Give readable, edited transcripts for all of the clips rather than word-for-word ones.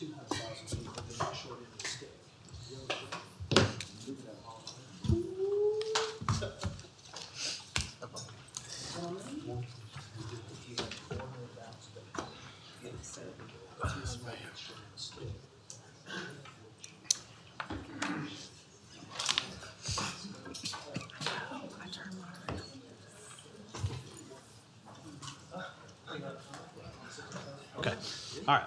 200,000 people, they're not short end of the stick. Okay, all right.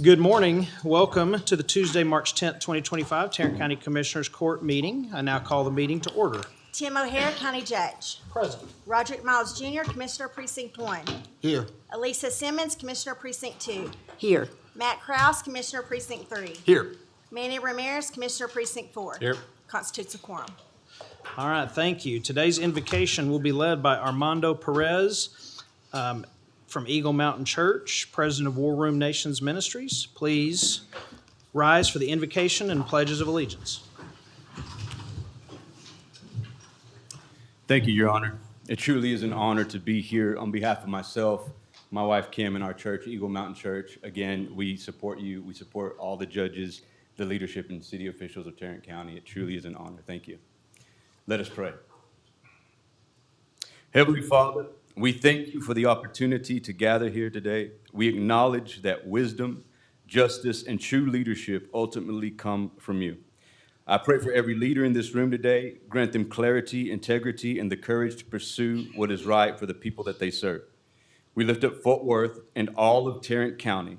Good morning. Welcome to the Tuesday, March 10th, 2025 Tarrant County Commissioners Court meeting. I now call the meeting to order. Tim O'Hare, County Judge. Present. Roderick Miles Jr., Commissioner Precinct 1. Here. Elisa Simmons, Commissioner Precinct 2. Here. Matt Krause, Commissioner Precinct 3. Here. Manny Ramirez, Commissioner Precinct 4. Here. Constitutes a quorum. All right, thank you. Today's invocation will be led by Armando Perez from Eagle Mountain Church, President of War Room Nations Ministries. Please rise for the invocation and pledges of allegiance. Thank you, Your Honor. It truly is an honor to be here on behalf of myself, my wife Kim, and our church, Eagle Mountain Church. Again, we support you. We support all the judges, the leadership, and city officials of Tarrant County. It truly is an honor. Thank you. Let us pray. Heavenly Father, we thank you for the opportunity to gather here today. We acknowledge that wisdom, justice, and true leadership ultimately come from you. I pray for every leader in this room today. Grant them clarity, integrity, and the courage to pursue what is right for the people that they serve. We lift up Fort Worth and all of Tarrant County.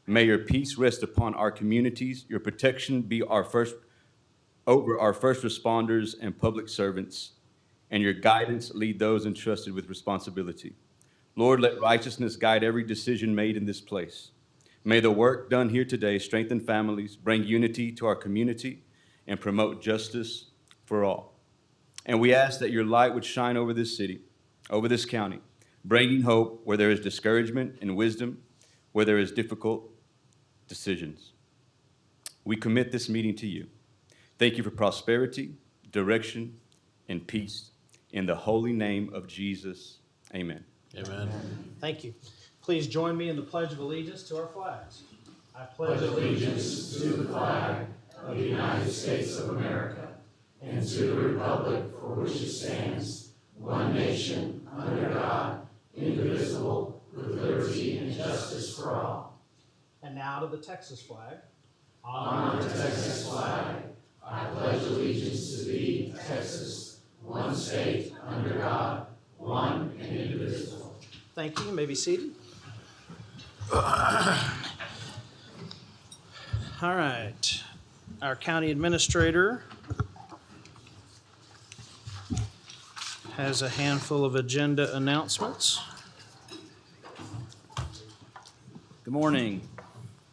May your peace rest upon our communities. Your protection be over our first responders and public servants, and your guidance lead those entrusted with responsibility. Lord, let righteousness guide every decision made in this place. May the work done here today strengthen families, bring unity to our community, and promote justice for all. And we ask that your light would shine over this city, over this county, bringing hope where there is discouragement and wisdom, where there is difficult decisions. We commit this meeting to you. Thank you for prosperity, direction, and peace. In the holy name of Jesus, amen. Amen. Thank you. Please join me in the Pledge of Allegiance to our flags. I pledge allegiance to the flag of the United States of America and to the republic for which it stands, one nation, under God, indivisible, with liberty and justice for all. And now to the Texas flag. On the Texas flag, I pledge allegiance to thee, Texas, one state, under God, one and indivisible. Thank you. You may be seated. All right. Our county administrator has a handful of agenda announcements. Good morning.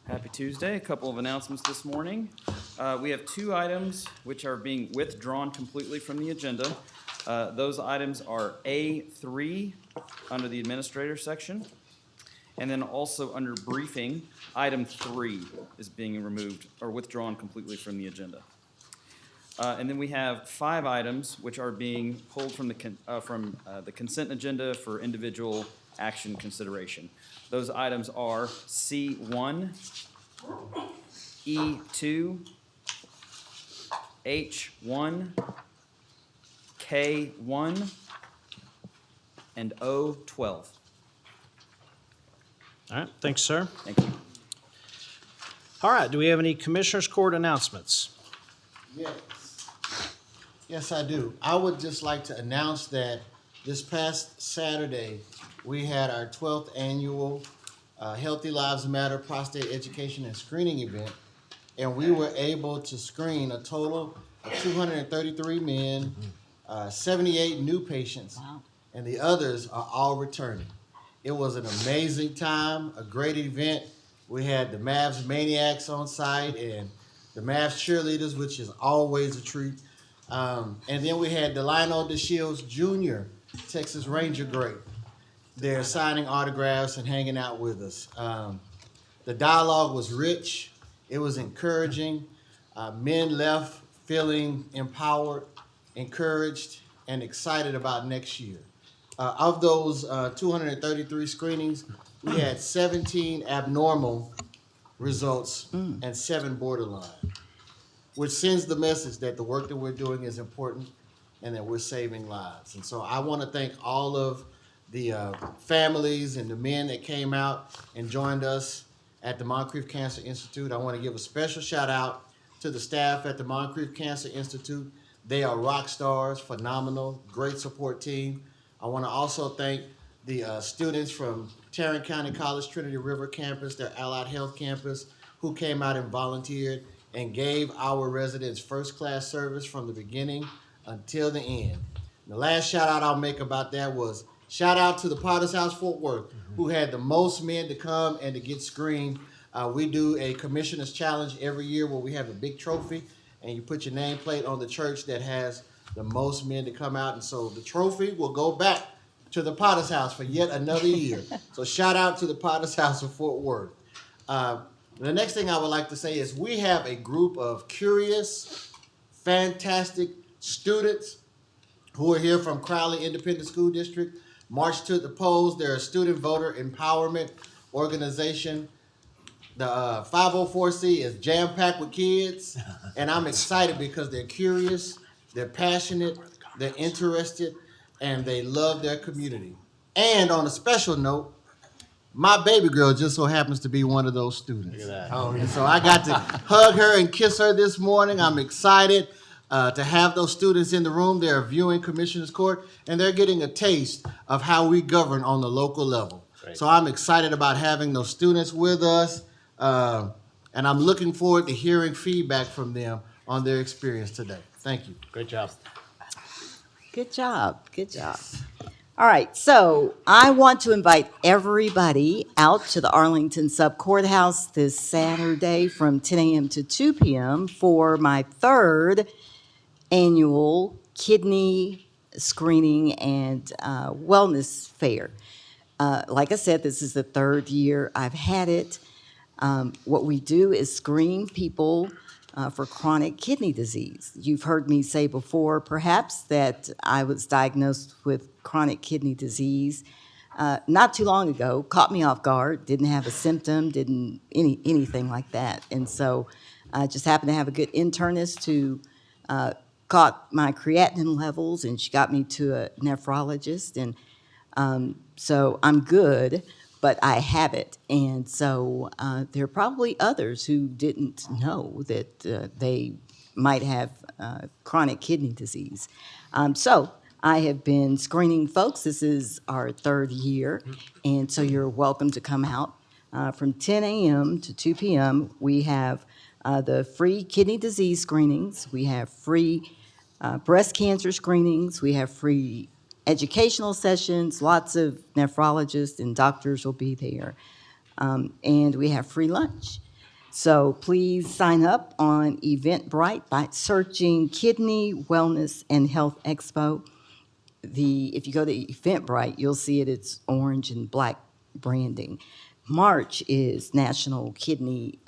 Happy Tuesday. A couple of announcements this morning. We have two items which are being withdrawn completely from the agenda. Those items are A3 under the administrator section, and then also under briefing, item 3 is being removed or withdrawn completely from the agenda. And then we have 5 items which are being pulled from the consent agenda for individual action consideration. Those items are C1, E2, H1, K1, and O12. All right. Thanks, sir. Thank you. All right. Do we have any Commissioners Court announcements? Yes, I do. I would just like to announce that this past Saturday, we had our 12th annual Healthy Lives Matter prostate education and screening event, and we were able to screen a total of 233 men, 78 new patients, and the others are all returning. It was an amazing time, a great event. We had the Mavs Maniacs on site and the Mavs cheerleaders, which is always a treat. And then we had the Lionel DeShields Jr., Texas Ranger great. They're signing autographs and hanging out with us. The dialogue was rich. It was encouraging. Men left feeling empowered, encouraged, and excited about next year. Of those 233 screenings, we had 17 abnormal results and 7 borderline, which sends the message that the work that we're doing is important and that we're saving lives. And so I want to thank all of the families and the men that came out and joined us at the Moncrief Cancer Institute. I want to give a special shout out to the staff at the Moncrief Cancer Institute. They are rock stars, phenomenal, great support team. I want to also thank the students from Tarrant County College Trinity River campus, their allied health campus, who came out and volunteered and gave our residents first-class service from the beginning until the end. The last shout out I'll make about that was shout out to the Potter's House Fort Worth, who had the most men to come and to get screened. We do a commissioner's challenge every year where we have a big trophy and you put your nameplate on the church that has the most men to come out. And so the trophy will go back to the Potter's House for yet another year. So shout out to the Potter's House of Fort Worth. The next thing I would like to say is we have a group of curious, fantastic students who are here from Crowley Independent School District. March to the polls. They're a student voter empowerment organization. The 504C is jam-packed with kids, and I'm excited because they're curious, they're passionate, they're interested, and they love their community. And on a special note, my baby girl just so happens to be one of those students. Look at that. Oh, and so I got to hug her and kiss her this morning. I'm excited to have those students in the room. They're viewing Commissioner's Court, and they're getting a taste of how we govern on the local level. Great. So I'm excited about having those students with us, and I'm looking forward to hearing feedback from them on their experience today. Thank you. Great job. Good job, good job. All right, so I want to invite everybody out to the Arlington Sub Courthouse this Saturday from 10 a.m. to 2 p.m. for my third annual kidney screening and wellness fair. Like I said, this is the third year I've had it. What we do is screen people for chronic kidney disease. You've heard me say before, perhaps, that I was diagnosed with chronic kidney disease not too long ago. Caught me off guard, didn't have a symptom, didn't anything like that. And so I just happened to have a good internist who caught my creatinine levels, and she got me to a nephrologist. And so I'm good, but I have it. And so there are probably others who didn't know that they might have chronic kidney disease. So I have been screening folks. This is our third year, and so you're welcome to come out. From 10 a.m. to 2 p.m., we have the free kidney disease screenings. We have free breast cancer screenings. We have free educational sessions. Lots of nephrologists and doctors will be there. And we have free lunch. So please sign up on Eventbrite by searching Kidney Wellness and Health Expo. If you go to Eventbrite, you'll see it. It's orange and black branding. March is National Kidney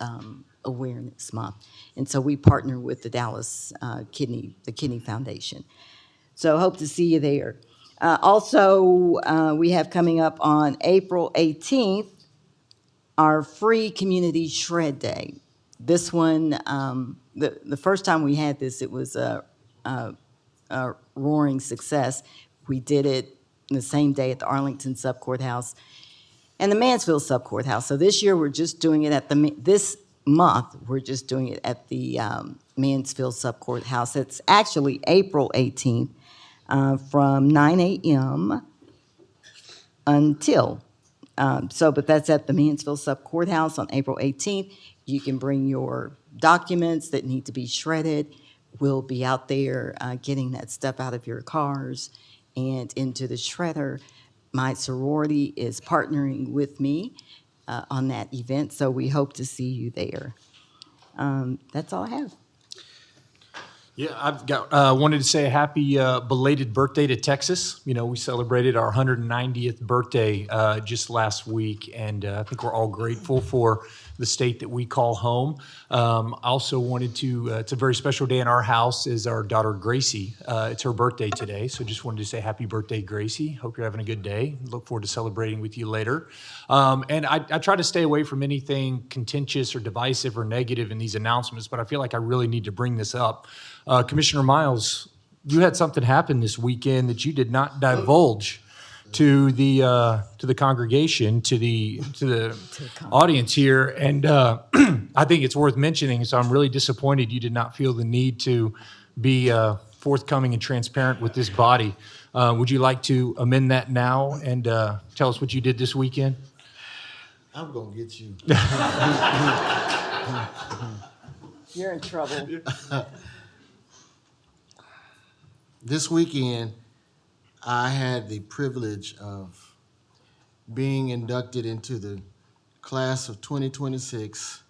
Awareness Month, and so we partner with the Dallas Kidney Foundation. So hope to see you there. Also, we have coming up on April 18th our free community shred day. This one, the first time we had this, it was a roaring success. We did it the same day at the Arlington Sub Courthouse and the Mansfield Sub Courthouse. So this year we're just doing it at this month we're just doing it at the Mansfield Sub Courthouse. It's actually April 18th from 9 a.m. until. But that's at the Mansfield Sub Courthouse on April 18th. You can bring your documents that need to be shredded. We'll be out there getting that stuff out of your cars and into the shredder. My sorority is partnering with me on that event, so we hope to see you there. That's all I have. Yeah, I've got wanted to say a happy belated birthday to Texas. You know, we celebrated our 190th birthday just last week, and I think we're all grateful for the state that we call home. I also wanted to, it's a very special day in our house, is our daughter Gracie. It's her birthday today, so just wanted to say happy birthday, Gracie. Hope you're having a good day. Look forward to celebrating with you later. And I try to stay away from anything contentious or divisive or negative in these announcements, but I feel like I really need to bring this up. Commissioner Miles, you had something happen this weekend that you did not divulge to the congregation, to the audience here, and I think it's worth mentioning. So I'm really disappointed you did not feel the need to be forthcoming and transparent with this body. Would you like to amend that now and tell us what you did this weekend? I'm gonna get you. You're in trouble. This weekend, I had the privilege of being inducted into the class of 2026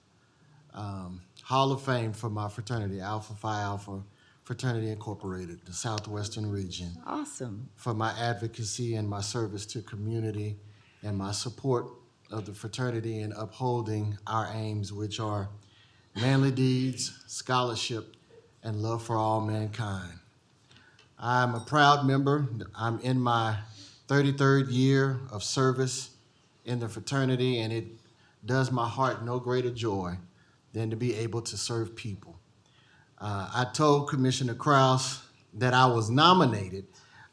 Hall of Fame for my fraternity, Alpha Phi Alpha Fraternity Incorporated, the Southwestern region, Awesome. for my advocacy and my service to community and my support of the fraternity in upholding our aims, which are manly deeds, scholarship, and love for all mankind. I'm a proud member. I'm in my 33rd year of service in the fraternity, and it does my heart no greater joy than to be able to serve people. I told Commissioner Kraus that I was nominated,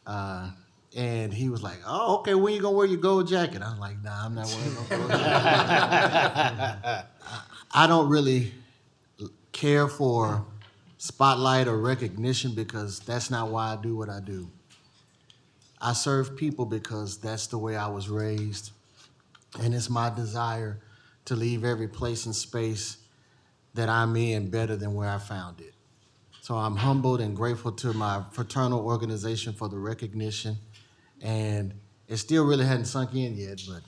and he was like, "Oh, okay, when you gonna wear your gold jacket?" I was like, "Nah, I'm not wearing no gold jacket." I don't really care for spotlight or recognition because that's not why I do what I do. I serve people because that's the way I was raised, and it's my desire to leave every place and space that I'm in better than where I found it. So I'm humbled and grateful to my fraternal organization for the recognition, and it still really hadn't sunk in yet, but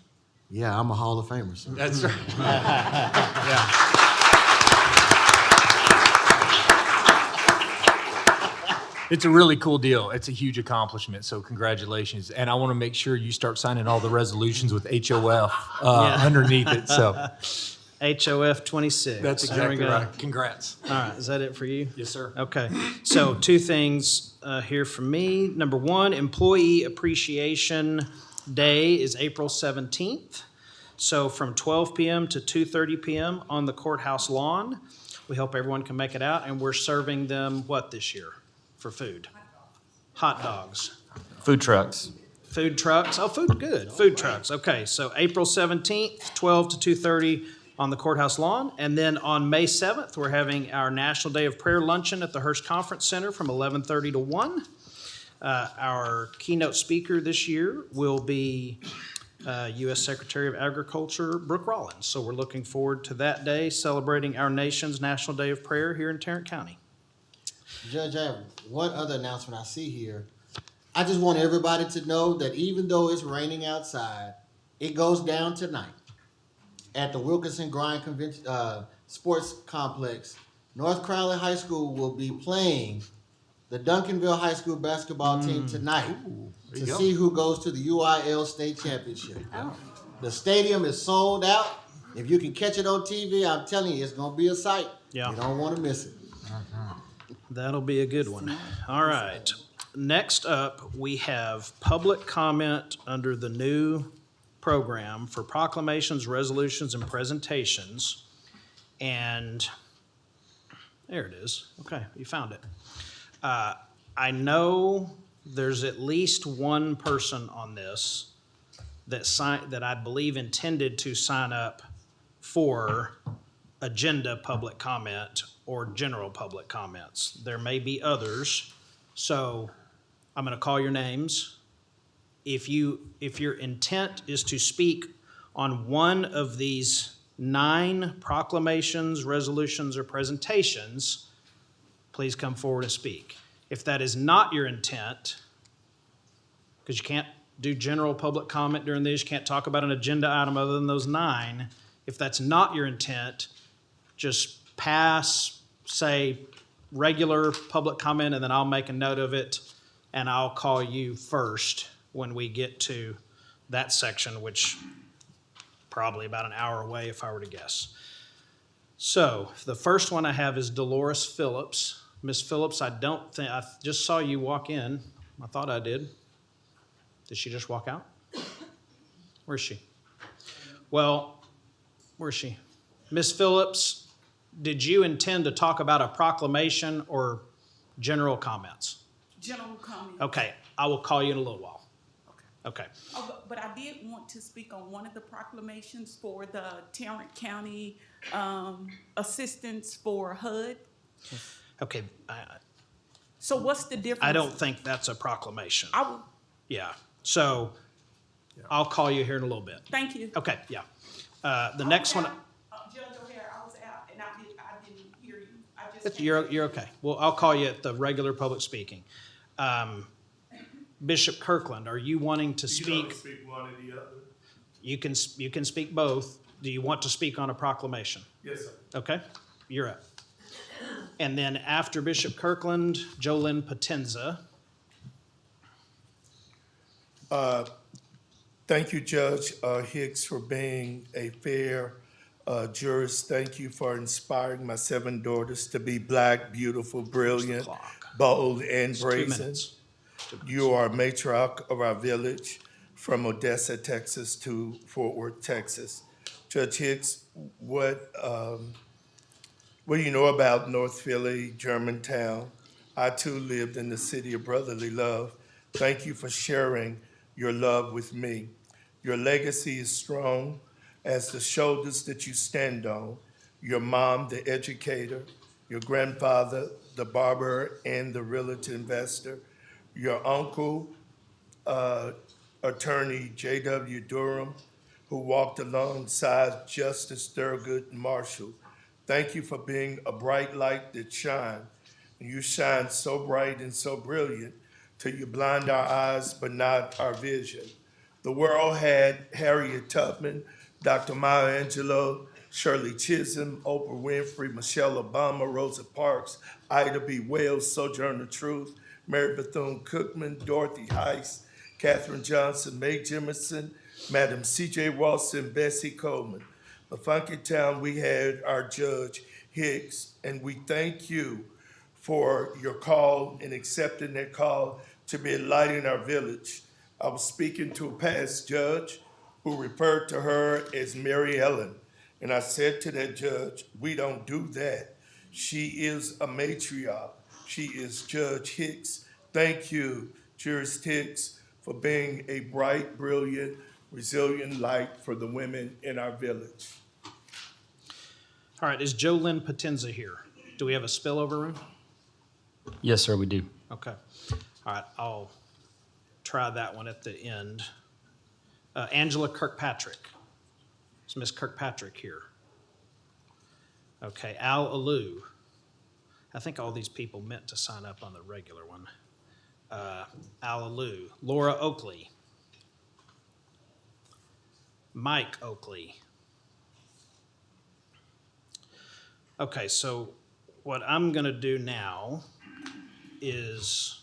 yeah, I'm a Hall of Famer. So. That's right. Yeah. It's a really cool deal. It's a huge accomplishment, so congratulations. And I want to make sure you start signing all the resolutions with HOF underneath it. So HOF 26. that's There we exactly go. right. Congrats. All right, is that it for you? Yes, sir. Okay, so two things here from me. Number one, Employee Appreciation Day is April 17th. So from 12 p.m. to 2:30 p.m. on the courthouse lawn. We hope everyone can make it out, and we're serving them what this year for food? Hot dogs. Food trucks. Food trucks. Oh, food, good. Food trucks. Okay, so April 17th, 12 to 2:30 on the courthouse lawn. And then on May 7th, we're having our National Day of Prayer luncheon at the Hearst Conference Center from 11:30 to 1. Our keynote speaker this year will be U.S. Secretary of Agriculture, Brooke Rollins. So we're looking forward to that day, celebrating our nation's National Day of Prayer here in Tarrant County. Judge, I have one other announcement I see here. I just want everybody to know that even though it's raining outside, it goes down tonight at the Wilkinson Grind Convention Sports Complex. North Crowley High School will be playing the Duncanville High School basketball team tonight to see who goes to the UIL State Championship. Oh. The stadium is sold out. If you can catch it on TV, I'm telling you, it's going to be a sight. Yeah. You don't want to miss it. That'll be a good one. All right. Next up, we have public comment under the new program for proclamations, resolutions, and presentations. And there it is. Okay, you found it. I know there's at least one person on this that I believe intended to sign up for agenda public comment or general public comments. There may be others, so I'm going to call your names. If your intent is to speak on one of these 9 proclamations, resolutions, or presentations, please come forward and speak. If that is not your intent, because you can't do general public comment during these, you can't talk about an agenda item other than those 9. If that's not your intent, just pass, say, regular public comment, and then I'll make a note of it, and I'll call you first when we get to that section, which probably about an hour away if I were to guess. So the first one I have is Dolores Phillips. Ms. Phillips, I just saw you walk in. I thought I did. Did she just walk out? Where's she? Well, where's she? Ms. Phillips, did you intend to talk about a proclamation or general comments? General comment. Okay, I will call you in a little while. Okay. Oh, but I did want to speak on one of the proclamations for the Tarrant County assistance for HUD. Okay, So what's the difference? I don't think that's a proclamation. I will, Yeah, so I'll call you here in a little bit. thank you. Okay, yeah. The next one, Judge O'Hare, I was out and I didn't hear you. I just came you're okay. Well, I'll call you at the regular public speaking. Bishop Kirkland, are you wanting to You can only speak? speak one or the other. You can speak both. Do you want to speak on a proclamation? Yes, sir. Okay, you're up. And then after Bishop Kirkland, Jolynn Potenza. Thank you, Judge Hicks, for being a fair jurist. Thank you for inspiring my 7 daughters to be black, beautiful, brilliant, clock? bold, and 2 brazen. minutes. You are a matriarch of our village from Odessa, Texas to Fort Worth, Texas. Judge Hicks, what do you know about North Philly, Germantown? I too lived in the city of brotherly love. Thank you for sharing your love with me. Your legacy is strong as the shoulders that you stand on. Your mom, the educator, your grandfather, the barber and the realtor investor, your uncle, attorney J.W. Durham, who walked alongside Justice Thurgood Marshall. Thank you for being a bright light that shines. And you shine so bright and so brilliant till you blind our eyes but not our vision. The world had Harriet Tubman, Dr. Maya Angelou, Shirley Chisholm, Oprah Winfrey, Michelle Obama, Rosa Parks, Ida B. Wells, Sojourner Truth, Mary Bethune-Cookman, Dorothy Heiss, Katherine Johnson, Mae Jemison, Madam C.J. Walson, Bessie Coleman. The Funky Town, we had our Judge Hicks, and we thank you for your call and accepting that call to be a light in our village. I was speaking to a past judge who referred to her as Mary Ellen, and I said to that judge, we don't do that. She is a matriarch. She is Judge Hicks. Thank you, Jurist Hicks, for being a bright, brilliant, resilient light for the women in our village. All right, is Jolynn Potenza here? Do we have a spillover room? Yes, sir, we do. Okay. All right, I'll try that one at the end. Angela Kirkpatrick. Is Miss Kirkpatrick here? Okay, Al Alou. I think all these people meant to sign up on the regular one. Al Alou. Laura Oakley. Mike Oakley. Okay, so what I'm gonna do now is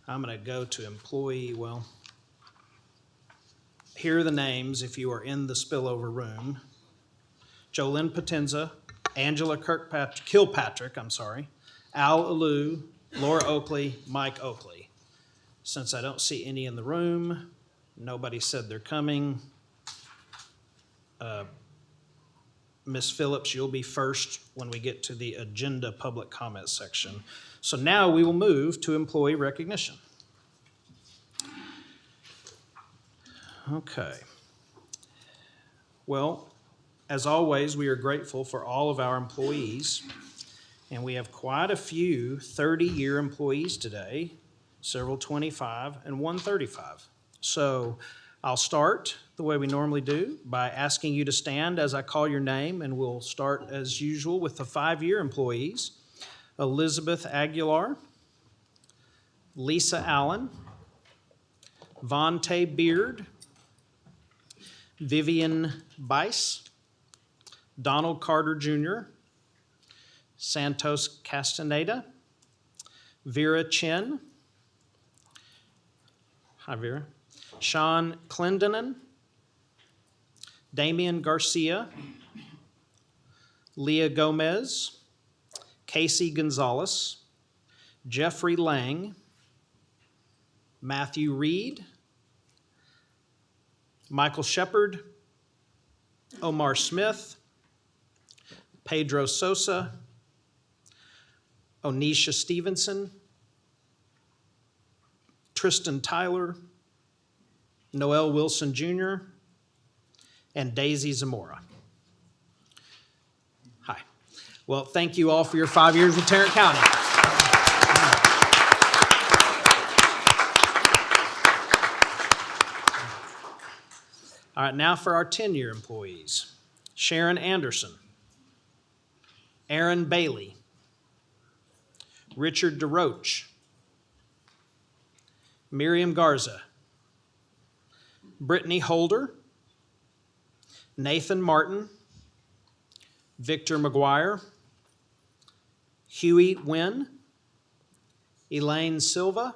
I'm gonna go to employee, well, here are the names if you are in the spillover room. Jolynn Potenza, Angela Kilpatrick, Al Alou, Laura Oakley, Mike Oakley. Since I don't see any in the room, nobody said they're coming. Ms. Phillips, you'll be first when we get to the agenda public comment section. So now we will move to employee recognition. Okay. Well, as always, we are grateful for all of our employees, and we have quite a few 30-year employees today, several 25 and one 35. So I'll start the way we normally do by asking you to stand as I call your name, and we'll start as usual with the 5-year employees. Elizabeth Aguilar, Lisa Allen, Vontae Beard, Vivian Bice, Donald Carter Jr., Santos Castaneda, Vera Chin. Hi, Vera. Sean Clendenin, Damian Garcia, Leah Gomez, Casey Gonzalez, Jeffrey Lang, Matthew Reed, Michael Shepard, Omar Smith, Pedro Sosa, Onisha Stevenson, Tristan Tyler, Noel Wilson Jr., and Daisy Zamora. Hi. Well, thank you all for your 5 years with Tarrant County. All right, now for our 10-year employees. Sharon Anderson, Aaron Bailey, Richard DeRoche, Miriam Garza, Brittany Holder, Nathan Martin, Victor McGuire, Huey Wynn, Elaine Silva,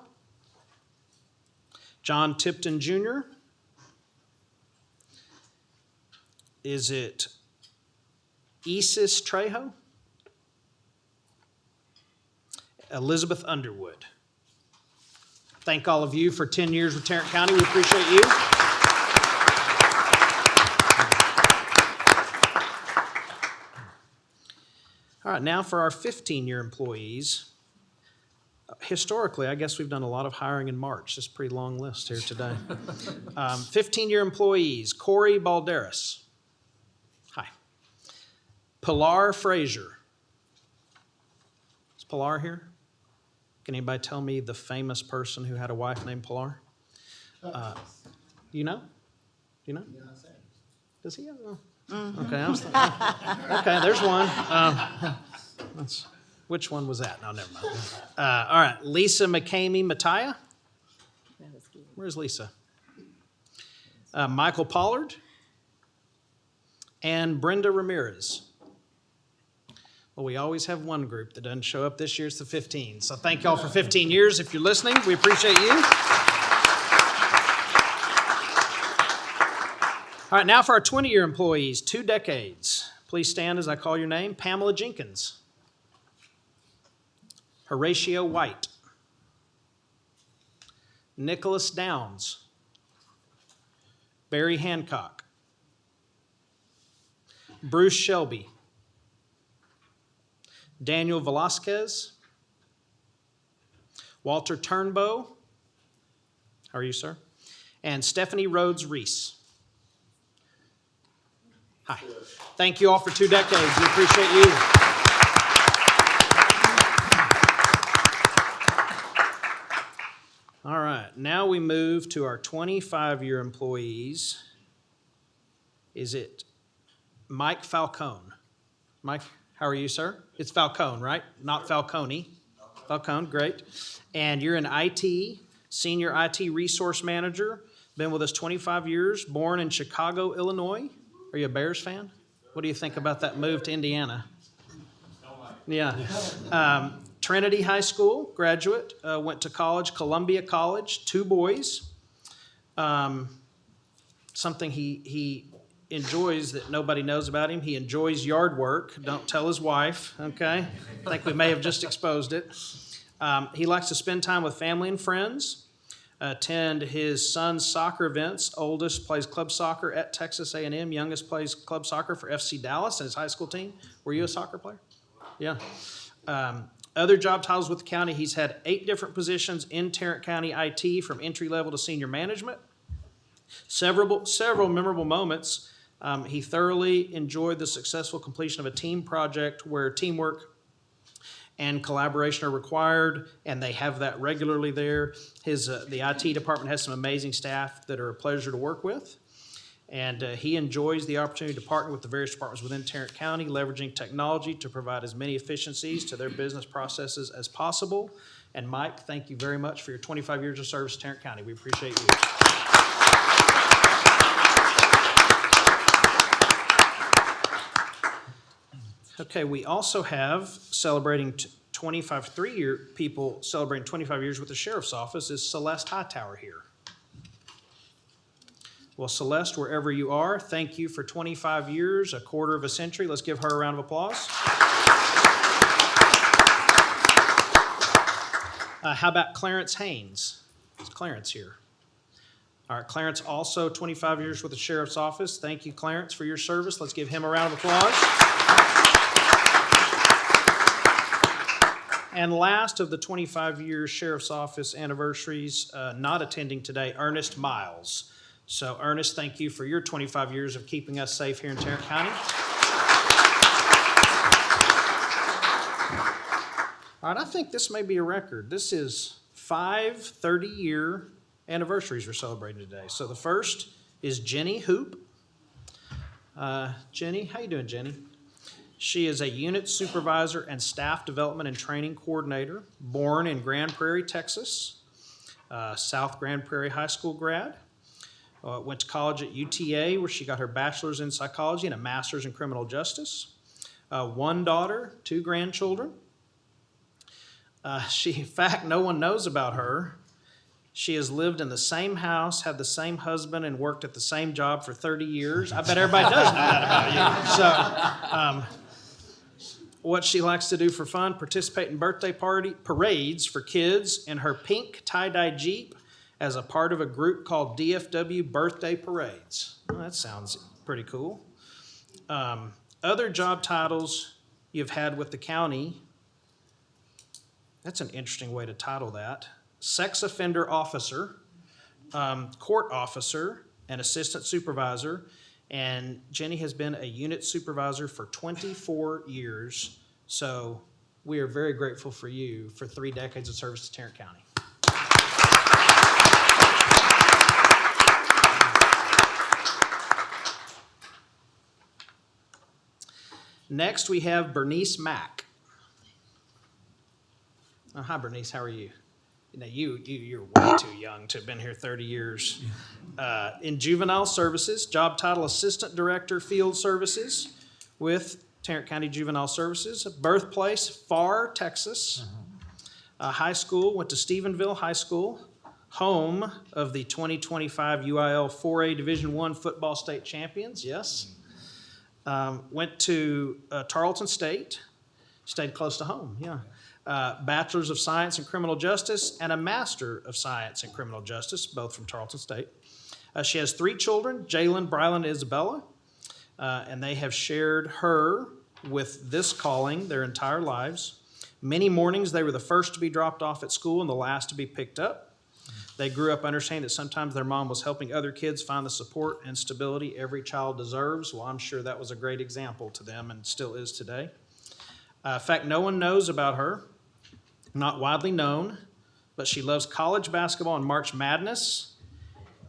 John Tipton Jr., is it Isis Trejo? Elizabeth Underwood. Thank all of you for 10 years with Tarrant County. We appreciate you. All right, now for our 15-year employees. Historically, I guess we've done a lot of hiring in March. It's a pretty long list here today. 15-year employees, Corey Balderas. Hi. Pilar Frazier. Is Pilar here? Can anybody tell me the famous person who had a wife named Pilar? You know? Do you know? Does he have a... Okay, I was thinking, okay, there's one. Which one was that? No, never mind. All right, Lisa McCamey Mattia. Where's Lisa? Michael Pollard and Brenda Ramirez. Well, we always have one group that doesn't show up this year. It's the 15. So thank y'all for 15 years. If you're listening, we appreciate you. All right, now for our 20-year employees, 2 decades. Please stand as I call your name. Pamela Jenkins. Horatio White. Nicholas Downs. Barry Hancock. Bruce Shelby. Daniel Velasquez. Walter Turnbow. How are you, sir? And Stephanie Rhodes Reese. Hi. Thank you all for 2 decades. We appreciate you. All right. Now we move to our 25-year employees. Is it Mike Falcone? Mike, how are you, sir? It's Falcone, right? Not Falcone. Falcone, great. And you're an IT, senior IT resource manager. Been with us 25 years, born in Chicago, Illinois. Are you a Bears fan? What do you think about that move to Indiana? Yeah. Trinity High School graduate, went to college, Columbia College, 2 boys. Something he enjoys that nobody knows about him, he enjoys yard work. Don't tell his wife, okay? I think we may have just exposed it. He likes to spend time with family and friends. Attend his son's soccer events. Oldest plays club soccer at Texas A&M. Youngest plays club soccer for FC Dallas and his high school team. Were you a soccer player? Yeah. Other job titles with the county. He's had 8 different positions in Tarrant County IT, from entry level to senior management. Several memorable moments. He thoroughly enjoyed the successful completion of a team project where teamwork and collaboration are required, and they have that regularly there. The IT department has some amazing staff that are a pleasure to work with, and he enjoys the opportunity to partner with the various departments within Tarrant County, leveraging technology to provide as many efficiencies to their business processes as possible. And Mike, thank you very much for your 25 years of service to Tarrant County. We appreciate you. Okay, we also have celebrating 3 year people celebrating 25 years with the Sheriff's Office is Celeste Hightower here. Well, Celeste, wherever you are, thank you for 25 years, a quarter of a century. Let's give her a round of applause. How about Clarence Haynes? Is Clarence here? All right, Clarence, also 25 years with the Sheriff's Office. Thank you, Clarence, for your service. Let's give him a round of applause. And last of the 25-year Sheriff's Office anniversaries not attending today, Ernest Miles. So Ernest, thank you for your 25 years of keeping us safe here in Tarrant County. All right, I think this may be a record. This is 5 30-year anniversaries we're celebrating today. So the first is Jenny Hoop. Jenny, how you doing, Jenny? She is a unit supervisor and staff development and training coordinator, born in Grand Prairie, Texas, South Grand Prairie High School grad. Went to college at UTA, where she got her bachelor's in psychology and a master's in criminal justice. 1 daughter, 2 grandchildren. In fact, no one knows about her. She has lived in the same house, had the same husband, and worked at the same job for 30 years. I bet everybody does know that about you. So, what she likes to do for fun, participate in birthday parades for kids in her pink tie-dye Jeep as a part of a group called DFW Birthday Parades. Well, that sounds pretty cool. Other job titles you've had with the county, that's an interesting way to title that. Sex offender officer, court officer, and assistant supervisor. And Jenny has been a unit supervisor for 24 years. So we are very grateful for you for 3 decades of service to Tarrant County. Next, we have Bernice Mack. Oh, hi, Bernice. How are you? You know, you're way too young to have been here 30 years. In juvenile services, job title Assistant Director, Field Services with Tarrant County Juvenile Services. Birthplace, Pharr, Texas. High school, went to Stephenville High School. Home of the 2025 UIL 4A Division I football state champions, yes. Went to Tarleton State, stayed close to home, yeah. Bachelor's of Science in Criminal Justice and a Master of Science in Criminal Justice, both from Tarleton State. She has 3 children, Jalen, Brylan, and Isabella, and they have shared her with this calling their entire lives. Many mornings they were the first to be dropped off at school and the last to be picked up. They grew up understanding that sometimes their mom was helping other kids find the support and stability every child deserves. Well, I'm sure that was a great example to them and still is today. In fact, no one knows about her, not widely known, but she loves college basketball and March Madness,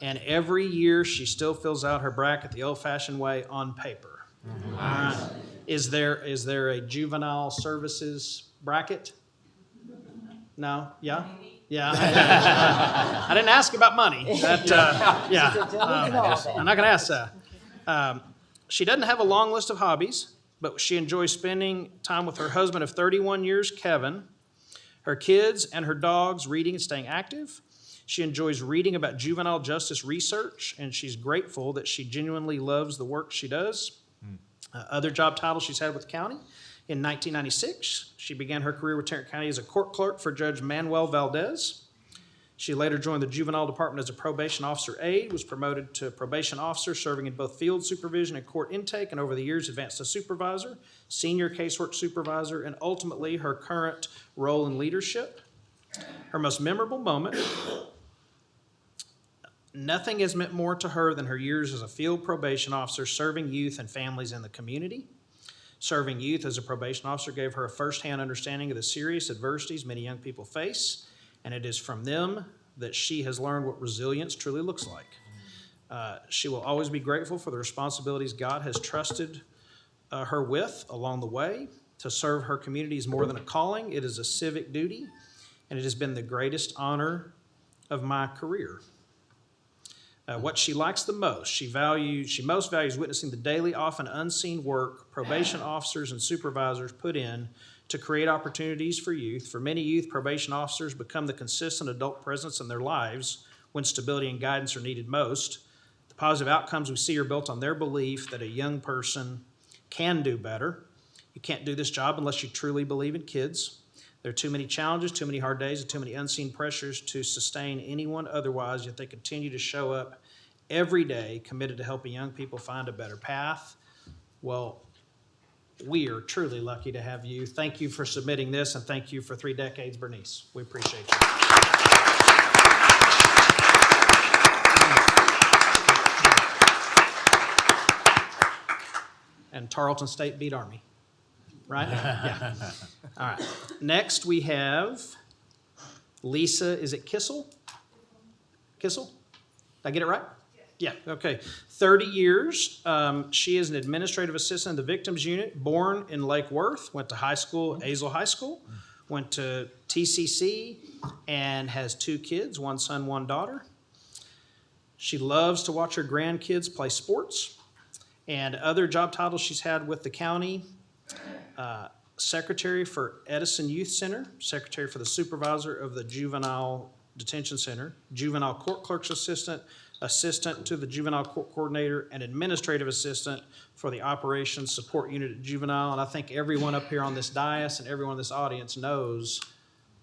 and every year she still fills out her bracket the old-fashioned way on paper. All right. Is there a juvenile services bracket? No? Yeah? Yeah. I didn't ask about money. I'm not going to ask that. She doesn't have a long list of hobbies, but she enjoys spending time with her husband of 31 years, Kevin, her kids and her dogs, reading and staying active. She enjoys reading about juvenile justice research, and she's grateful that she genuinely loves the work she does. Other job titles she's had with the county. In 1996, she began her career with Tarrant County as a court clerk for Judge Manuel Valdez. She later joined the juvenile department as a probation officer aide, was promoted to probation officer, serving in both field supervision and court intake, and over the years advanced to supervisor, senior casework supervisor, and ultimately her current role in leadership. Her most memorable moment, nothing has meant more to her than her years as a field probation officer, serving youth and families in the community. Serving youth as a probation officer gave her a firsthand understanding of the serious adversities many young people face, and it is from them that she has learned what resilience truly looks like. She will always be grateful for the responsibilities God has trusted her with along the way. To serve her community is more than a calling, it is a civic duty, and it has been the greatest honor of my career. What she likes the most, she most values witnessing the daily, often unseen work probation officers and supervisors put in to create opportunities for youth. For many youth, probation officers become the consistent adult presence in their lives when stability and guidance are needed most. The positive outcomes we see are built on their belief that a young person can do better. You can't do this job unless you truly believe in kids. There are too many challenges, too many hard days, and too many unseen pressures to sustain anyone otherwise, yet they continue to show up every day committed to helping young people find a better path. Well, we are truly lucky to have you. Thank you for submitting this, and thank you for 3 decades, Bernice. We appreciate you. And Tarleton State beat Army, right? Yeah. All right. Next, we have Lisa, is it Kissel? Kissel? Did I get it right? Yeah, okay. 30 years. She is an administrative assistant in the victims unit, born in Lake Worth, went to high school at Azle High School, went to TCC, and has 2 kids, 1 son, 1 daughter. She loves to watch her grandkids play sports. And other job titles she's had with the county, secretary for Edison Youth Center, secretary for the supervisor of the Juvenile Detention Center, juvenile court clerk's assistant, assistant to the juvenile court coordinator, and administrative assistant for the operations support unit at juvenile. And I think everyone up here on this dais and everyone in this audience knows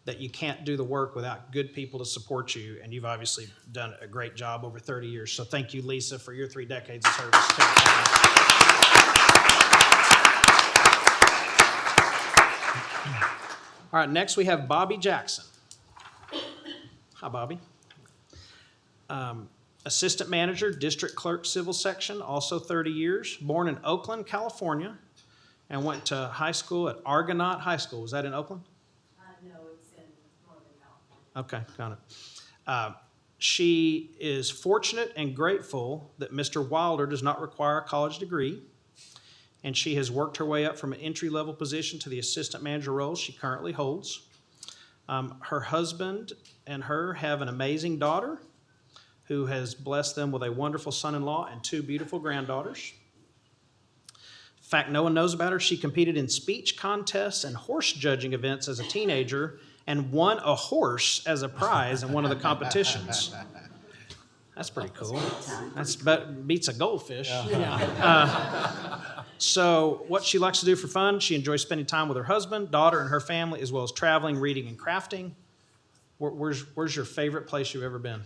that you can't do the work without good people to support you, and you've obviously done a great job over 30 years. So thank you, Lisa, for your 3 decades of service to the county. All right, next we have Bobby Jackson. Hi, Bobby. Assistant manager, district clerk, civil section, also 30 years. Born in Oakland, California, and went to high school at Argonaut High School. Was that in Oakland? No, it's in Northern California. Okay, got it. She is fortunate and grateful that Mr. Wilder does not require a college degree, and she has worked her way up from an entry-level position to the assistant manager role she currently holds. Her husband and her have an amazing daughter who has blessed them with a wonderful son-in-law and 2 beautiful granddaughters. Fact no one knows about her, she competed in speech contests and horse judging events as a teenager and won a horse as a prize in one of the competitions. That's pretty cool. Beats a goldfish. So what she likes to do for fun, she enjoys spending time with her husband, daughter, and her family, as well as traveling, reading, and crafting. Where's your favorite place you've ever been?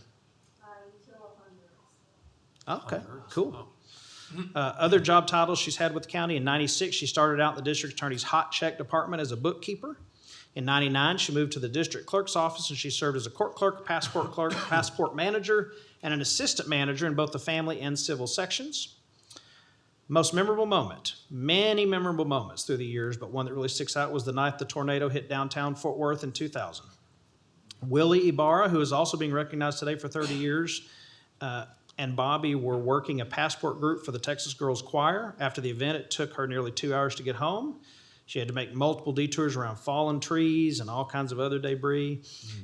Okay, cool. Other job titles she's had with the county. In 96, she started out in the district attorney's hot check department as a bookkeeper. In 99, she moved to the district clerk's office, and she served as a court clerk, passport manager, and an assistant manager in both the family and civil sections. Most memorable moment, many memorable moments through the years, but one that really sticks out was the night the tornado hit downtown Fort Worth in 2000. Willie Ibarra, who is also being recognized today for 30 years, and Bobby were working a passport group for the Texas Girls Choir. After the event, it took her nearly 2 hours to get home. She had to make multiple detours around fallen trees and all kinds of other debris.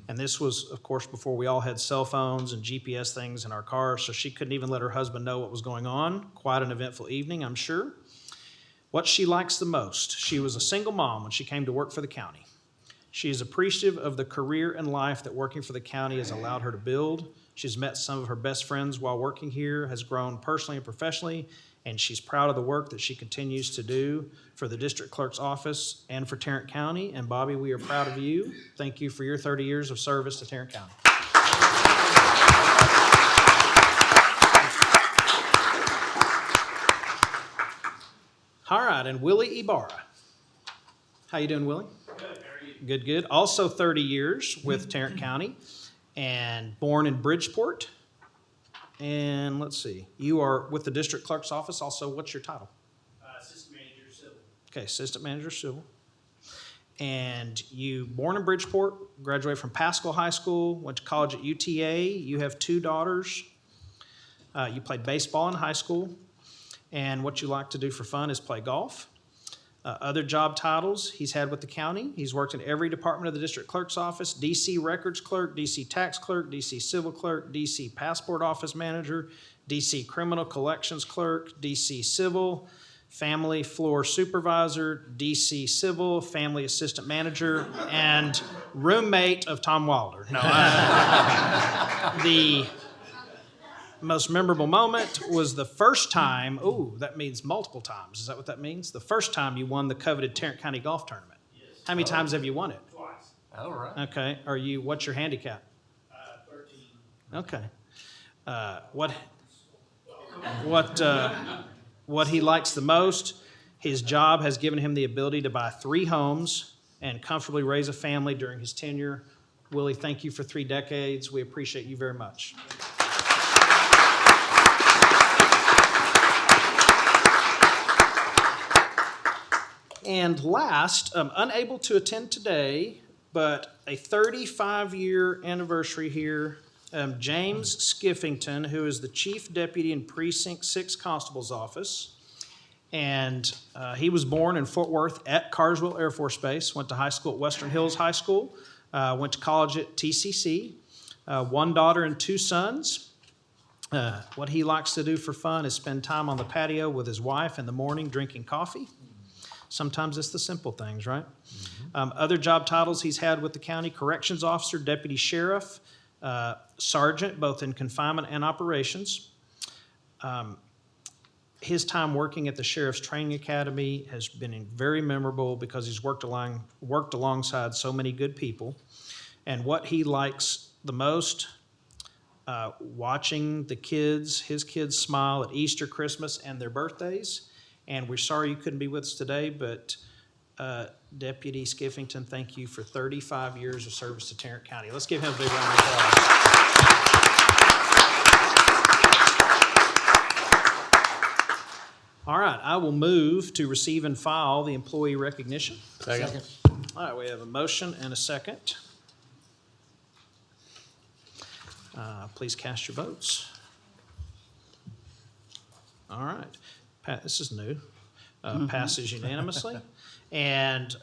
And this was, of course, before we all had cell phones and GPS things in our cars, so she couldn't even let her husband know what was going on. Quite an eventful evening, I'm sure. What she likes the most, she was a single mom when she came to work for the county. She is appreciative of the career and life that working for the county has allowed her to build. She's met some of her best friends while working here, has grown personally and professionally, and she's proud of the work that she continues to do for the district clerk's office and for Tarrant County. And Bobby, we are proud of you. Thank you for your 30 years of service to Tarrant County. All right, and Willie Ibarra. How you doing, Willie? Good, how are you? Good, good. Also 30 years with Tarrant County and born in Bridgeport. And let's see, you are with the district clerk's office. Also, what's your title? Assistant Manager Civil. Okay, Assistant Manager Civil. And you born in Bridgeport, graduated from Pascal High School, went to college at UTA. You have 2 daughters. You played baseball in high school. And what you like to do for fun is play golf. Other job titles he's had with the county: he's worked in every department of the district clerk's office: DC records clerk, DC tax clerk, DC civil clerk, DC passport office manager, DC criminal collections clerk, DC civil, family floor supervisor, DC civil, family assistant manager, and roommate of Tom Wilder. No, the most memorable moment was the first time, that means multiple times. Is that what that means? The first time you won the coveted Tarrant County Golf Tournament. Yes. How many times have you won it? Twice. All right. Okay. What's your handicap? 13. Okay. What he likes the most, his job has given him the ability to buy 3 homes and comfortably raise a family during his tenure. Willie, thank you for 3 decades. We appreciate you very much. And last, unable to attend today, but a 35-year anniversary here, James Skiffington, who is the Chief Deputy in Precinct 6 Constable's Office. And he was born in Fort Worth at Carswell Air Force Base, went to high school at Western Hills High School, went to college at TCC, 1 daughter and 2 sons. What he likes to do for fun is spend time on the patio with his wife in the morning drinking coffee. Sometimes it's the simple things, right? Other job titles he's had with the county: corrections officer, deputy sheriff, sergeant, both in confinement and operations. His time working at the Sheriff's Training Academy has been very memorable because he's worked alongside so many good people. And what he likes the most, watching his kids smile at Easter, Christmas, and their birthdays. And we're sorry you couldn't be with us today, but Deputy Skiffington, thank you for 35 years of service to Tarrant County. Let's give him a big round of applause. All right, I will move to receive and file the employee recognition. Second. All right, we have a motion and a second. Please cast your votes. All right. This is new. Passes unanimously. And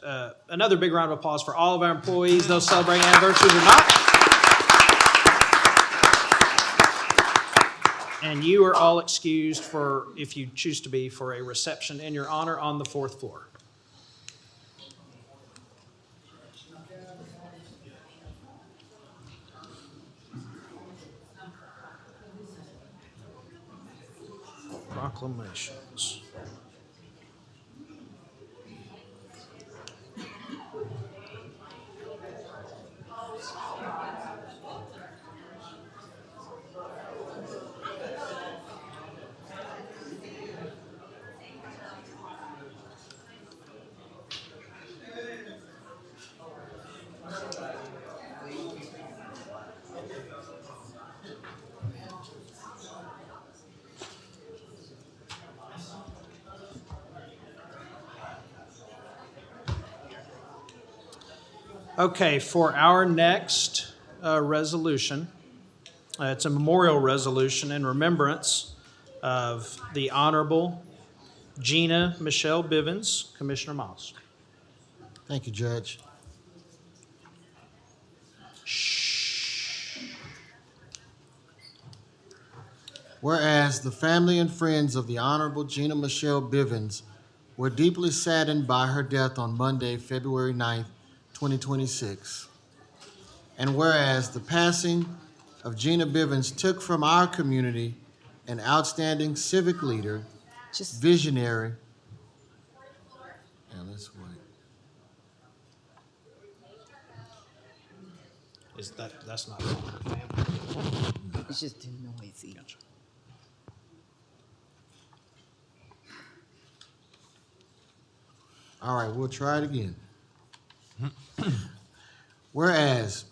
another big round of applause for all of our employees, those celebrating anniversaries or not. And you are all excused for, if you choose to be, for a reception in your honor on the 4th floor. Proclamations. Okay, for our next resolution, it's a memorial resolution in remembrance of the Honorable Gina Michelle Bivens. Commissioner Miles. Thank you, Judge. Whereas the family and friends of the Honorable Gina Michelle Bivens were deeply saddened by her death on Monday, February 9th, 2026. And whereas the passing of Gina Bivens took from our community an outstanding civic leader, visionary, and let's wait. That's not from her family. It's just too noisy. Gotcha. All right, we'll try it again. Whereas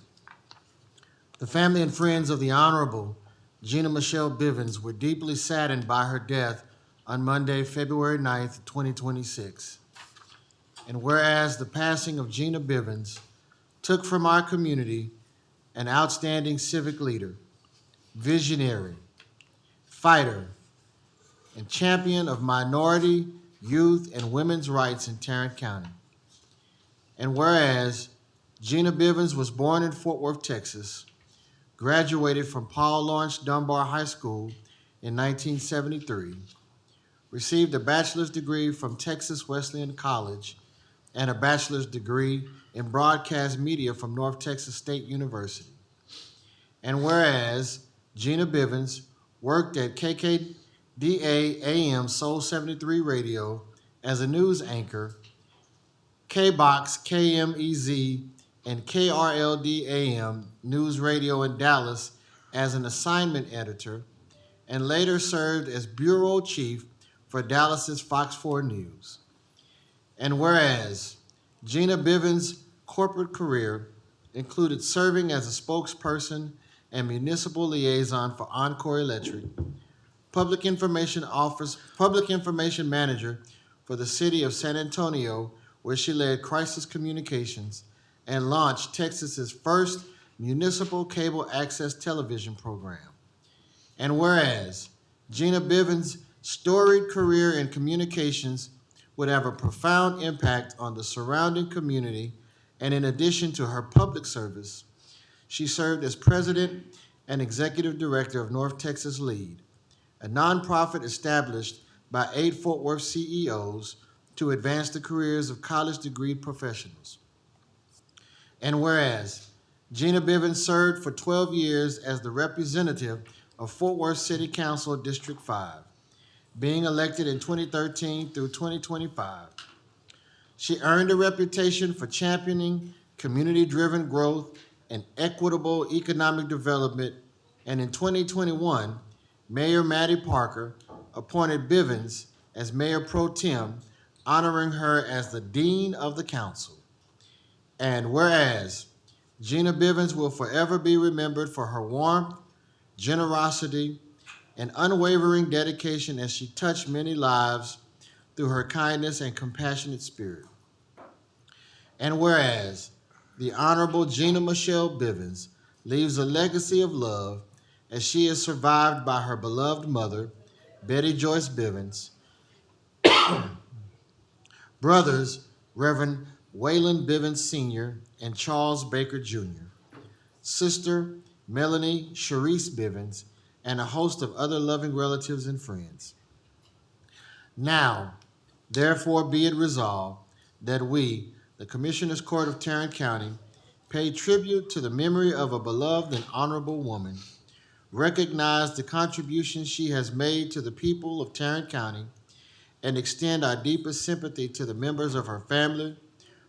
the family and friends of the Honorable Gina Michelle Bivens were deeply saddened by her death on Monday, February 9th, 2026. And whereas the passing of Gina Bivens took from our community an outstanding civic leader, visionary, fighter, and champion of minority youth, and women's rights in Tarrant County. And whereas Gina Bivens was born in Fort Worth, Texas, graduated from Paul Laurence Dunbar High School in 1973, received a bachelor's degree from Texas Wesleyan College and a bachelor's degree in broadcast media from North Texas State University. And whereas Gina Bivens worked at KKDA AM Soul 73 Radio as a news anchor, KBOX, KMEZ, and KRLD AM News Radio in Dallas as an assignment editor, and later served as bureau chief for Dallas's Fox 4 News. And whereas Gina Bivens' corporate career included serving as a spokesperson and municipal liaison for Encore Electric, public information manager for the city of San Antonio, where she led crisis communications and launched Texas's first municipal cable access television program. And whereas Gina Bivens' storied career in communications would have a profound impact on the surrounding community, and in addition to her public service, she served as president and executive director of North Texas Lead, a nonprofit established by 8 Fort Worth CEOs to advance the careers of college degree professionals. And whereas Gina Bivens served for 12 years as the representative of Fort Worth City Council District 5, being elected in 2013 through 2025. She earned a reputation for championing community-driven growth and equitable economic development, and in 2021, Mayor Mattie Parker appointed Bivens as Mayor Pro Tem, honoring her as the Dean of the Council. And whereas Gina Bivens will forever be remembered for her warmth, generosity, and unwavering dedication as she touched many lives through her kindness and compassionate spirit. And whereas the Honorable Gina Michelle Bivens leaves a legacy of love as she is survived by her beloved mother, Betty Joyce Bivens, brothers, Reverend Waylon Bivens Sr. and Charles Baker Jr., sister, Melanie Sharice Bivens, and a host of other loving relatives and friends. Now, therefore, be it resolved that we, the Commissioners Court of Tarrant County, pay tribute to the memory of a beloved and honorable woman, recognize the contributions she has made to the people of Tarrant County, and extend our deepest sympathy to the members of her family,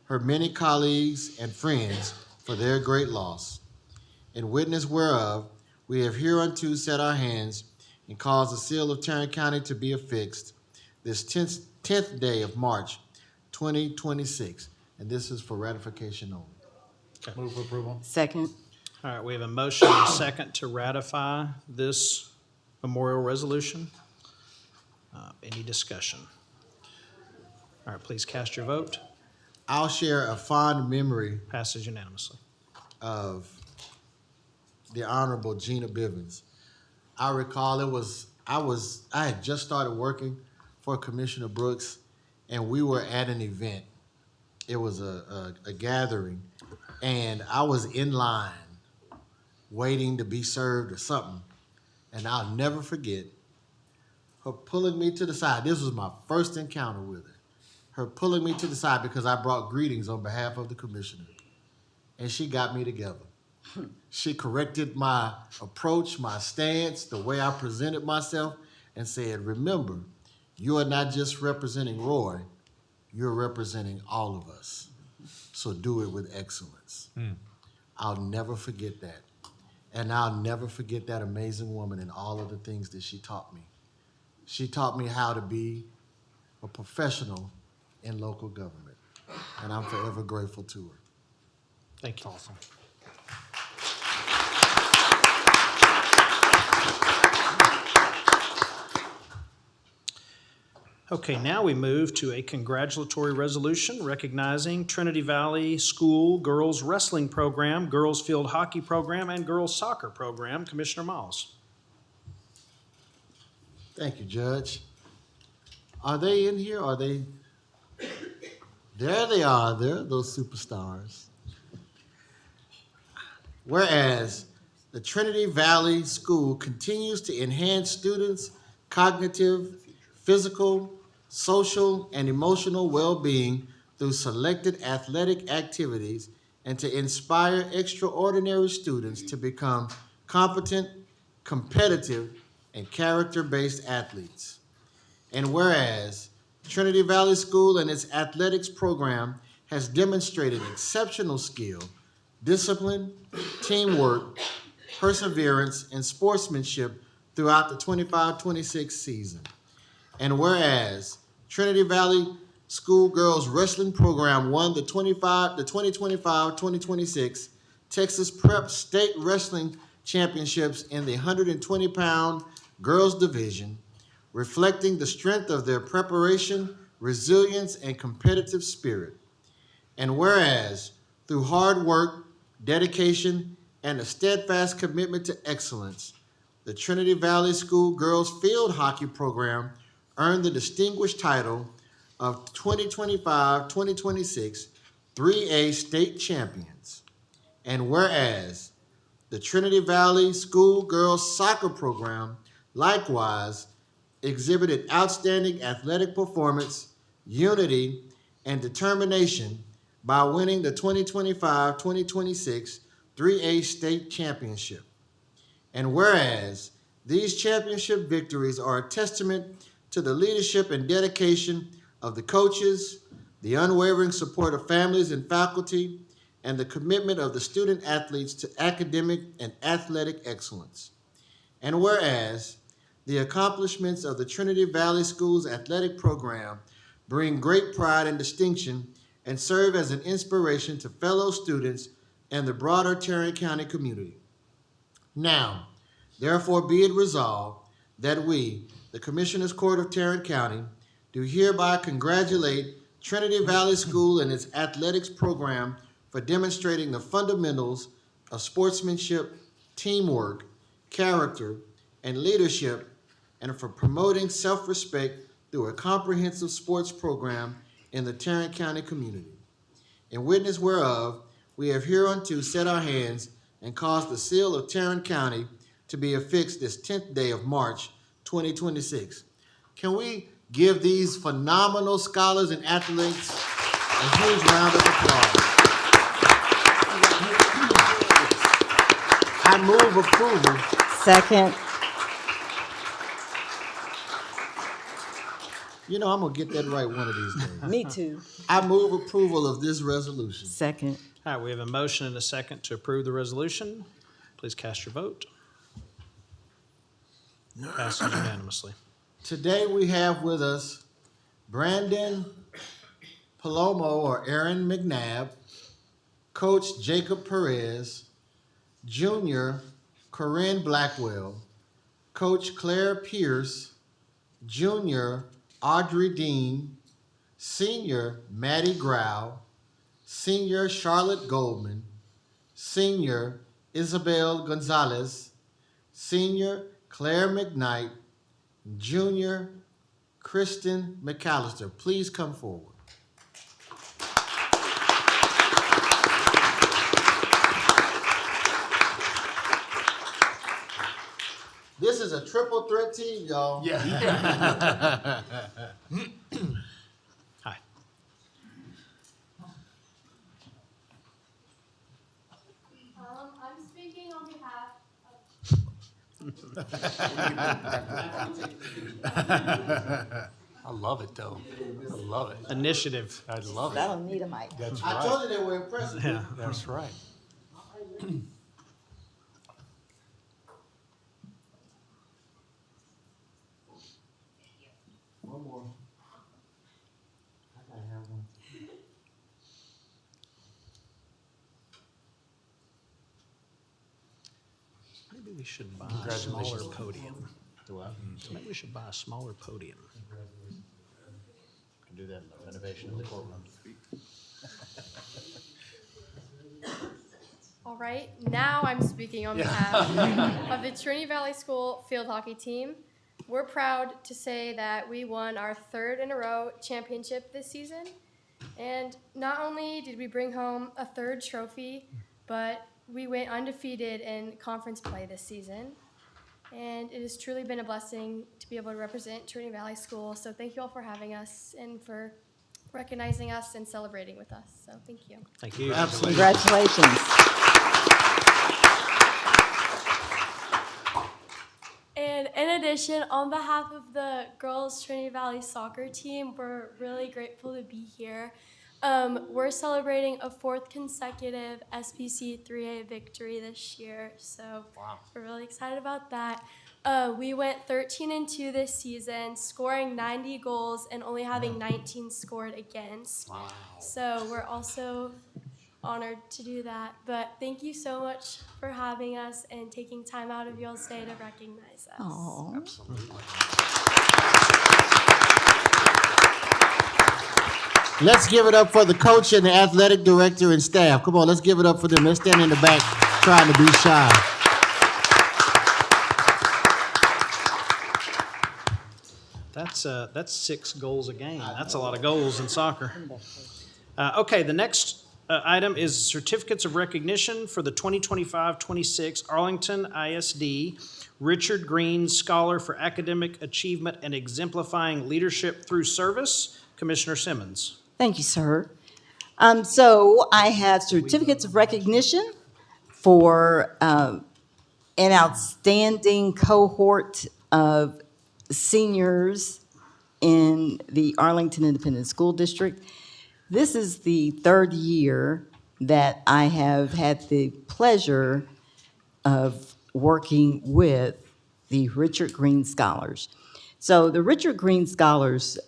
her many colleagues, and friends for their great loss. In witness whereof, we have hereunto set our hands and caused the seal of Tarrant County to be affixed this 10th day of March, 2026. And this is for ratification only. Move for approval. Second. All right, we have a motion and a second to ratify this memorial resolution. Any discussion? All right, please cast your vote. I'll share a fond memory Passes unanimously. of the Honorable Gina Bivens. I recall I had just started working for Commissioner Brooks, and we were at an event. It was a gathering, and I was in line waiting to be served or something, and I'll never forget her pulling me to the side. This was my first encounter with her. Her pulling me to the side because I brought greetings on behalf of the commissioner, and she got me together. She corrected my approach, my stance, the way I presented myself, and said, remember, you are not just representing Roy, you're representing all of us. So do it with excellence. I'll never forget that. And I'll never forget that amazing woman and all of the things that she taught me. She taught me how to be a professional in local government. And I'm forever grateful to her. Thank you. Awesome. Okay, now we move to a congratulatory resolution recognizing Trinity Valley School Girls Wrestling Program, Girls Field Hockey Program, and Girls Soccer Program. Commissioner Miles. Thank you, Judge. Are they in here? Are they? There they are. They're those superstars. Whereas the Trinity Valley School continues to enhance students' cognitive, physical, social, and emotional well-being through selected athletic activities and to inspire extraordinary students to become competent, competitive, and character-based athletes. And whereas Trinity Valley School and its athletics program has demonstrated exceptional skill, discipline, teamwork, perseverance, and sportsmanship throughout the 25-26 season. And whereas Trinity Valley School Girls Wrestling Program won the 2025-2026 Texas Prep State Wrestling Championships in the 120-pound girls division, reflecting the strength of their preparation, resilience, and competitive spirit. And whereas, through hard work, dedication, and a steadfast commitment to excellence, the Trinity Valley School Girls Field Hockey Program earned the distinguished title of 2025-2026 3A State Champions. And whereas, the Trinity Valley School Girls Soccer Program likewise exhibited outstanding athletic performance, unity, and determination by winning the 2025-2026 3A State Championship. And whereas these championship victories are a testament to the leadership and dedication of the coaches, the unwavering support of families and faculty, and the commitment of the student athletes to academic and athletic excellence. And whereas the accomplishments of the Trinity Valley School's athletic program bring great pride and distinction and serve as an inspiration to fellow students and the broader Tarrant County community. Now, therefore be it resolved that we, the Commissioners Court of Tarrant County, do hereby congratulate Trinity Valley School and its athletics program for demonstrating the fundamentals of sportsmanship, teamwork, character, and leadership, and for promoting self-respect through a comprehensive sports program in the Tarrant County community. In witness whereof, we have hereunto set our hands and caused the seal of Tarrant County to be affixed this 10th day of March, 2026. Can we give these phenomenal scholars and athletes a huge round of applause? I move approval. Second. You know, I'm gonna get that right one of these days. Me too. I move approval of this resolution. Second. All right, we have a motion and a second to approve the resolution. Please cast your vote. Passes unanimously. Today we have with us Brandon Palomo or Aaron McNabb, Coach Jacob Perez, Junior Corinne Blackwell, Coach Claire Pierce, Junior Audrey Dean, Senior Maddie Grau, Senior Charlotte Goldman, Senior Isabel Gonzalez, Senior Claire McKnight, Junior Kristen McAllister. Please come forward. This is a triple threat team, y'all. Hi. I'm speaking on behalf I love it, though. I love it. Initiative. I love I it. don't need a mic. That's I right. told you they were impressive. Yeah. That's right. One more. I gotta have one. Maybe we should buy a Congratulations. smaller podium. Do I? Maybe we should buy a smaller podium. Can do that in the renovation of the courtroom. All right, now I'm speaking on behalf of the Trinity Valley School field hockey team. we're proud to say that we won our third in a row championship this season. And not only did we bring home a third trophy, but we went undefeated in conference play this season. And it has truly been a blessing to be able to represent Trinity Valley School. So thank you all for having us and for recognizing us and celebrating with us. So thank you. Thank you. Absolutely. Congratulations. And in addition, on behalf of the girls Trinity Valley soccer team, we're really grateful to be here. We're celebrating a fourth consecutive SPC 3A victory this year, so we're really excited about that. We went 13-2 this season, scoring 90 goals and only having 19 scored against. Wow. So we're also honored to do that. But thank you so much for having us and taking time out of y'all's day to recognize us. Aw. Let's give it up for the coach and the athletic director and staff. Come on, let's give it up for them. They're standing in the back trying to be shy. That's 6 goals a game. That's a lot of goals in soccer. Okay, the next item is certificates of recognition for the 2025-26 Arlington ISD Richard Green Scholar for Academic Achievement and Exemplifying Leadership Through Service. Commissioner Simmons. Thank you, sir. So I have certificates of recognition for an outstanding cohort of seniors in the Arlington Independent School District. This is the third year that I have had the pleasure of working with the Richard Green Scholars. So the Richard Green Scholars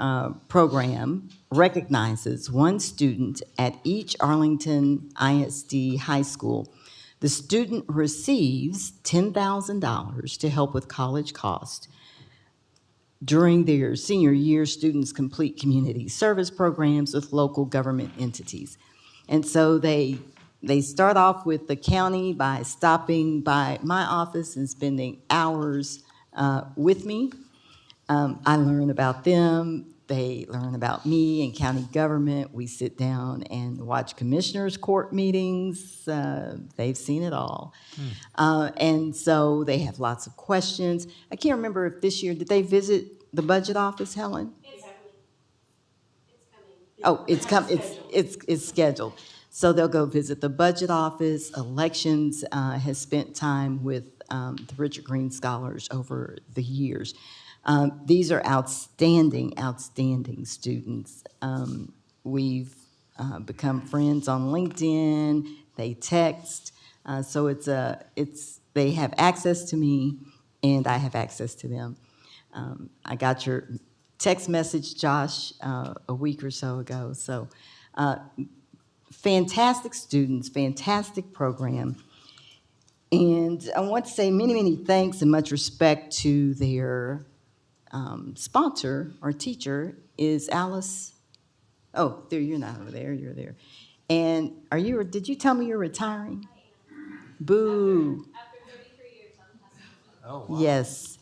program recognizes one student at each Arlington ISD high school. The student receives $10,000 to help with college costs. During their senior year, students complete community service programs with local government entities. And so they start off with the county by stopping by my office and spending hours with me. I learn about them. They learn about me and county government. We sit down and watch commissioners' court meetings. They've seen it all. And so they have lots of questions. I can't remember if this year, did they visit the budget office, Helen? It's coming. It's scheduled. So they'll go visit the budget office. Elections has spent time with the Richard Green Scholars over the years. These are outstanding students. We've become friends on LinkedIn. They text. So they have access to me, and I have access to them. I got your text message, Josh, a week or so ago. So fantastic students, fantastic program. And I want to say many thanks and much respect to their sponsor or teacher is Alice. Oh, there, you're not over there, you're there. And did you tell me you're retiring? Boo. After 33 years, I'm Oh, wow. Yes.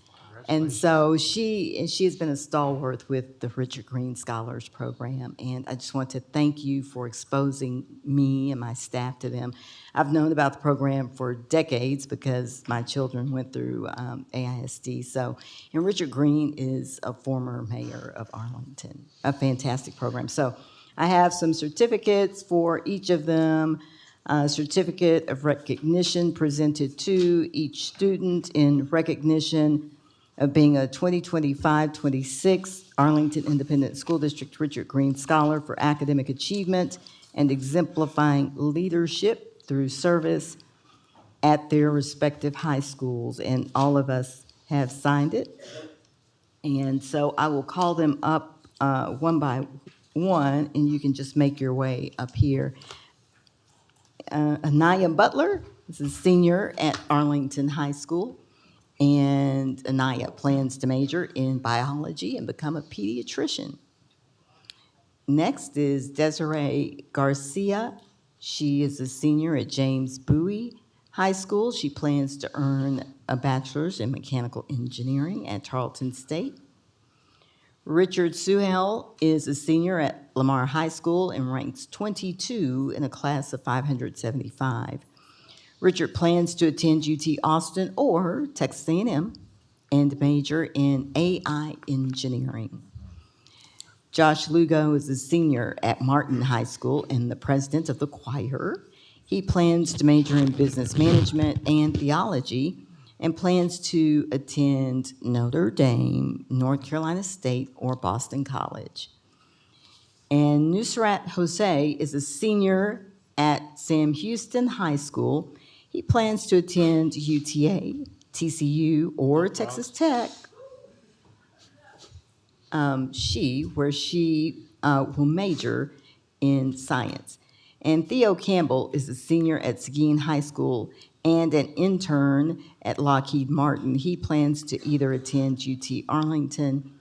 And so she has been a stalwart with the Richard Green Scholars Program, and I just want to thank you for exposing me and my staff to them. I've known about the program for decades because my children went through AISD. So, and Richard Green is a former mayor of Arlington, a fantastic program. So I have some certificates for each of them. Certificate of recognition presented to each student in recognition of being a 2025-26 Arlington Independent School District Richard Green Scholar for Academic Achievement and Exemplifying Leadership through Service at their respective high schools. And all of us have signed it. And so I will call them up one by one, and you can just make your way up here. Anaya Butler is a senior at Arlington High School. And Anaya plans to major in biology and become a pediatrician. Next is Desiree Garcia. She is a senior at James Bowie High School. She plans to earn a bachelor's in mechanical engineering at Tarleton State. Richard Suhel is a senior at Lamar High School and ranks 22 in a class of 575. Richard plans to attend UT Austin or Texas A&M and major in AI engineering. Josh Lugo is a senior at Martin High School and the president of the choir. He plans to major in business management and theology and plans to attend Notre Dame, North Carolina State, or Boston College. And Nusrat Jose is a senior at Sam Houston High School. He plans to attend UTA, TCU, or Texas Tech. Where she will major in science. And Theo Campbell is a senior at Seguin High School and an intern at Lockheed Martin. He plans to either attend UT Arlington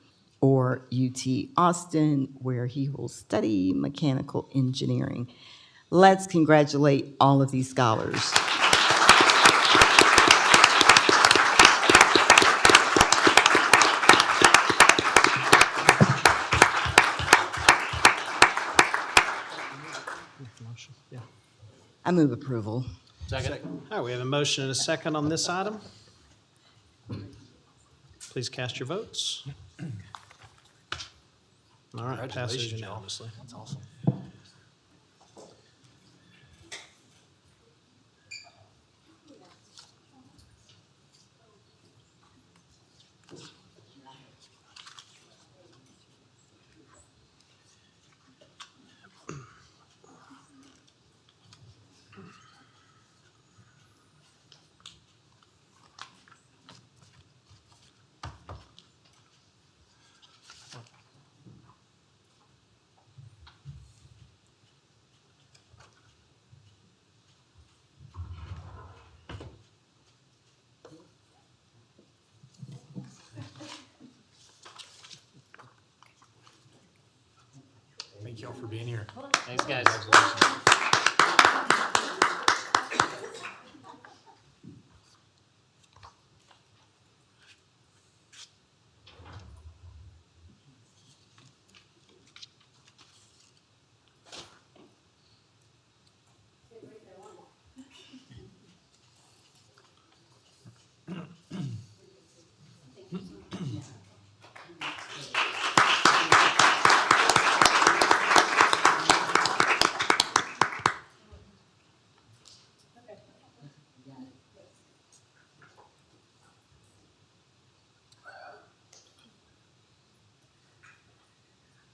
or UT Austin, where he will study mechanical engineering. Let's congratulate all of these scholars. Yeah. I move approval. Second. All right, we have a motion and a second on this item. Please cast your votes. All right, passes Congratulations, y'all. unanimously. That's awesome. Thank y'all for being here. Thanks, guys.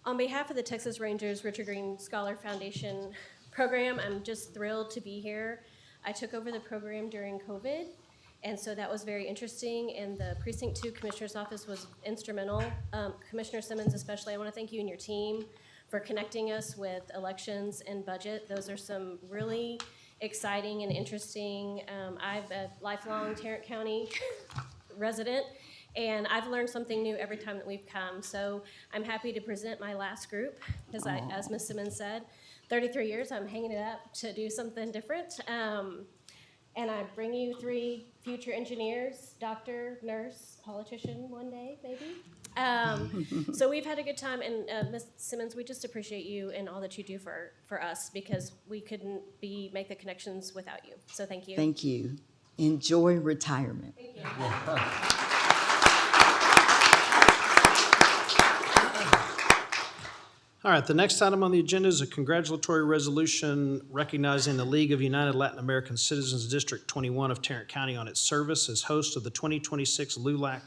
On behalf of the Texas Rangers Richard Green Scholar Foundation program, I'm just thrilled to be here. I took over the program during COVID, and so that was very interesting, and the Precinct 2 Commissioner's Office was instrumental. Commissioner Simmons especially, I want to thank you and your team for connecting us with elections and budget. Those are some really exciting and interesting. I'm a lifelong Tarrant County resident, and I've learned something new every time that we've come. So I'm happy to present my last group, because as Ms. Simmons said, 33 years, I'm hanging it up to do something different. And I bring you 3 future engineers, doctor, nurse, politician one day, maybe. So we've had a good time, and Ms. Simmons, we just appreciate you and all that you do for us, because we couldn't make the connections without you. So thank you. Thank you. Enjoy retirement. Thank you. All right, the next item on the agenda is a congratulatory resolution recognizing the League of United Latin American Citizens District 21 of Tarrant County on its service as host of the 2026 LULAC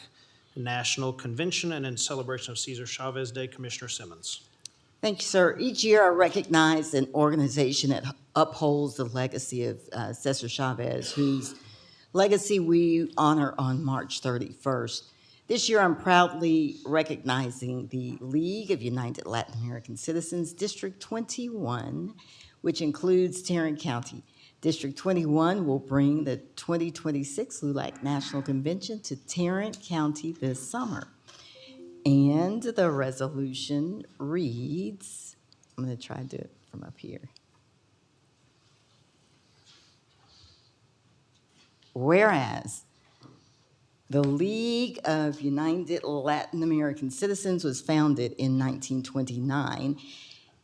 National Convention and in celebration of Cesar Chavez Day. Commissioner Simmons. Thank you, sir. Each year I recognize an organization that upholds the legacy of Cesar Chavez, whose legacy we honor on March 31st. This year, I'm proudly recognizing the League of United Latin American Citizens, District 21, which includes Tarrant County. District 21 will bring the 2026 LULAC National Convention to Tarrant County this summer. And the resolution reads, I'm going to try to do it from up here. Whereas the League of United Latin American Citizens was founded in 1929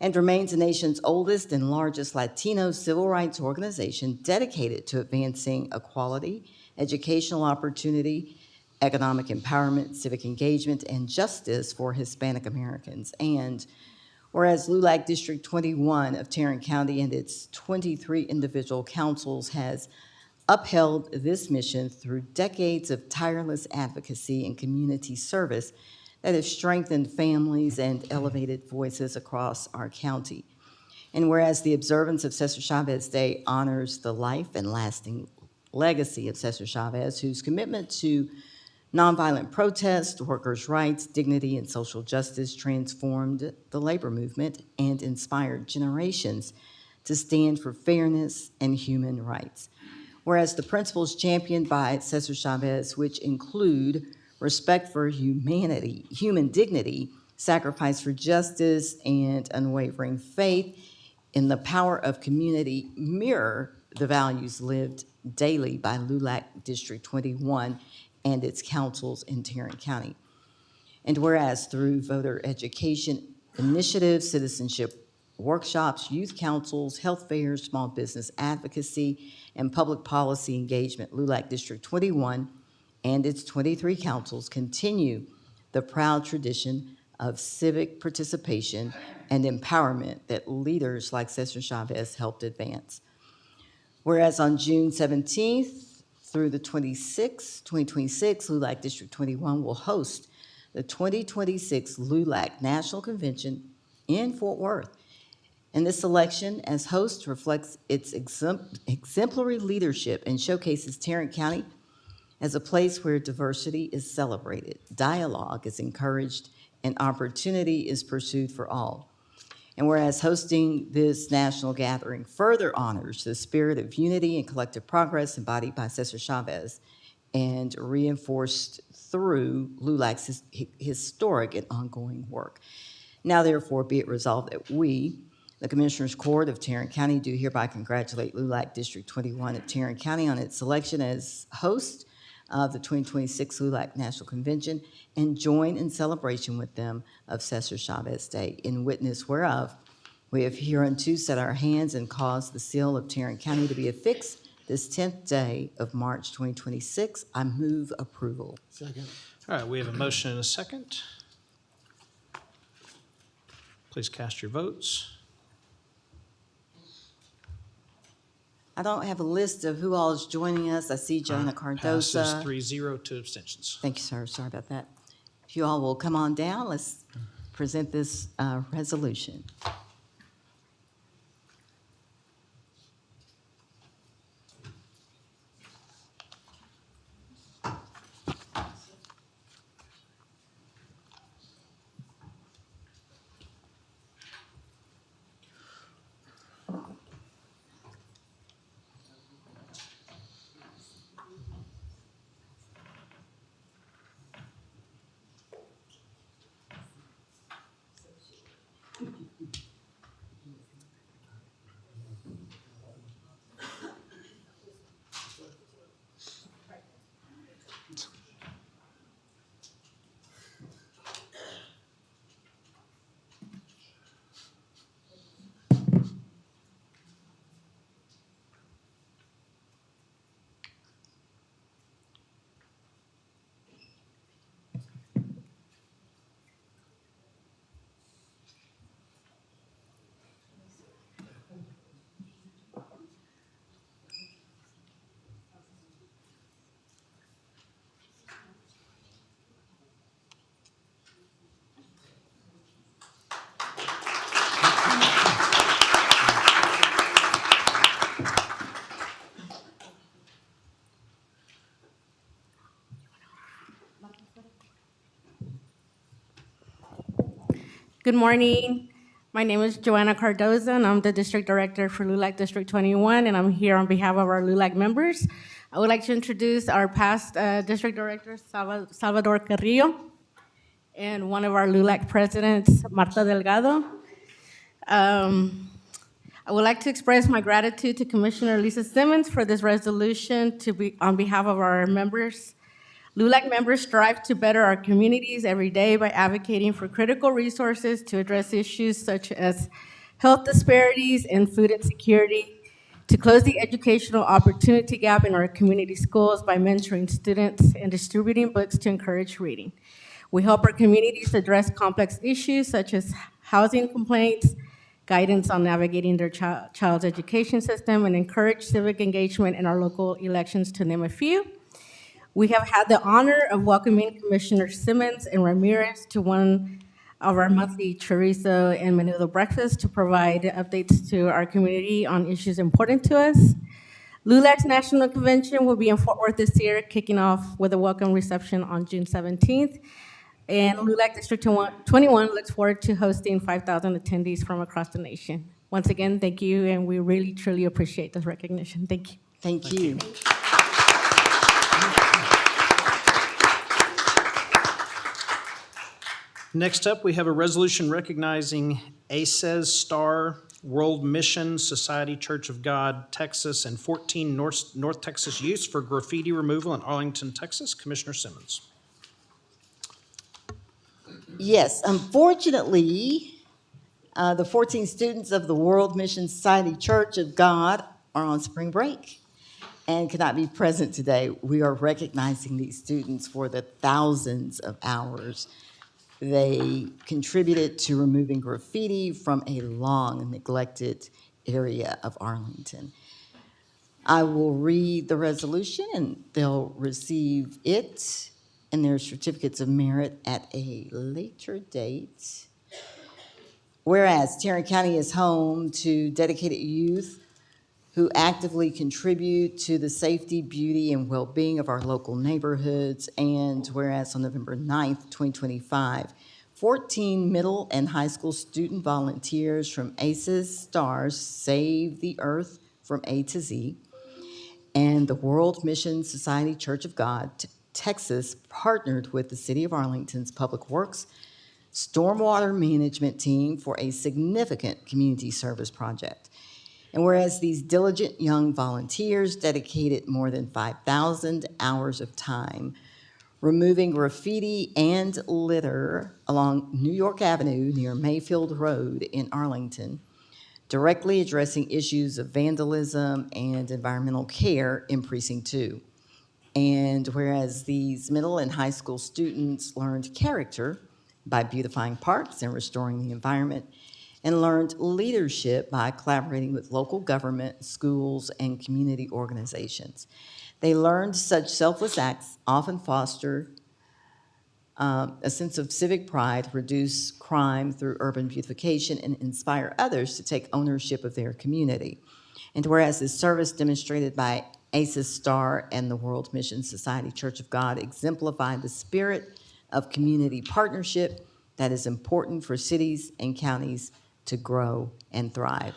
and remains the nation's oldest and largest Latino civil rights organization dedicated to advancing equality, educational opportunity, economic empowerment, civic engagement, and justice for Hispanic Americans. And whereas LULAC District 21 of Tarrant County and its 23 individual councils has upheld this mission through decades of tireless advocacy and community service that has strengthened families and elevated voices across our county. And whereas the observance of Cesar Chavez Day honors the life and lasting legacy of Cesar Chavez, whose commitment to nonviolent protest, workers' rights, dignity, and social justice transformed the labor movement and inspired generations to stand for fairness and human rights. Whereas the principles championed by Cesar Chavez, which include respect for humanity, human dignity, sacrifice for justice, and unwavering faith in the power of community, mirror the values lived daily by LULAC District 21 and its councils in Tarrant County. And whereas through voter education initiatives, citizenship workshops, youth councils, health fairs, small business advocacy, and public policy engagement, LULAC District 21 and its 23 councils continue the proud tradition of civic participation and empowerment that leaders like Cesar Chavez helped advance. Whereas on June 17th through the 26th, 2026, LULAC District 21 will host the 2026 LULAC National Convention in Fort Worth. And this election as host reflects its exemplary leadership and showcases Tarrant County as a place where diversity is celebrated, dialogue is encouraged, and opportunity is pursued for all. And whereas hosting this national gathering further honors the spirit of unity and collective progress embodied by Cesar Chavez and reinforced through LULAC's historic and ongoing work. Now therefore be it resolved that we, the Commissioners Court of Tarrant County, do hereby congratulate LULAC District 21 of Tarrant County on its selection as host of the 2026 LULAC National Convention and join in celebration with them of Cesar Chavez Day, in witness whereof we have hereunto set our hands and caused the seal of Tarrant County to be affixed this 10th day of March 2026. I move approval. Second. All right, we have a motion and a second. Please cast your votes. I don't have a list of who all is joining us. I see Joanna Passes Cardoza. 3-0, 2 abstentions. Thank you, sir. Sorry about that. If you all will come on down, let's present this resolution. Good morning. My name is Joanna Cardoza, and I'm the District Director for LULAC District 21, and I'm here on behalf of our LULAC members. I would like to introduce our past District Director, Salvador Carrillo, and one of our LULAC presidents, Marta Delgado. I would like to express my gratitude to Commissioner Lisa Simmons for this resolution to be on behalf of our members. LULAC members strive to better our communities every day by advocating for critical resources to address issues such as health disparities and food insecurity, to close the educational opportunity gap in our community schools by mentoring students and distributing books to encourage reading. We help our communities address complex issues such as housing complaints, guidance on navigating their child's education system, and encourage civic engagement in our local elections, to name a few. We have had the honor of welcoming Commissioner Simmons and Ramirez to one of our monthly chorizo and menudo breakfasts to provide updates to our community on issues important to us. LULAC's National Convention will be in Fort Worth this year, kicking off with a welcome reception on June 17th. And LULAC District 21 looks forward to hosting 5,000 attendees from across the nation. Once again, thank you, and we really, truly appreciate this recognition. Thank you. Thank you. Next up, we have a resolution recognizing ACES Star World Mission Society Church of God, Texas, and 14 North Texas youths for graffiti removal in Arlington, Texas. Commissioner Simmons. Yes, unfortunately, the 14 students of the World Mission Society Church of God are on spring break and cannot be present today. We are recognizing these students for the thousands of hours they contributed to removing graffiti from a long neglected area of Arlington. I will read the resolution, and they'll receive it and their certificates of merit at a later date. Whereas Tarrant County is home to dedicated youth who actively contribute to the safety, beauty, and well-being of our local neighborhoods, and whereas on November 9th, 2025, 14 middle and high school student volunteers from ACES Stars Save the Earth from A to Z, and the World Mission Society Church of God, Texas, partnered with the City of Arlington's Public Works Stormwater Management Team for a significant community service project. And whereas these diligent young volunteers dedicated more than 5,000 hours of time removing graffiti and litter along New York Avenue near Mayfield Road in Arlington, directly addressing issues of vandalism and environmental care in Precinct 2. And whereas these middle and high school students learned character by beautifying parks and restoring the environment, and learned leadership by collaborating with local government, schools, and community organizations. They learned such selfless acts often foster a sense of civic pride, reduce crime through urban beautification, and inspire others to take ownership of their community. And whereas this service demonstrated by ACES Star and the World Mission Society Church of God exemplified the spirit of community partnership that is important for cities and counties to grow and thrive.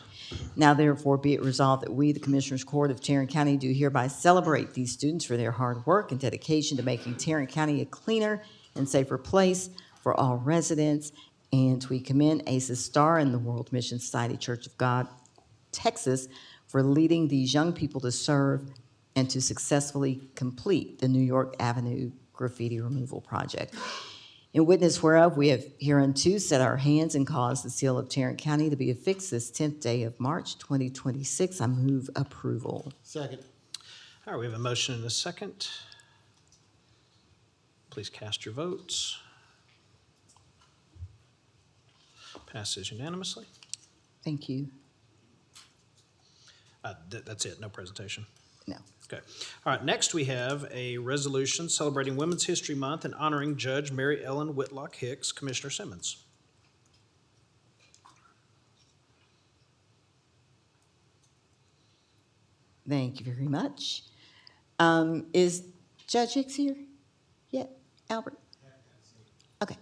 Now therefore be it resolved that we, the Commissioners Court of Tarrant County, do hereby celebrate these students for their hard work and dedication to making Tarrant County a cleaner and safer place for all residents. And we commend ACES Star and the World Mission Society Church of God, Texas, for leading these young people to serve and to successfully complete the New York Avenue graffiti removal project. In witness whereof, we have hereunto set our hands and caused the seal of Tarrant County to be affixed this 10th day of March, 2026. I move approval. Second. All right, we have a motion and a second. Please cast your votes. Passes unanimously. Thank you. That's it, no presentation. No. Okay. All right, next we have a resolution celebrating Women's History Month and honoring Judge Mary Ellen Whitlock Hicks. Commissioner Simmons. Thank you very much. Is Judge Hicks here yet, Albert? Okay,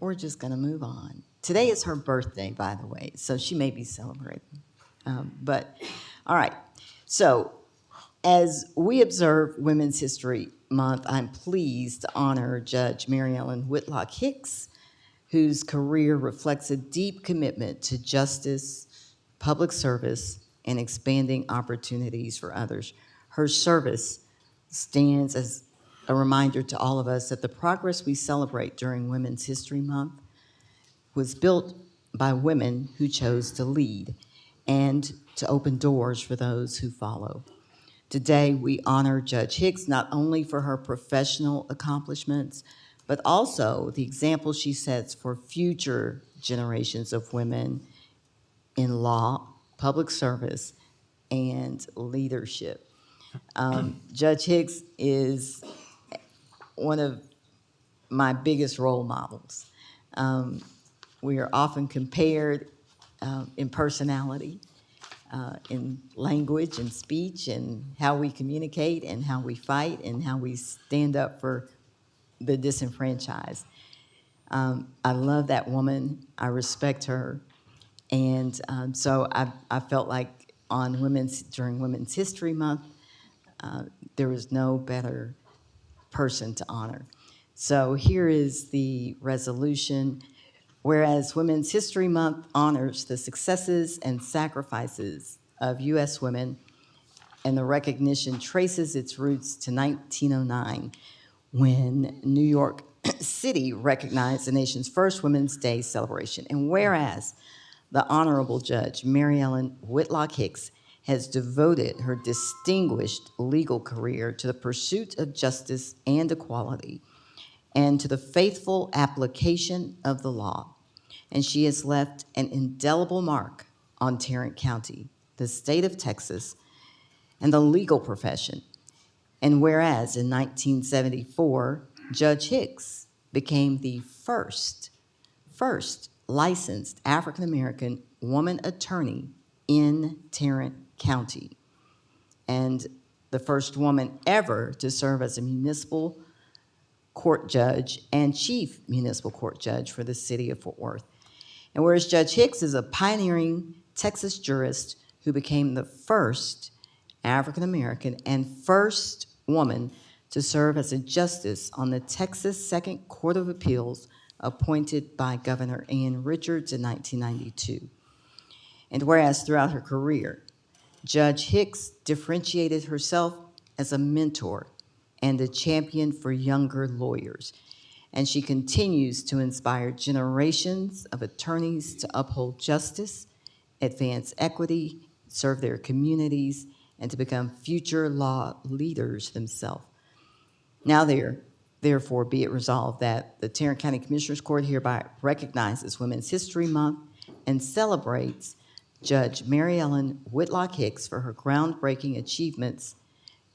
we're just gonna move on. Today is her birthday, by the way, so she may be celebrating. All right, so as we observe Women's History Month, I'm pleased to honor Judge Mary Ellen Whitlock Hicks, whose career reflects a deep commitment to justice, public service, and expanding opportunities for others. Her service stands as a reminder to all of us that the progress we celebrate during Women's History Month was built by women who chose to lead and to open doors for those who follow. Today, we honor Judge Hicks not only for her professional accomplishments, but also the example she sets for future generations of women in law, public service, and leadership. Judge Hicks is one of my biggest role models. We are often compared in personality, in language and speech, and how we communicate, and how we fight, and how we stand up for the disenfranchised. I love that woman. I respect her. And so I felt like during Women's History Month, there was no better person to honor. So here is the resolution. Whereas Women's History Month honors the successes and sacrifices of U.S. women, and the recognition traces its roots to 1909, when New York City recognized the nation's first Women's Day celebration. And whereas the Honorable Judge Mary Ellen Whitlock Hicks has devoted her distinguished legal career to the pursuit of justice and equality, and to the faithful application of the law. And she has left an indelible mark on Tarrant County, the state of Texas, and the legal profession. And whereas in 1974, Judge Hicks became the first licensed African-American woman attorney in Tarrant County, and the first woman ever to serve as a municipal court judge and chief municipal court judge for the city of Fort Worth. And whereas Judge Hicks is a pioneering Texas jurist who became the first African-American and first woman to serve as a justice on the Texas Second Court of Appeals, appointed by Governor Ann Richards in 1992. And whereas throughout her career, Judge Hicks differentiated herself as a mentor and a champion for younger lawyers, and she continues to inspire generations of attorneys to uphold justice, advance equity, serve their communities, and to become future law leaders themselves. Now therefore be it resolved that the Tarrant County Commissioners Court hereby recognizes Women's History Month and celebrates Judge Mary Ellen Whitlock Hicks for her groundbreaking achievements,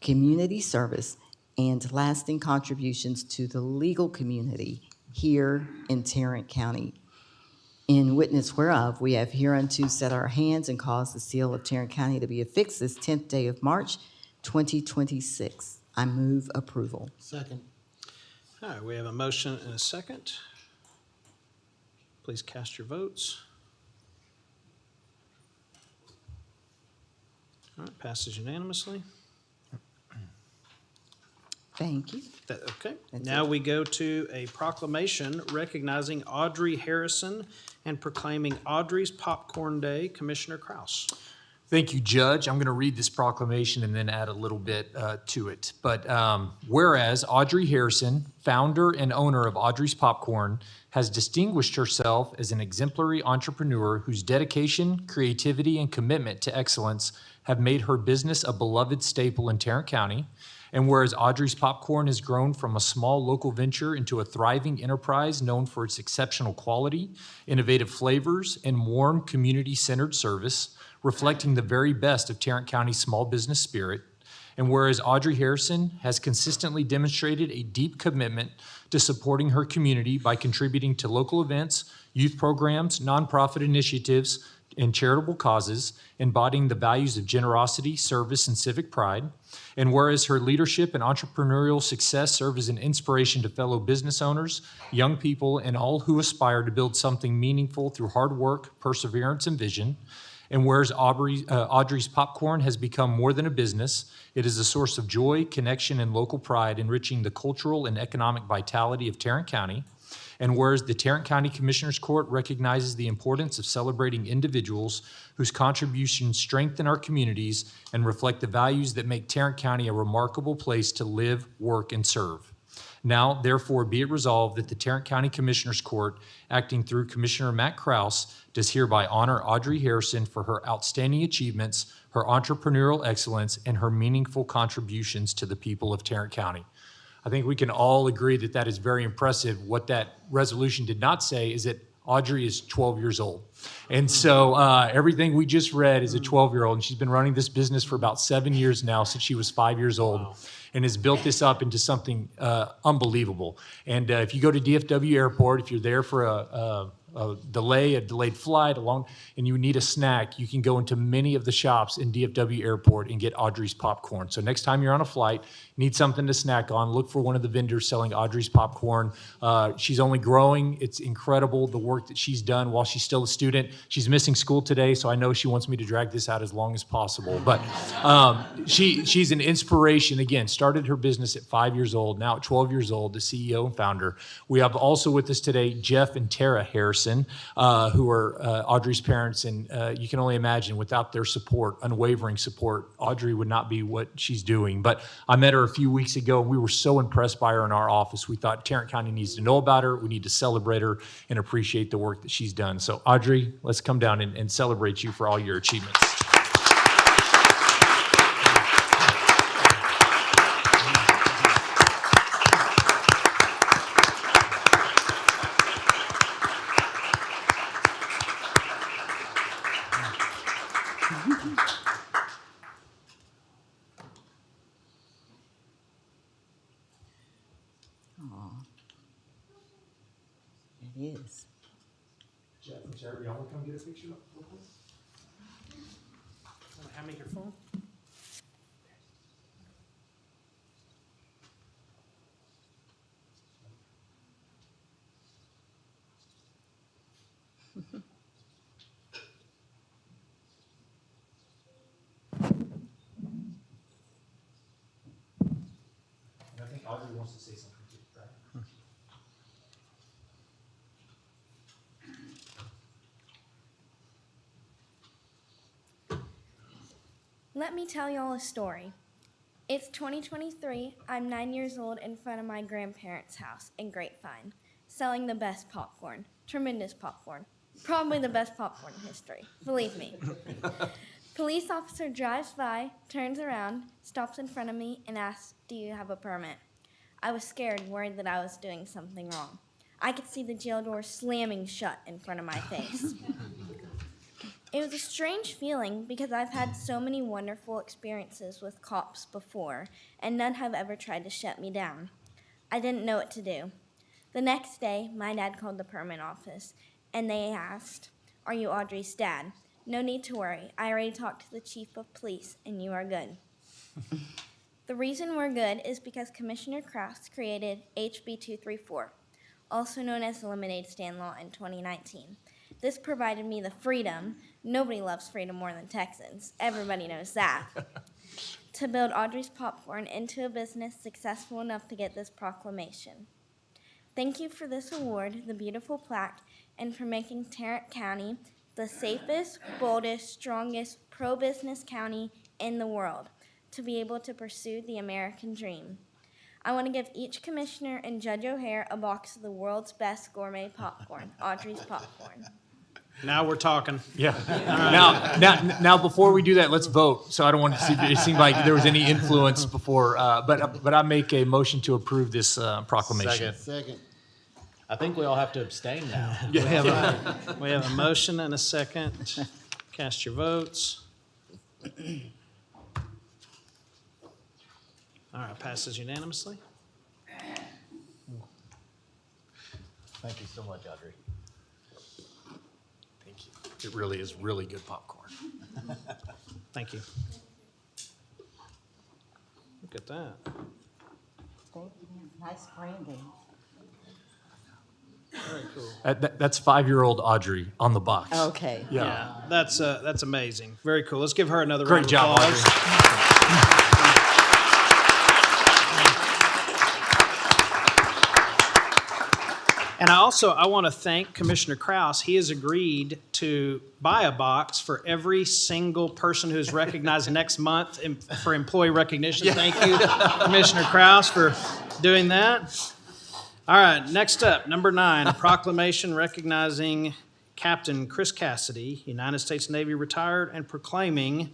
community service, and lasting contributions to the legal community here in Tarrant County. In witness whereof, we have hereunto set our hands and caused the seal of Tarrant County to be affixed this 10th day of March, 2026. I move approval. Second. All right, we have a motion and a second. Please cast your votes. All right, passes unanimously. Thank you. Okay, That's now it. we go to a proclamation recognizing Audrey Harrison and proclaiming Audrey's Popcorn Day. Commissioner Kraus. Thank you, Judge. I'm going to read this proclamation and then add a little bit to it. But whereas Audrey Harrison, founder and owner of Audrey's Popcorn, has distinguished herself as an exemplary entrepreneur whose dedication, creativity, and commitment to excellence have made her business a beloved staple in Tarrant County. And whereas Audrey's Popcorn has grown from a small local venture into a thriving enterprise known for its exceptional quality, innovative flavors, and warm, community-centered service, reflecting the very best of Tarrant County's small business spirit. And whereas Audrey Harrison has consistently demonstrated a deep commitment to supporting her community by contributing to local events, youth programs, nonprofit initiatives, and charitable causes, embodying the values of generosity, service, and civic pride. And whereas her leadership and entrepreneurial success serve as an inspiration to fellow business owners, young people, and all who aspire to build something meaningful through hard work, perseverance, and vision. And whereas Audrey's Popcorn has become more than a business, it is a source of joy, connection, and local pride, enriching the cultural and economic vitality of Tarrant County. And whereas the Tarrant County Commissioners Court recognizes the importance of celebrating individuals whose contributions strengthen our communities and reflect the values that make Tarrant County a remarkable place to live, work, and serve. Now, therefore, be it resolved that the Tarrant County Commissioners Court, acting through Commissioner Matt Kraus, does hereby honor Audrey Harrison for her outstanding achievements, her entrepreneurial excellence, and her meaningful contributions to the people of Tarrant County. I think we can all agree that that is very impressive. What that resolution did not say is that Audrey is 12 years old. And so everything we just read is a 12-year-old, and she's been running this business for about 7 years now, since she was 5 years old. Wow. And has built this up into something unbelievable. And if you go to DFW Airport, if you're there for a delayed flight, and you need a snack, you can go into many of the shops in DFW Airport and get Audrey's popcorn. So next time you're on a flight, need something to snack on, look for one of the vendors selling Audrey's popcorn. She's only growing. It's incredible, the work that she's done while she's still a student. She's missing school today, so I know she wants me to drag this out as long as possible. But she's an inspiration. Again, started her business at 5 years old, now at 12 years old, the CEO and founder. We have also with us today Jeff and Tara Harrison, who are Audrey's parents, and you can only imagine without their support, unwavering support, Audrey would not be what she's doing. But I met her a few weeks ago, and we were so impressed by her in our office. We thought Tarrant County needs to know about her, we need to celebrate her and appreciate the work that she's done. So Audrey, let's come down and celebrate you for all your achievements. It is. Jeff and Jerry, y'all want to come get a picture real quick? Want to hand me your phone? And I think Audrey wants to say something too, right? Let me tell y'all a story. It's 2023. I'm 9 years old in front of my grandparents' house in Grapevine, selling the best popcorn. Tremendous popcorn. Probably the best popcorn in history. Believe me. Police officer drives by, turns around, stops in front of me, and asks, "Do you have a permit?" I was scared, worried that I was doing something wrong. I could see the jail door slamming shut in front of my face. It was a strange feeling because I've had so many wonderful experiences with cops before, and none have ever tried to shut me down. I didn't know what to do. The next day, my dad called the permit office, and they asked, "Are you Audrey's dad?" "No need to worry. I already talked to the chief of police, and you are good." The reason we're good is because Commissioner Kraus created HB 234, also known as the Lemonade Stand Law, in 2019. This provided me the freedom, nobody loves freedom more than Texans, everybody knows that, to build Audrey's Popcorn into a business successful enough to get this proclamation. Thank you for this award, the beautiful plaque, and for making Tarrant County the safest, boldest, strongest pro-business county in the world to be able to pursue the American dream. I want to give each commissioner and Judge O'Hare a box of the world's best gourmet popcorn, Audrey's Popcorn. Now we're talking. Yeah. Now, before we do that, let's vote. So I don't want to see it seem like there was any influence before, but I make a motion to approve this proclamation. Second. I think we all have to abstain now. We have a motion and a second. Cast your votes. All right, passes unanimously. Thank you so much, Audrey. Thank you. It really is really good popcorn. Thank you. Look at that. Thank you. Nice branding. Very cool. That's 5-year-old Audrey on the box. Okay. Yeah, that's amazing. Very cool. Let's give her another Great round of job, applause. Audrey. And I want to thank Commissioner Kraus. He has agreed to buy a box for every single person who is recognized next month for employee recognition. Thank you, Commissioner Kraus, for doing that. All right, next up, number 9, a proclamation recognizing Captain Chris Cassidy, United States Navy retired, and proclaiming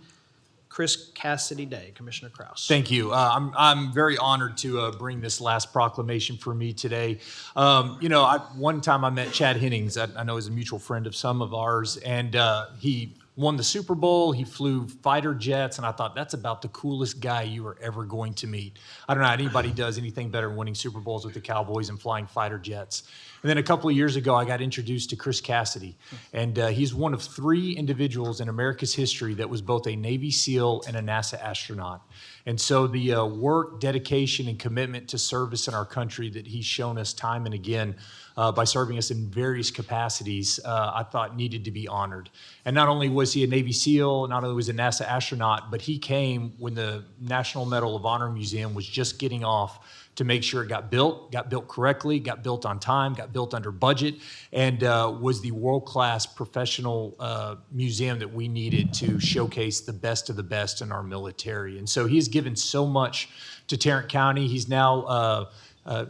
Chris Cassidy Day. Commissioner Kraus. Thank you. I'm very honored to bring this last proclamation for me today. One time I met Chad Hennings. I know he's a mutual friend of some of ours, and he won the Super Bowl. He flew fighter jets, and I thought that's about the coolest guy you are ever going to meet. I don't know how anybody does anything better than winning Super Bowls with the Cowboys and flying fighter jets. And then a couple of years ago, I got introduced to Chris Cassidy, and he's one of 3 individuals in America's history that was both a Navy SEAL and a NASA astronaut. And so the work, dedication, and commitment to service in our country that he's shown us time and again by serving us in various capacities, I thought needed to be honored. And not only was he a Navy SEAL, not only was he a NASA astronaut, but he came when the National Medal of Honor Museum was just getting off to make sure it got built correctly, got built on time, got built under budget, and was the world-class professional museum that we needed to showcase the best of the best in our military. And so he's given so much to Tarrant County. He's now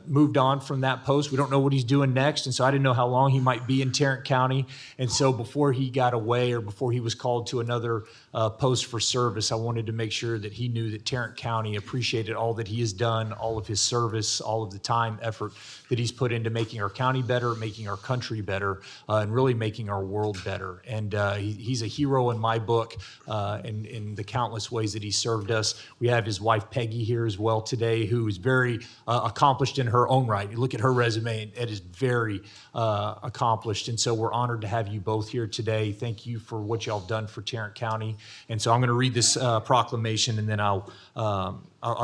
moved on from that post. We don't know what he's doing next, and so I didn't know how long he might be in Tarrant County. And so before he got away or before he was called to another post for service, I wanted to make sure that he knew that Tarrant County appreciated all that he has done, all of his service, all of the time, effort that he's put into making our county better, making our country better, and really making our world better. And he's a hero in my book in the countless ways that he served us. We have his wife Peggy here as well today, who is very accomplished in her own right. You look at her resume, and it is very accomplished. And so we're honored to have you both here today. Thank you for what y'all have done for Tarrant County. And so I'm going to read this proclamation, and then I'll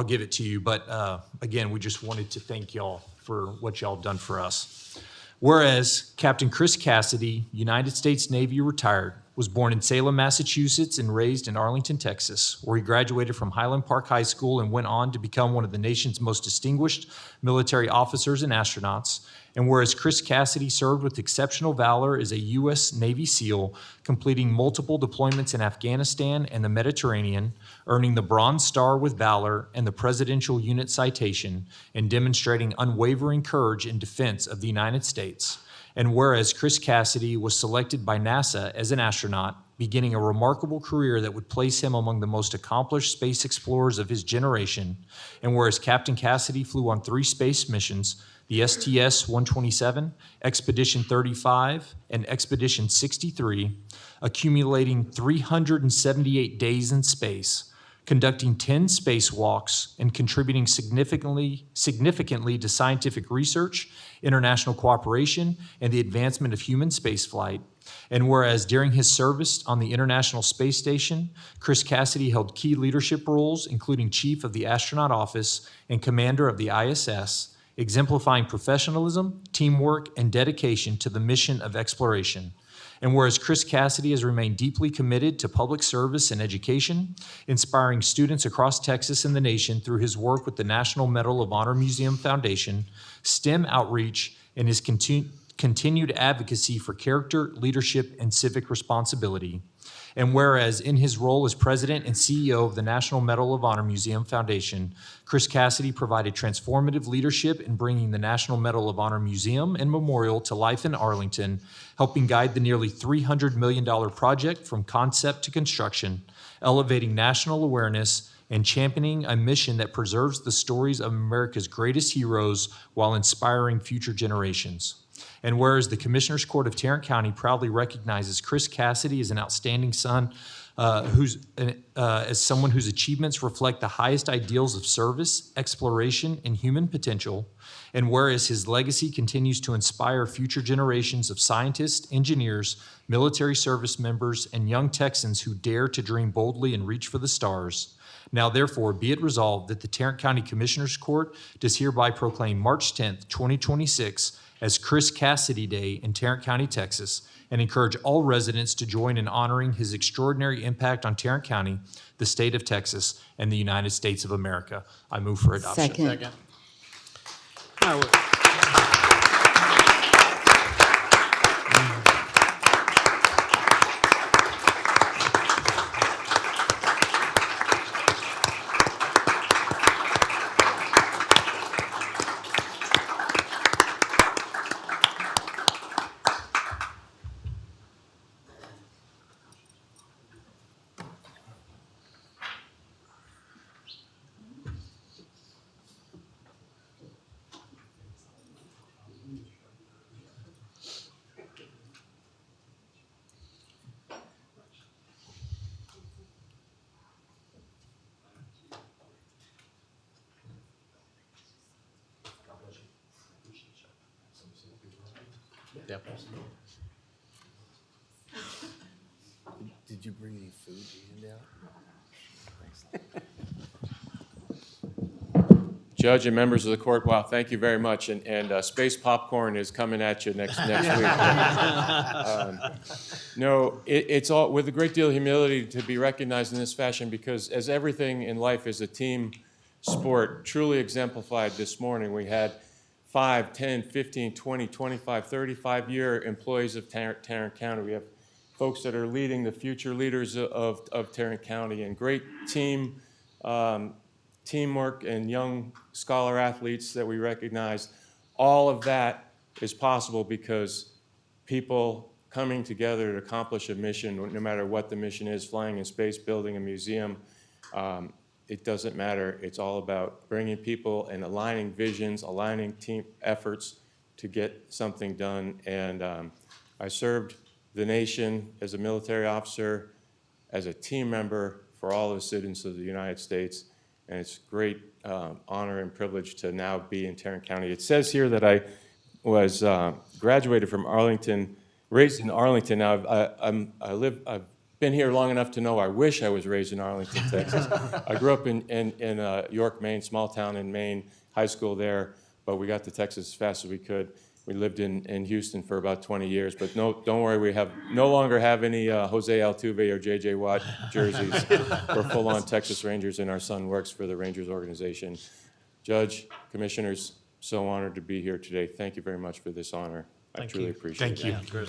give it to you. But again, we just wanted to thank y'all for what y'all have done for us. Whereas Captain Chris Cassidy, United States Navy retired, was born in Salem, Massachusetts, and raised in Arlington, Texas, where he graduated from Highland Park High School and went on to become one of the nation's most distinguished military officers and astronauts. And whereas Chris Cassidy served with exceptional valor as a U.S. Navy SEAL, completing multiple deployments in Afghanistan and the Mediterranean, earning the Bronze Star with Valor and the Presidential Unit Citation, and demonstrating unwavering courage in defense of the United States. And whereas Chris Cassidy was selected by NASA as an astronaut, beginning a remarkable career that would place him among the most accomplished space explorers of his generation, and whereas Captain Cassidy flew on 3 space missions, the STS-127, Expedition 35, and Expedition 63, accumulating 378 days in space, conducting 10 spacewalks, and contributing significantly to scientific research, international cooperation, and the advancement of human spaceflight. And whereas during his service on the International Space Station, Chris Cassidy held key leadership roles, including Chief of the Astronaut Office and Commander of the ISS, exemplifying professionalism, teamwork, and dedication to the mission of exploration. And whereas Chris Cassidy has remained deeply committed to public service and education, inspiring students across Texas and the nation through his work with the National Medal of Honor Museum Foundation, STEM outreach, and his continued advocacy for character, leadership, and civic responsibility. And whereas in his role as president and CEO of the National Medal of Honor Museum Foundation, Chris Cassidy provided transformative leadership in bringing the National Medal of Honor Museum and Memorial to life in Arlington, helping guide the nearly $300 million project from concept to construction, elevating national awareness, and championing a mission that preserves the stories of America's greatest heroes while inspiring future generations. And whereas the Commissioner's Court of Tarrant County proudly recognizes Chris Cassidy as an outstanding son, as someone whose achievements reflect the highest ideals of service, exploration, and human potential, and whereas his legacy continues to inspire future generations of scientists, engineers, military service members, and young Texans who dare to dream boldly and reach for the stars. Now, therefore, be it resolved that the Tarrant County Commissioner's Court does hereby proclaim March 10th, 2026 as Chris Cassidy Day in Tarrant County, Texas, and encourage all residents to join in honoring his extraordinary impact on Tarrant County, the state of Texas, and the United States of America. I move for adoption. Second. All right, Did you bring any food to hand out? Judge and members of the court, wow, thank you very much. And space popcorn is coming at you next week. No, it's all with a great deal of humility to be recognized in this fashion, because as everything in life is a team sport, truly exemplified this morning. We had 5, 10, 15, 20, 25, 35-year employees of Tarrant County. We have folks that are leading the future leaders of Tarrant County, and great teamwork and young scholar athletes that we recognize. All of that is possible because people coming together to accomplish a mission, no matter what the mission is, flying in space, building a museum, it doesn't matter. It's all about bringing people and aligning visions, aligning team efforts to get something done. And I served the nation as a military officer, as a team member for all the citizens of the United States. And it's a great honor and privilege to now be in Tarrant County. It says here that I was graduated from Arlington, raised in Arlington. Now I've been here long enough to know I wish I was raised in Arlington, Texas. I grew up in York, Maine, small town in Maine, high school there, but we got to Texas as fast as we could. We lived in Houston for about 20 years, but no, don't worry, we no longer have any Jose Altuve or J.J. Watt jerseys. We're full-on Texas Rangers, and our son works for the Rangers organization. Judge, commissioners, so honored to be here today. Thank you very much for this honor. I truly appreciate it. Thank you.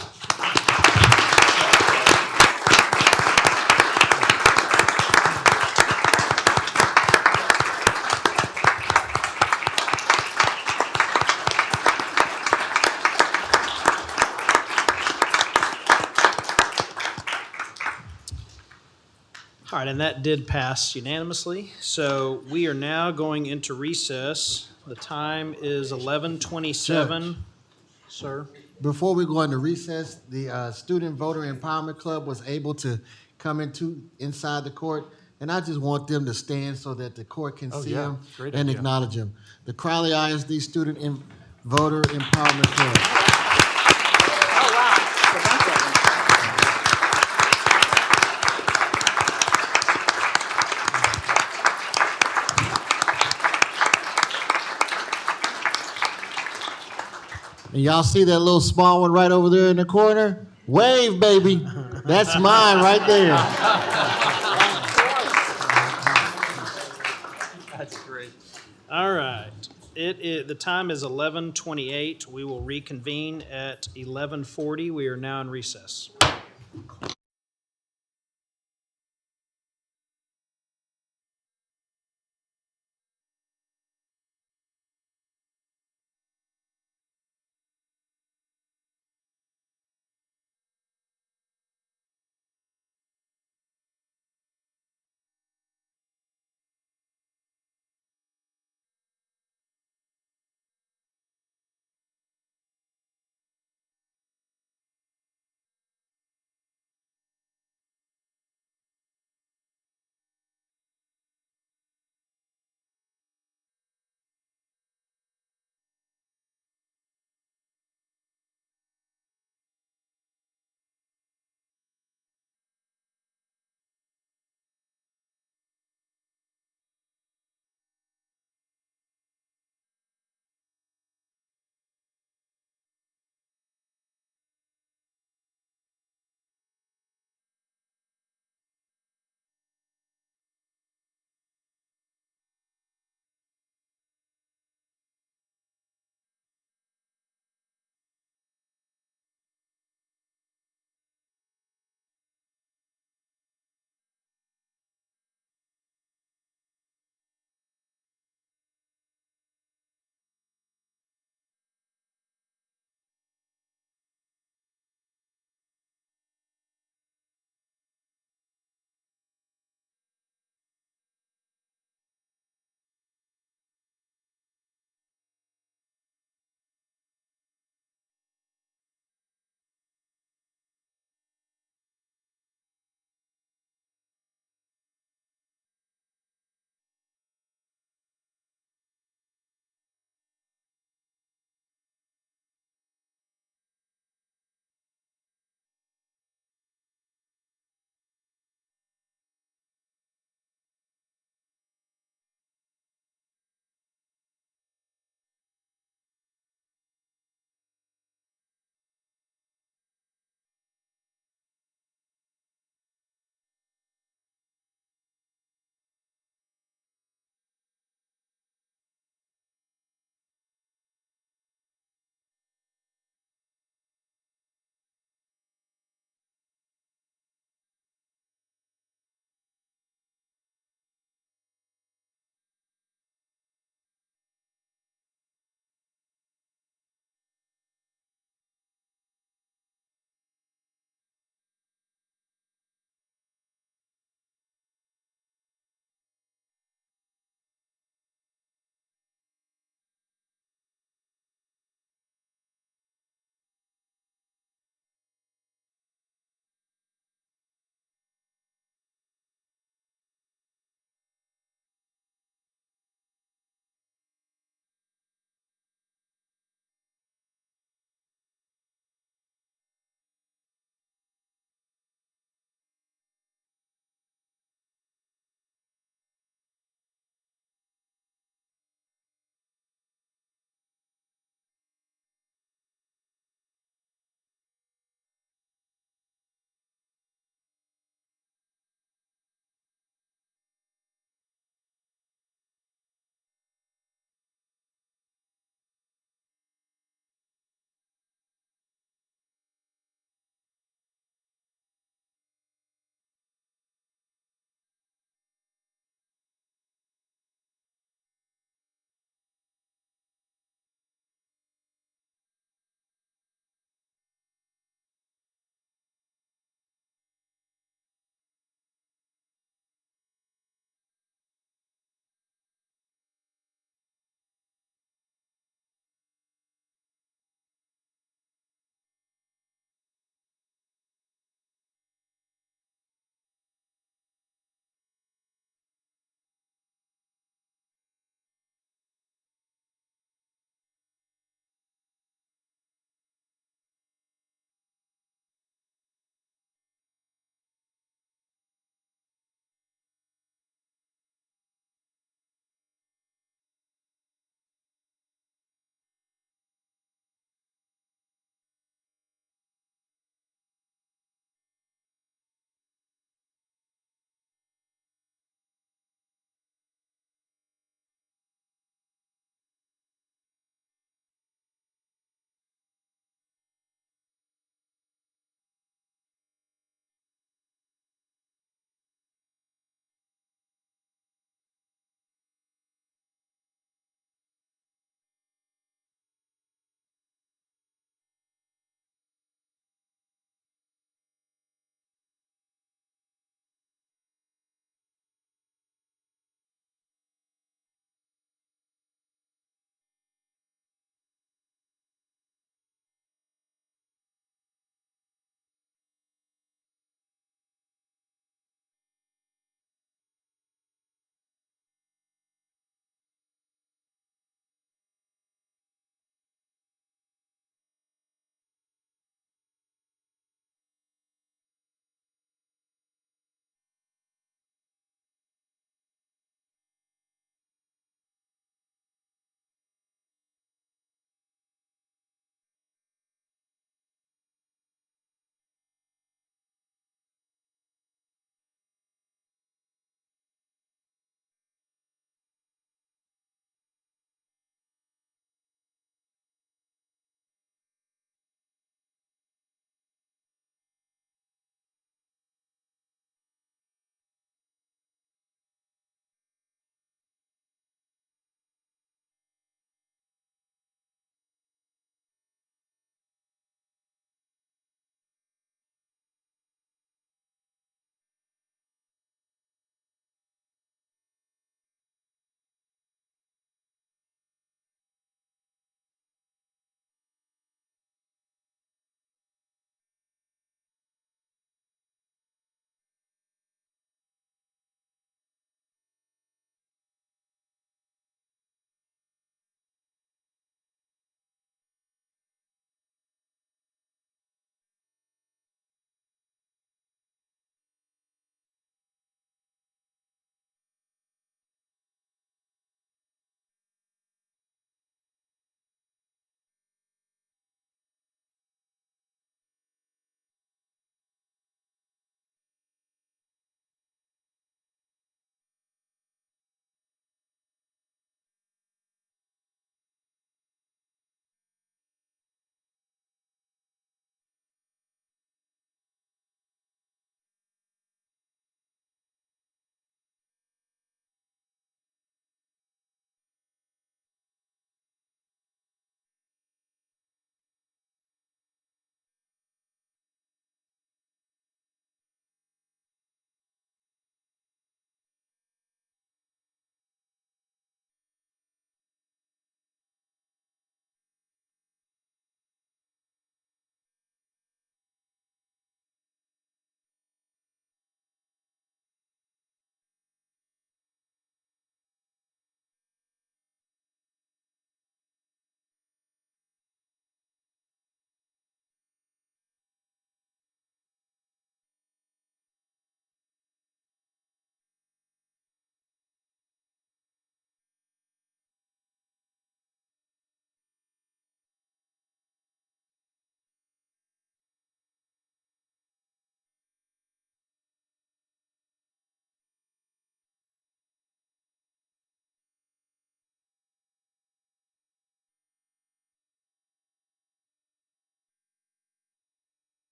All right, and that did pass unanimously. So we are now going into recess. The time is 11:27. Sir? Before we go into recess, the Student Voter Empowerment Club was able to come inside the court, and I just want them to stand so that the court can see them and acknowledge them. The Crowley ISD Student Voter Empowerment Club. And y'all see that little small one right over there in the corner? Wave, baby. That's mine right there. That's great. All right. The time is 11:28. We will reconvene at 11:40. We are now in recess.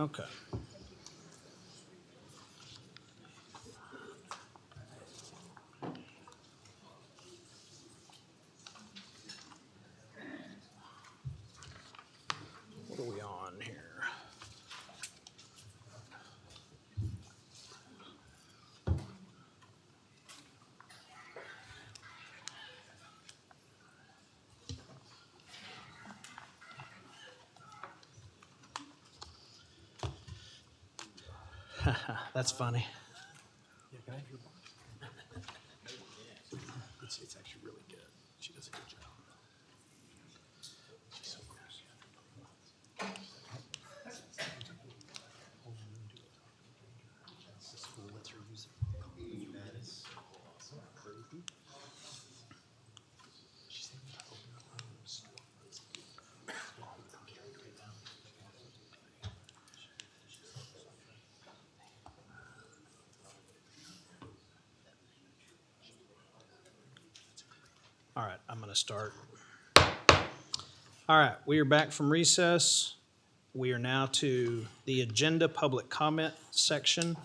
Okay. What are we on here? That's funny. Yeah, can I have your book? It's actually really good. She does a good job. She's so good. The school lets her use it. That is so awesome. Crazy. She's thinking about opening up her own store. All right, I'm going to start. All right, we are back from recess. We are now to the agenda public comment section.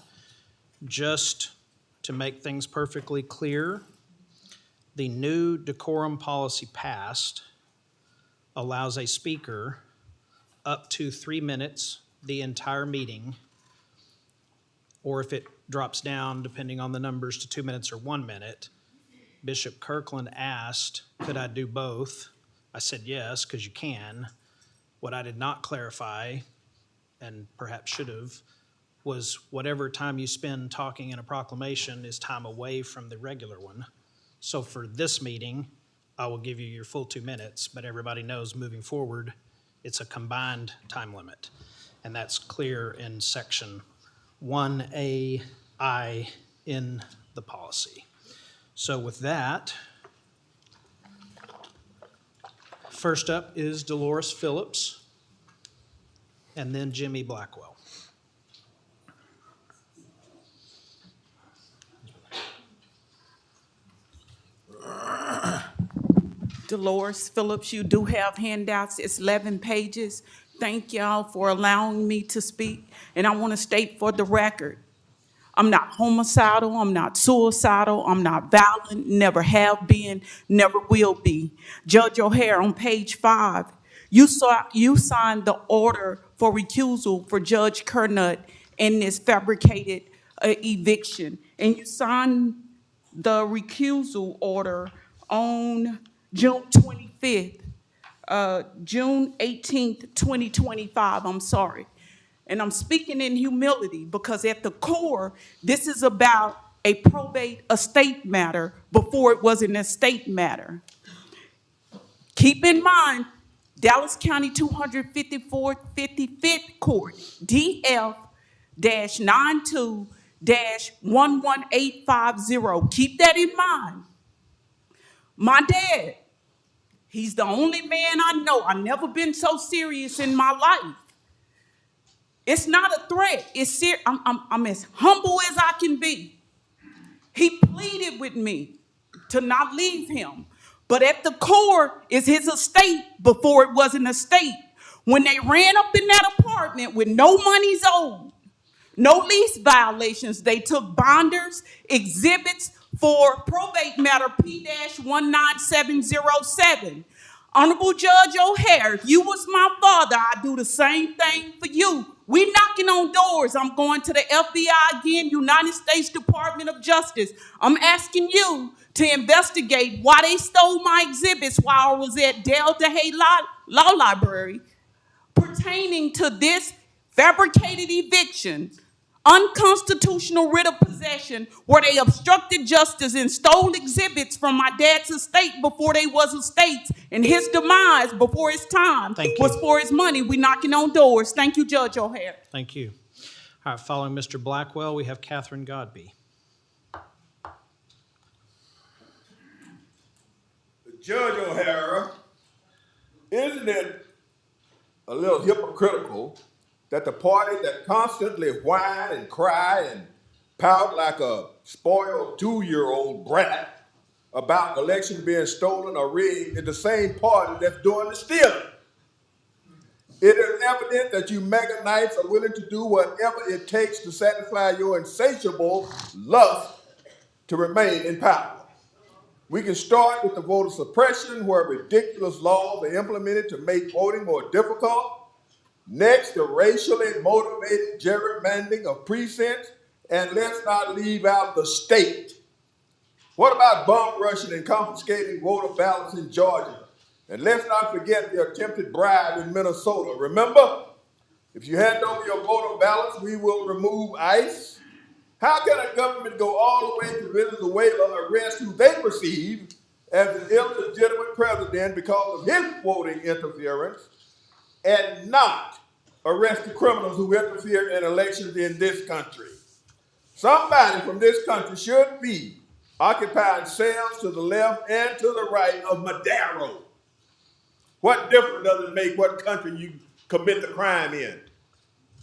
Just to make things perfectly clear, the new decorum policy passed allows a speaker up to 3 minutes the entire meeting, or if it drops down, depending on the numbers, to 2 minutes or 1 minute. Bishop Kirkland asked, could I do both? I said yes, because you can. What I did not clarify, and perhaps should have, was whatever time you spend talking in a proclamation is time away from the regular one. So for this meeting, I will give you your full 2 minutes, but everybody knows moving forward, it's a combined time limit. And that's clear in section 1AI in the policy. So with that, first up is Dolores Phillips, and then Jimmy Blackwell. Dolores Phillips, you do have handouts. It's 11 pages. Thank y'all for allowing me to speak. And I want to state for the record, I'm not homicidal, I'm not suicidal, I'm not violent, never have been, never will be. Judge O'Hare, on page 5, you signed the order for recusal for Judge Kernut in this fabricated eviction. And you signed the recusal order on June 25th, June 18th, 2025, I'm sorry. And I'm speaking in humility because at the core, this is about a probate estate matter before it was an estate matter. Keep in mind, Dallas County 255th Court, DF-92-11850. Keep that in mind. My dad, he's the only man I know. I've never been so serious in my life. It's not a threat. It's I'm as humble as I can be. He pleaded with me to not leave him. But at the core is his estate before it was an estate. When they ran up in that apartment with no money's owed, no lease violations, they took bonders, exhibits for probate matter P-19707. Honorable Judge O'Hare, if you was my father, I'd do the same thing for you. We knocking on doors. I'm going to the FBI again, United States Department of Justice. I'm asking you to investigate why they stole my exhibits while I was at Delta Hay Law Library pertaining to this fabricated eviction, unconstitutional writ of possession, where they obstructed justice and stole exhibits from my dad's estate before they was estates, and his demise before his time was for his money. We knocking on doors. Thank you, Judge O'Hare. Thank you. All right, following Mr. Blackwell, we have Catherine Godby. Judge O'Hara, isn't it a little hypocritical that the party that constantly whine and cry and pout like a spoiled 2-year-old brat about elections being stolen or rigged is the same party that's doing the stealing? It is evident that you mega knights are willing to do whatever it takes to satisfy your insatiable lust to remain in power. We can start with the voter suppression, where ridiculous laws are implemented to make voting more difficult. Next, the racially motivated gerrymandering of precincts, and let's not leave out the state. What about bum rushing and confiscating voter ballots in Georgia? And let's not forget the attempted bribe in Minnesota. Remember, if you hand over your voter ballots, we will remove ICE. How can a government go all the way to Venezuela, arrest who they perceive as an illegitimate president because of his voting interference, and not arrest the criminals who interfere in elections in this country? Somebody from this country should be occupying cells to the left and to the right of Madero. What difference does it make what country you commit the crime in?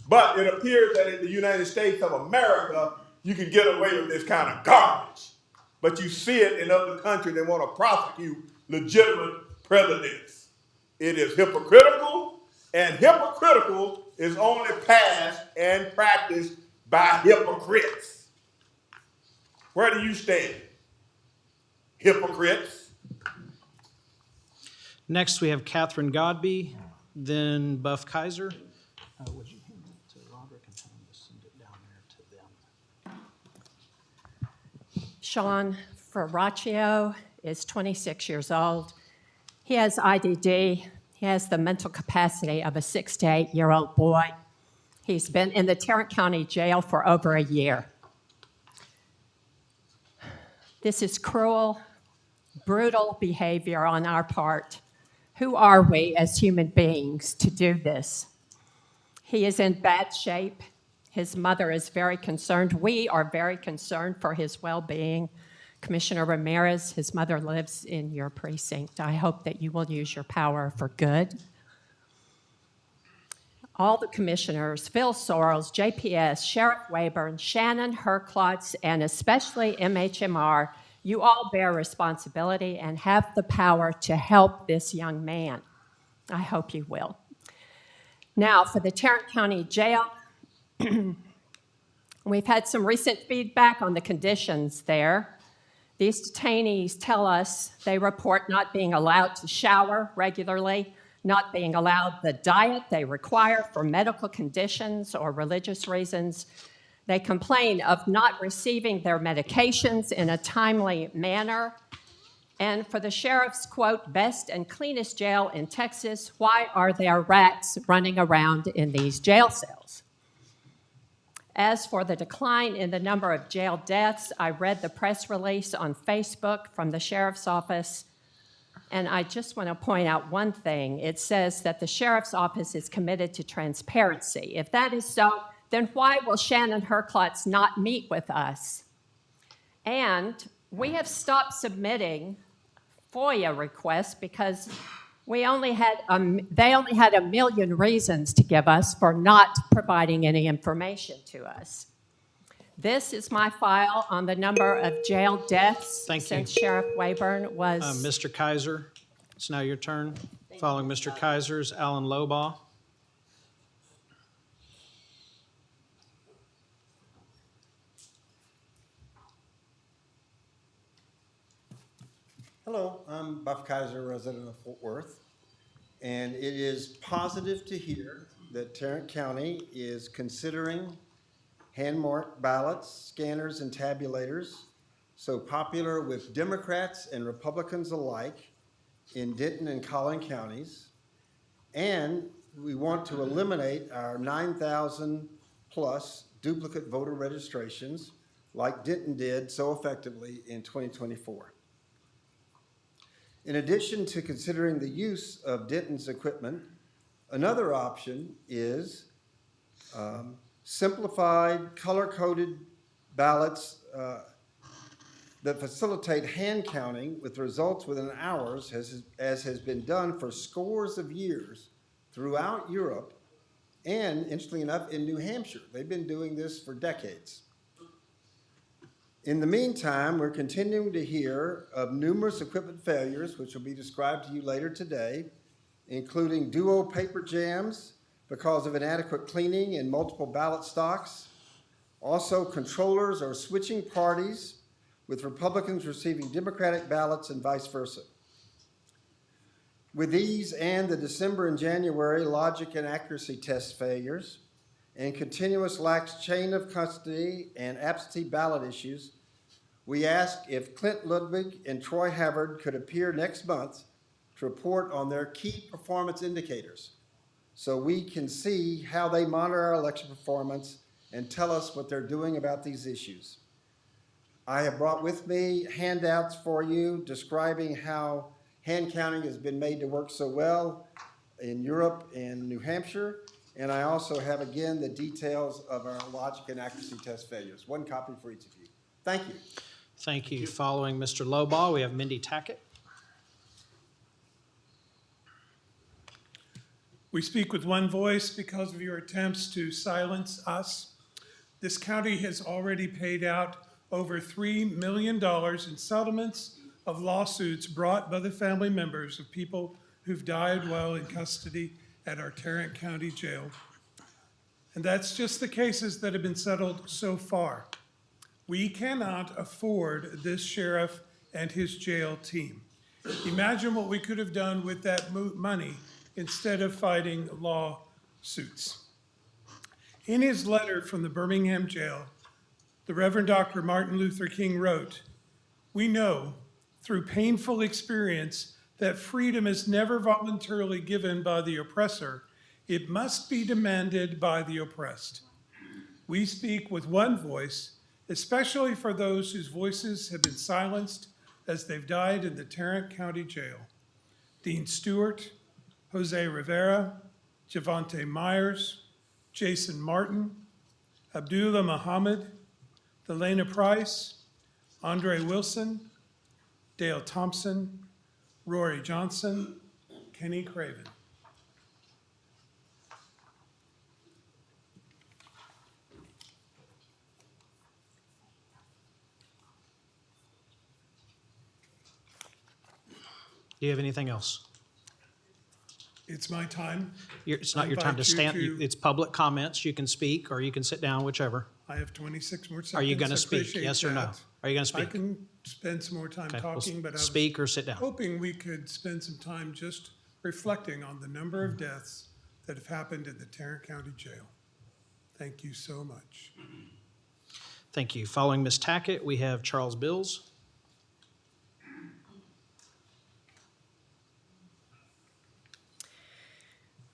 But it appears that in the United States of America, you can get away with this kind of garbage. But you see it in other countries that want to prosecute legitimate presidents. It is hypocritical, and hypocritical is only passed and practiced by hypocrites. Where do you stand? Hypocrites. Next, we have Catherine Godby, then Buff Kaiser. Would you hand it to Roderick and tell him to send it down there to them? Sean Ferraccio is 26 years old. He has IDD. He has the mental capacity of a 6 to 8-year-old boy. He's been in the Tarrant County Jail for over a year. This is cruel, brutal behavior on our part. Who are we as human beings to do this? He is in bad shape. His mother is very concerned. We are very concerned for his well-being. Commissioner Ramirez, his mother lives in your precinct. I hope that you will use your power for good. All the commissioners, Phil Sorrells, JPS, Sheriff Wayburn, Shannon Herklotz, and especially MHMR, you all bear responsibility and have the power to help this young man. I hope you will. Now, for the Tarrant County Jail, we've had some recent feedback on the conditions there. These detainees tell us they report not being allowed to shower regularly, not being allowed the diet they require for medical conditions or religious reasons. They complain of not receiving their medications in a timely manner. And for the sheriff's, quote, best and cleanest jail in Texas, why are there rats running around in these jail cells? As for the decline in the number of jail deaths, I read the press release on Facebook from the sheriff's office, and I just want to point out one thing. It says that the sheriff's office is committed to transparency. If that is so, then why will Shannon Herklotz not meet with us? And we have stopped submitting FOIA requests because they only had 1 million reasons to give us for not providing any information to us. This is my file on the number of jail deaths since Sheriff Wayburn was... Mr. Kaiser, it's now your turn. Following Mr. Kaiser's Alan Lobaugh. Hello, I'm Buff Kaiser, resident of Fort Worth, and it is positive to hear that Tarrant County is considering hand-marked ballots, scanners, and tabulators, so popular with Democrats and Republicans alike in Denton and Collin counties, and we want to eliminate our 9,000 plus duplicate voter registrations like Denton did so effectively in 2024. In addition to considering the use of Denton's equipment, another option is simplified, color-coded ballots that facilitate hand counting with results within hours, as has been done for scores of years throughout Europe and, interestingly enough, in New Hampshire. They've been doing this for decades. In the meantime, we're continuing to hear of numerous equipment failures, which will be described to you later today, including duo paper jams because of inadequate cleaning and multiple ballot stocks. Also, controllers are switching parties, with Republicans receiving Democratic ballots and vice versa. With these and the December and January logic and accuracy test failures and continuous lax chain of custody and absentee ballot issues, we ask if Clint Ludwig and Troy Havard could appear next month to report on their key performance indicators so we can see how they monitor our election performance and tell us what they're doing about these issues. I have brought with me handouts for you describing how hand counting has been made to work so well in Europe and New Hampshire. And I also have, again, the details of our logic and accuracy test failures. One copy for each of you. Thank you. Thank you. Following Mr. Lowbaugh, we have Mindy Tackett. We speak with one voice because of your attempts to silence us. This county has already paid out over $3 million in settlements of lawsuits brought by the family members of people who've died while in custody at our Tarrant County Jail. And that's just the cases that have been settled so far. We cannot afford this sheriff and his jail team. Imagine what we could have done with that money instead of fighting lawsuits. In his letter from the Birmingham jail, the Reverend Dr. Martin Luther King wrote, "We know through painful experience that freedom is never voluntarily given by the oppressor. It must be demanded by the oppressed. We speak with one voice, especially for those whose voices have been silenced as they've died in the Tarrant County Jail. Dean Stewart, Jose Rivera, Javante Myers, Jason Martin, Abdullah Muhammad, Delana Price, Andre Wilson, Dale Thompson, Rory Johnson, Kenny Craven." Do you have anything else? It's my time. It's not I your time to invite you stand. to- It's public comments. You can speak or you can sit down, whichever. I have 26 more seconds. Are you going to I speak? appreciate Yes or no? that. Are you going to I speak? can spend some more time Okay, well, talking, but I was speak or sit down. hoping we could spend some time just reflecting on the number of deaths that have happened in the Tarrant County Jail. Thank you so much. Thank you. Following Ms. Tackett, we have Charles Bills.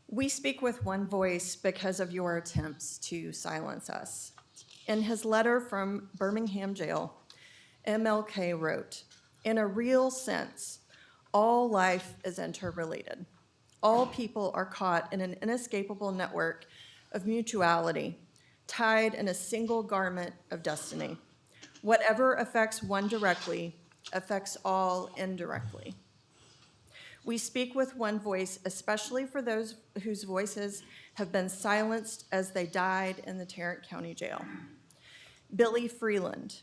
We speak with one voice because of your attempts to silence us. In his letter from Birmingham Jail, MLK wrote, "In a real sense, all life is interrelated. All people are caught in an inescapable network of mutuality, tied in a single garment of destiny. Whatever affects one directly affects all indirectly. We speak with one voice, especially for those whose voices have been silenced as they died in the Tarrant County Jail. Billy Freeland,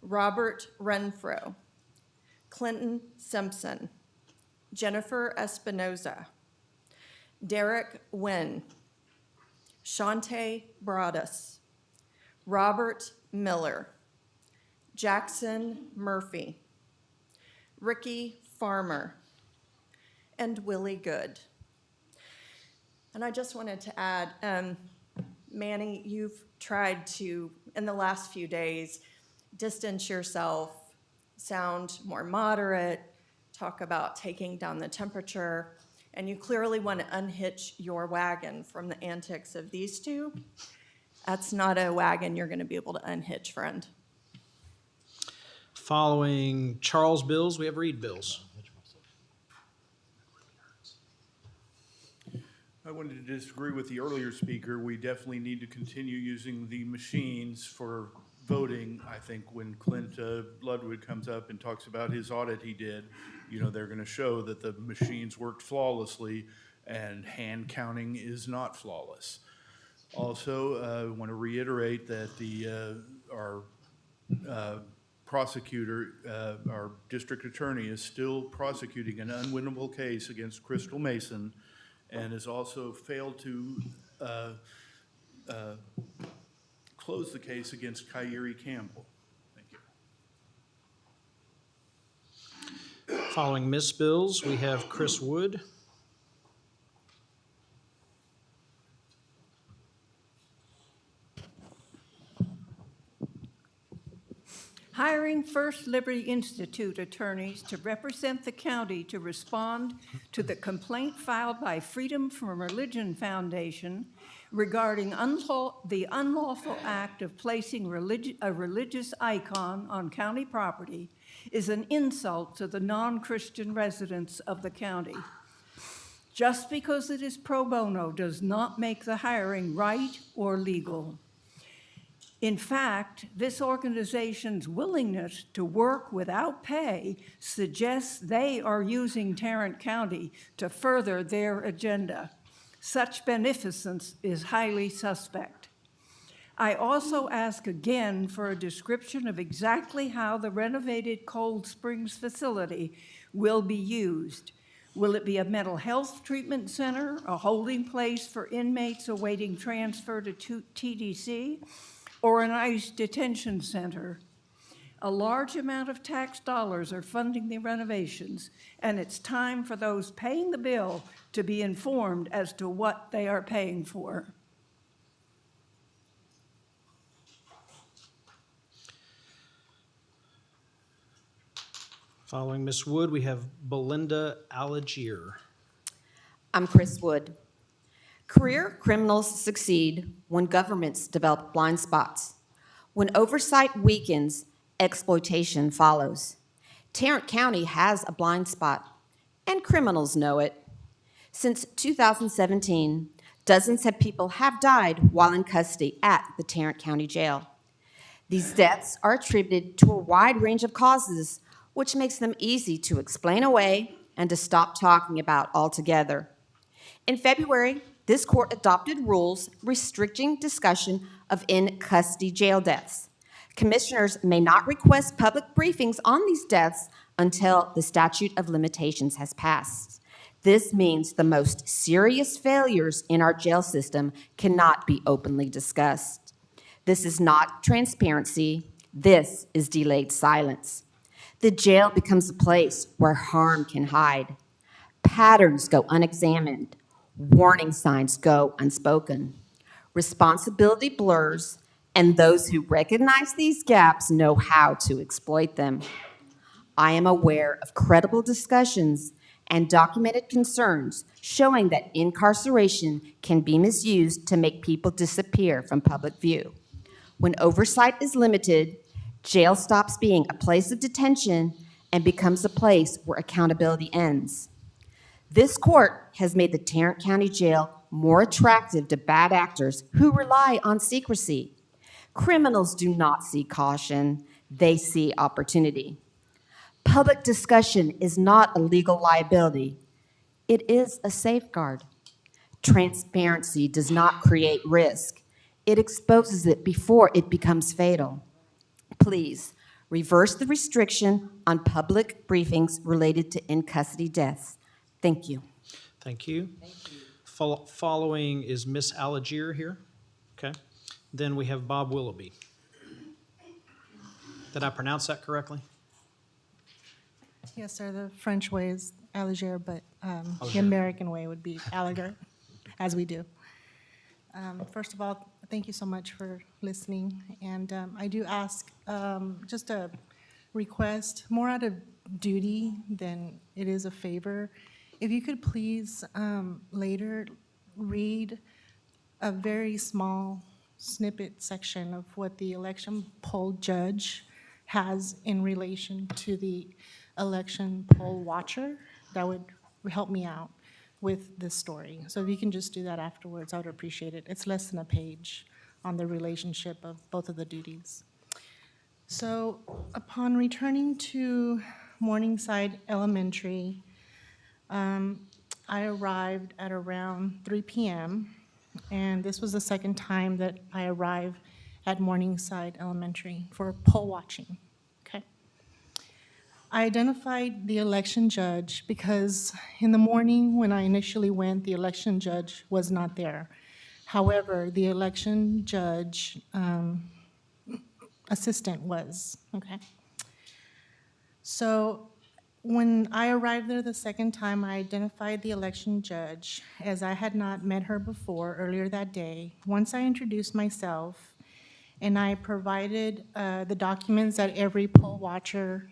Robert Renfro, Clinton Simpson, Jennifer Espinoza, Derek Wynn, Shante Broadus, Robert Miller, Jackson Murphy, Ricky Farmer, and Willie Good." And I just wanted to add, Manny, you've tried to, in the last few days, distance yourself, sound more moderate, talk about taking down the temperature, and you clearly want to unhitch your wagon from the antics of these two. That's not a wagon you're going to be able to unhitch, friend. Following Charles Bills, we have Reed Bills. I wanted to disagree with the earlier speaker. We definitely need to continue using the machines for voting. I think when Clint Ludwig comes up and talks about his audit he did, you know, they're going to show that the machines worked flawlessly and hand counting is not flawless. Also, I want to reiterate that our prosecutor, our district attorney, is still prosecuting an unwinnable case against Crystal Mason and has also failed to close the case against Kyrie Campbell. Thank you. Following Ms. Bills, we have Chris Wood. Hiring First Liberty Institute attorneys to represent the county to respond to the complaint filed by Freedom from Religion Foundation regarding the unlawful act of placing a religious icon on county property is an insult to the non-Christian residents of the county. Just because it is pro bono does not make the hiring right or legal. In fact, this organization's willingness to work without pay suggests they are using Tarrant County to further their agenda. Such beneficence is highly suspect. I also ask again for a description of exactly how the renovated Cold Springs facility will be used. Will it be a mental health treatment center, a holding place for inmates awaiting transfer to TDC, or an ICE detention center? A large amount of tax dollars are funding the renovations, and it's time for those paying the bill to be informed as to what they are paying for. Following Ms. Wood, we have Belinda Allegier. I'm Chris Wood. Career criminals succeed when governments develop blind spots. When oversight weakens, exploitation follows. Tarrant County has a blind spot, and criminals know it. Since 2017, dozens of people have died while in custody at the Tarrant County Jail. These deaths are attributed to a wide range of causes, which makes them easy to explain away and to stop talking about altogether. In February, this court adopted rules restricting discussion of in-custody jail deaths. Commissioners may not request public briefings on these deaths until the statute of limitations has passed. This means the most serious failures in our jail system cannot be openly discussed. This is not transparency. This is delayed silence. The jail becomes a place where harm can hide. Patterns go unexamined. Warning signs go unspoken. Responsibility blurs, and those who recognize these gaps know how to exploit them. I am aware of credible discussions and documented concerns showing that incarceration can be misused to make people disappear from public view. When oversight is limited, jail stops being a place of detention and becomes a place where accountability ends. This court has made the Tarrant County Jail more attractive to bad actors who rely on secrecy. Criminals do not see caution, they see opportunity. Public discussion is not a legal liability, it is a safeguard. Transparency does not create risk, it exposes it before it becomes fatal. Please, reverse the restriction on public briefings related to in-custody deaths. Thank you. Thank you. Following is Miss Allegier here. Okay. Then we have Bob Willoughby. Did I pronounce that correctly? Yes, sir. The French way is Allegier, but the American way would be Alleger, as we do. First of all, thank you so much for listening. And I do ask just a request, more out of duty than it is a favor. If you could please later read a very small snippet section of what the election poll judge has in relation to the election poll watcher, that would help me out with this story. So if you can just do that afterwards, I would appreciate it. It's less than a page on the relationship of both of the duties. So upon returning to Morningside Elementary, I arrived at around 3 p.m., and this was the second time that I arrived at Morningside Elementary for poll watching, okay? I identified the election judge because in the morning when I initially went, the election judge was not there. However, the election judge assistant was, okay? So when I arrived there the second time, I identified the election judge as I had not met her before earlier that day. Once I introduced myself and I provided the documents that every poll watcher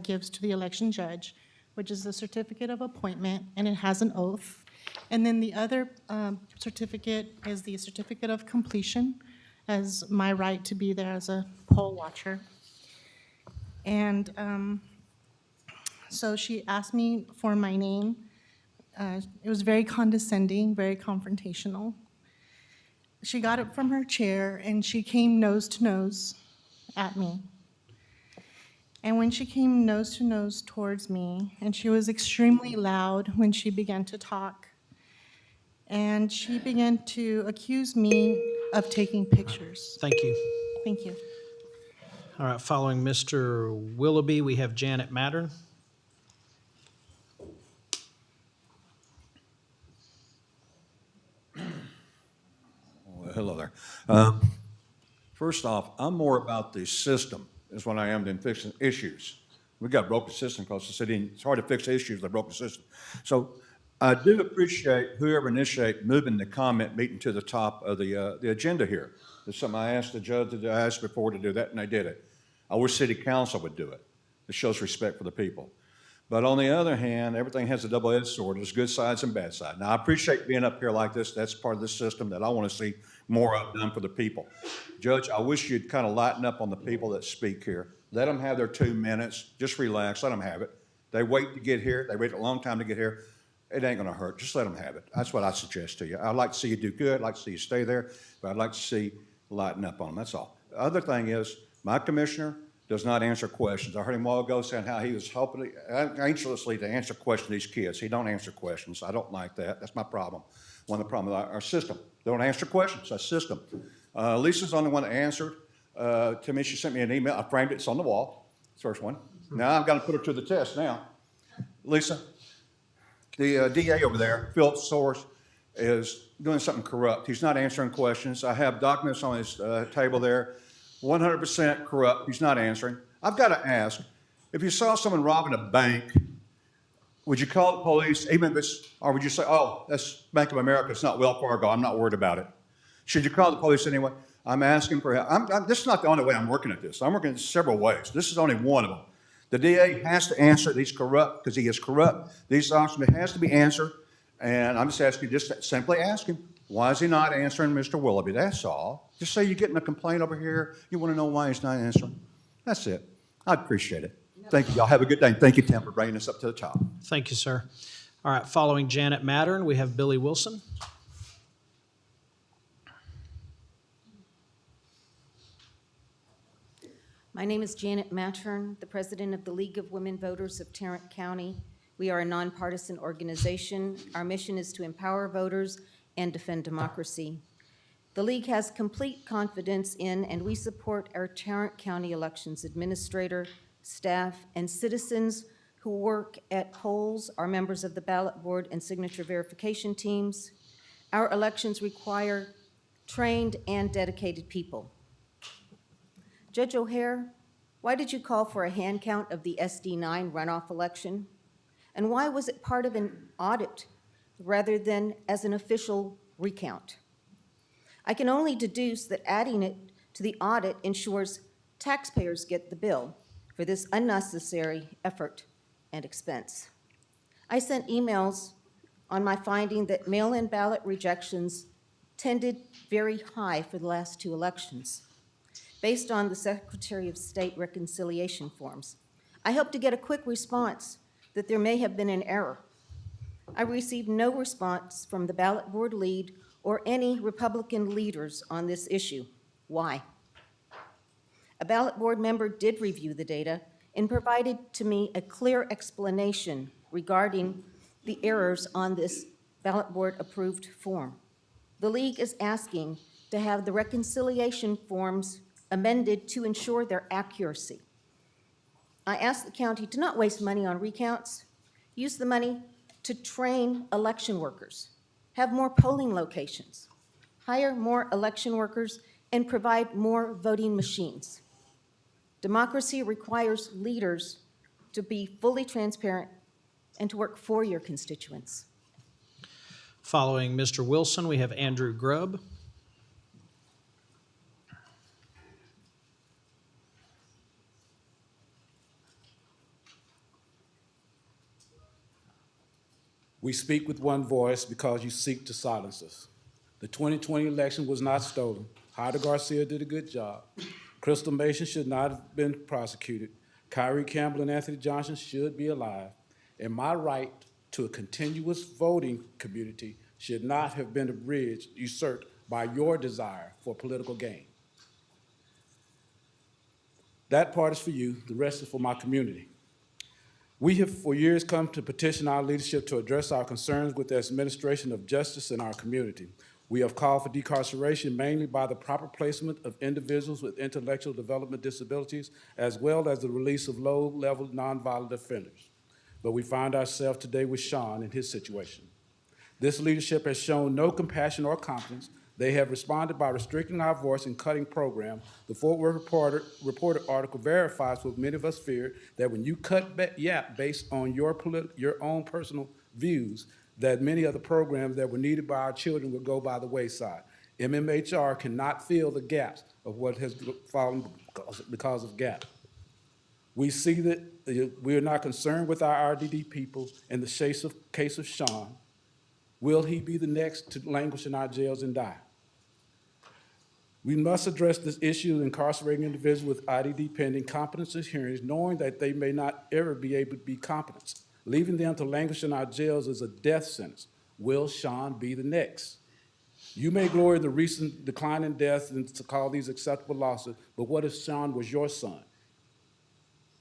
gives to the election judge, which is a certificate of appointment and it has an oath. And then the other certificate is the certificate of completion as my right to be there as a poll watcher. And so she asked me for my name. It was very condescending, very confrontational. She got up from her chair and she came nose to nose at me. And when she came nose to nose towards me, and she was extremely loud when she began to talk, and she began to accuse me of taking pictures. Thank you. Thank you. All right, following Mr. Willoughby, we have Janet Mattern. Well, hello there. First off, I'm more about the system is what I am than fixing issues. We got a broken system because the city, it's hard to fix issues that broke the system. So I do appreciate whoever initiated moving the comment meeting to the top of the agenda here. It's something I asked the judge that I asked before to do that, and they did it. I wish city council would do it. It shows respect for the people. But on the other hand, everything has a double-edged sword. There's good sides and bad sides. Now, I appreciate being up here like this. That's part of the system that I want to see more of done for the people. Judge, I wish you'd kind of lighten up on the people that speak here. Let them have their 2 minutes. Just relax. Let them have it. They wait to get here. They wait a long time to get here. It ain't going to hurt. Just let them have it. That's what I suggest to you. I'd like to see you do good. I'd like to see you stay there. But I'd like to see lighten up on them. That's all. The other thing is, my commissioner does not answer questions. I heard him a while ago saying how he was hoping anxiously to answer questions to these kids. He don't answer questions. I don't like that. That's my problem. One of the problems with our system. They don't answer questions. That's system. Lisa's the only one that answered to me. She sent me an email. I framed it. It's on the wall. First one. Now I've got to put her to the test now. Lisa, the DA over there, Philip Soares, is doing something corrupt. He's not answering questions. I have documents on his table there. 100% corrupt. He's not answering. I've got to ask, if you saw someone robbing a bank, would you call the police, even if it's, or would you say, oh, that's Bank of America, it's not Wells Fargo, I'm not worried about it? Should you call the police anyway? I'm asking for help. This is not the only way I'm working at this. I'm working in several ways. This is only one of them. The DA has to answer that he's corrupt because he is corrupt. These officers has to be answered. And I'm just asking, just simply ask him, why is he not answering Mr. Willoughby? That's all. Just say you're getting a complaint over here. You want to know why he's not answering. That's it. I appreciate it. Thank you. Y'all have a good day. And thank you, Tim, for bringing us up to the top. Thank you, sir. All right, following Janet Mattern, we have Billy Wilson. My name is Janet Mattern, the president of the League of Women Voters of Tarrant County. We are a nonpartisan organization. Our mission is to empower voters and defend democracy. The League has complete confidence in and we support our Tarrant County Elections Administrator, staff, and citizens who work at polls, are members of the ballot board and signature verification teams. Our elections require trained and dedicated people. Judge O'Hare, why did you call for a hand count of the SD9 runoff election? And why was it part of an audit rather than as an official recount? I can only deduce that adding it to the audit ensures taxpayers get the bill for this unnecessary effort and expense. I sent emails on my finding that mail-in ballot rejections tended very high for the last 2 elections, based on the Secretary of State reconciliation forms. I hope to get a quick response that there may have been an error. I received no response from the ballot board lead or any Republican leaders on this issue. Why? A ballot board member did review the data and provided to me a clear explanation regarding the errors on this ballot board approved form. The League is asking to have the reconciliation forms amended to ensure their accuracy. I ask the county to not waste money on recounts, use the money to train election workers, have more polling locations, hire more election workers, and provide more voting machines. Democracy requires leaders to be fully transparent and to work for your constituents. Following Mr. Wilson, we have Andrew Grubb. We speak with one voice because you seek to silence us. The 2020 election was not stolen. Hyder Garcia did a good job. Crystal Mason should not have been prosecuted. Kyrie Campbell and Anthony Johnson should be alive. And my right to a continuous voting community should not have been abridged, usurped by your desire for political gain. That part is for you, the rest is for my community. We have for years come to petition our leadership to address our concerns with the administration of justice in our community. We have called for decarceration mainly by the proper placement of individuals with intellectual development disabilities, as well as the release of low-level nonviolent offenders. But we find ourselves today with Sean in his situation. This leadership has shown no compassion or competence. They have responded by restricting our voice and cutting program. The Fort Worth Reporter article verifies what many of us fear, that when you cut yap based on your own personal views, that many of the programs that were needed by our children will go by the wayside. MMHR cannot fill the gaps of what has fallen because of gap. We see that we are not concerned with our RDD people in the case of Sean. Will he be the next to languish in our jails and die? We must address this issue of incarcerating individuals with IDD pending competency hearings, knowing that they may not ever be able to be competent. Leaving them to languish in our jails is a death sentence. Will Sean be the next? You may glory in the recent decline in deaths and to call these acceptable losses, but what if Sean was your son?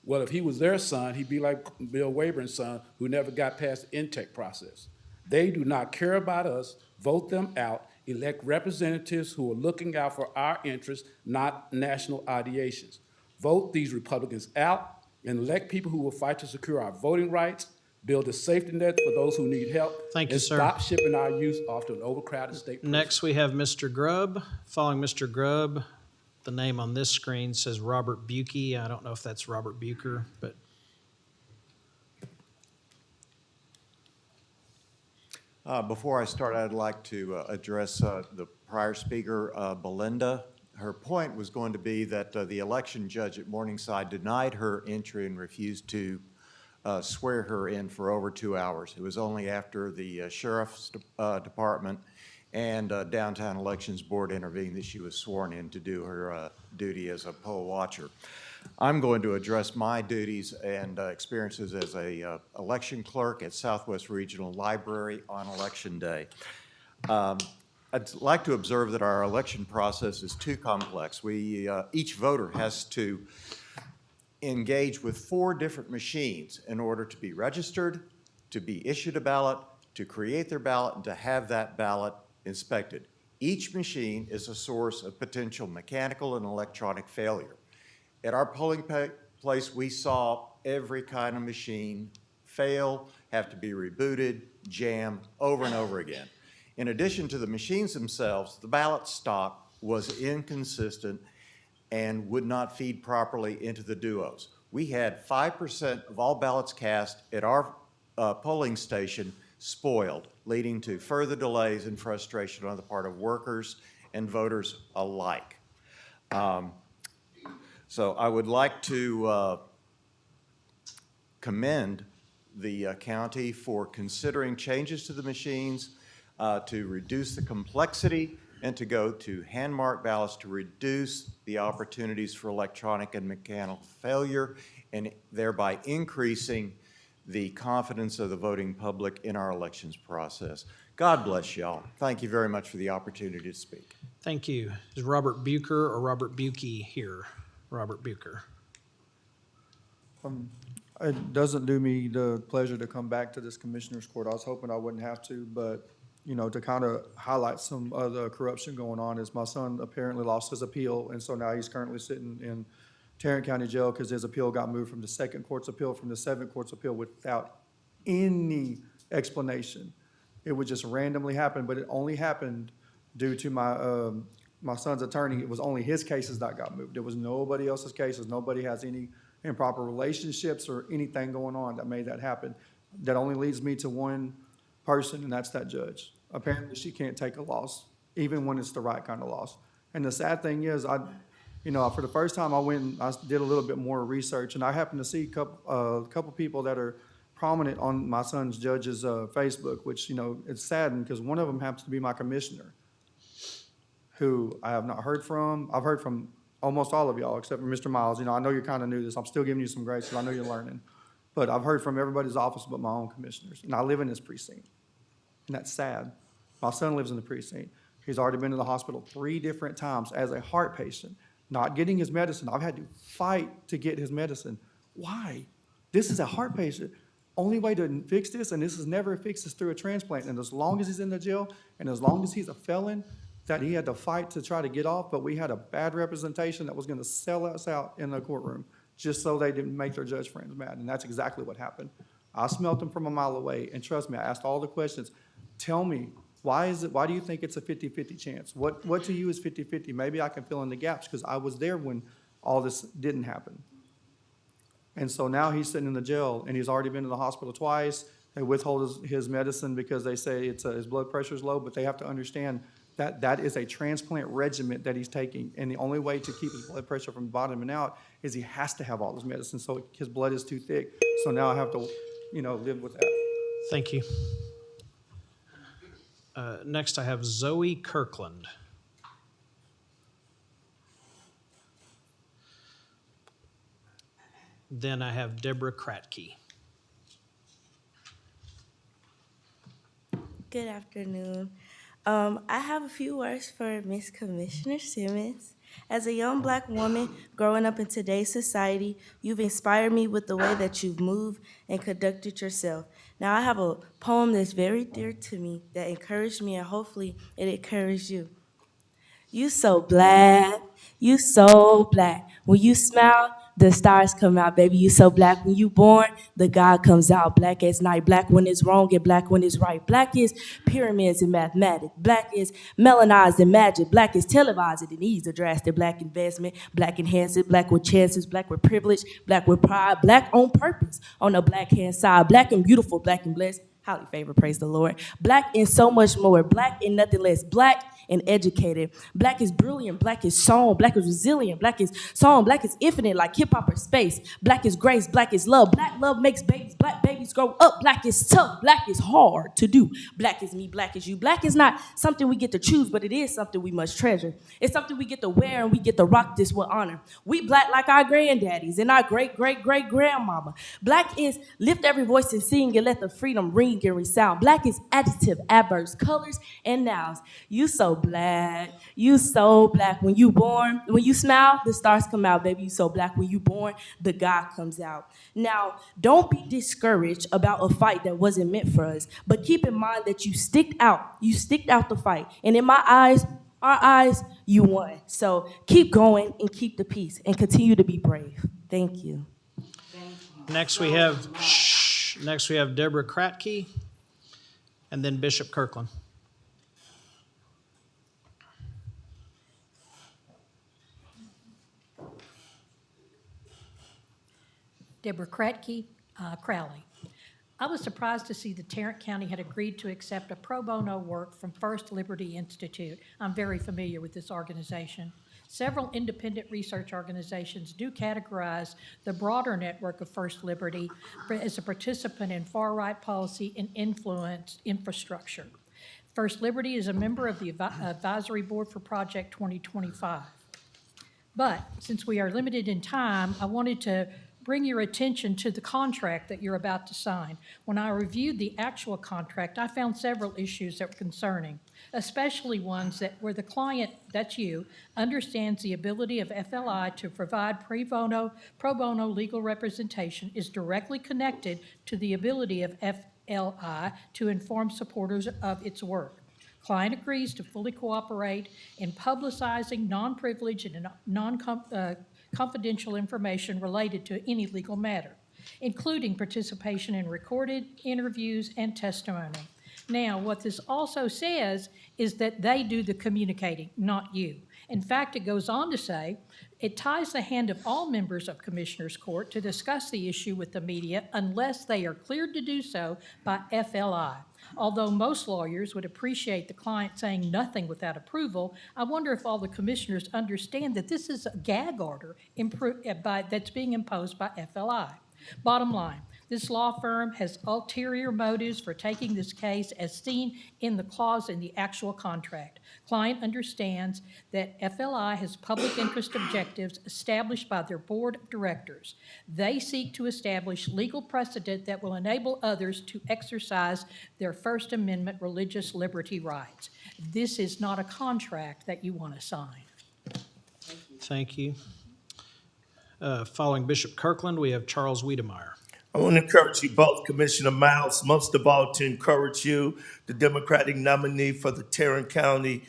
Well, if he was their son, he'd be like Bill Wayburn's son, who never got past the intake process. They do not care about us. Vote them out. Elect representatives who are looking out for our interests, not national ideations. Vote these Republicans out and elect people who will fight to secure our voting rights, build a safety net for those who need help, Thank you, and sir. stop shipping our youth off to an overcrowded state prison. Next, we have Mr. Grubb. Following Mr. Grubb, the name on this screen says Robert Bukey. I don't know if that's Robert Bucher, but Before I start, I'd like to address the prior speaker, Belinda. Her point was going to be that the election judge at Morningside denied her entry and refused to swear her in for over 2 hours. It was only after the sheriff's department and Downtown Elections Board intervened that she was sworn in to do her duty as a poll watcher. I'm going to address my duties and experiences as a election clerk at Southwest Regional Library on Election Day. I'd like to observe that our election process is too complex. Each voter has to engage with 4 different machines in order to be registered, to be issued a ballot, to create their ballot, and to have that ballot inspected. Each machine is a source of potential mechanical and electronic failure. At our polling place, we saw every kind of machine fail, have to be rebooted, jam over and over again. In addition to the machines themselves, the ballot stock was inconsistent and would not feed properly into the duos. We had 5% of all ballots cast at our polling station spoiled, leading to further delays and frustration on the part of workers and voters alike. So I would like to commend the county for considering changes to the machines to reduce the complexity and to go to hand-marked ballots to reduce the opportunities for electronic and mechanical failure and thereby increasing the confidence of the voting public in our elections process. God bless y'all. Thank you very much for the opportunity to speak. thank you. Is Robert Bucher or Robert Bukey here? Robert Bucher. It doesn't do me the pleasure to come back to this commissioner's court. I was hoping I wouldn't have to, but, you know, to kind of highlight some of the corruption going on is my son apparently lost his appeal, and so now he's currently sitting in Tarrant County Jail because his appeal got moved from the second court's appeal, from the seventh court's appeal without any explanation. It would just randomly happen, but it only happened due to my son's attorney. It was only his cases that got moved. There was nobody else's cases. Nobody has any improper relationships or anything going on that made that happen. That only leads me to one person, and that's that judge. Apparently, she can't take a loss, even when it's the right kind of loss. And the sad thing is, for the first time, I went and I did a little bit more research, and I happened to see a couple people that are prominent on my son's judge's Facebook, which, it's saddened because one of them happens to be my commissioner, who I have not heard from. I've heard from almost all of y'all except for Mr. Miles. I know you're kind of new to this. I'm still giving you some grace because I know you're learning. But I've heard from everybody's office but my own commissioners, and I live in this precinct, and that's sad. My son lives in the precinct. He's already been to the hospital 3 different times as a heart patient, not getting his medicine. I've had to fight to get his medicine. Why? This is a heart patient. Only way to fix this, and this is never fixed, is through a transplant. And as long as he's in the jail, and as long as he's a felon, that he had to fight to try to get off, but we had a bad representation that was gonna sell us out in the courtroom just so they didn't make their judge friends mad, and that's exactly what happened. I smelt them from a mile away, and trust me, I asked all the questions. Tell me, why do you think it's a 50-50 chance? What to you is 50-50? Maybe I can fill in the gaps, because I was there when all this didn't happen. And so now he's sitting in the jail, and he's already been to the hospital twice. They withhold his medicine because they say his blood pressure is low, but they have to understand that that is a transplant regimen that he's taking, and the only way to keep his blood pressure from bottoming out is he has to have all his medicine, so his blood is too thick. So now I have to, live with that. Thank you. Next, I have Zoe Kirkland. Then I have Deborah Kratke. Good afternoon. I have a few words for Miss Commissioner Simmons. As a young Black woman growing up in today's society, you've inspired me with the way that you've moved and conducted yourself. Now, I have a poem that's very dear to me that encouraged me, and hopefully it encouraged you. You so black, you so black. When you smile, the stars come out, baby. You so black. When you born, the God comes out. Black as night, black when it's wrong and black when it's right. Black is pyramids in mathematics. Black is melanized in magic. Black is televised. It needs a drastic black investment. Black enhanced, black with chances, black with privilege, black with pride, black on purpose. On the black hand side, black and beautiful, black and blessed. Highly favored, praise the Lord. Black and so much more. Black and nothing less. Black and educated. Black is brilliant. Black is song. Black is resilient. Black is song. Black is infinite, like hip hop or space. Black is grace. Black is love. Black love makes babies. Black babies grow up. Black is tough. Black is hard to do. Black is me. Black is you. Black is not something we get to choose, but it is something we must treasure. It's something we get to wear and we get to rock this with honor. We black like our granddaddies and our great-great-great-grandmama. Black is lift every voice and sing and let the freedom ring and resound. Black is adjective, adverbs, colors, and nouns. You so black. You so black. When you born, when you smile, the stars come out, baby. You so black. When you born, the God comes out. Now, don't be discouraged about a fight that wasn't meant for us, but keep in mind that you sticked out. You sticked out the fight. And in my eyes, our eyes, you won. So keep going and keep the peace and continue to be brave. Thank you. Next we have Deborah Kratke, and then Bishop Kirkland. Deborah Kratke, Crowley. I was surprised to see that Tarrant County had agreed to accept a pro bono work from First Liberty Institute. I'm very familiar with this organization. Several independent research organizations do categorize the broader network of First Liberty as a participant in far-right policy and influence infrastructure. First Liberty is a member of the advisory board for Project 2025. But since we are limited in time, I wanted to bring your attention to the contract that you're about to sign. When I reviewed the actual contract, I found several issues that were concerning, especially ones where the client, that's you, understands the ability of FLI to provide pro bono legal representation is directly connected to the ability of FLI to inform supporters of its work. Client agrees to fully cooperate in publicizing non-privileged and confidential information related to any legal matter, including participation in recorded interviews and testimony. Now, what this also says is that they do the communicating, not you. In fact, it goes on to say, it ties the hand of all members of Commissioners Court to discuss the issue with the media unless they are cleared to do so by FLI. Although most lawyers would appreciate the client saying nothing without approval, I wonder if all the commissioners understand that this is a gag order that's being imposed by FLI. Bottom line, this law firm has ulterior motives for taking this case as seen in the clause in the actual contract. Client understands that FLI has public interest objectives established by their board of directors. They seek to establish legal precedent that will enable others to exercise their First Amendment religious liberty rights. This is not a contract that you want to sign. Thank you. Following Bishop Kirkland, we have Charles Wiedemeyer. I want to encourage you both, Commissioner Miles, most of all to encourage you, the Democratic nominee for the Tarrant County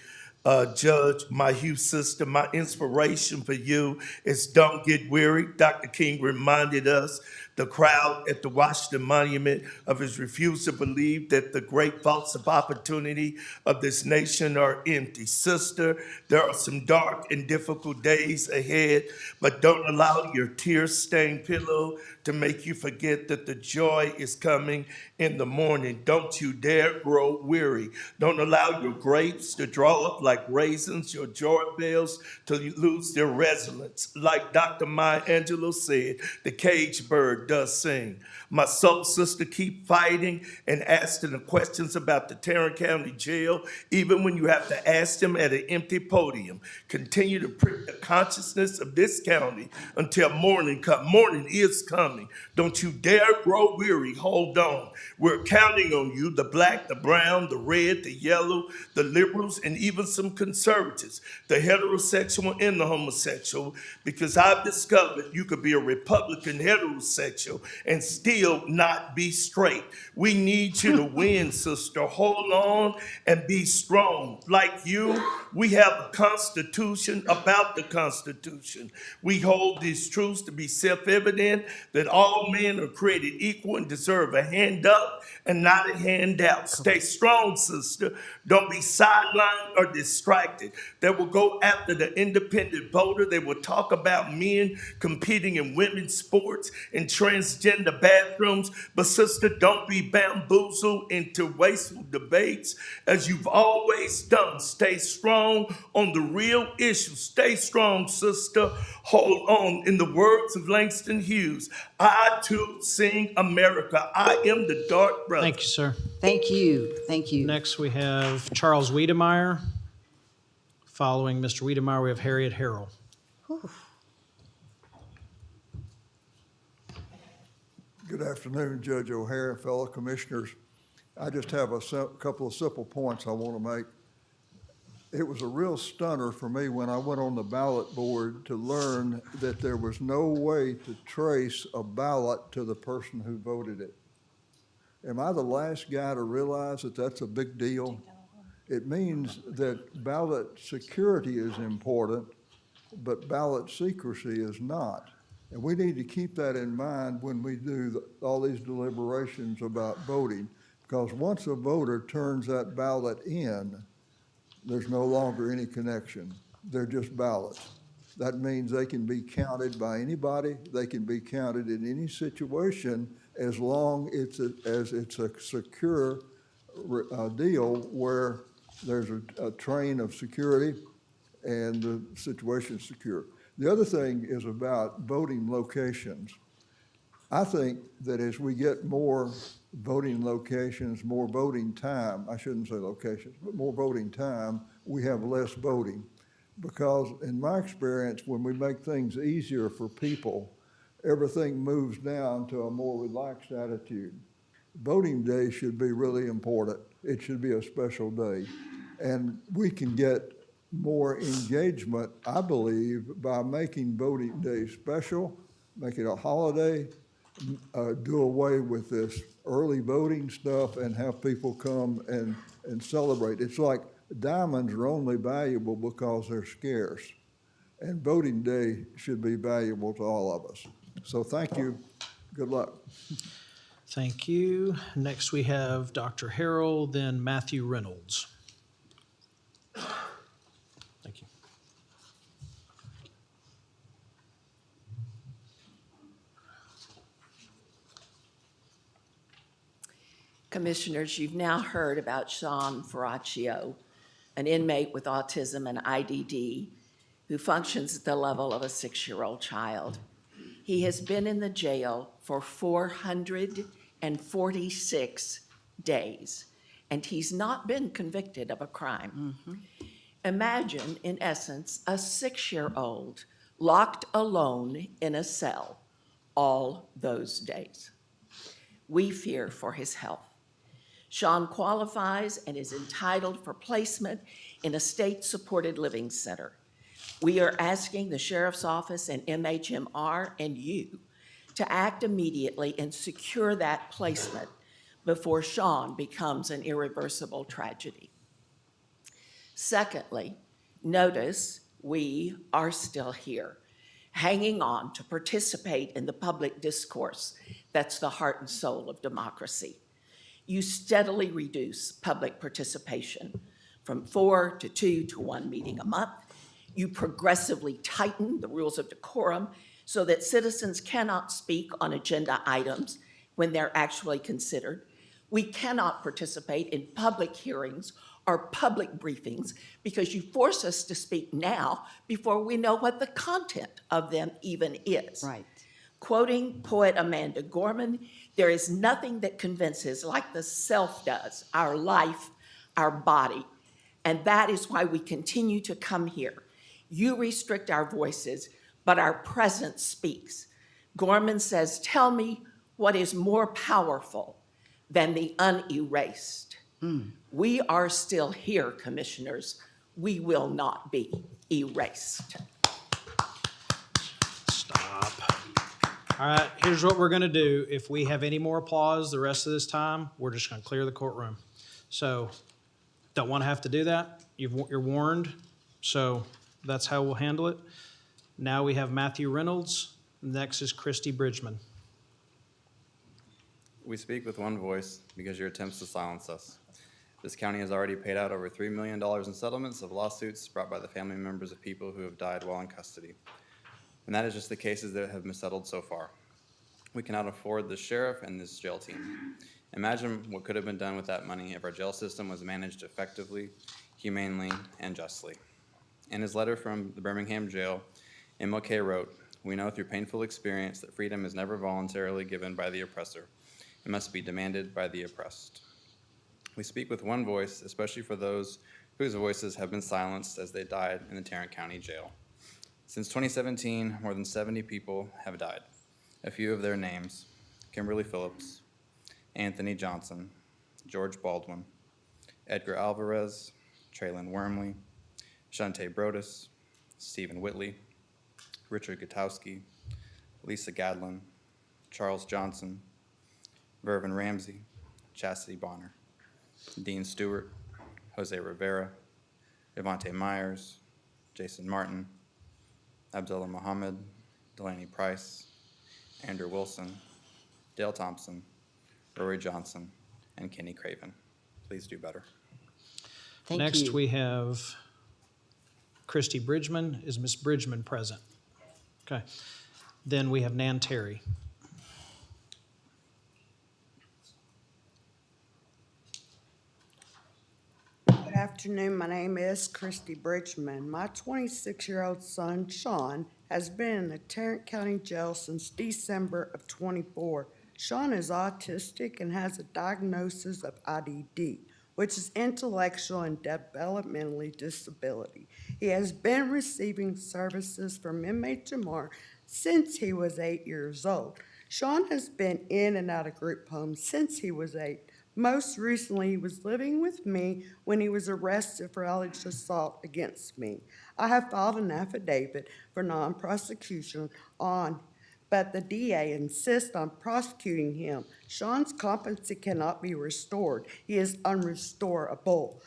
Judge, my Hugh sister. My inspiration for you is don't get weary. Dr. King reminded us, the crowd at the Washington Monument, of his refusal to believe that the great vaults of opportunity of this nation are empty. Sister, there are some dark and difficult days ahead, but don't allow your tear-stained pillow to make you forget that the joy is coming in the morning. Don't you dare grow weary. Don't allow your grapes to draw up like raisins, your joy bells to lose their resonance. Like Dr. Maya Angelou said, the cage bird does sing. My soul sister, keep fighting and asking the questions about the Tarrant County Jail, even when you have to ask them at an empty podium. Continue to prick the consciousness of this county until morning comes. Morning is coming. Don't you dare grow weary. Hold on. We're counting on you, the black, the brown, the red, the yellow, the liberals, and even some conservatives, the heterosexual and the homosexual, because I've discovered you could be a Republican heterosexual and still not be straight. We need you to win, sister. Hold on and be strong. Like you, we have a constitution about the Constitution. We hold these truths to be self-evident, that all men are created equal and deserve a hand up and not a handout. Stay strong, sister. Don't be sidelined or distracted. They will go after the independent voter. They will talk about men competing in women's sports and transgender bathrooms. But sister, don't be bamboozled into wasteful debates as you've always done. Stay strong on the real issue. Stay strong, sister. Hold on. In the words of Langston Hughes, I too sing America. I am the dark brother. Thank you, sir. Thank you. Thank you. Next, we have Charles Wiedemeyer. Following Mr. Wiedemeyer, we have Harriet Harrell. Good afternoon, Judge O'Hara, fellow commissioners. I just have a couple of simple points I want to make. It was a real stunner for me when I went on the ballot board to learn that there was no way to trace a ballot to the person who voted it. Am I the last guy to realize that that's a big deal? It means that ballot security is important, but ballot secrecy is not. And we need to keep that in mind when we do all these deliberations about voting, because once a voter turns that ballot in, there's no longer any connection. They're just ballots. That means they can be counted by anybody. They can be counted in any situation as long as it's a secure deal where there's a train of security and the situation's secure. The other thing is about voting locations. I think that as we get more voting locations, more voting time, I shouldn't say locations, but more voting time, we have less voting. Because in my experience, when we make things easier for people, everything moves down to a more relaxed attitude. Voting day should be really important. It should be a special day. And we can get more engagement, I believe, by making voting day special, make it a holiday, do away with this early voting stuff and have people come and celebrate. It's like diamonds are only valuable because they're scarce. and voting day should be valuable to all of us. So thank you. Good luck. Thank you. Next, we have Dr. Harrell, then Matthew Reynolds. Thank you. Commissioners, you've now heard about Sean Ferraccio, an inmate with autism and IDD who functions at the level of a 6-year-old child. He has been in the jail for 446 days, and he's not been convicted of a crime. Imagine, in essence, a 6-year-old locked alone in a cell all those days. We fear for his health. Sean qualifies and is entitled for placement in a state-supported living center. We are asking the Sheriff's Office and MHMR and you to act immediately and secure that placement before Sean becomes an irreversible tragedy. Secondly, notice we are still here, hanging on to participate in the public discourse that's the heart and soul of democracy. You steadily reduce public participation from 4 to 2 to 1 meeting a month. You progressively tighten the rules of decorum so that citizens cannot speak on agenda items when they're actually considered. We cannot participate in public hearings or public briefings because you force us to speak now before we know what the content of them even is. Right. Quoting poet Amanda Gorman, there is nothing that convinces like the self does, our life, our body. And that is why we continue to come here. You restrict our voices, but our presence speaks. Gorman says, tell me what is more powerful than the unerased. We are still here, commissioners. We will not be erased. Stop. All right, here's what we're going to do. If we have any more applause the rest of this time, we're just going to clear the courtroom. So don't want to have to do that. You're warned. So that's how we'll handle it. Now we have Matthew Reynolds. Next is Christy Bridgman. We speak with one voice because your attempts to silence us. This county has already paid out over $3 million in settlements of lawsuits brought by the family members of people who have died while in custody. And that is just the cases that have been settled so far. We cannot afford the sheriff and this jail team. Imagine what could have been done with that money if our jail system was managed effectively, humanely, and justly. In his letter from the Birmingham jail, MLK wrote, "We know through painful experience that freedom is never voluntarily given by the oppressor. It must be demanded by the oppressed." We speak with one voice, especially for those whose voices have been silenced as they died in the Tarrant County Jail. Since 2017, more than 70 people have died. A few of their names: Kimberly Phillips, Anthony Johnson, George Baldwin, Edgar Alvarez, Traylon Wormley, Shante Brodus, Stephen Whitley, Richard Gutowski, Lisa Gadlin, Charles Johnson, Vervin Ramsey, Chastity Bonner, Dean Stewart, Jose Rivera, Devontae Myers, Jason Martin, Abdullah Muhammad, Delaney Price, Andrew Wilson, Dale Thompson, Rory Johnson, and Kenny Craven. Please do better. Next, we have Christy Bridgman. Is Ms. Bridgman present? Okay. Then we have Nan Terry. Good afternoon. My name is Christy Bridgman. My 26-year-old son, Sean, has been in the Tarrant County Jail since December of 24. Sean is autistic and has a diagnosis of IDD, which is intellectual and developmentally disability. He has been receiving services from MHMR since he was 8 years old. Sean has been in and out of group homes since he was 8. Most recently, he was living with me when he was arrested for alleged assault against me. I have filed an affidavit for non-prosecution but the DA insists on prosecuting him. Sean's competency cannot be restored. He is unrestorable.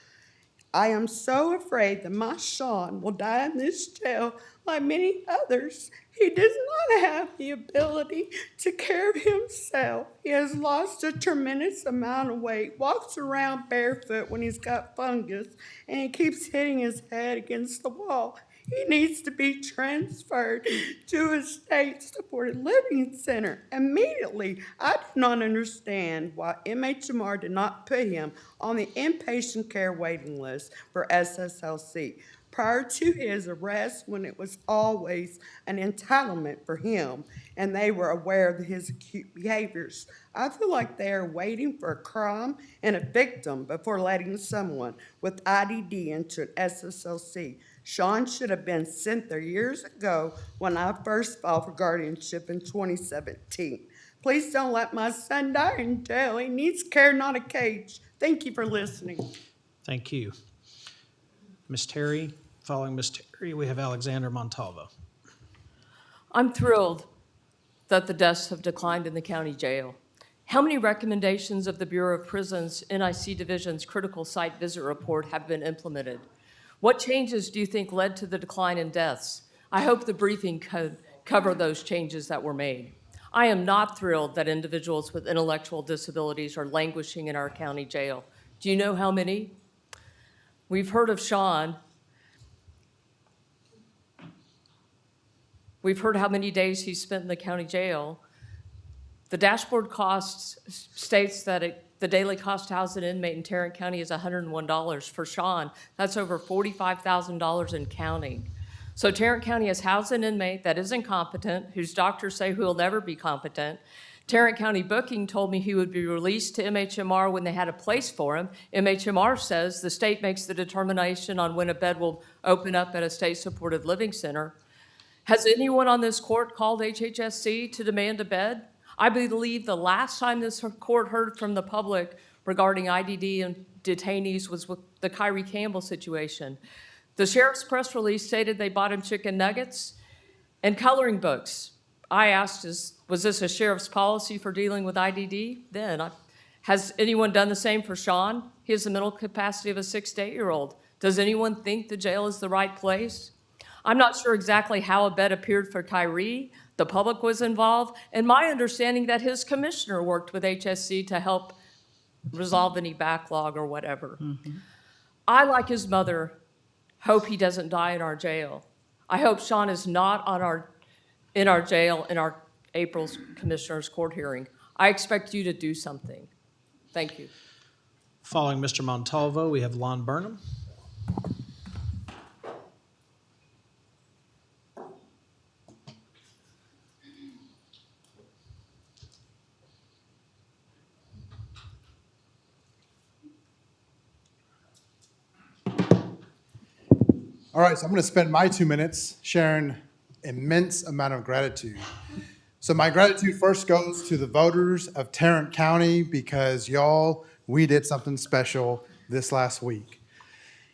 I am so afraid that my Sean will die in this jail Like many others, he does not have the ability to care of himself. He has lost a tremendous amount of weight, walks around barefoot when he's got fungus, and he keeps hitting his head against the wall. He needs to be transferred to a state-supported living center immediately. I do not understand why MHMR did not put him on the inpatient care waiting list for SSLC prior to his arrest, when it was always an entitlement for him and they were aware of his acute behaviors. I feel like they are waiting for a crime and a victim before letting someone with IDD into an SSLC. Sean should have been sent there years ago when I first filed for guardianship in 2017. Please don't let my son die in jail. He needs care, not a cage. Thank you for listening. Thank you. Ms. Terry, following Ms. Terry, we have Alexander Montalvo. I'm thrilled that the deaths have declined in the county jail. How many recommendations of the Bureau of Prisons NIC Division's critical site visit report have been implemented? What changes do you think led to the decline in deaths? I hope the briefing could cover those changes that were made. I am not thrilled that individuals with intellectual disabilities are languishing in our county jail. Do you know how many? We've heard of Sean. We've heard how many days he's spent in the county jail. The dashboard costs states that the daily cost to house an inmate in Tarrant County is $101. For Sean, that's over $45,000 in counting. So Tarrant County has housed an inmate that is incompetent, whose doctors say he will never be competent. Tarrant County Booking told me he would be released to MHMR when they had a place for him. MHMR says the state makes the determination on when a bed will open up at a state-supported living center. Has anyone on this court called HHSC to demand a bed? I believe the last time this court heard from the public regarding IDD and detainees was with the Kyrie Campbell situation. The sheriff's press release stated they bought him chicken nuggets and coloring books. I asked, was this a sheriff's policy for dealing with IDD? Has anyone done the same for Sean? He has the mental capacity of a 6 to 8-year-old. Does anyone think the jail is the right place? I'm not sure exactly how a bed appeared for Kyrie. The public was involved, and my understanding that his commissioner worked with HSC to help resolve any backlog or whatever. I, like his mother, hope he doesn't die in our jail. I hope Sean is not in our jail in our April's commissioner's court hearing. I expect you to do something. Thank you. Following Mr. Montalvo, we have Lon Burnham. All right, so I'm going to spend my 2 minutes sharing immense amount of gratitude. So my gratitude first goes to the voters of Tarrant County because y'all, we did something special this last week.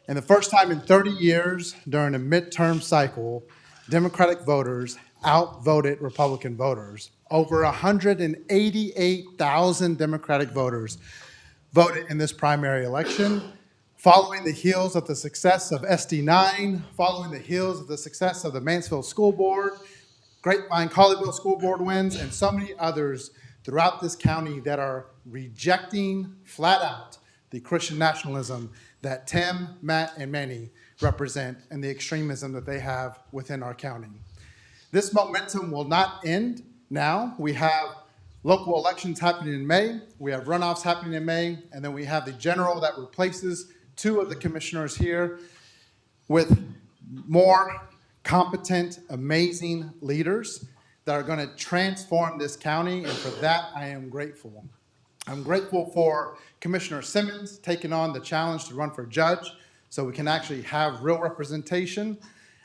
And the first time in 30 years during a midterm cycle, Democratic voters outvoted Republican voters. Over 188,000 Democratic voters voted in this primary election, following the heels of the success of SD9, following the heels of the success of the Mansfield School Board, Grapevine Colleyville School Board wins, and so many others throughout this county that are rejecting flat out the Christian nationalism that Tim, Matt, and Manny represent and the extremism that they have within our county. This momentum will not end now. We have local elections happening in May, we have runoffs happening in May, and then we have the general that replaces 2 of the commissioners here with more competent, amazing leaders that are going to transform this county, and for that, I am grateful. I'm grateful for Commissioner Simmons taking on the challenge to run for judge so we can actually have real representation.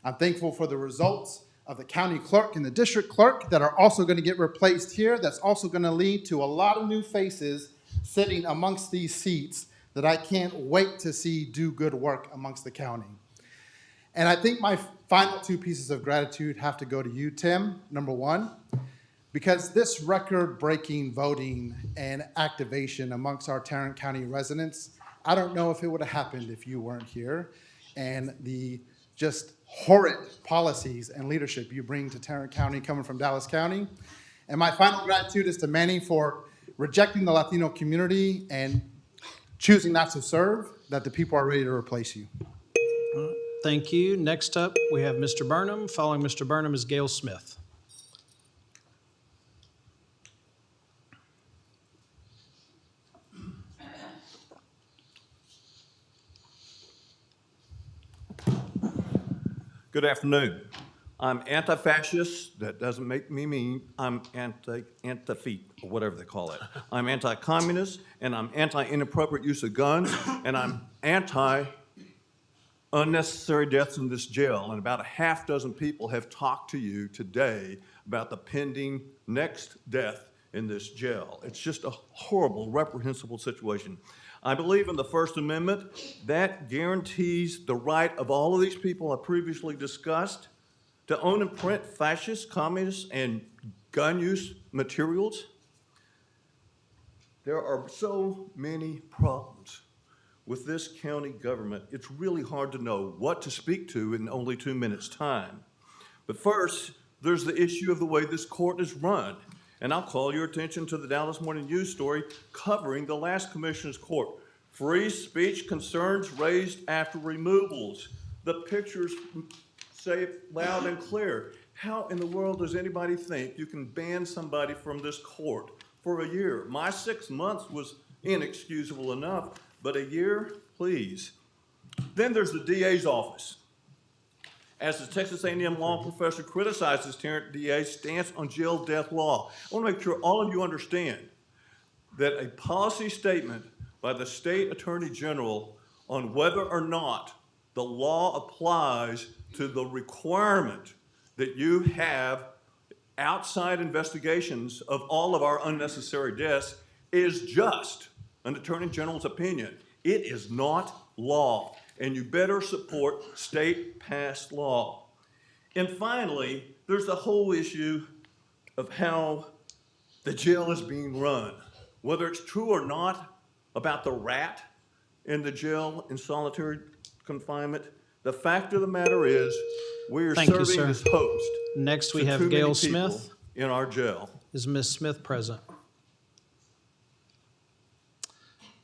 I'm thankful for the results of the county clerk and the district clerk that are also going to get replaced here. That's also going to lead to a lot of new faces sitting amongst these seats that I can't wait to see do good work amongst the county. And I think my final 2 pieces of gratitude have to go to you, Tim, number 1, because this record-breaking voting and activation amongst our Tarrant County residents, I don't know if it would have happened if you weren't here. And the just horrid policies and leadership you bring to Tarrant County coming from Dallas County. And my final gratitude is to Manny for rejecting the Latino community and choosing not to serve, that the people are ready to replace you. Thank you. Next up, we have Mr. Burnham. Following Mr. Burnham is Gail Smith. Good afternoon. I'm anti-fascist. That doesn't make me mean. I'm anti-feet, or whatever they call it. I'm anti-communist, and I'm anti-inappropriate use of guns, and I'm anti-unnecessary deaths in this jail. And about a half dozen people have talked to you today about the pending next death in this jail. It's just a horrible, reprehensible situation. I believe in the First Amendment. That guarantees the right of all of these people I previously discussed to own and print fascist, communist, and gun use materials. There are so many problems with this county government. It's really hard to know what to speak to in only 2 minutes' time. But first, there's the issue of the way this court is run. And I'll call your attention to the Dallas Morning News story covering the last commissioner's court. Free speech concerns raised after removals. The pictures say it loud and clear. How in the world does anybody think you can ban somebody from this court for a year? My 6 months was inexcusable enough, but a year, please. Then there's the DA's office. As the Texas A&M law professor criticizes Tarrant DA's stance on jail death law, I want to make sure all of you understand that a policy statement by the state attorney general on whether or not the law applies to the requirement that you have outside investigations of all of our unnecessary deaths is just an attorney general's opinion. It is not law. And you better support state-passed law. And finally, there's the whole issue of how the jail is being run. Whether it's true or not about the rat in the jail in solitary confinement, the fact of the matter is we are Thank you, serving sir. as host. Next, we to have too many Gail people Smith. in our jail. Is Ms. Smith present?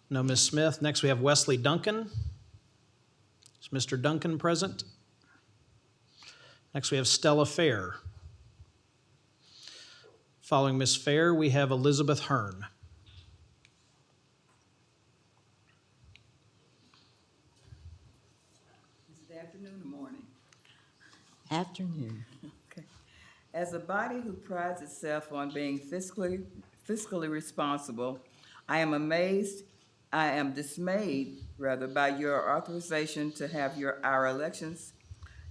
No, Ms. Smith. Next, we have Wesley Duncan. Is Mr. Duncan present? Next, we have Stella Fair. Following Ms. Fair, we have Elizabeth Hearn. Is it afternoon or morning? Afternoon. Okay. As a body who prides itself on being fiscally responsible, I am dismayed by your authorization to have our elections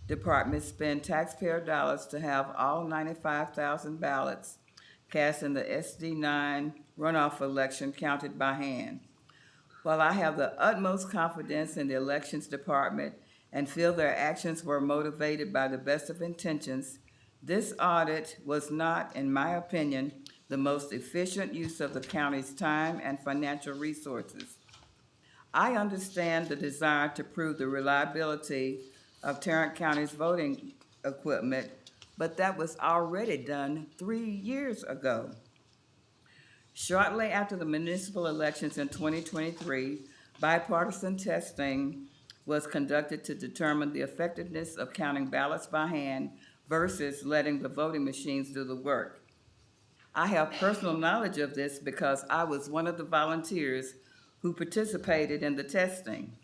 department spend taxpayer dollars to have all 95,000 ballots cast in the SD9 runoff election counted by hand. While I have the utmost confidence in the elections department and feel their actions were motivated by the best of intentions, this audit was not, in my opinion, the most efficient use of the county's time and financial resources. I understand the desire to prove the reliability of Tarrant County's voting equipment, but that was already done 3 years ago. Shortly after the municipal elections in 2023, bipartisan testing was conducted to determine the effectiveness of counting ballots by hand versus letting the voting machines do the work. I have personal knowledge of this because I was one of the volunteers who participated in the testing.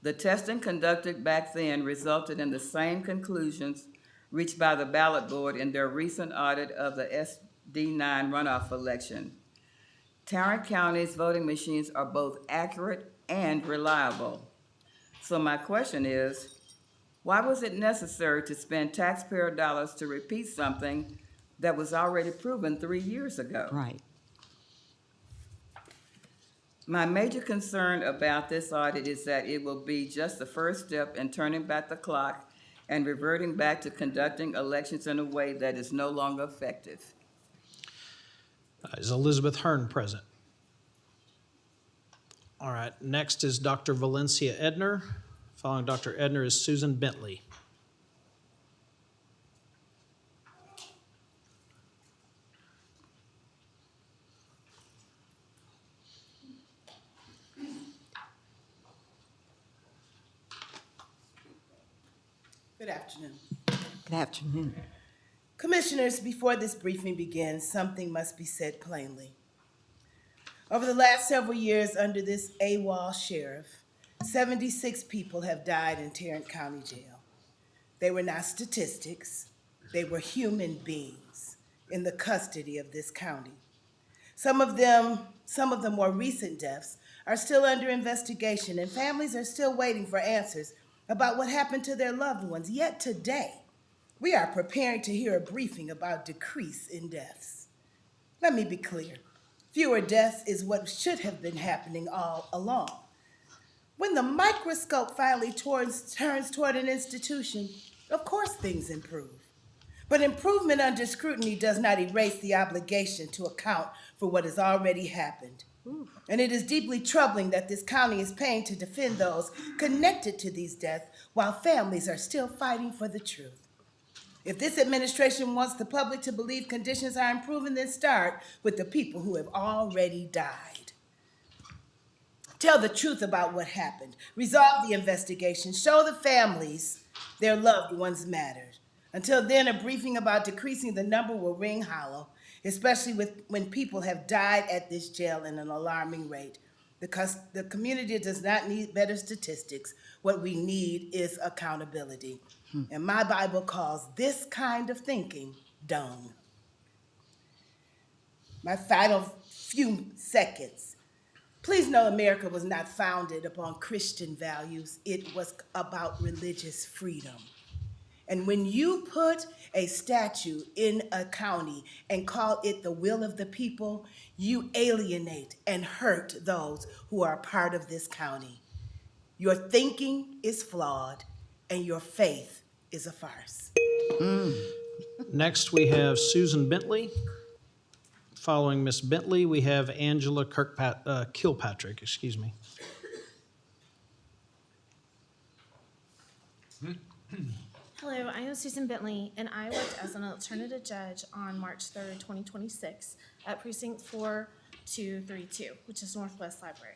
The testing conducted back then resulted in the same conclusions reached by the ballot board in their recent audit of the SD9 runoff election. Tarrant County's voting machines are both accurate and reliable. So my question is, why was it necessary to spend taxpayer dollars to repeat something that was already proven 3 years ago? Right. My major concern about this audit is that it will be just the first step in turning back the clock and reverting back to conducting elections in a way that is no longer effective. Is Elizabeth Hearn present? All right, next is Dr. Valencia Edner, Following Dr. Edner is Susan Bentley. Good afternoon. Good afternoon. Commissioners, before this briefing begins, something must be said plainly. Over the last several years under this AWOL sheriff, 76 people have died in Tarrant County Jail. They were not statistics, they were human beings in the custody of this county. Some of the more recent deaths are still under investigation, and families are still waiting for answers about what happened to their loved ones. Yet today, we are preparing to hear a briefing about decrease in deaths. Let me be clear. Fewer deaths is what should have been happening all along. When the microscope finally turns toward an institution, of course things improve. But improvement under scrutiny does not erase the obligation to account for what has already happened. And it is deeply troubling that this county is paying to defend those connected to these deaths while families are still fighting for the truth. If this administration wants the public to believe conditions are improving, then start with the people who have already died. Tell the truth about what happened. Resolve the investigation. Show the families their loved ones mattered. Until then, a briefing about decreasing the number will ring hollow, especially when people have died at this jail at an alarming rate. Because the community does not need better statistics. What we need is accountability. And my Bible calls this kind of thinking dung. My final few seconds. Please know America was not founded upon Christian values. It was about religious freedom. And when you put a statue in a county and call it the will of the people, you alienate and hurt those who are a part of this county. Your thinking is flawed and your faith is a farce. Next, we have Susan Bentley. Following Miss Bentley, we have Angela Kilpatrick, excuse me. Hello, I am Susan Bentley, and I worked as an alternative judge on March 3rd, 2026 at Precinct 4232, which is Northwest Library.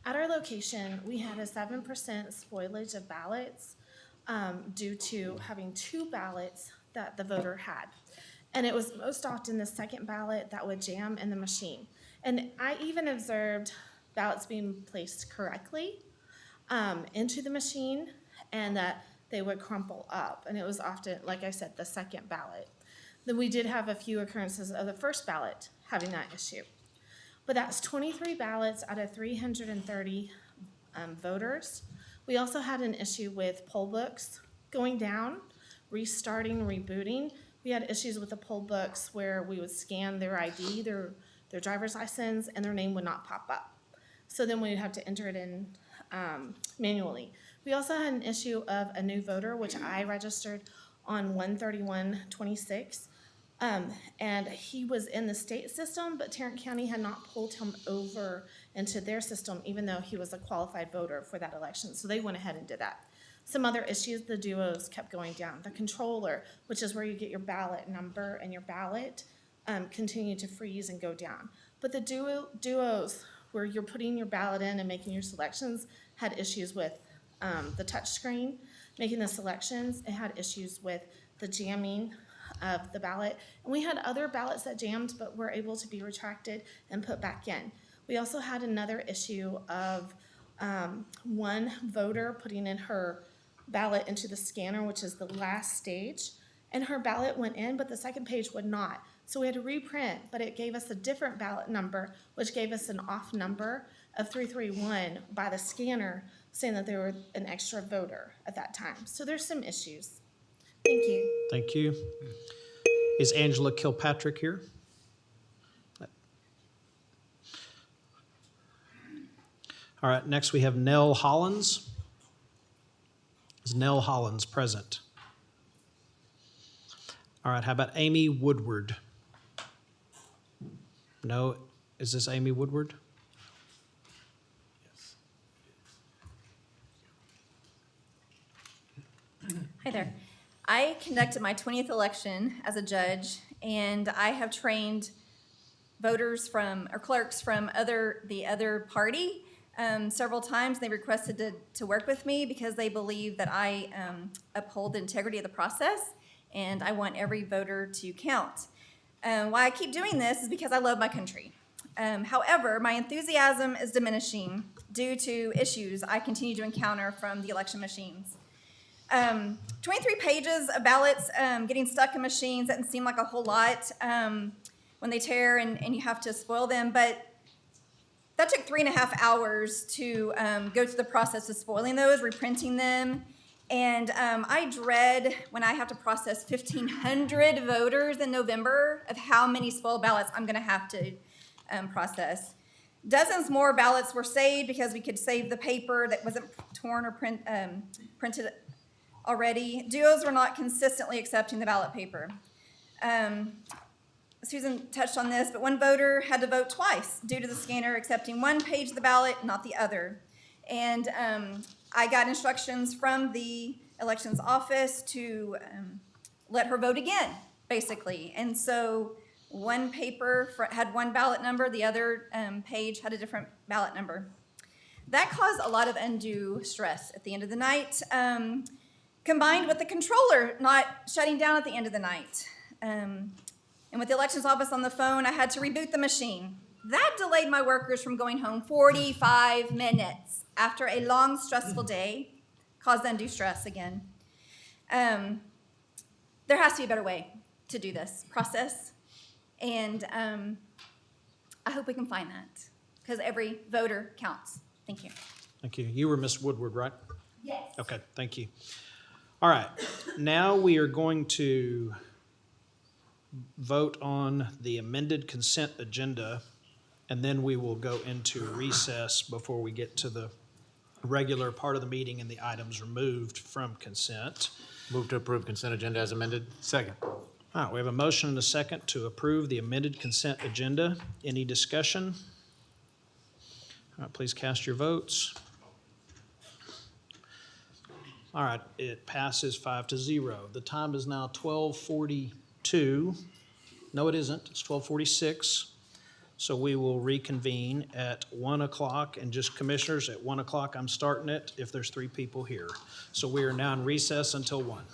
At our location, we had a 7% spoilage of ballots due to having 2 ballots that the voter had. And it was most often the second ballot that would jam in the machine. And I even observed ballots being placed correctly into the machine and that they would crumple up. And it was often, like I said, the second ballot. Then we did have a few occurrences of the first ballot having that issue. But that's 23 ballots out of 330 voters. We also had an issue with poll books going down, restarting, rebooting. We had issues with the poll books where we would scan their ID, their driver's license, and their name would not pop up. So then we'd have to enter it in manually. We also had an issue of a new voter, which I registered on 1/31/26. And he was in the state system, but Tarrant County had not pulled him over into their system, even though he was a qualified voter for that election. So they went ahead and did that. Some other issues, the duos kept going down. The controller, which is where you get your ballot number and your ballot, continued to freeze and go down. But the duos, where you're putting your ballot in and making your selections, had issues with the touch screen, making the selections. It had issues with the jamming of the ballot. And we had other ballots that jammed but were able to be retracted and put back in. We also had another issue of one voter putting in her ballot into the scanner, which is the last stage, and her ballot went in, but the second page would not. So we had to reprint, but it gave us a different ballot number, which gave us an off number of 331 by the scanner, saying that they were an extra voter at that time. So there's some issues. Thank you. Thank you. Is Angela Kilpatrick here? All right, next we have Nell Hollins. Is Nell Hollins present? All right, how about Amy Woodward? No, is this Amy Woodward? I conducted my 20th election as a judge, and I have trained voters or clerks from the other party several times. They requested to work with me because they believe that I uphold the integrity of the process, and I want every voter to count. Why I keep doing this is because I love my country. However, my enthusiasm is diminishing due to issues I continue to encounter from the election machines. 23 pages of ballots getting stuck in machines doesn't seem like a whole lot when they tear and you have to spoil them, but that took 3.5 hours to go through the process of spoiling those, reprinting them, and I dread when I have to process 1,500 voters in November of how many spoiled ballots I'm gonna have to process. Dozens more ballots were saved because we could save the paper that wasn't torn or printed already. Duos were not consistently accepting the ballot paper. Susan touched on this, but one voter had to vote twice due to the scanner accepting one page of the ballot, not the other. And I got instructions from the elections office to let her vote again, basically. And so one paper had one ballot number, the other page had a different ballot number. That caused a lot of undue stress at the end of the night, combined with the controller not shutting down at the end of the night. And with the elections office on the phone, I had to reboot the machine. That delayed my workers from going home 45 minutes after a long, stressful day, caused undue stress again. There has to be a better way to do this process, and I hope we can find that, because every voter counts. Thank you. Thank you. You were Ms. Woodward, right? Yes. Okay, thank you. All right, now we are going to vote on the amended consent agenda, and then we will go into recess before we get to the regular part of the meeting and the items removed from consent. Move to approve consent agenda as amended. Second. All right, we have a motion and a second to approve the amended consent agenda. Any discussion? All right, please cast your votes. All right, it passes 5-0. The time is now 12:42. No, it isn't. It's 12:46. So we will reconvene at 1 o'clock. And just commissioners, at 1 o'clock, I'm starting it if there's 3 people here. So we are now in recess until 1.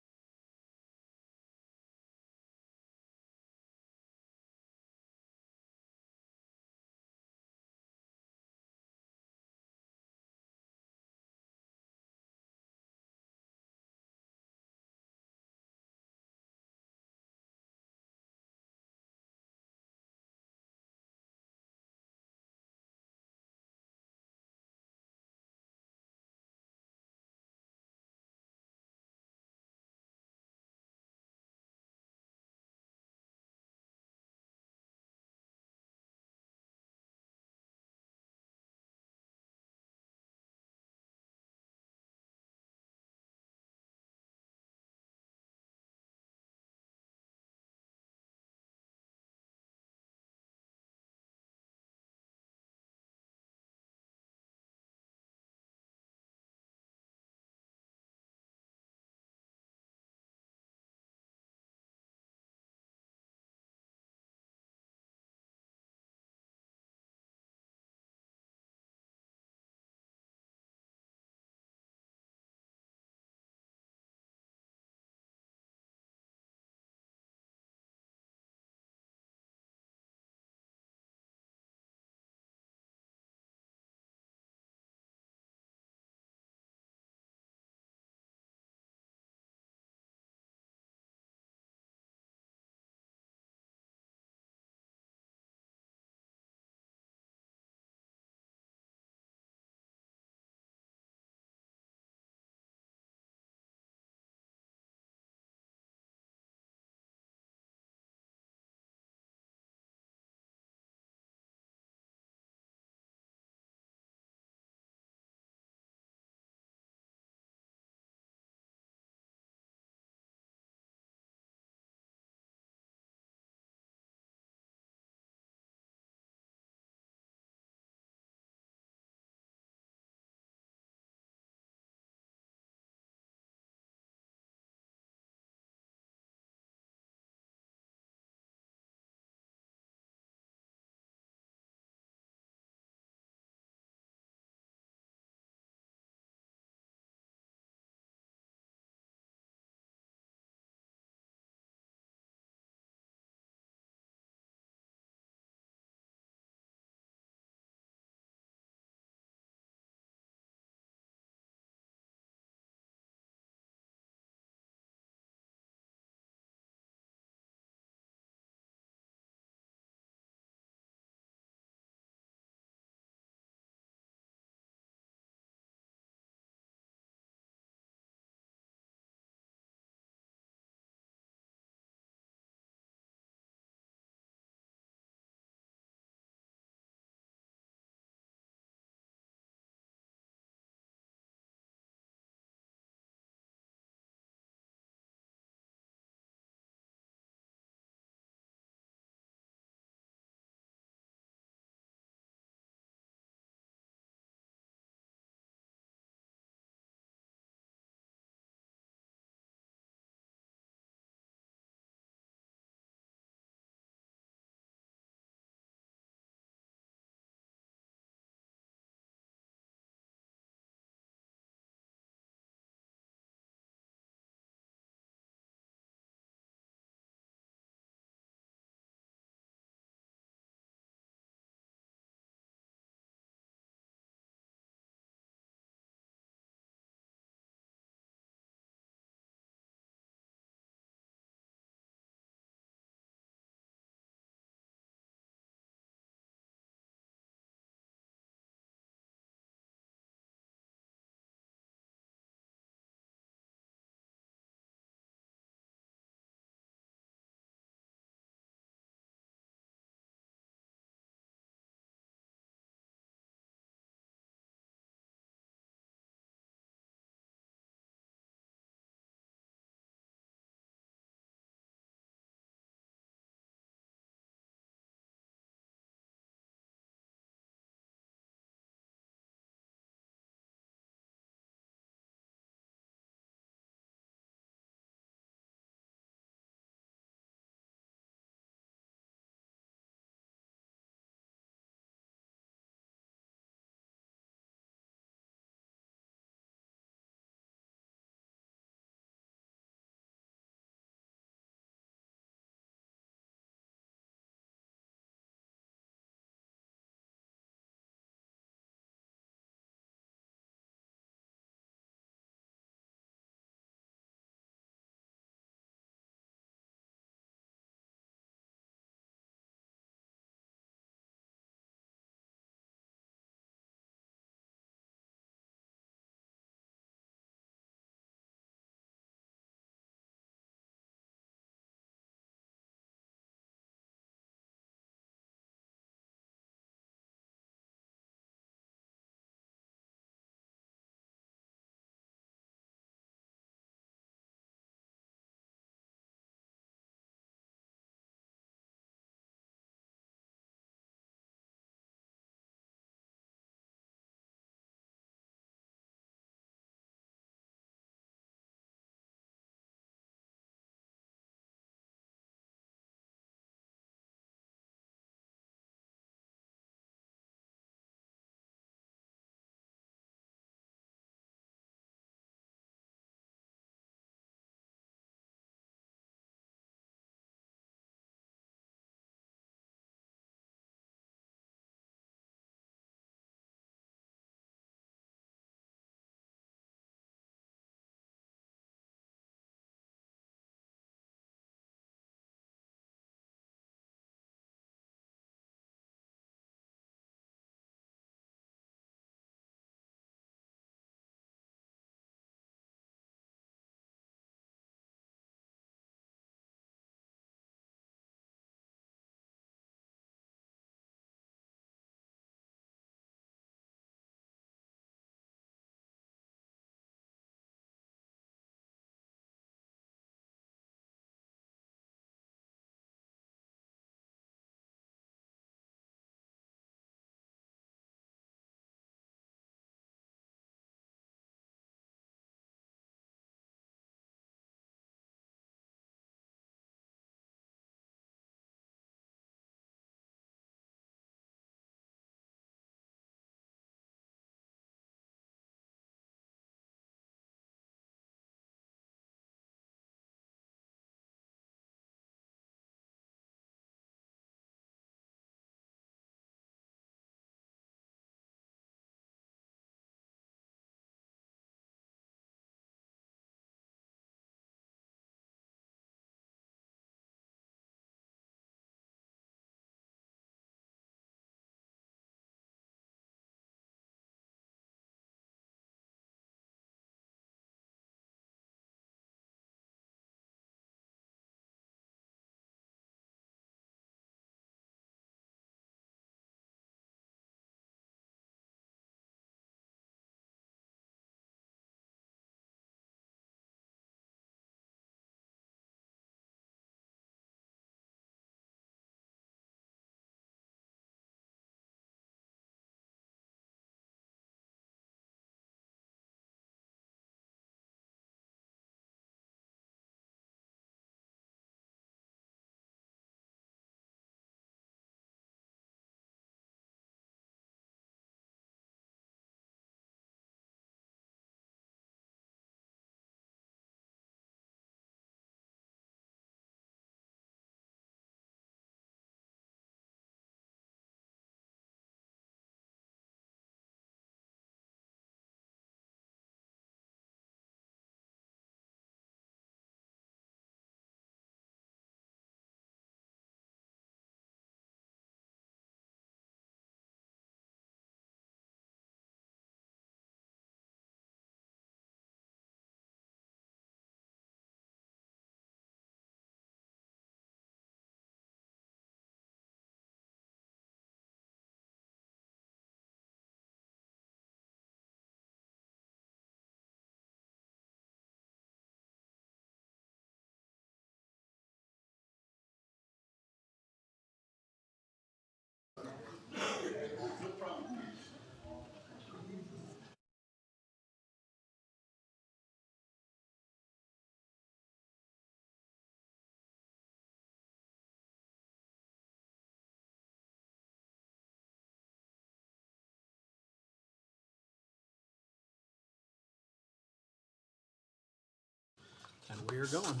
We are going.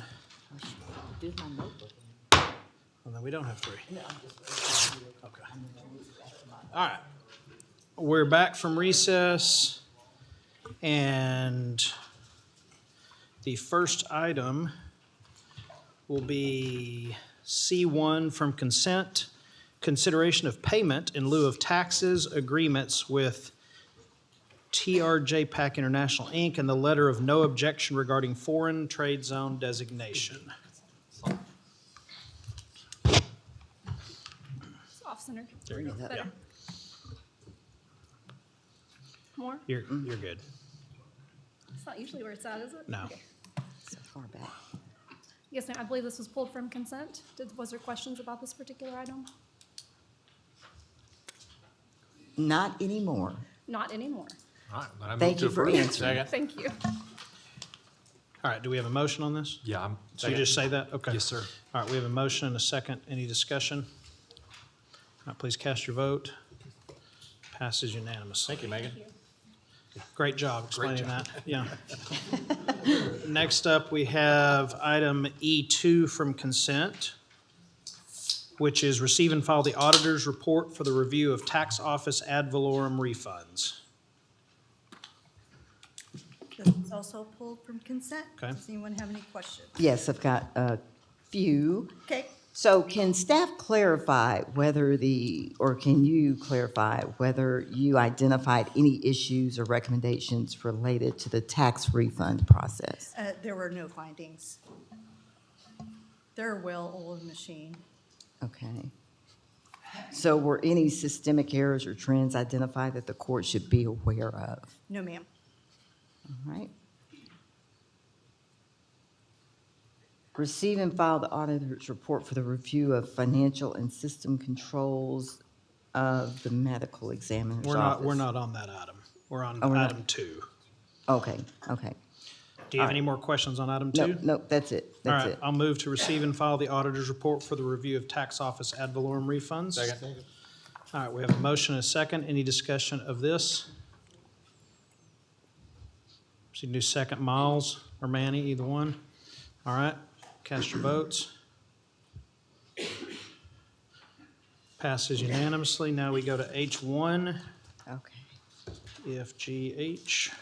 Did my notebook. And then we don't have 3. Okay. All right. We're back from recess, and the first item will be C1 from consent, consideration of payment in lieu of taxes agreements with TRJ Pack International, Inc., and the letter of no objection regarding foreign trade zone designation. It's off-center. There you go. Better. More? You're good. It's not usually where it's at, is it? No. Okay. So far back. Yes, ma'am. I believe this was pulled from consent. Was there questions about this particular item? Not anymore. Not anymore. All right, then I move Thank to you for approve. answering. Second. Thank you. All right, do we have a motion on this? Yeah, I'm. So you just say that? Okay. Yes, sir. All right, we have a motion and a second. Any discussion? All right, please cast your vote. Passes unanimously. Thank you, Megan. Great job Great explaining job. that. Yeah. Next up, we have item E2 from consent, which is receive and file the auditor's report for the review of tax office ad valorem refunds. This is also pulled from consent. Okay. Does anyone have any questions? Yes, I've got a few. Okay. So can staff clarify whether or can you clarify whether you identified any issues or recommendations related to the tax refund process? There were no findings. They're a well-oiled machine. Okay. So were any systemic errors or trends identified that the court should be aware of? No, ma'am. All right. Receive and file the auditor's report for the review of financial and system controls of the medical examiner's office. We're not on that item. We're on Oh, we're not. item 2. Okay, okay. Do you have All any right. more questions on item No, 2? no, that's it, All that's right, it. I'll move to receive and file the auditor's report for the review of tax office ad valorem refunds. Second. All right, we have a motion and a second. Any discussion of this? So you can do second, Miles or Manny, either one. All right, cast your votes. Passes unanimously. Now we go to H1, Okay. F, G, H.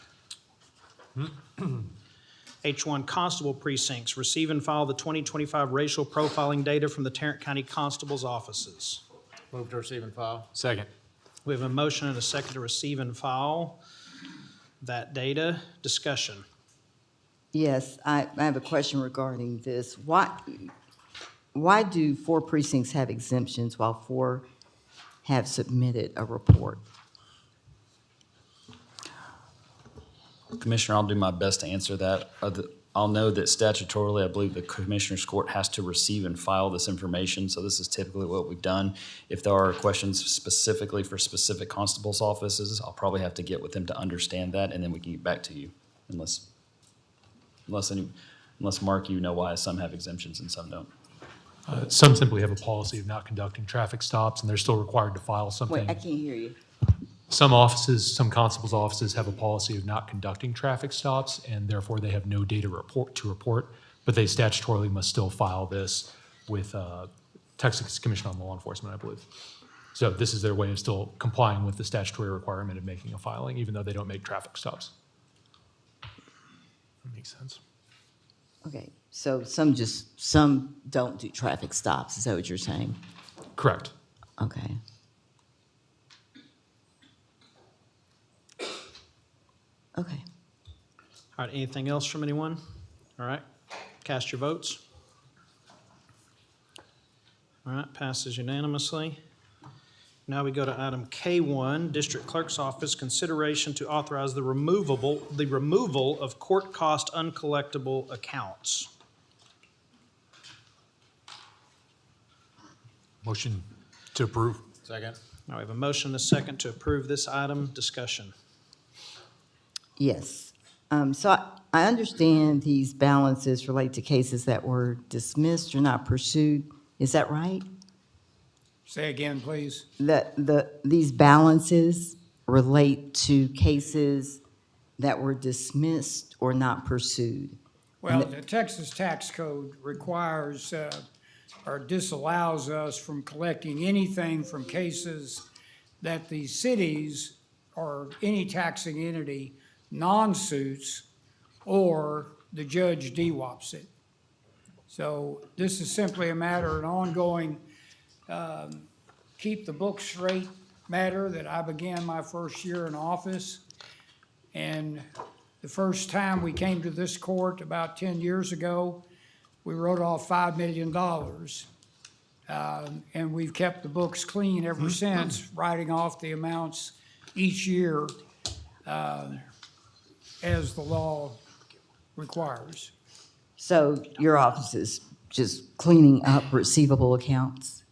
H1 Constable Precincts, receive and file the 2025 racial profiling data from the Tarrant County Constable's offices. Move to receive and file. Second. We have a motion and a second to receive and file that data. Discussion. Yes, I have a question regarding this. Why do 4 precincts have exemptions while 4 have submitted a report? Commissioner, I'll do my best to answer that. I'll know that statutorily, I believe the Commissioner's Court has to receive and file this information, so this is typically what we've done. If there are questions specifically for specific constables' offices, I'll probably have to get with them to understand that, and then we can get back to you, unless Mark, you know why some have exemptions and some don't. Some simply have a policy of not conducting traffic stops, and they're still required to file something. Wait, I can't hear you. Some offices, some constables' offices have a policy of not conducting traffic stops, and therefore they have no data to report, but they statutorily must still file this with Texas Commission on Law Enforcement, I believe. So this is their way of still complying with the statutory requirement of making a filing, even though they don't make traffic stops. That makes sense. Okay, so some don't do traffic stops, is that what you're saying? Correct. Okay. Okay. All right, anything else from anyone? All right, cast your votes. All right, passes unanimously. Now we go to item K1, District Clerk's Office, consideration to authorize the removal of court cost uncollectible accounts. Motion to approve. Second. Now we have a motion and a second to approve this item. Discussion. Yes. So I understand these balances relate to cases that were dismissed or not pursued. Is that right? Say again, please. These balances relate to cases that were dismissed or not pursued. Well, the Texas tax code requires, or disallows us from collecting anything from cases that the cities or any taxing entity non-suits or the judge DWOPs it. So this is simply a matter of an ongoing, keep the books straight matter that I began my first year in office. And the first time we came to this court about 10 years ago, we wrote off $5 million. And we've kept the books clean ever since, writing off the amounts each year as the law requires. So your office is just cleaning up receivable accounts?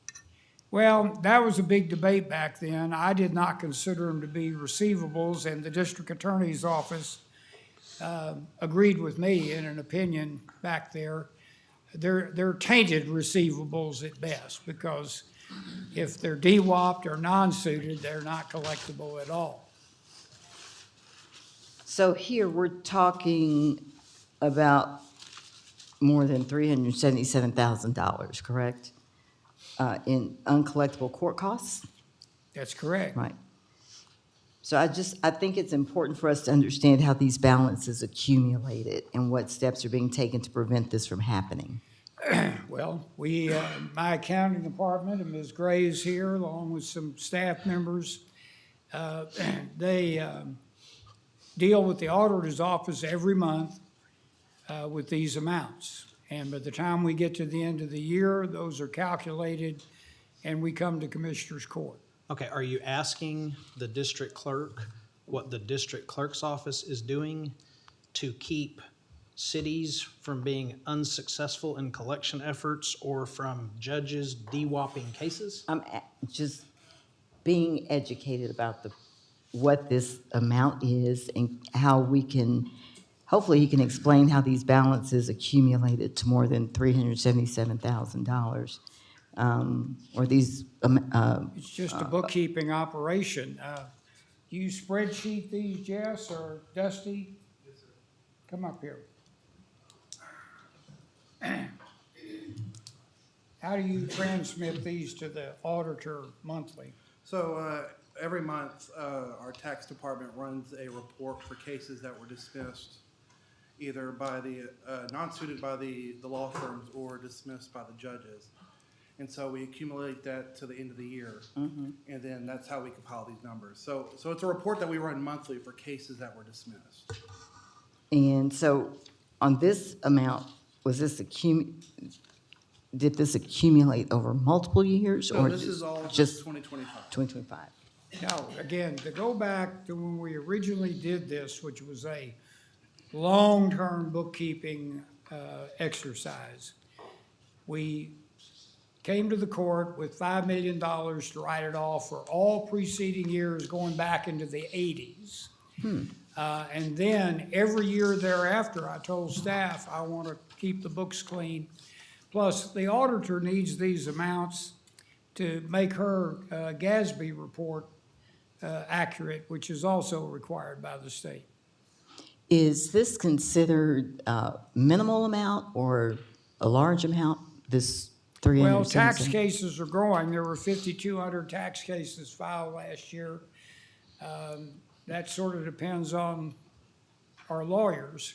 Well, that was a big debate back then. I did not consider them to be receivables, and the district attorney's office agreed with me in an opinion back there. They're tainted receivables at best, because if they're DWOPed or non-suited, they're not collectible at all. So here, we're talking about more than $377,000, correct? In uncollectible court costs? That's correct. Right. So I think it's important for us to understand how these balances accumulated and what steps are being taken to prevent this from happening. Well, my accounting department, and Ms. Gray is here, along with some staff members, they deal with the auditor's office every month with these amounts. And by the time we get to the end of the year, those are calculated, and we come to Commissioner's Court. Okay, are you asking the district clerk what the district clerk's office is doing to keep cities from being unsuccessful in collection efforts or from judges DWOPing cases? I'm just being educated about what this amount is and how we can, hopefully he can explain how these balances accumulated to more than $377,000. Or these, It's just a bookkeeping operation. Do you spreadsheet these, Jess or Dusty? Yes, sir. Come up here. How do you transmit these to the auditor monthly? So every month, our tax department runs a report for cases that were dismissed either by the, non-suited by the law firms or dismissed by the judges. And so we accumulate that to the end of the year. And then that's how we compile these numbers. So it's a report that we run monthly for cases that were dismissed. and so on this amount, was this did this accumulate over multiple years? So or this is all just 2025. 2025? Now, again, to go back to when we originally did this, which was a long-term bookkeeping exercise, we came to the court with $5 million to write it off for all preceding years going back into the 80s. And then every year thereafter, I told staff, I want to keep the books clean. Plus, the auditor needs these amounts to make her GASB report accurate, which is also required by the state. Is this considered a minimal amount or a large amount, this Well, tax 377? cases are growing. There were 5,200 tax cases filed last year. That sort of depends on our lawyers.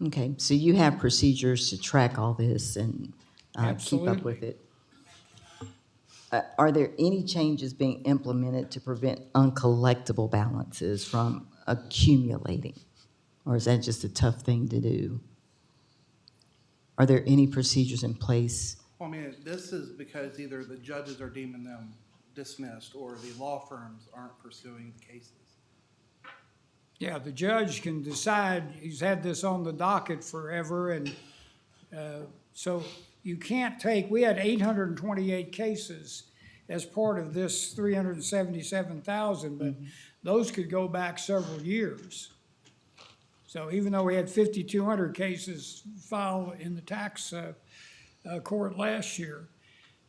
Okay, so you have procedures to track all this and keep up with Absolutely. it? Are there any changes being implemented to prevent uncollectible balances from accumulating? Or is that just a tough thing to do? Are there any procedures in place? Well, I mean, this is because either the judges are deeming them dismissed or the law firms aren't pursuing the cases. Yeah, the judge can decide, he's had this on the docket forever, and so you can't take, we had 828 cases as part of this 377,000, but those could go back several years. So even though we had 5,200 cases filed in the tax court last year,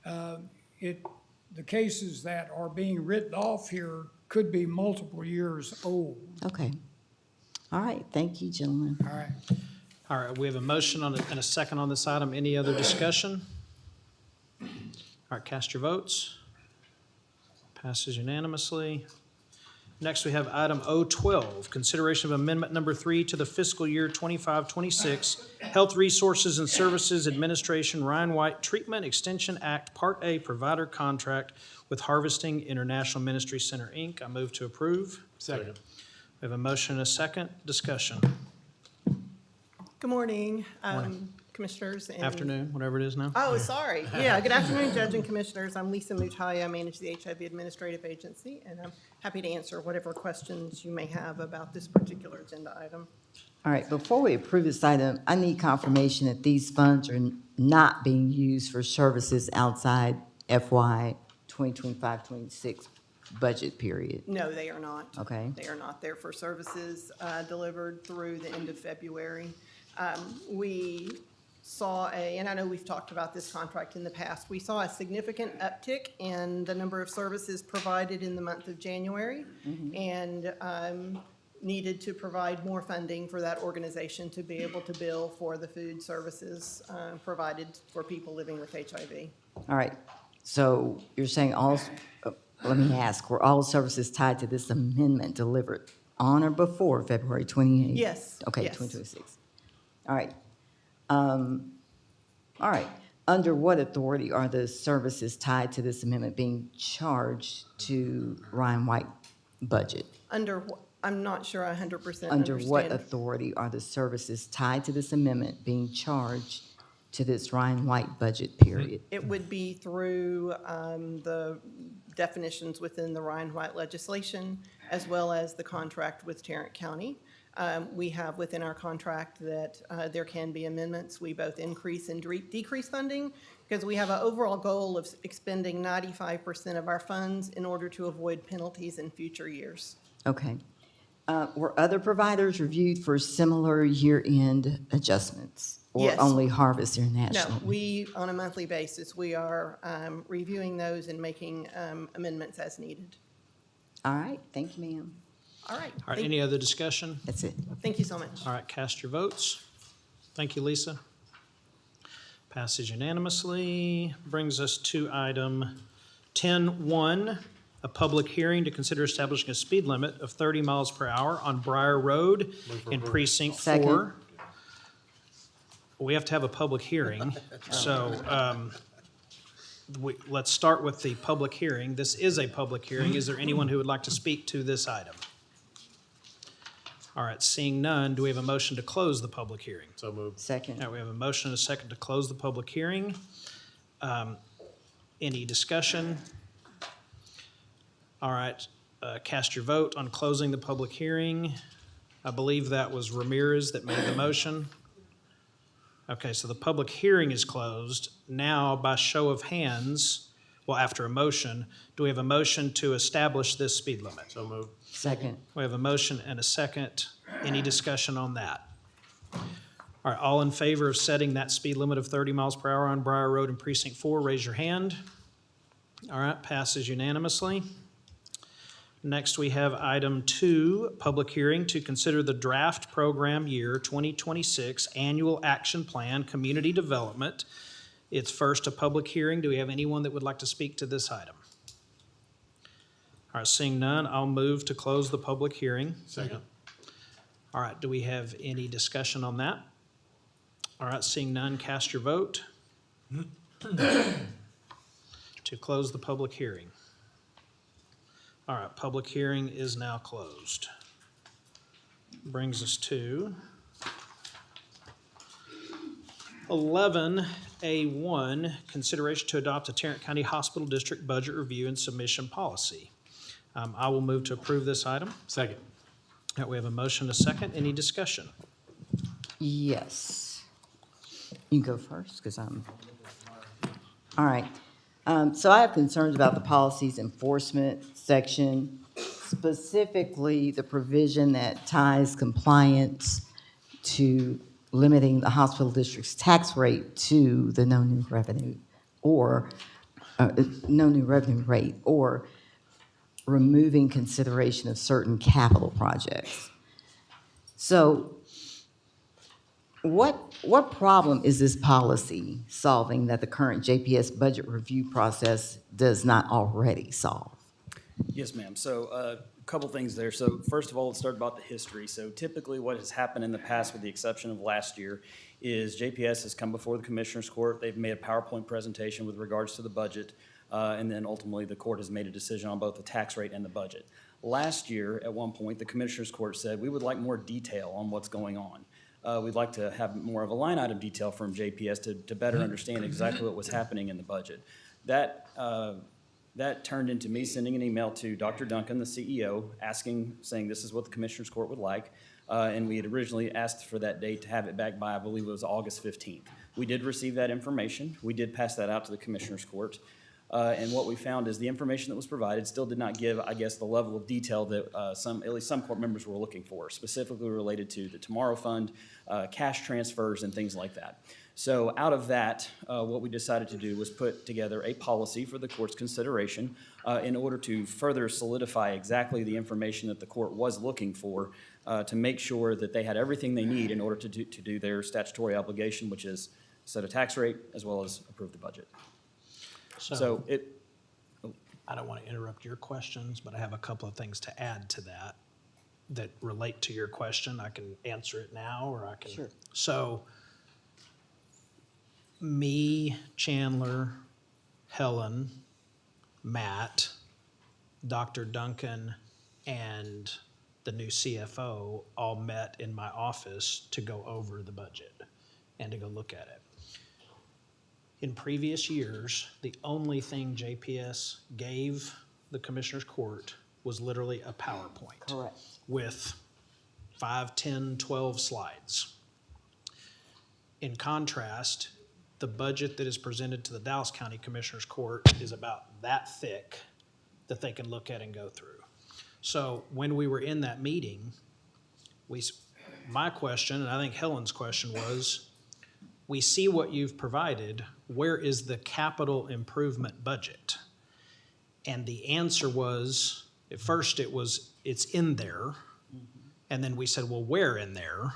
the cases that are being written off here could be multiple years old. Okay. All right, thank you, gentlemen. All right. All right, we have a motion and a second on this item. Any other discussion? All right, cast your votes. Passes unanimously. Next, we have item O12, consideration of amendment number 3 to the fiscal year 25-26 Health Resources and Services Administration Ryan White Treatment Extension Act Part A provider contract with Harvesting International Ministry Center, Inc. I move to approve. Second. We have a motion and a second. Discussion. Good morning, Morning. Commissioners. and- Afternoon, whatever it is now. Oh, sorry. Yeah, good afternoon, Judge and Commissioners. I'm Lisa Mutaya. I manage the HIV Administrative Agency, and I'm happy to answer whatever questions you may have about this particular agenda item. All right, before we approve this item, I need confirmation that these funds are not being used for services outside FY 2025-26 budget period. No, they are not. Okay. They are not there for services delivered through the end of February. We saw and I know we've talked about this contract in the past, we saw a significant uptick in the number of services provided in the month of January, and needed to provide more funding for that organization to be able to bill for the food services provided for people living with HIV. All right, so you're saying let me ask, were all services tied to this amendment delivered on or before February 28th? Yes. Okay, Yes. 2026. All right. All right. Under what authority are the services tied to this amendment being charged to Ryan White budget? I'm not sure I 100% Under understand. what authority are the services tied to this amendment being charged to this Ryan White budget period? It would be through the definitions within the Ryan White legislation, as well as the contract with Tarrant County. We have within our contract that there can be amendments. We both increase and decrease funding because we have an overall goal of expending 95% of our funds in order to avoid penalties in future years. Okay. Were other providers reviewed for similar year-end adjustments? Or Yes. only Harvest International? No, we, on a monthly basis, we are reviewing those and making amendments as needed. All right, thank you, ma'am. All right. All right, any other discussion? That's it. Thank you so much. All right, cast your votes. Thank you, Lisa. Passes unanimously. Brings us to item 10-1, a public hearing to consider establishing a speed limit of 30 miles per hour on Briar Road in Precinct 4. Second. We have to have a public hearing, so let's start with the public hearing. This is a public hearing. Is there anyone who would like to speak to this item? All right, seeing none, do we have a motion to close the public hearing? So moved. Second. All right, we have a motion and a second to close the public hearing. Any discussion? All right, cast your vote on closing the public hearing. I believe that was Ramirez that made the motion. Okay, so the public hearing is closed. Now, by show of hands, well, after a motion, do we have a motion to establish this speed limit? So moved. Second. We have a motion and a second. Any discussion on that? All right, all in favor of setting that speed limit of 30 miles per hour on Briar Road in Precinct 4, raise your hand. All right, passes unanimously. Next, we have item 2, public hearing to consider the draft program year 2026 annual action plan, community development. It's first a public hearing. Do we have anyone that would like to speak to this item? All right, seeing none, I'll move to close the public hearing. Second. All right, do we have any discussion on that? All right, seeing none, cast your vote to close the public hearing. All right, public hearing is now closed. Brings us to 11A1, consideration to adopt a Tarrant County Hospital District budget review and submission policy. I will move to approve this item. Second. All right, we have a motion, a second. Any discussion? Yes. You can go first, because I'm... All right. So I have concerns about the policies enforcement section, specifically the provision that ties compliance to limiting the hospital district's tax rate to the no new revenue rate, or removing consideration of certain capital projects. So what problem is this policy solving that the current JPS budget review process does not already solve? Yes, ma'am. So a couple things there. So first of all, let's start about the history. So typically what has happened in the past, with the exception of last year, is JPS has come before the Commissioners Court. They've made a PowerPoint presentation with regards to the budget, and then ultimately the court has made a decision on both the tax rate and the budget. Last year, at one point, the Commissioners Court said, we would like more detail on what's going on. We'd like to have more of a line item detail from JPS to better understand exactly what was happening in the budget. That turned into me sending an email to Dr. Duncan, the CEO, saying this is what the Commissioners Court would like. And we had originally asked for that date to have it back by, I believe it was August 15th. We did receive that information. We did pass that out to the Commissioners Court. And what we found is the information that was provided still did not give, I guess, the level of detail that at least some court members were looking for, specifically related to the Tomorrow Fund, cash transfers, and things like that. So out of that, what we decided to do was put together a policy for the court's consideration in order to further solidify exactly the information that the court was looking for to make sure that they had everything they need in order to do their statutory obligation, which is set a tax rate as well as approve the budget. So I don't want to interrupt your questions, but I have a couple of things to add to that relate to your question. I can answer it now, or I can. Sure. So me, Chandler, Helen, Matt, Dr. Duncan, and the new CFO all met in my office to go over the budget and to go look at it. In previous years, the only thing JPS gave the Commissioners Court was literally a PowerPoint. Correct. With 5, 10, 12 slides. In contrast, the budget that is presented to the Dallas County Commissioners Court is about that thick that they can look at and go through. So when we were in that meeting, my question, and I think Helen's question was, we see what you've provided, where is the capital improvement budget? And the answer was, at first it's in there. And then we said, well, where in there?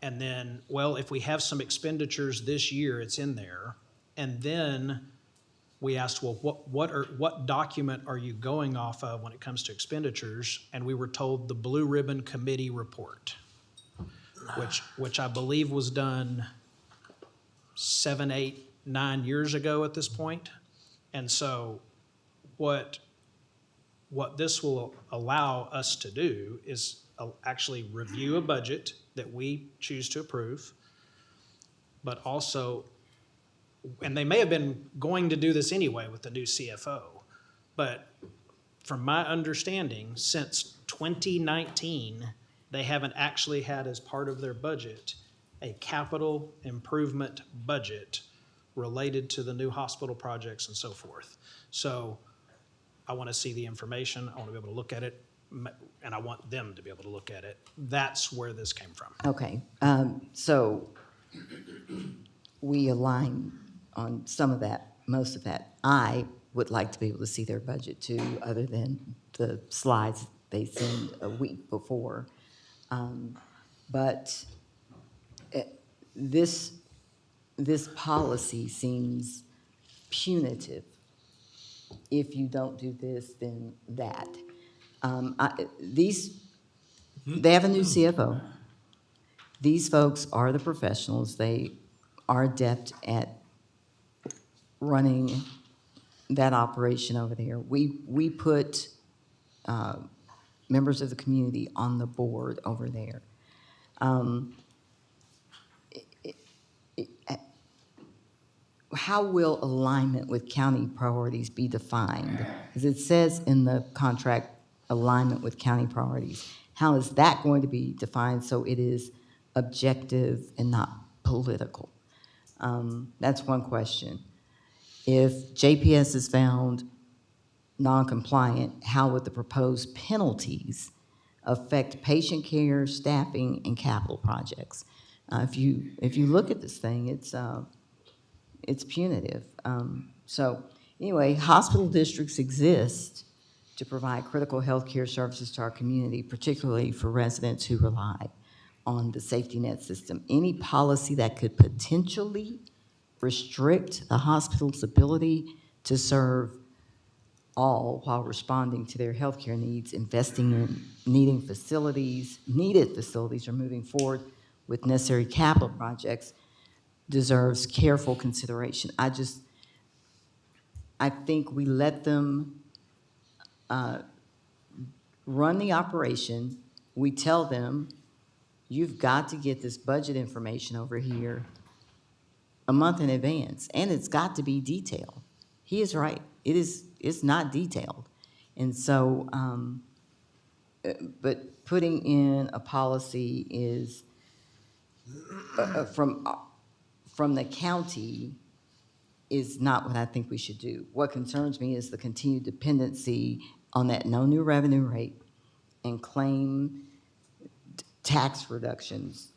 And then, well, if we have some expenditures this year, it's in there. And then we asked, well, what document are you going off of when it comes to expenditures? And we were told the Blue Ribbon Committee report, which I believe was done 7, 8, 9 years ago at this point. And so what this will allow us to do is actually review a budget that we choose to approve, but also, and they may have been going to do this anyway with the new CFO, but from my understanding, since 2019, they haven't actually had as part of their budget a capital improvement budget related to the new hospital projects and so forth. So I want to see the information. I want to be able to look at it, and I want them to be able to look at it. That's where this came from. Okay, so we align on some of that, most of that. I would like to be able to see their budget too, other than the slides they send a week before. But this policy seems punitive. If you don't do this, then that. They have a new CFO. These folks are the professionals. They are adept at running that operation over there. We put members of the community on the board over there. How will alignment with county priorities be defined? Because it says in the contract, alignment with county priorities. How is that going to be defined so it is objective and not political? That's one question. If JPS is found non-compliant, how would the proposed penalties affect patient care, staffing, and capital projects? If you look at this thing, it's punitive. So anyway, hospital districts exist to provide critical health care services to our community, particularly for residents who rely on the safety net system. Any policy that could potentially restrict the hospital's ability to serve all while responding to their healthcare needs, investing in needed facilities, or moving forward with necessary capital projects deserves careful consideration. I think we let them run the operation. We tell them, you've got to get this budget information over here a month in advance, and it's got to be detailed. He is right. It's not detailed. And so, but putting in a policy is, from the county is not what I think we should do. What concerns me is the continued dependency on that no new revenue rate and claim tax reductions.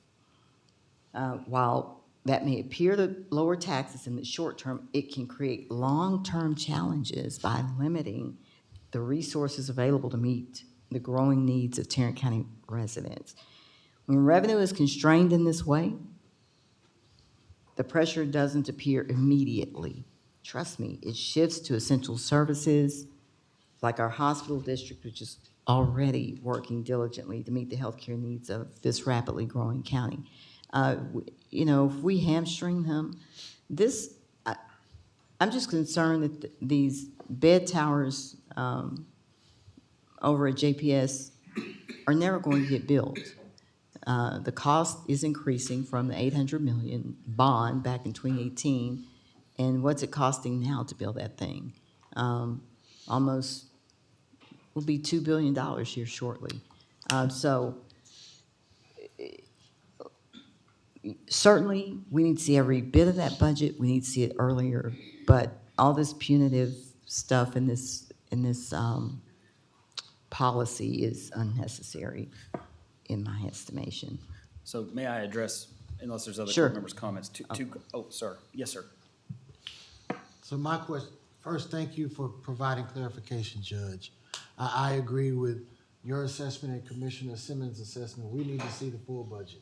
While that may appear to lower taxes in the short term, it can create long-term challenges by limiting the resources available to meet the growing needs of Tarrant County residents. When revenue is constrained in this way, the pressure doesn't appear immediately. Trust me, it shifts to essential services like our hospital district, which is already working diligently to meet the healthcare needs of this rapidly growing county. If we hamstring them, I'm just concerned that these bed towers over at JPS are never going to get built. The cost is increasing from the $800 million bond back in 2018, and what's it costing now to build that thing? Almost will be $2 billion here shortly. So certainly, we need to see every bit of that budget. We need to see it earlier, but all this punitive stuff in this policy is unnecessary, in my estimation. So may I address, unless there's other Sure. court members' comments, sir. Yes, sir. So my question, first, thank you for providing clarification, Judge. I agree with your assessment and Commissioner Simmons' assessment. We need to see the full budget,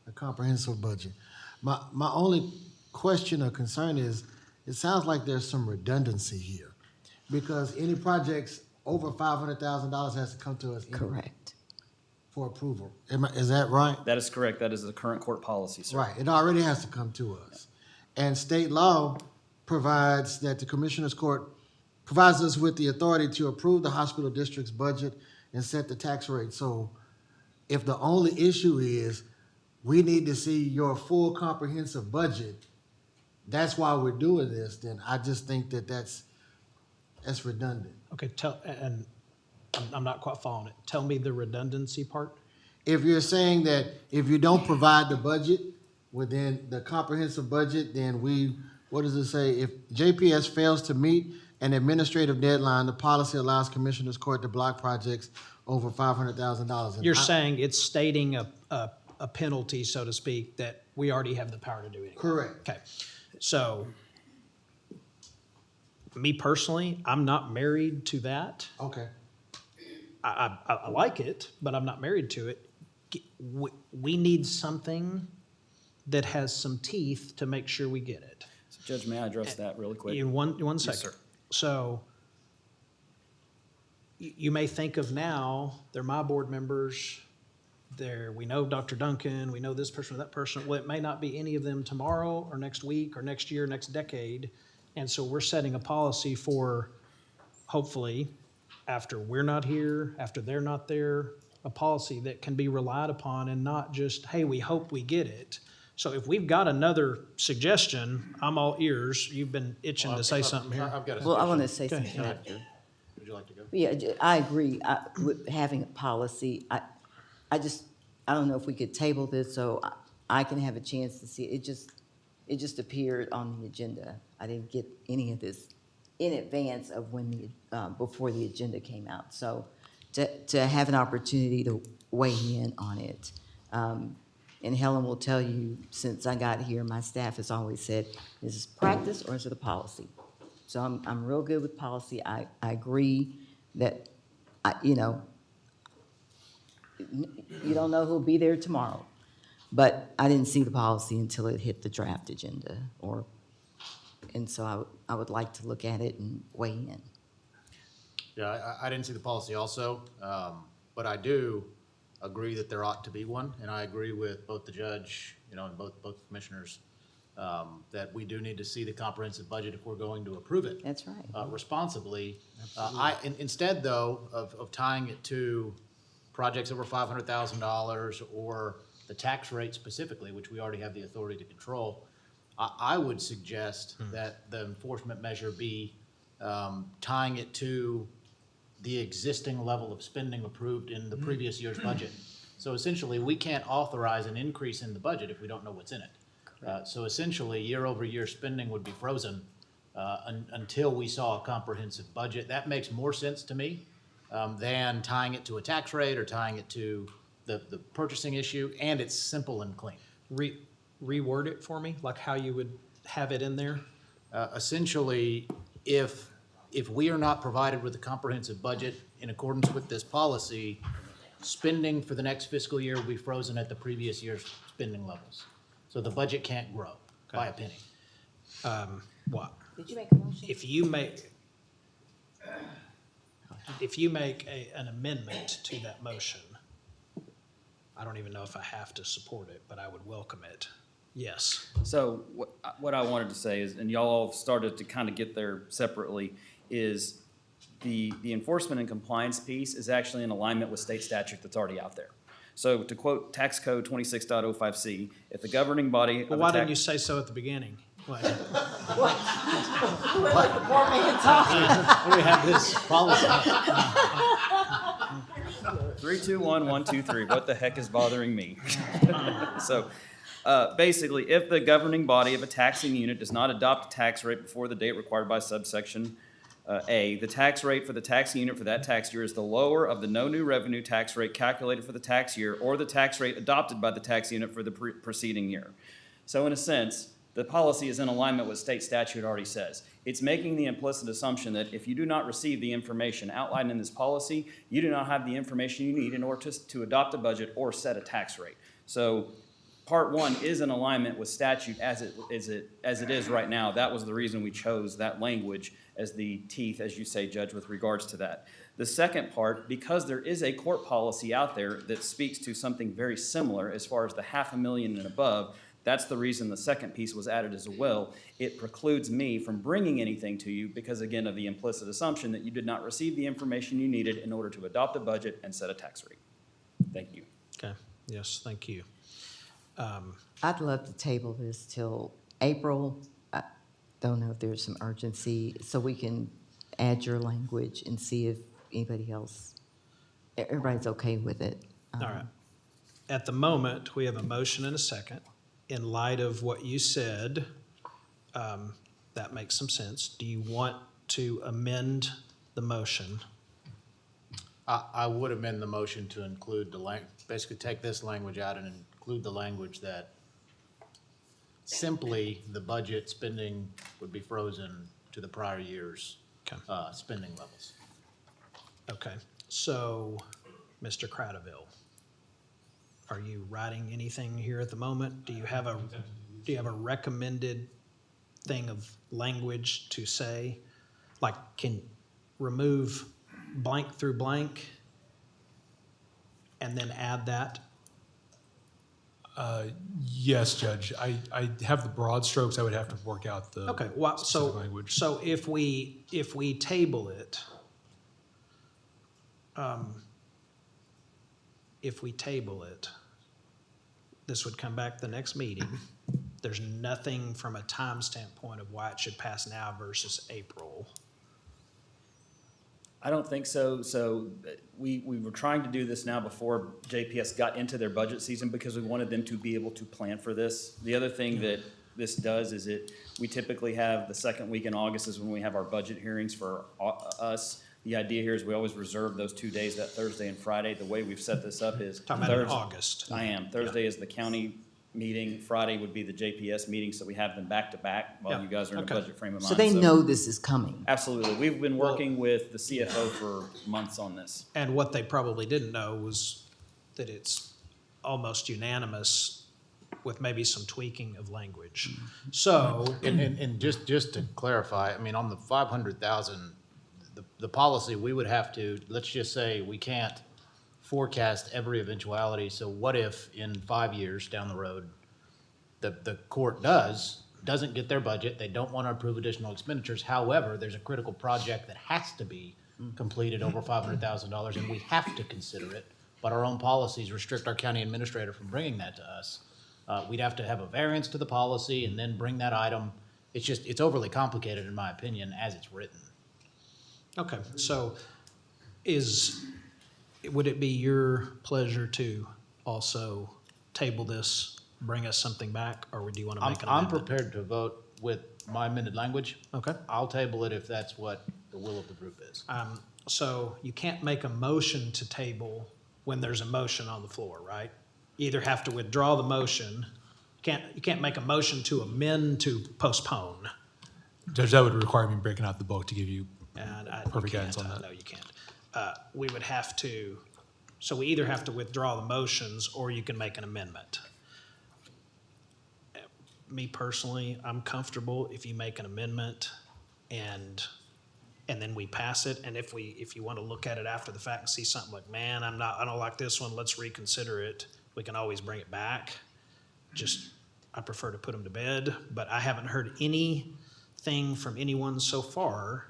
a comprehensive budget. My only question or concern is, it sounds like there's some redundancy here, because any projects over $500,000 has to come to us anyway Correct. for approval. Is that right? That is correct. That is the current court policy, sir. Right, it already has to come to us. And state law provides that the Commissioners Court provides us with the authority to approve the hospital district's budget and set the tax rate. So if the only issue is we need to see your full comprehensive budget, that's why we're doing this, then I just think that that's redundant. Okay, and I'm not quite following it. Tell me the redundancy part. If you're saying that if you don't provide the budget within the comprehensive budget, then what does it say? If JPS fails to meet an administrative deadline, the policy allows Commissioners Court to block projects over $500,000. You're saying it's stating a penalty, so to speak, that we already have the power to do anyway. Correct. Okay, so me personally, I'm not married to that. Okay. I like it, but I'm not married to it. We need something that has some teeth to make sure we get it. So Judge, may I address that really quick? In one second. Yes, sir. So you may think of now, they're my board members, we know Dr. Duncan, we know this person or that person. Well, it may not be any of them tomorrow or next week or next year, next decade. And so we're setting a policy for, hopefully, after we're not here, after they're not there, a policy that can be relied upon and not just, hey, we hope we get it. So if we've got another suggestion, I'm all ears. You've been itching to say something here. Well, I want to say something ahead. after. Would you like to go? Yeah, I agree with having a policy. I don't know if we could table this so I can have a chance to see it. It just appeared on the agenda. I didn't get any of this in advance of before the agenda came out. So to have an opportunity to weigh in on it. And Helen will tell you, since I got here, my staff has always said, is this practice or is it a policy? So I'm real good with policy. I agree that, you don't know who'll be there tomorrow. But I didn't see the policy until it hit the draft agenda, and so I would like to look at it and weigh in. Yeah, I didn't see the policy also, but I do agree that there ought to be one, and I agree with both the judge, and both commissioners, that we do need to see the comprehensive budget if we're going to approve it. That's right. Responsibly. Instead though, of tying it to projects over $500,000 or the tax rate specifically, which we already have the authority to control, I would suggest that the enforcement measure be tying it to the existing level of spending approved in the previous year's budget. So essentially, we can't authorize an increase in the budget if we don't know what's in it. So essentially, year-over-year spending would be frozen until we saw a comprehensive budget. That makes more sense to me than tying it to a tax rate or tying it to the purchasing issue, and it's simple and clean. Reword it for me, like how you would have it in there? Essentially, if we are not provided with a comprehensive budget in accordance with this policy, spending for the next fiscal year will be frozen at the previous year's spending levels. So the budget can't grow by a penny. What? Did you make a motion? If you make an amendment to that motion, I don't even know if I have to support it, but I would welcome it. Yes. So what I wanted to say is, and y'all all started to kind of get there separately, is the enforcement and compliance piece is actually in alignment with state statute that's already out there. So to quote Tax Code 26.05C, if the governing body of Well, a why tax... didn't you say so at the beginning? What? Let the poor man talk. We have this policy. 3, 2, 1, 1, 2, 3. What the heck is bothering me? So basically, if the governing body of a taxing unit does not adopt a tax rate before the date required by subsection A, the tax rate for the taxing unit for that tax year is the lower of the no new revenue tax rate calculated for the tax year or the tax rate adopted by the tax unit for the preceding year. So in a sense, the policy is in alignment with state statute already says. It's making the implicit assumption that if you do not receive the information outlined in this policy, you do not have the information you need in order to adopt a budget or set a tax rate. So Part 1 is in alignment with statute as it is right now. That was the reason we chose that language as the teeth, as you say, Judge, with regards to that. The second part, because there is a court policy out there that speaks to something very similar as far as the $500,000 and above, that's the reason the second piece was added as well. It precludes me from bringing anything to you because, again, of the implicit assumption that you did not receive the information you needed in order to adopt a budget and set a tax rate. Thank you. Okay, yes, thank you. I'd love to table this till April. I don't know if there's some urgency, so we can add your language and see if anybody else, everybody's okay with it. All right. At the moment, we have a motion and a second. In light of what you said, that makes some sense. Do you want to amend the motion? I would amend the motion to include basically take this language out and include the language that simply the budget spending would be frozen to the prior year's spending levels. Okay, so, Mr. Cradaville, are you writing anything here at the moment? Do you have a recommended thing of language to say? Like, can remove blank through blank and then add that? Yes, Judge. I have the broad strokes. I would have to work out the Okay, well, specific language. So if we table it, this would come back the next meeting. There's nothing from a time standpoint of why it should pass now versus April. I don't think so. So we were trying to do this now before JPS got into their budget season because we wanted them to be able to plan for this. The other thing that this does is we typically have the second week in August is when we have our budget hearings for us. The idea here is we always reserve those 2 days, that Thursday and Friday. The way we've set this up is Talking about in August. I am. Thursday is the county meeting. Friday would be the JPS meeting, so we have them back to back while you guys are in a budget frame of mind. So they know this is coming. Absolutely. We've been working with the CFO for months on this. And what they probably didn't know was that it's almost unanimous with maybe some tweaking of language. So, And just to clarify, I mean, on the 500,000, the policy, we would have to, let's just say we can't forecast every eventuality. So what if in 5 years down the road, the court doesn't get their budget, they don't want to approve additional expenditures. However, there's a critical project that has to be completed over $500,000 and we have to consider it, but our own policies restrict our county administrator from bringing that to us. We'd have to have a variance to the policy and then bring that item. It's overly complicated in my opinion as it's written. okay, so would it be your pleasure to also table this, bring us something back, or do you want to make an I'm amendment? prepared to vote with my amended language. Okay. I'll table it if that's what the will of the group is. So you can't make a motion to table when there's a motion on the floor, right? You either have to withdraw the motion, you can't make a motion to amend to postpone. Judge, that would require me breaking out the book to give you And perfect guidance on that. No, you can't. We would have to, so we either have to withdraw the motions or you can make an amendment. Me personally, I'm comfortable if you make an amendment and then we pass it. And if you want to look at it after the fact and see something like, man, I don't like this one, let's reconsider it, we can always bring it back. I prefer to put them to bed, but I haven't heard anything from anyone so far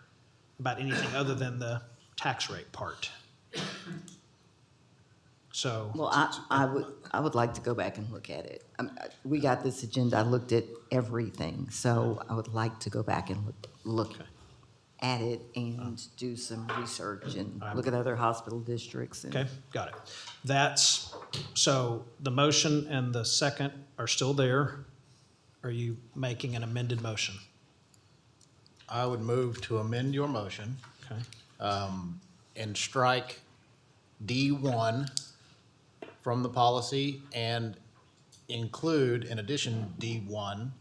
about anything other than the tax rate part. So. Well, I would like to go back and look at it. We got this agenda, I looked at everything, so I would like to go back and look at it and do some research and look at other hospital districts. Okay, got it. So the motion and the second are still there. Are you making an amended motion? I would move to amend your motion. Okay. And strike D1 from the policy and include, in addition, D1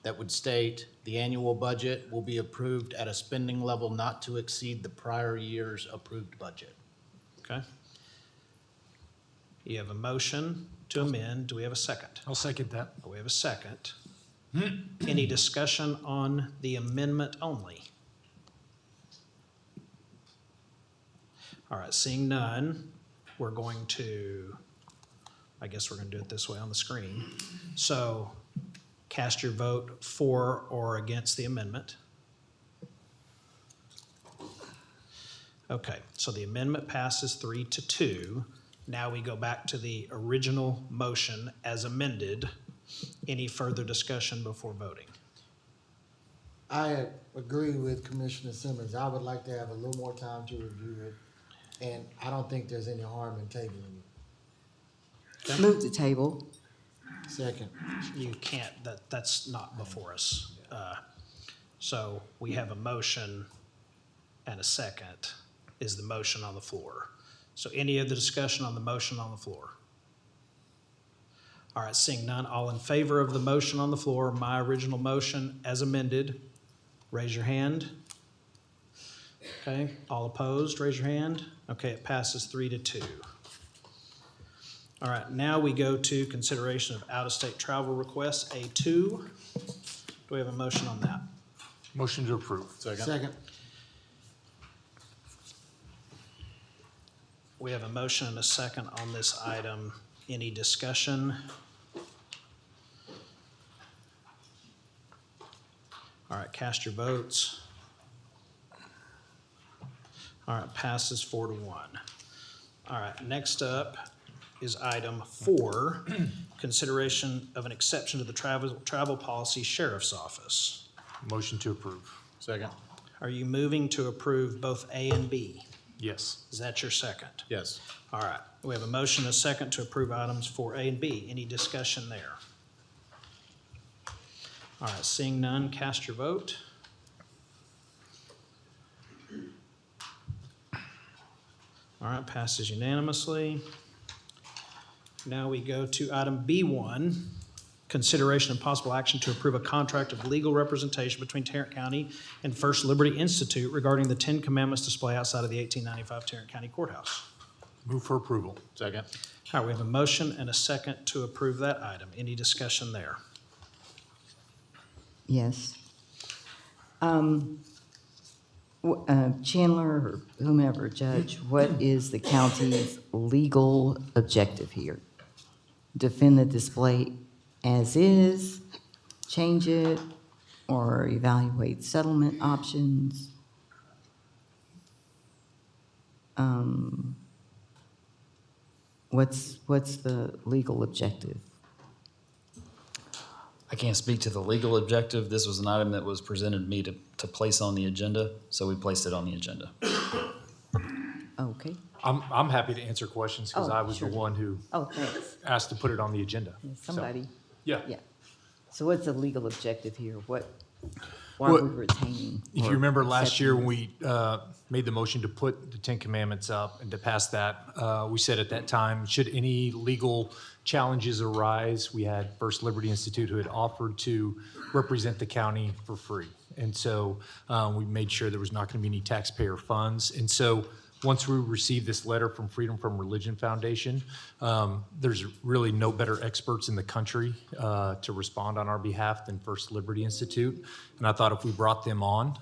that would state the annual budget will be approved at a spending level not to exceed the prior year's approved budget. Okay. You have a motion to amend. Do we have a second? I'll second that. We have a second. Any discussion on the amendment only? All right, seeing none, we're going to, I guess we're going to do it this way on the screen. So cast your vote for or against the amendment. Okay, so the amendment passes 3-2. Now we go back to the original motion as amended. Any further discussion before voting? I agree with Commissioner Simmons. I would like to have a little more time to review it, and I don't think there's any harm in tabling it. Move the table. Second. You can't, that's not before us. So we have a motion and a second. Is the motion on the floor? So any other discussion on the motion on the floor? All right, seeing none, all in favor of the motion on the floor, my original motion as amended, raise your hand. Okay, all opposed, raise your hand. Okay, it passes 3-2. All right, now we go to consideration of out-of-state travel requests, A2. Do we have a motion on that? Motion to approve. Second. We have a motion and a second on this item. Any discussion? All right, cast your votes. All right, passes 4-1. All right, next up is item 4, consideration of an exception to the travel policy sheriff's office. Motion to approve. Second. Are you moving to approve both A and B? Yes. Is that your second? Yes. All right, we have a motion and a second to approve items 4A and B. Any discussion there? All right, seeing none, cast your vote. All right, passes unanimously. Now we go to item B1, consideration and possible action to approve a contract of legal representation between Tarrant County and First Liberty Institute regarding the 10 Commandments display outside of the 1895 Tarrant County Courthouse. Move for approval. Second. All right, we have a motion and a second to approve that item. Any discussion there? Yes. Chandler or whomever, Judge, what is the county's legal objective here? Defend the display as is, change it, or evaluate settlement options? What's the legal objective? I can't speak to the legal objective. This was an item that was presented to me to place on the agenda, so we placed it on the agenda. Okay. I'm happy to answer questions because Oh, I was sure. the one who Oh, thanks. asked to put it on the agenda. So, Somebody. Yeah. Yeah. So what's the legal objective here? Why Well, are we retaining? If or you remember last accepting year when this? we made the motion to put the Ten Commandments up and to pass that, we said at that time, should any legal challenges arise, we had First Liberty Institute who had offered to represent the county for free. And so we made sure there was not going to be any taxpayer funds. And so once we received this letter from Freedom from Religion Foundation, there's really no better experts in the country to respond on our behalf than First Liberty Institute. And I thought if we brought them on,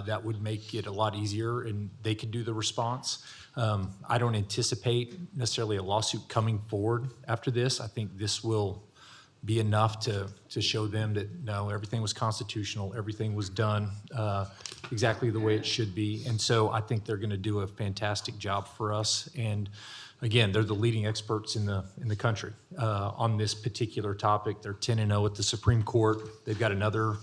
that would make it a lot easier and they could do the response. I don't anticipate necessarily a lawsuit coming forward after this. I think this will be enough to show them that, no, everything was constitutional, everything was done exactly the way it should be. And so I think they're going to do a fantastic job for us. And again, they're the leading experts in the country on this particular topic. They're 10-0 at the Supreme Court. They've got another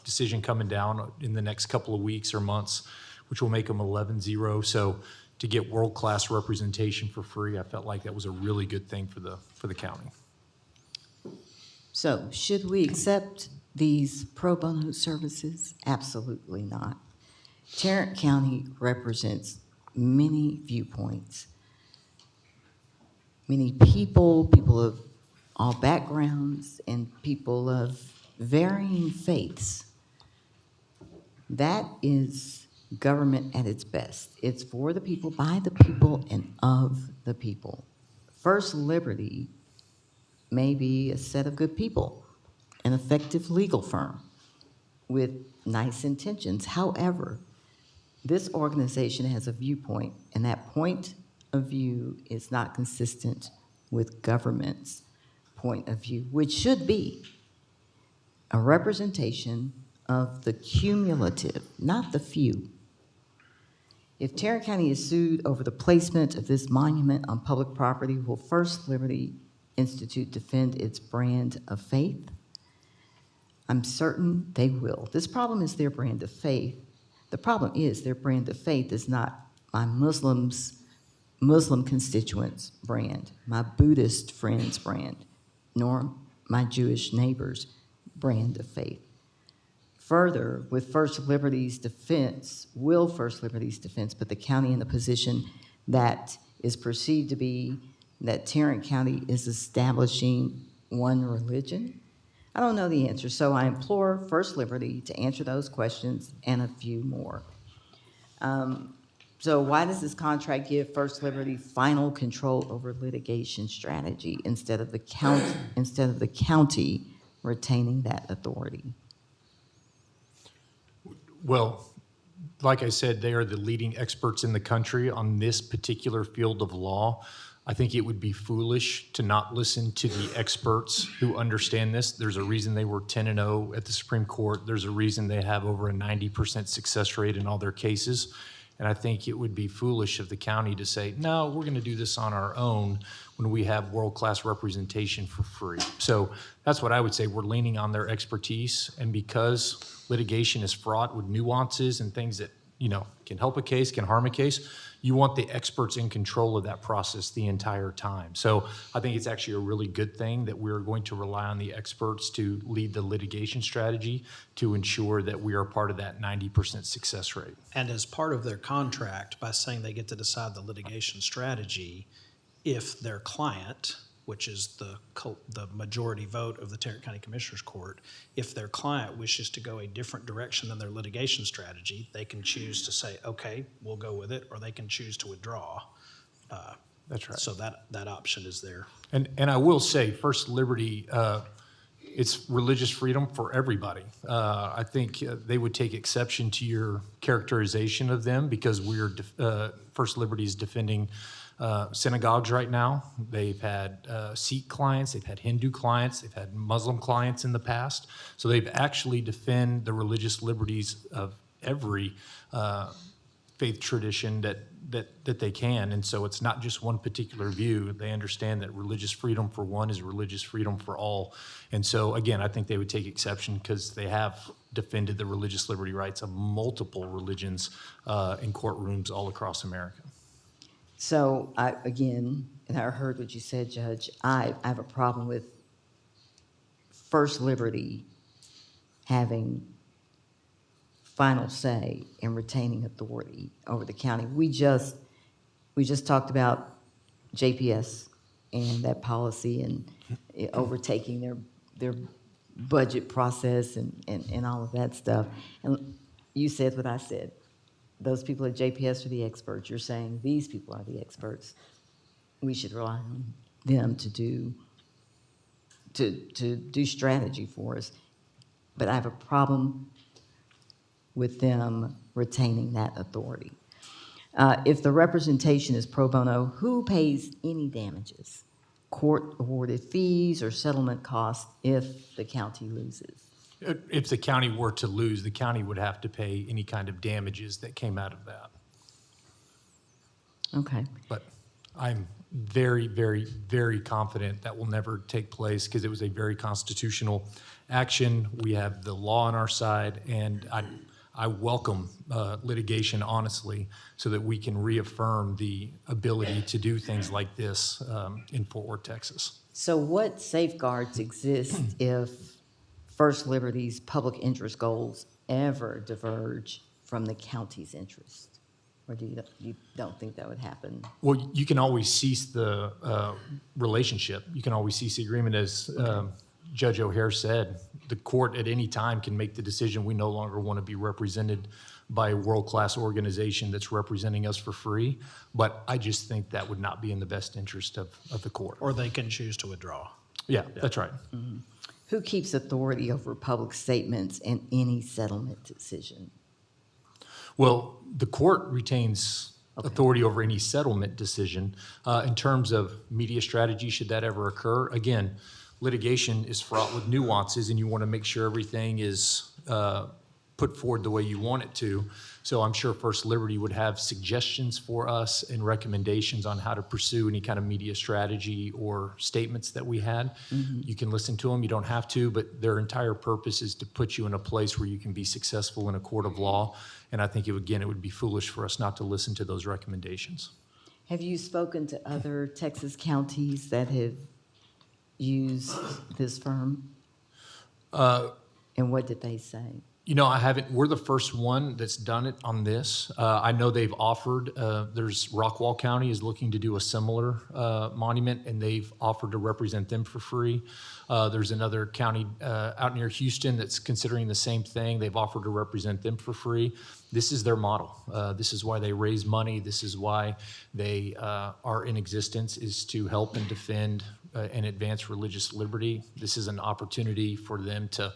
decision coming down in the next couple of weeks or months, which will make them 11-0. So to get world-class representation for free, I felt like that was a really good thing for the county. So should we accept these pro bono services? Absolutely not. Tarrant County represents many viewpoints, many people of all backgrounds, and people of varying faiths. That is government at its best. It's for the people, by the people, and of the people. First Liberty may be a set of good people, an effective legal firm with nice intentions. However, this organization has a viewpoint, and that point of view is not consistent with government's point of view, which should be a representation of the cumulative, not the few. If Tarrant County is sued over the placement of this monument on public property, will First Liberty Institute defend its brand of faith? I'm certain they will. This problem is their brand of faith. The problem is their brand of faith is not my Muslim constituents' brand, my Buddhist friends' brand, nor my Jewish neighbors' brand of faith. Further, with First Liberty's defense, will First Liberty's defense put the county in a position that is perceived to be that Tarrant County is establishing one religion? I don't know the answer, so I implore First Liberty to answer those questions and a few more. So why does this contract give First Liberty final control over litigation strategy instead of the county retaining that authority? Well, like I said, they are the leading experts in the country on this particular field of law. I think it would be foolish to not listen to the experts who understand this. There's a reason they were 10-0 at the Supreme Court. There's a reason they have over a 90% success rate in all their cases. And I think it would be foolish of the county to say, no, we're going to do this on our own when we have world-class representation for free. So that's what I would say. We're leaning on their expertise. And because litigation is fraught with nuances and things that, can help a case, can harm a case, you want the experts in control of that process the entire time. So I think it's actually a really good thing that we're going to rely on the experts to lead the litigation strategy to ensure that we are part of that 90% success rate. And as part of their contract, by saying they get to decide the litigation strategy, if their client, which is the majority vote of the Tarrant County Commissioners Court, if their client wishes to go a different direction than their litigation strategy, they can choose to say, okay, we'll go with it, or they can choose to withdraw. That's right. So that option is there. And I will say, First Liberty, it's religious freedom for everybody. I think they would take exception to your characterization of them because First Liberty is defending synagogues right now. They've had Sikh clients, they've had Hindu clients, they've had Muslim clients in the past. So they've actually defend the religious liberties of every faith tradition that they can. And so it's not just one particular view. They understand that religious freedom for one is religious freedom for all. And so, again, I think they would take exception because they have defended the religious liberty rights of multiple religions in courtrooms all across America. So, and I heard what you said, Judge, I have a problem with First Liberty having final say in retaining authority over the county. We just talked about JPS and that policy and overtaking their budget process and all of that stuff. And you said what I said. Those people at JPS are the experts. You're saying these people are the experts. We should rely on them to do strategy for us. But I have a problem with them retaining that authority. If the representation is pro bono, who pays any damages? Court awarded fees or settlement costs if the county loses? If the county were to lose, the county would have to pay any kind of damages that came out of that. Okay. But I'm very, very, very confident that will never take place because it was a very constitutional action. We have the law on our side, and I welcome litigation, honestly, so that we can reaffirm the ability to do things like this in Fort Worth, Texas. So what safeguards exist if First Liberty's public interest goals ever diverge from the county's interest? Or you don't think that would happen? Well, you can always cease the relationship. You can always cease the agreement, as Judge O'Hare said. The court at any time can make the decision we no longer want to be represented by a world-class organization that's representing us for free. But I just think that would not be in the best interest of the court. Or they can choose to withdraw. Yeah, that's right. Mm-hmm. Who keeps authority over public statements and any settlement decision? Well, the court retains authority over any settlement decision. In terms of media strategy, should that ever occur, again, litigation is fraught with nuances, and you want to make sure everything is put forward the way you want it to. So I'm sure First Liberty would have suggestions for us and recommendations on how to pursue any kind of media strategy or statements that we had. Mm-hmm. You can listen to them, you don't have to, but their entire purpose is to put you in a place where you can be successful in a court of law. And I think, it would be foolish for us not to listen to those recommendations. Have you spoken to other Texas counties that have used this firm? And what did they say? I haven't. We're the first one that's done it on this. I know they've offered, there's Rockwall County is looking to do a similar monument, and they've offered to represent them for free. There's another county out near Houston that's considering the same thing. They've offered to represent them for free. This is their model. This is why they raise money. This is why they are in existence, is to help and defend and advance religious liberty. This is an opportunity for them to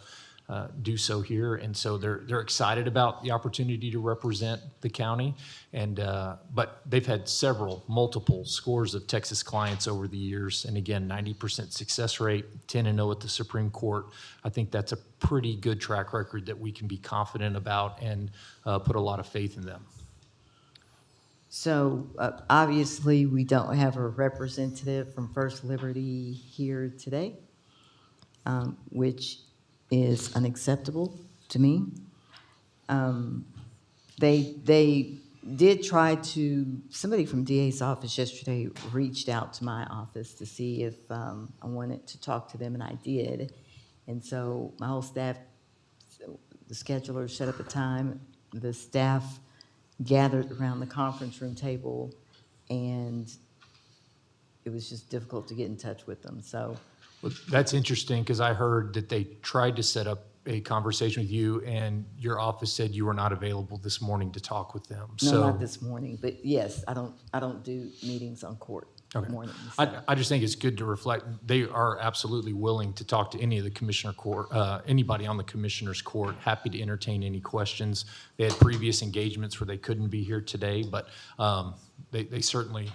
do so here, and so they're excited about the opportunity to represent the county. And but they've had multiple scores of Texas clients over the years, and again, 90% success rate, 10-0 at the Supreme Court. I think that's a pretty good track record that we can be confident about and put a lot of faith in them. So obviously, we don't have a representative from First Liberty here today, which is unacceptable to me. They did try to, somebody from DA's office yesterday reached out to my office to see if I wanted to talk to them, and I did. And so my whole staff, the scheduler set up a time, the staff gathered around the conference room table, and it was just difficult to get in touch with them, so. Well, that's interesting, because I heard that they tried to set up a conversation with you, and your office said you were not available this morning to talk with them. No, not this morning, but yes, I don't do meetings on court. Okay. more than the staff. I just think it's good to reflect, they are absolutely willing to talk to any of the commissioner court, anybody on the commissioner's court, happy to entertain any questions. They had previous engagements where they couldn't be here today, but they certainly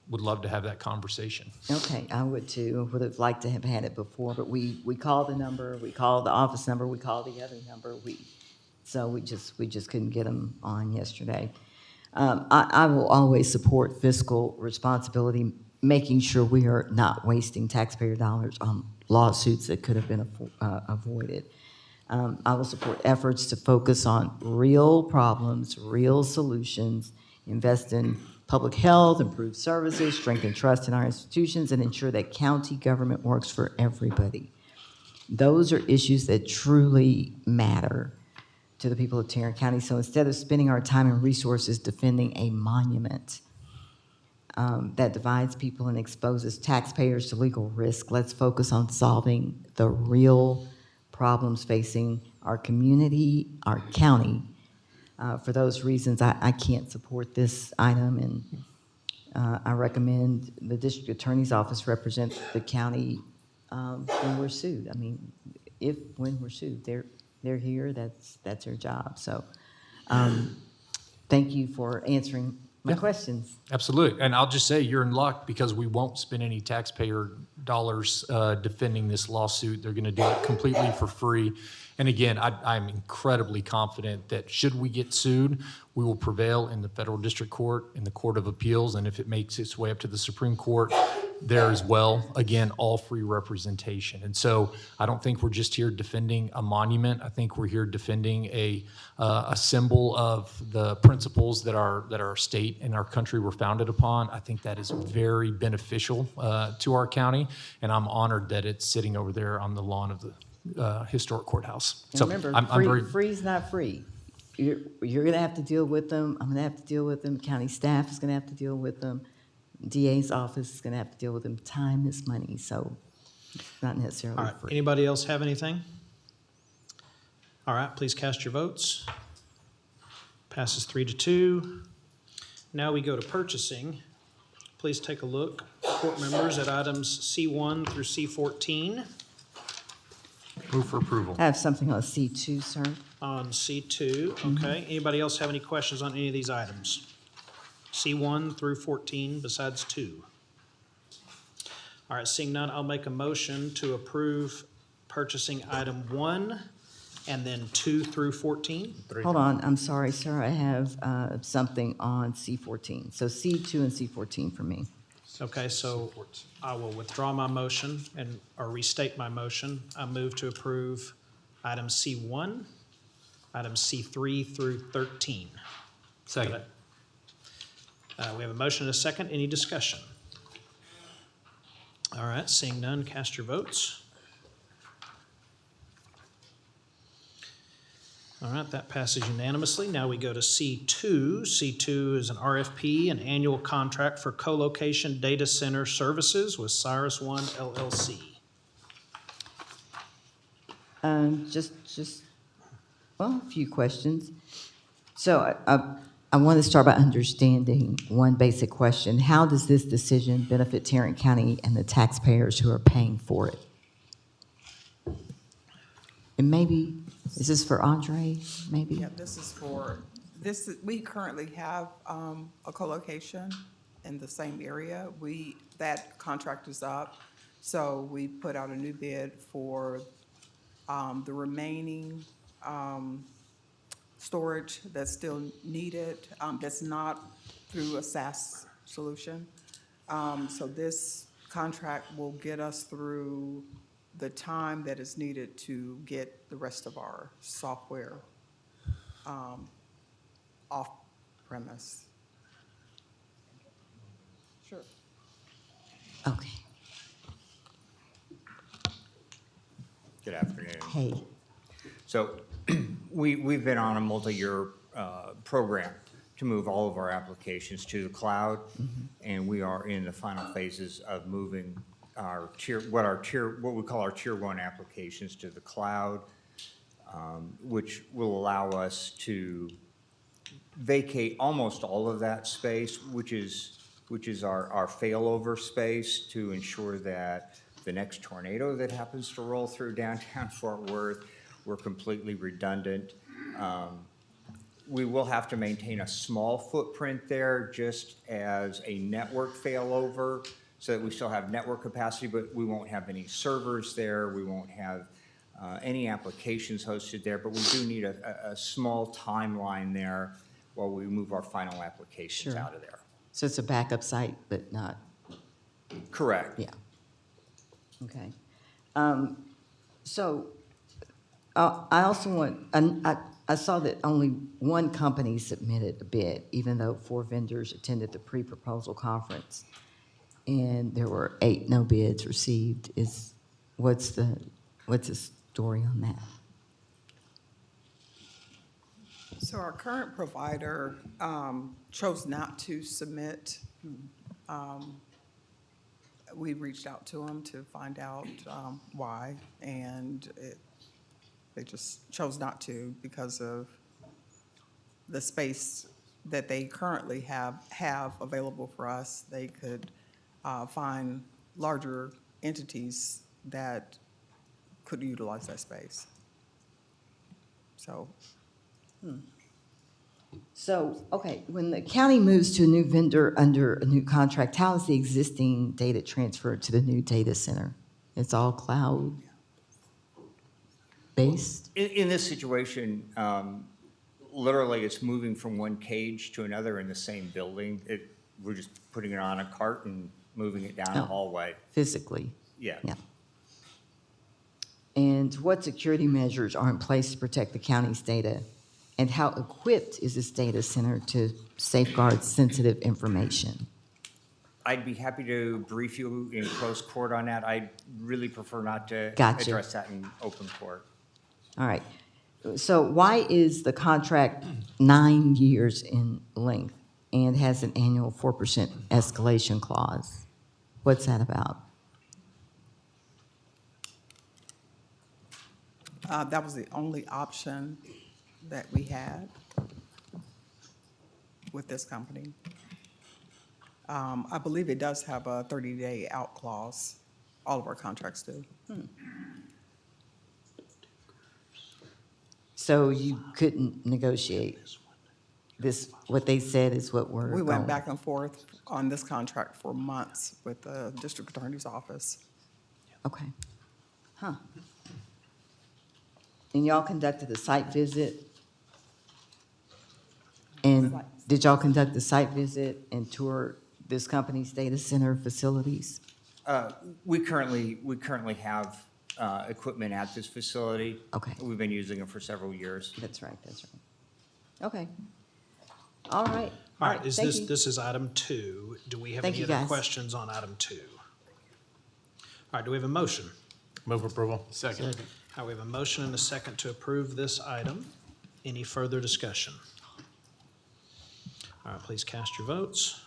would love to have that conversation. Okay, I would too. Would have liked to have had it before, but we called the number, we called the office number, we called the other number. So we just couldn't get them on yesterday. I will always support fiscal responsibility, making sure we are not wasting taxpayer dollars on lawsuits that could have been avoided. I will support efforts to focus on real problems, real solutions, invest in public health, improve services, strengthen trust in our institutions, and ensure that county government works for everybody. Those are issues that truly matter to the people of Tarrant County. So instead of spending our time and resources defending a monument that divides people and exposes taxpayers to legal risk, let's focus on solving the real problems facing our community, our county. For those reasons, I can't support this item, and I recommend the district attorney's office represent the county when we're sued. I mean, when we're sued, they're here, that's their job. So thank you for answering my questions. Absolutely. And I'll just say you're in luck because we won't spend any taxpayer dollars defending this lawsuit. They're going to do it completely for free. And again, I'm incredibly confident that should we get sued, we will prevail in the federal district court, in the Court of Appeals, and if it makes its way up to the Supreme Court, there as well. Again, all free representation. And so I don't think we're just here defending a monument. I think we're here defending a symbol of the principles that our state and our country were founded upon. I think that is very beneficial to our county, and I'm honored that it's sitting over there on the lawn of the historic courthouse. And So remember, I'm very free's not free. You're going to have to deal with them. I'm going to have to deal with them. County staff is going to have to deal with them. DA's office is going to have to deal with them. Time is money, so it's not necessarily All right, free. anybody else have anything? All right, please cast your votes. Passes 3-2. Now we go to purchasing. Please take a look, court members, at items C1 through C14. move for approval. I have something on C2, sir. On C2, okay. Anybody else have any questions on any of these items? C1 through 14 besides 2. All right, seeing none, I'll make a motion to approve purchasing item 1 and then 2 through 14. Hold on, I'm sorry, sir. I have something on C14. So C2 and C14 for me. Okay, so I will withdraw my motion or restate my motion. I move to approve item C1, items C3 through 13. Second. We have a motion and a second. Any discussion? All right, seeing none, cast your votes. All right, that passes unanimously. Now we go to C2. C2 is an RFP, an annual contract for co-location data center services with Cyrus One LLC. Well, a few questions. So I want to start by understanding one basic question. How does this decision benefit Tarrant County and the taxpayers who are paying for it? And maybe, is this for Andre, maybe? Yeah, we currently have a co-location in the same area. That contract is up, so we put out a new bid for the remaining storage that's still needed, that's not through a SaaS solution. So this contract will get us through the time that is needed to get the rest of our software off premise. Sure. Okay. Good afternoon. Hey. So we've been on a multi-year program to move all of our applications to the cloud, and we are in the final phases of moving what we call our tier 1 applications to the cloud, which will allow us to vacate almost all of that space, which is which is our failover space to ensure that the next tornado that happens to roll through downtown Fort Worth, we're completely redundant. We will have to maintain a small footprint there just as a network failover so that we still have network capacity, but we won't have any servers there. We won't have any applications hosted there, but we do need a small timeline there while we move our final applications Sure. out of there. So it's a backup site, but not, Correct. yeah. Okay. So I also want, I saw that only one company submitted a bid, even though 4 vendors attended the pre-proposal conference, and there were 8 no bids received. What's the story on that? So our current provider chose not to submit. We reached out to them to find out why, and they just chose not to because of the space that they currently have available for us. They could find larger entities that could utilize that space. So. So, okay, when the county moves to a new vendor under a new contract, how is the existing data transferred to the new data center? It's all cloud-based? In this situation, literally it's moving from one cage to another in the same building. We're just putting it on a cart and moving it down the hallway. Physically? Yeah. Yeah. And what security measures are in place to protect the county's data? And how equipped is this data center to safeguard sensitive information? I'd be happy to brief you in closed court on that. I really prefer not to Gotcha. address that in open court. All right. So why is the contract 9 years in length and has an annual 4% escalation clause? What's that about? That was the only option that we had with this company. I believe it does have a 30-day out clause. All of our contracts do. So you couldn't negotiate this, what they said is what we're We went going. back and forth on this contract for months with the district attorney's office. Okay. Huh. And y'all conducted a site visit? And did y'all conduct a site visit and tour this company's data center facilities? We currently have equipment at this facility. Okay. We've been using it for several years. That's right, that's right. Okay. All right. All right, thank you. this is item 2. Do we have Thank any you, other guys. questions on item 2? All right, do we have a motion? Move approval. Second. All right, we have a motion and a second to approve this item. Any further discussion? All right, please cast your votes.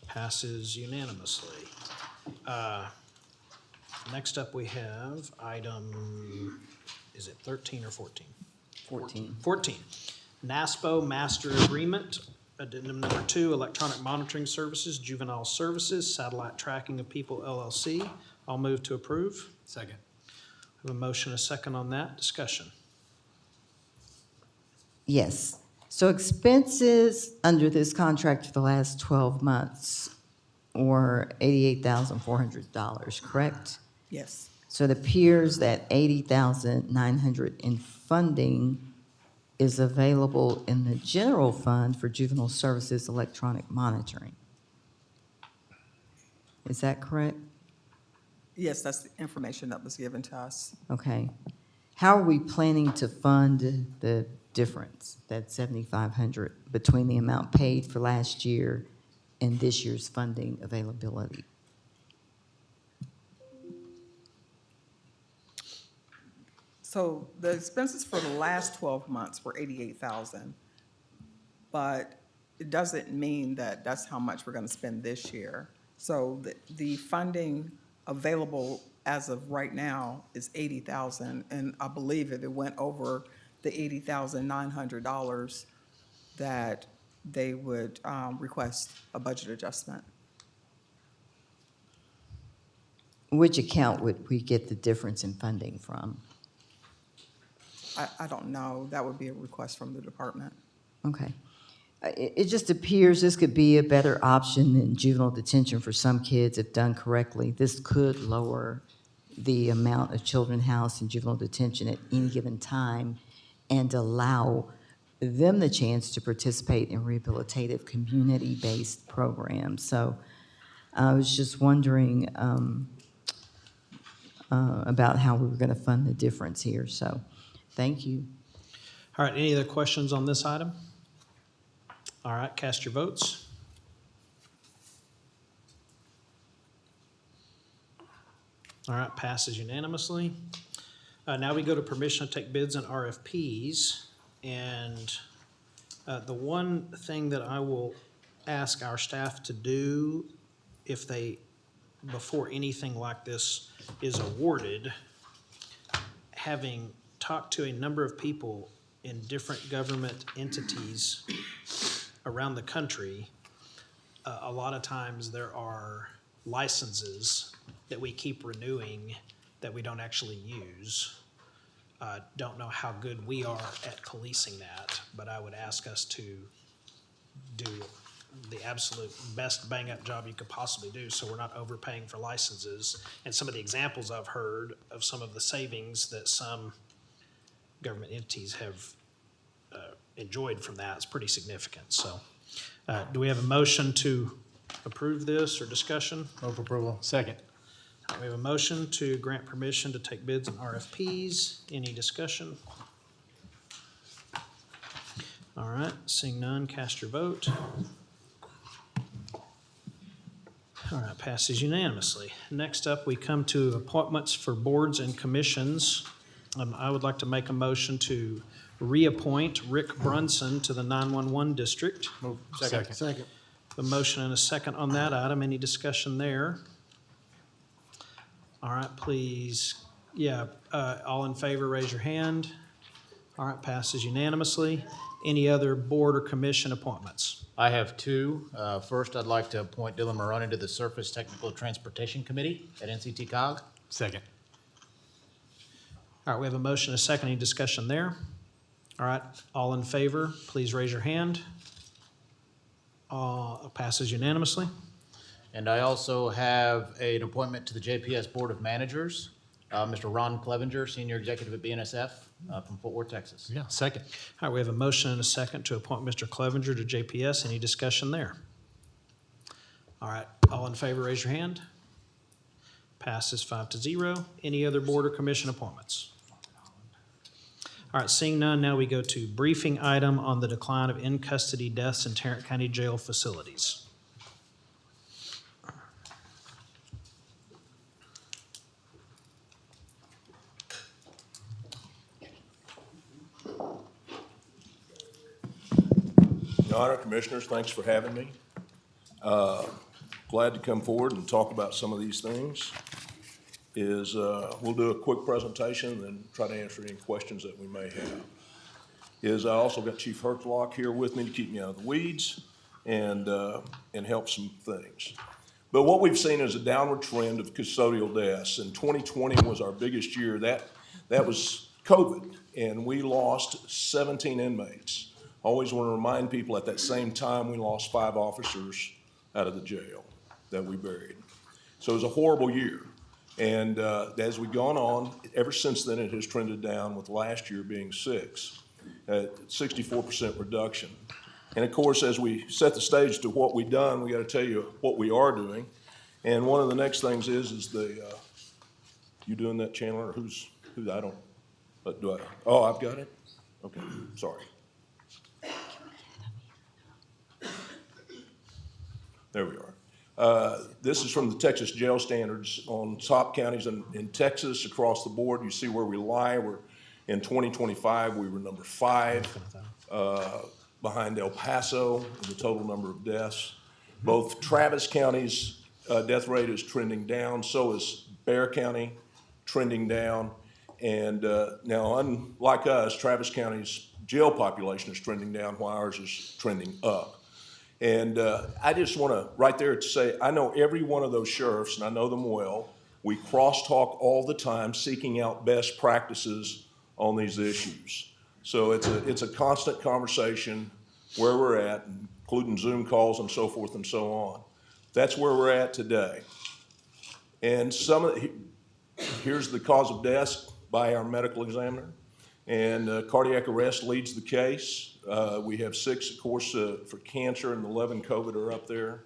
Passes unanimously. Next up, we have item, is it 13 or 14? 14. 14. NASPO Master Agreement, Addendum Number 2, Electronic Monitoring Services, Juvenile Services, Satellite Tracking of People LLC. I'll move to approve. Second. We have a motion, and a second on that. Discussion. Yes. So expenses under this contract for the last 12 months were $88,400, correct? Yes. So it appears that $80,900 in funding is available in the general fund for juvenile services electronic monitoring. Is that correct? Yes, that's the information that was given to us. Okay. How are we planning to fund the difference, that $7,500, between the amount paid for last year and this year's funding availability? So the expenses for the last 12 months were $88,000, but it doesn't mean that that's how much we're going to spend this year. So the funding available as of right now is $80,000, and I believe if it went over the $80,900 that they would request a budget adjustment. Which account would we get the difference in funding from? I don't know. That would be a request from the department. Okay. It just appears this could be a better option than juvenile detention for some kids if done correctly. This could lower the amount of children housed in juvenile detention at any given time and allow them the chance to participate in rehabilitative community-based programs. So I was just wondering about how we were going to fund the difference here. So thank you. All right, any other questions on this item? All right, cast your votes. All right, passes unanimously. Now we go to permission to take bids and RFPs. And the one thing that I will ask our staff to do if they, before anything like this is awarded, having talked to a number of people in different government entities around the country, a lot of times there are licenses that we keep renewing that we don't actually use. Don't know how good we are at policing that, but I would ask us to do the absolute best bang-up job you could possibly do so we're not overpaying for licenses. And some of the examples I've heard of some of the savings that some government entities have enjoyed from that is pretty significant. So do we have a motion to approve this or discussion? Move approval. Second. We have a motion to grant permission to take bids and RFPs. Any discussion? All right, seeing none, cast your vote. All right, passes unanimously. Next up, we come to appointments for boards and commissions. I would like to make a motion to reappoint Rick Brunson to the 911 district. Move. Second. Second. A motion and a second on that item. Any discussion there? All right, please, all in favor, raise your hand. All right, passes unanimously. Any other board or commission appointments? I have two. First, I'd like to appoint Dylan Maroney to the Surface Technical Transportation Committee at NCT COG. Second. All right, we have a motion and a second. Any discussion there? All right, all in favor, please raise your hand. Passes unanimously. And I also have an appointment to the JPS Board of Managers, Mr. Ron Clevenger, Senior Executive at BNSF from Fort Worth, Texas. Yeah, second. All right, we have a motion and a second to appoint Mr. Clevenger to JPS. Any discussion there? All right, all in favor, raise your hand. Passes 5-0. Any other board or commission appointments? All right, seeing none, now we go to briefing item on the decline of in-custody deaths in Tarrant County Jail facilities. Your Honor, Commissioners, thanks for having me. Glad to come forward and talk about some of these things. We'll do a quick presentation and then try to answer any questions that we may have. I also got Chief Hertlock here with me to keep me out of the weeds and help some things. But what we've seen is a downward trend of custodial deaths. And 2020 was our biggest year. That was COVID, and we lost 17 inmates. I always want to remind people at that same time we lost 5 officers out of the jail that we buried. So it was a horrible year. And as we've gone on, ever since then it has trended down, with last year being 6, at 64% reduction. And of course, as we set the stage to what we've done, we got to tell you what we are doing. And one of the next things is you doing that, Chandler? Or who's I don't, but do I? Oh, I've got it? Okay, sorry. There we are. This is from the Texas Jail Standards on top counties in Texas across the board. You see where we lie. We're in 2025. We were number 5 behind El Paso in the total number of deaths. Both Travis County's death rate is trending down. So is Bexar County trending down. And now, unlike us, Travis County's jail population is trending down while ours is trending up. And I just want to right there to say, I know every one of those sheriffs, and I know them well. We crosstalk all the time, seeking out best practices on these issues. So it's a constant conversation where we're at, including Zoom calls and so forth and so on. That's where we're at today. And here's the cause of death by our medical examiner. And cardiac arrest leads the case. We have 6, of course, for cancer, and 11 COVID are up there.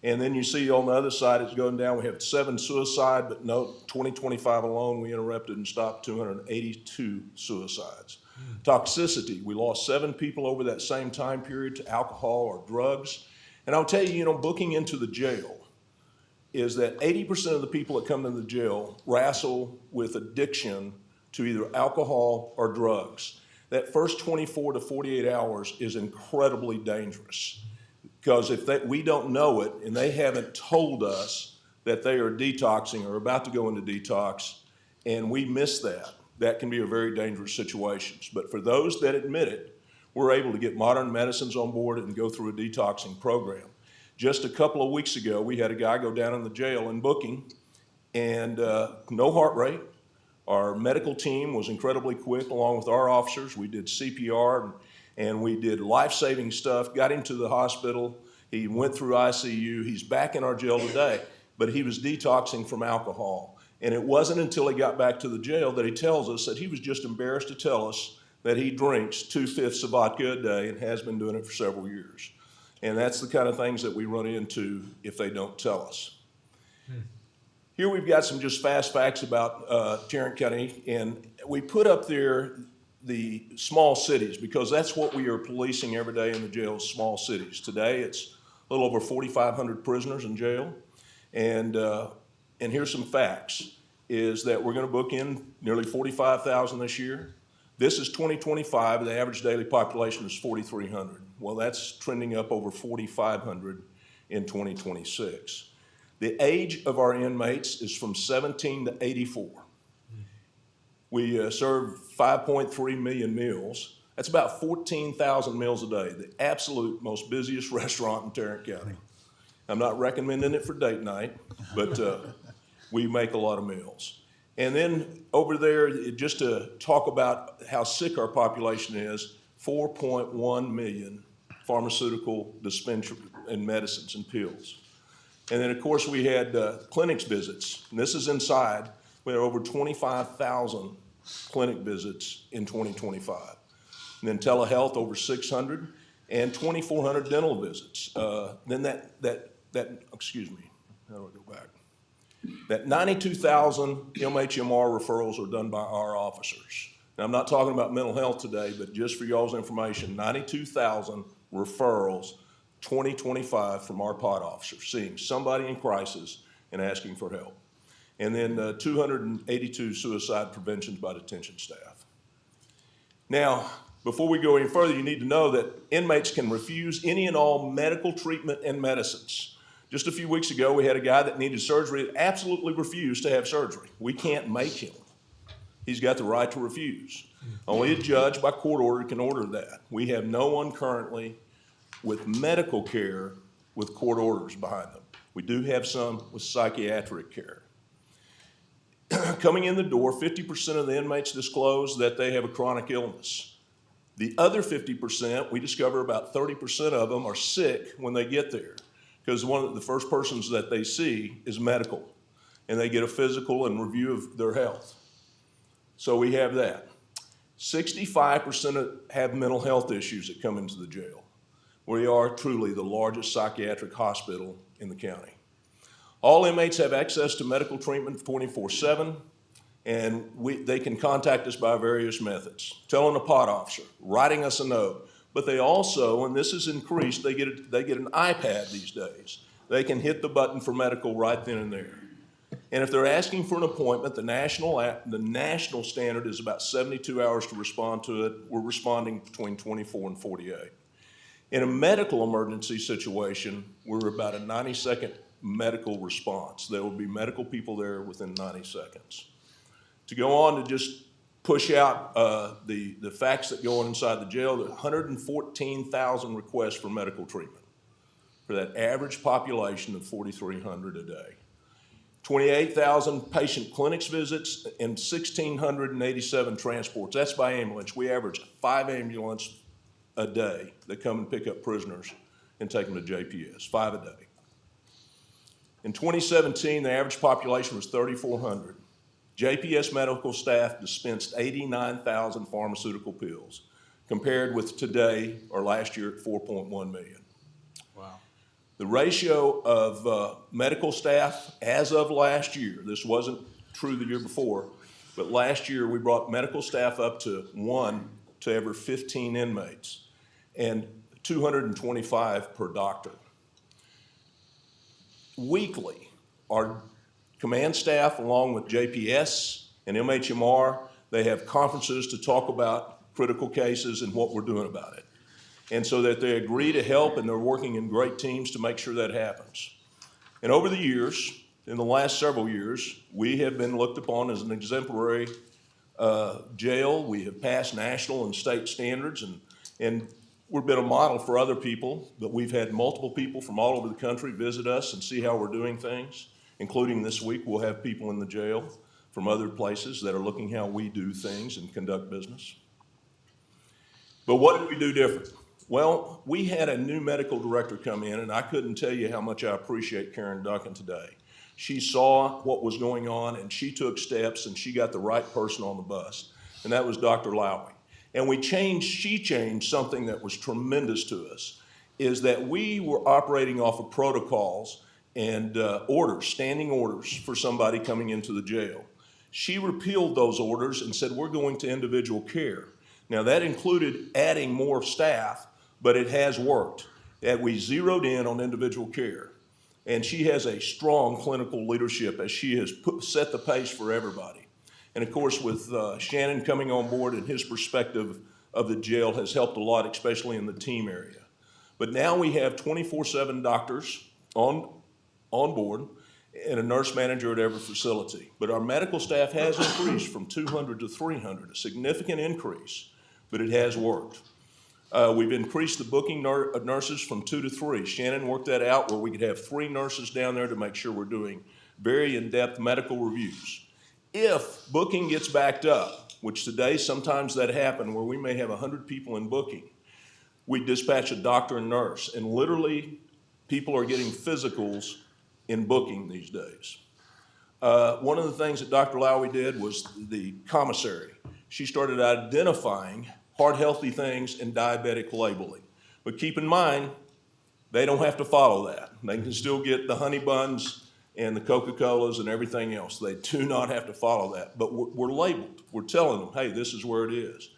And then you see on the other side, it's going down. We have 7 suicide, but no, 2025 alone, we interrupted and stopped 282 suicides. Toxicity, we lost 7 people over that same time period to alcohol or drugs. And I'll tell you, booking into the jail is that 80% of the people that come to the jail wrestle with addiction to either alcohol or drugs. That first 24 to 48 hours is incredibly dangerous, because if we don't know it and they haven't told us that they are detoxing or about to go into detox, and we miss that, that can be a very dangerous situation. But for those that admit it, we're able to get modern medicines on board and go through a detoxing program. Just a couple of weeks ago, we had a guy go down in the jail in booking, and no heart rate. Our medical team was incredibly quick, along with our officers. We did CPR and we did life-saving stuff, got him to the hospital. He went through ICU. He's back in our jail today, but he was detoxing from alcohol. And it wasn't until he got back to the jail that he tells us that he was just embarrassed to tell us that he drinks 2/5 of vodka a day and has been doing it for several years. And that's the kind of things that we run into if they don't tell us. Here we've got some just fast facts about Tarrant County, and we put up there the small cities because that's what we are policing every day in the jails, small cities. Today it's a little over 4,500 prisoners in jail, and here's some facts, is that we're going to book in nearly 45,000 this year. This is 2025, the average daily population is 4,300. Well, that's trending up over 4,500 in 2026. The age of our inmates is from 17 to 84. We serve 5.3 million meals. That's about 14,000 meals a day, the absolute most busiest restaurant in Tarrant County. I'm not recommending it for date night, but we make a lot of meals. And then over there, just to talk about how sick our population is, 4.1 million pharmaceutical dispensary and medicines and pills. And then, of course, we had clinics visits, and this is inside. We had over 25,000 clinic visits in 2025. And then telehealth, over 600, and 2,400 dental visits. Then excuse me, how do I go back? That 92,000 MHMR referrals are done by our officers. Now, I'm not talking about mental health today, but just for y'all's information, 92,000 referrals 2025 from our pod officers, seeing somebody in crisis and asking for help. And then 282 suicide preventions by detention staff. Now, before we go any further, you need to know that inmates can refuse any and all medical treatment and medicines. Just a few weeks ago, we had a guy that needed surgery that absolutely refused to have surgery. We can't make him. He's got the right to refuse. Only a judge by court order can order that. We have no one currently with medical care with court orders behind them. We do have some with psychiatric care. Coming in the door, 50% of the inmates disclose that they have a chronic illness. The other 50%, we discover about 30% of them are sick when they get there, because one of the first persons that they see is medical, and they get a physical and review of their health. So we have that. 65% have mental health issues that come into the jail. We are truly the largest psychiatric hospital in the county. All inmates have access to medical treatment 24/7, and they can contact us by various methods. Telling a pod officer, writing us a note, but they also, and this has increased, they get an iPad these days. They can hit the button for medical right then and there. And if they're asking for an appointment, the national standard is about 72 hours to respond to it. We're responding between 24 and 48. In a medical emergency situation, we're about a 90-second medical response. There will be medical people there within 90 seconds. To go on to just push out the facts that go on inside the jail. There are 114,000 requests for medical treatment for that average population of 4,300 a day. 28,000 patient clinics visits and 1,687 transports. That's by ambulance. We average 5 ambulances a day that come and pick up prisoners and take them to JPS, 5 a day. In 2017, the average population was 3,400. JPS medical staff dispensed 89,000 pharmaceutical pills, compared with today, or last year, at 4.1 million. Wow. The ratio of medical staff as of last year, this wasn't true the year before, but last year we brought medical staff up to 1 to every 15 inmates and 225 per doctor. Weekly, our command staff, along with JPS and MHMR, they have conferences to talk about critical cases and what we're doing about it. And so that they agree to help, and they're working in great teams to make sure that happens. And over the years, in the last several years, we have been looked upon as an exemplary jail. We have passed national and state standards, and we've been a model for other people, but we've had multiple people from all over the country visit us and see how we're doing things, including this week we'll have people in the jail from other places that are looking how we do things and conduct business. But what did we do different? Well, we had a new medical director come in, and I couldn't tell you how much I appreciate Karen Duncan today. She saw what was going on, and she took steps, and she got the right person on the bus, and that was Dr. Lowy. And she changed something that was tremendous to us, is that we were operating off of protocols and orders, standing orders for somebody coming into the jail. She repealed those orders and said, we're going to individual care. Now, that included adding more staff, but it has worked. That we zeroed in on individual care. And she has a strong clinical leadership as she has set the pace for everybody. And of course, with Shannon coming on board and his perspective of the jail has helped a lot, especially in the team area. But now we have 24/7 doctors on board and a nurse manager at every facility. But our medical staff has increased from 200 to 300, a significant increase, but it has worked. We've increased the booking nurses from 2 to 3. Shannon worked that out where we could have 3 nurses down there to make sure we're doing very in-depth medical reviews. If booking gets backed up, which today sometimes that happens where we may have 100 people in booking, we dispatch a doctor and nurse, and literally people are getting physicals in booking these days. One of the things that Dr. Lowy did was the commissary. She started identifying heart healthy things and diabetic labeling. But keep in mind, they don't have to follow that. They can still get the honey buns and the Coca-Colas and everything else. They do not have to follow that. But we're labeled. We're telling them, hey, this is where it is.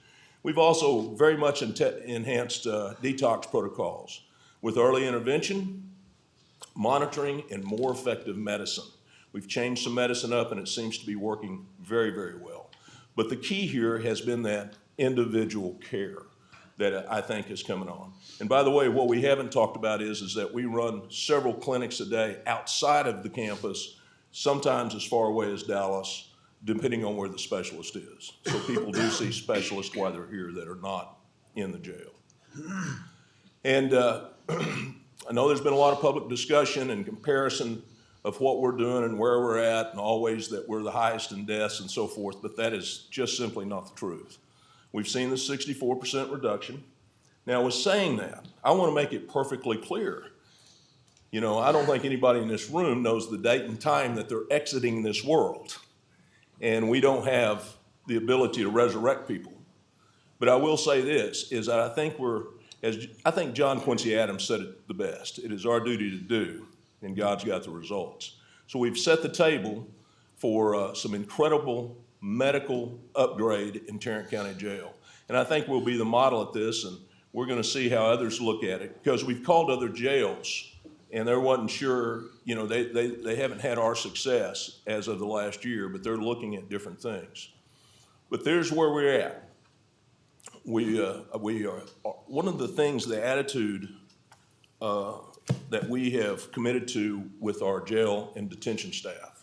We've also very much enhanced detox protocols with early intervention, monitoring, and more effective medicine. We've changed some medicine up, and it seems to be working very, very well. But the key here has been that individual care that I think is coming on. And by the way, what we haven't talked about is that we run several clinics a day outside of the campus, sometimes as far away as Dallas, depending on where the specialist is. So people do see specialists while they're here that are not in the jail. And I know there's been a lot of public discussion and comparison of what we're doing and where we're at, and always that we're the highest in deaths and so forth, but that is just simply not the truth. We've seen the 64% reduction. Now, with saying that, I want to make it perfectly clear. You know, I don't think anybody in this room knows the date and time that they're exiting this world. And we don't have the ability to resurrect people. But I will say this, is that I think John Quincy Adams said it the best. It is our duty to do, and God's got the results. So we've set the table for some incredible medical upgrade in Tarrant County Jail. And I think we'll be the model at this, and we're going to see how others look at it, because we've called other jails, and they wasn't sure, you know, they haven't had our success as of the last year, but they're looking at different things. But there's where we're at. We are, one of the things, the attitude that we have committed to with our jail and detention staff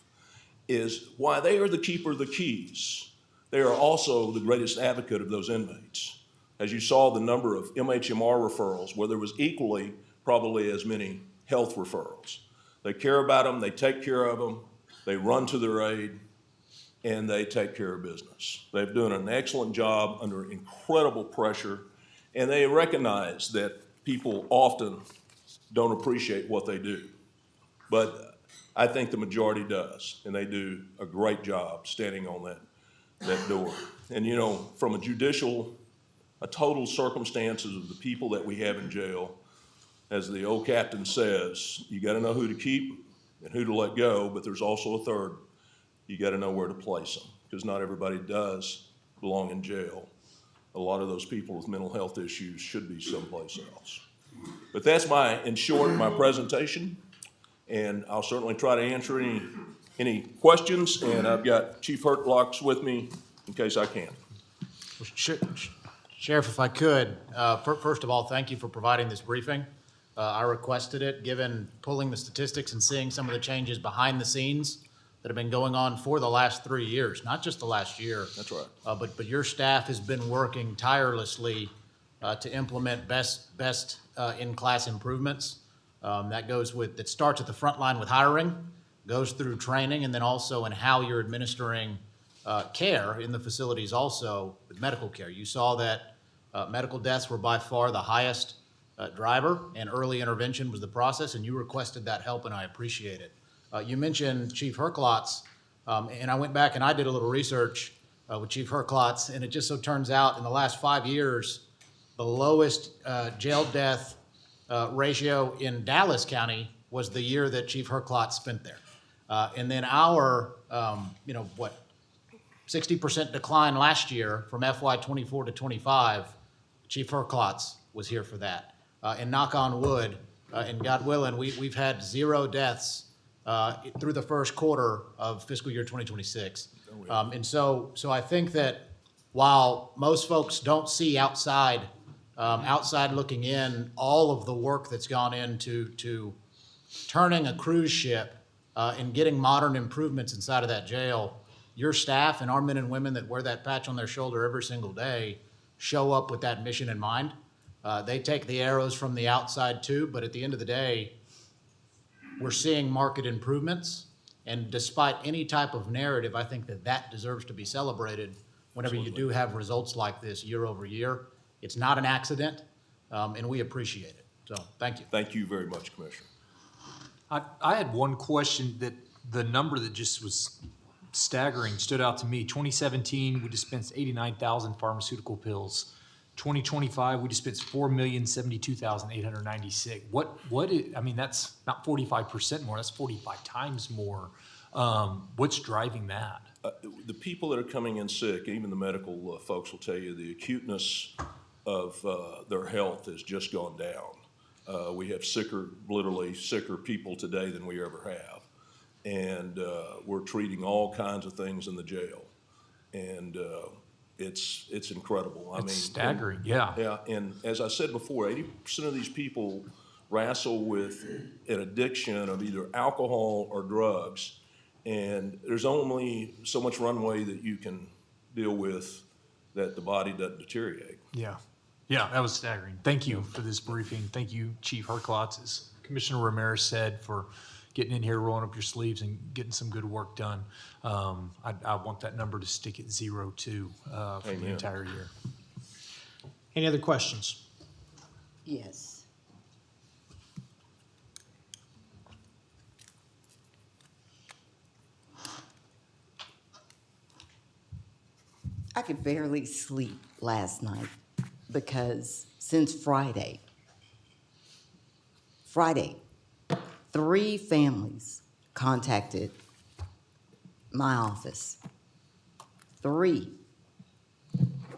is why they are the keeper of the keys. they are also the greatest advocate of those inmates. As you saw the number of MHMR referrals, where there was equally probably as many health referrals. They care about them, they take care of them, they run to their aid, and they take care of business. They've done an excellent job under incredible pressure, and they recognize that people often don't appreciate what they do. But I think the majority does, and they do a great job standing on that door. And you know, from a total circumstances of the people that we have in jail, as the old captain says, you gotta know who to keep and who to let go, but there's also a third. You gotta know where to place them, because not everybody does belong in jail. A lot of those people with mental health issues should be someplace else. But that's in short, my presentation, and I'll certainly try to answer any questions, and I've got Chief Hertlock with me in case I can. Sheriff, if I could, first of all, thank you for providing this briefing. I requested it, given pulling the statistics and seeing some of the changes behind the scenes that have been going on for the last 3 years, not just the last year. That's right. But your staff has been working tirelessly to implement best in-class improvements. That starts at the front line with hiring, goes through training, and then also in how you're administering care in the facilities also with medical care. You saw that medical deaths were by far the highest driver, and early intervention was the process, and you requested that help, and I appreciate it. You mentioned Chief Herklotz, and I went back and I did a little research with Chief Herklotz, and it just so turns out in the last 5 years, the lowest jail death ratio in Dallas County was the year that Chief Herklotz spent there. And then our, 60% decline last year from FY '24 to '25, Chief Herklotz was here for that. And knock on wood, and God willing, we've had 0 deaths through the first quarter of fiscal year 2026. And so I think that while most folks don't see outside looking in, all of the work that's gone into turning a cruise ship and getting modern improvements inside of that jail, your staff and our men and women that wear that patch on their shoulder every single day show up with that mission in mind. They take the arrows from the outside too, but at the end of the day, we're seeing market improvements. And despite any type of narrative, I think that deserves to be celebrated whenever you do have results like this year over year. It's not an accident, and we appreciate it. So thank you. Thank you very much, Commissioner. I had one question that the number that just was staggering stood out to me. 2017, we dispensed 89,000 pharmaceutical pills. 2025, we dispensed 4,072,896. I mean, that's not 45% more, that's 45 times more. What's driving that? The people that are coming in sick, even the medical folks will tell you, the acuteness of their health has just gone down. We have literally sicker people today than we ever have. And we're treating all kinds of things in the jail. And it's incredible. It's staggering, yeah. Yeah, and as I said before, 80% of these people wrestle with an addiction of either alcohol or drugs. And there's only so much runway that you can deal with that the body doesn't deteriorate. Yeah, that was staggering. Thank you for this briefing. Thank you, Chief Herklotz, as Commissioner Ramirez said, for getting in here, rolling up your sleeves, and getting some good work done. I want that number to stick at 0 too for the entire year. Any other questions? Yes. I could barely sleep last night because since Friday, 3 families contacted my office. 3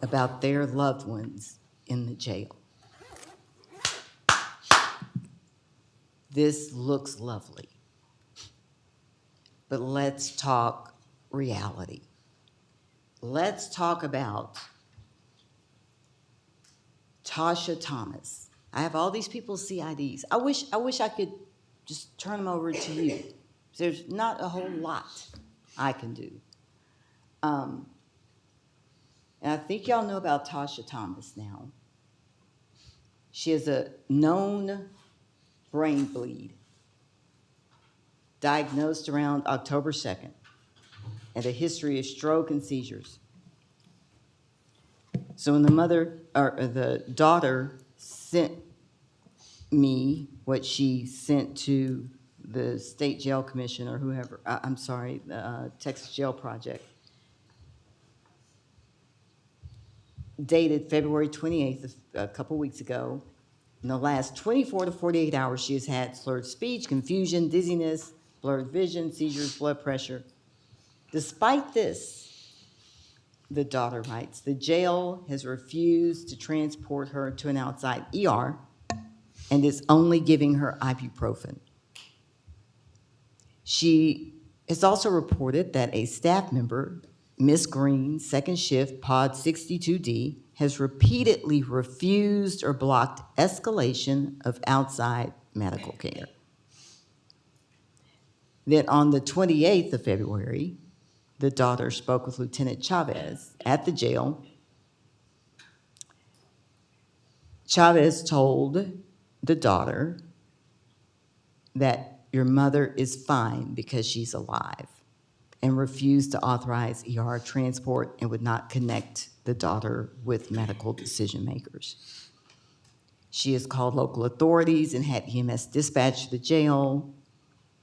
about their loved ones in the jail. This looks lovely, but let's talk reality. Let's talk about Tasha Thomas. I have all these people's CIDs. I wish I could just turn them over to you. There's not a whole lot I can do. And I think y'all know about Tasha Thomas now. She has a known brain bleed diagnosed around October 2nd and a history of stroke and seizures. So when the daughter sent me what she sent to the state jail commission or whoever, I'm sorry, the Texas Jail Project, dated February 28th, a couple weeks ago. In the last 24 to 48 hours, she has had slurred speech, confusion, dizziness, blurred vision, seizures, blood pressure. Despite this, the daughter writes, the jail has refused to transport her to an outside ER and is only giving her ibuprofen. She has also reported that a staff member, Miss Green, second shift, pod 62D, has repeatedly refused or blocked escalation of outside medical care. Then on the 28th of February, the daughter spoke with Lieutenant Chavez at the jail. Chavez told the daughter that your mother is fine because she's alive, and refused to authorize ER transport and would not connect the daughter with medical decision makers. She has called local authorities and had EMS dispatched to the jail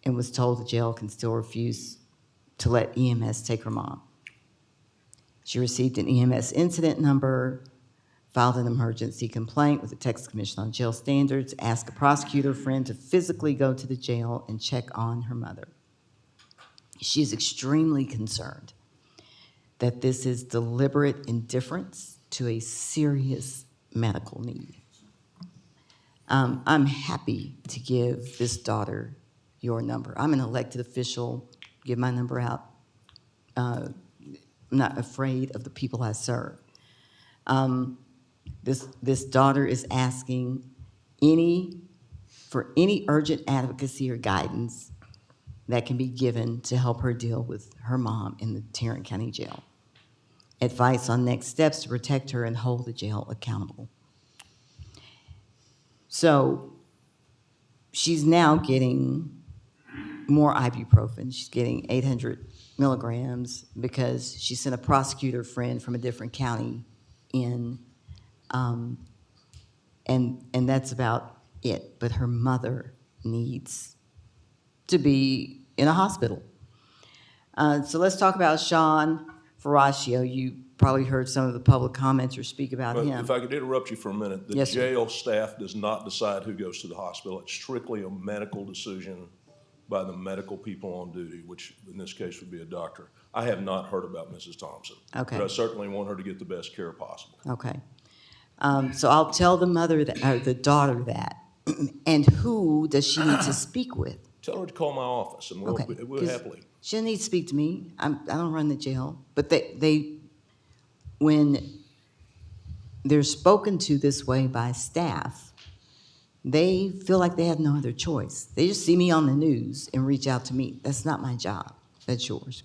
and was told the jail can still refuse to let EMS take her mom. She received an EMS incident number, filed an emergency complaint with the Texas Commission on Jail Standards, asked a prosecutor friend to physically go to the jail and check on her mother. She is extremely concerned that this is deliberate indifference to a serious medical need. I'm happy to give this daughter your number. I'm an elected official, give my number out. I'm not afraid of the people I serve. This daughter is asking for any urgent advocacy or guidance that can be given to help her deal with her mom in the Tarrant County Jail. Advice on next steps to protect her and hold the jail accountable. So she's now getting more ibuprofen. She's getting 800 milligrams because she sent a prosecutor friend from a different county in, and that's about it. But her mother needs to be in a hospital. So let's talk about Sean Ferraccio. You probably heard some of the public commenters speak about But him. if I could interrupt you for a minute, the Yes, sir. jail staff does not decide who goes to the hospital. It's strictly a medical decision by the medical people on duty, which in this case would be a doctor. I have not heard about Mrs. Thompson. Okay. But I certainly want her to get the best care possible. Okay. So I'll tell the mother that, or the daughter that. And who does she need to speak with? Tell her to call my office and we'll Okay, we'll 'cause happily. she doesn't need to speak to me. I don't run the jail. But they, when they're spoken to this way by staff, they feel like they have no other choice. They just see me on the news and reach out to me. That's not my job. That's yours.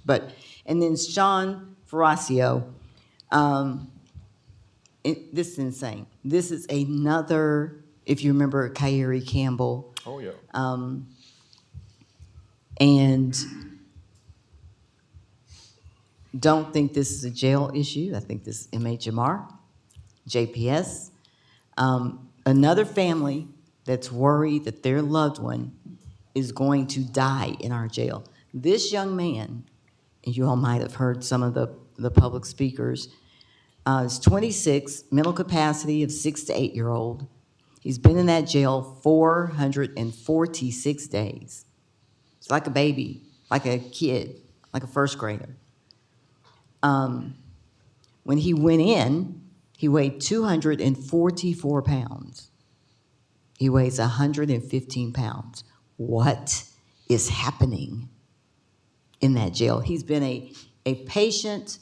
And then Sean Ferraccio, this is insane. This is another, if you remember Kyrie Campbell. Oh, yeah. And don't think this is a jail issue. I think this is MHMR, JPS. Another family that's worried that their loved one is going to die in our jail. This young man, and you all might have heard some of the public speakers, is 26, mental capacity of 6 to 8-year-old. He's been in that jail 446 days. It's like a baby, like a kid, like a first grader. When he went in, he weighed 244 pounds. He weighs 115 pounds. What is happening in that jail? He's been a patient,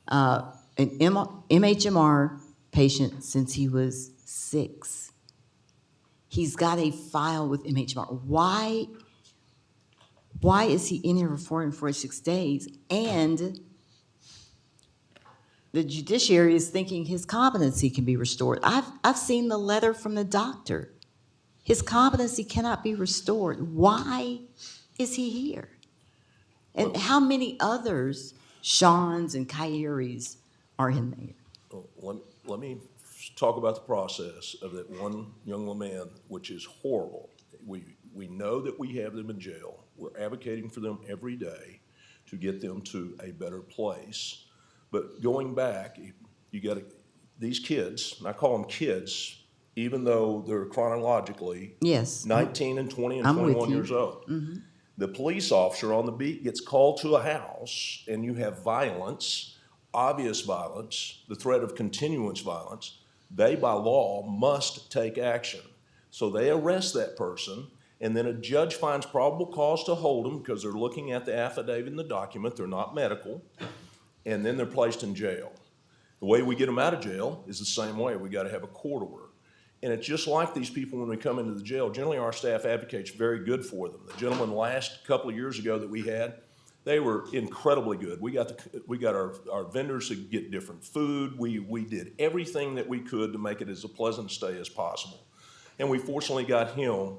an MHMR patient since he was 6. He's got a file with MHMR. Why is he in here for 446 days? And the judiciary is thinking his competency can be restored. I've seen the letter from the doctor. His competency cannot be restored. Why is he here? And how many others, Sean's and Kyrie's, are in there? Let me talk about the process of that one young man, which is horrible. We know that we have them in jail. We're advocating for them every day to get them to a better place. But going back, you got these kids, and I call them kids, even though they're chronologically Yes. 19 and 20 and I'm with 21 you. years old. Mm-hmm. The police officer on the beat gets called to a house, and you have violence, obvious violence, the threat of continuance violence. They, by law, must take action. So they arrest that person, and then a judge finds probable cause to hold them because they're looking at the affidavit and the document. They're not medical. And then they're placed in jail. The way we get them out of jail is the same way. We got to have a court order. And it's just like these people when we come into the jail. Generally, our staff advocates very good for them. The gentleman last couple of years ago that we had, they were incredibly good. We got our vendors to get different food. We did everything that we could to make it as a pleasant stay as possible. And we fortunately got him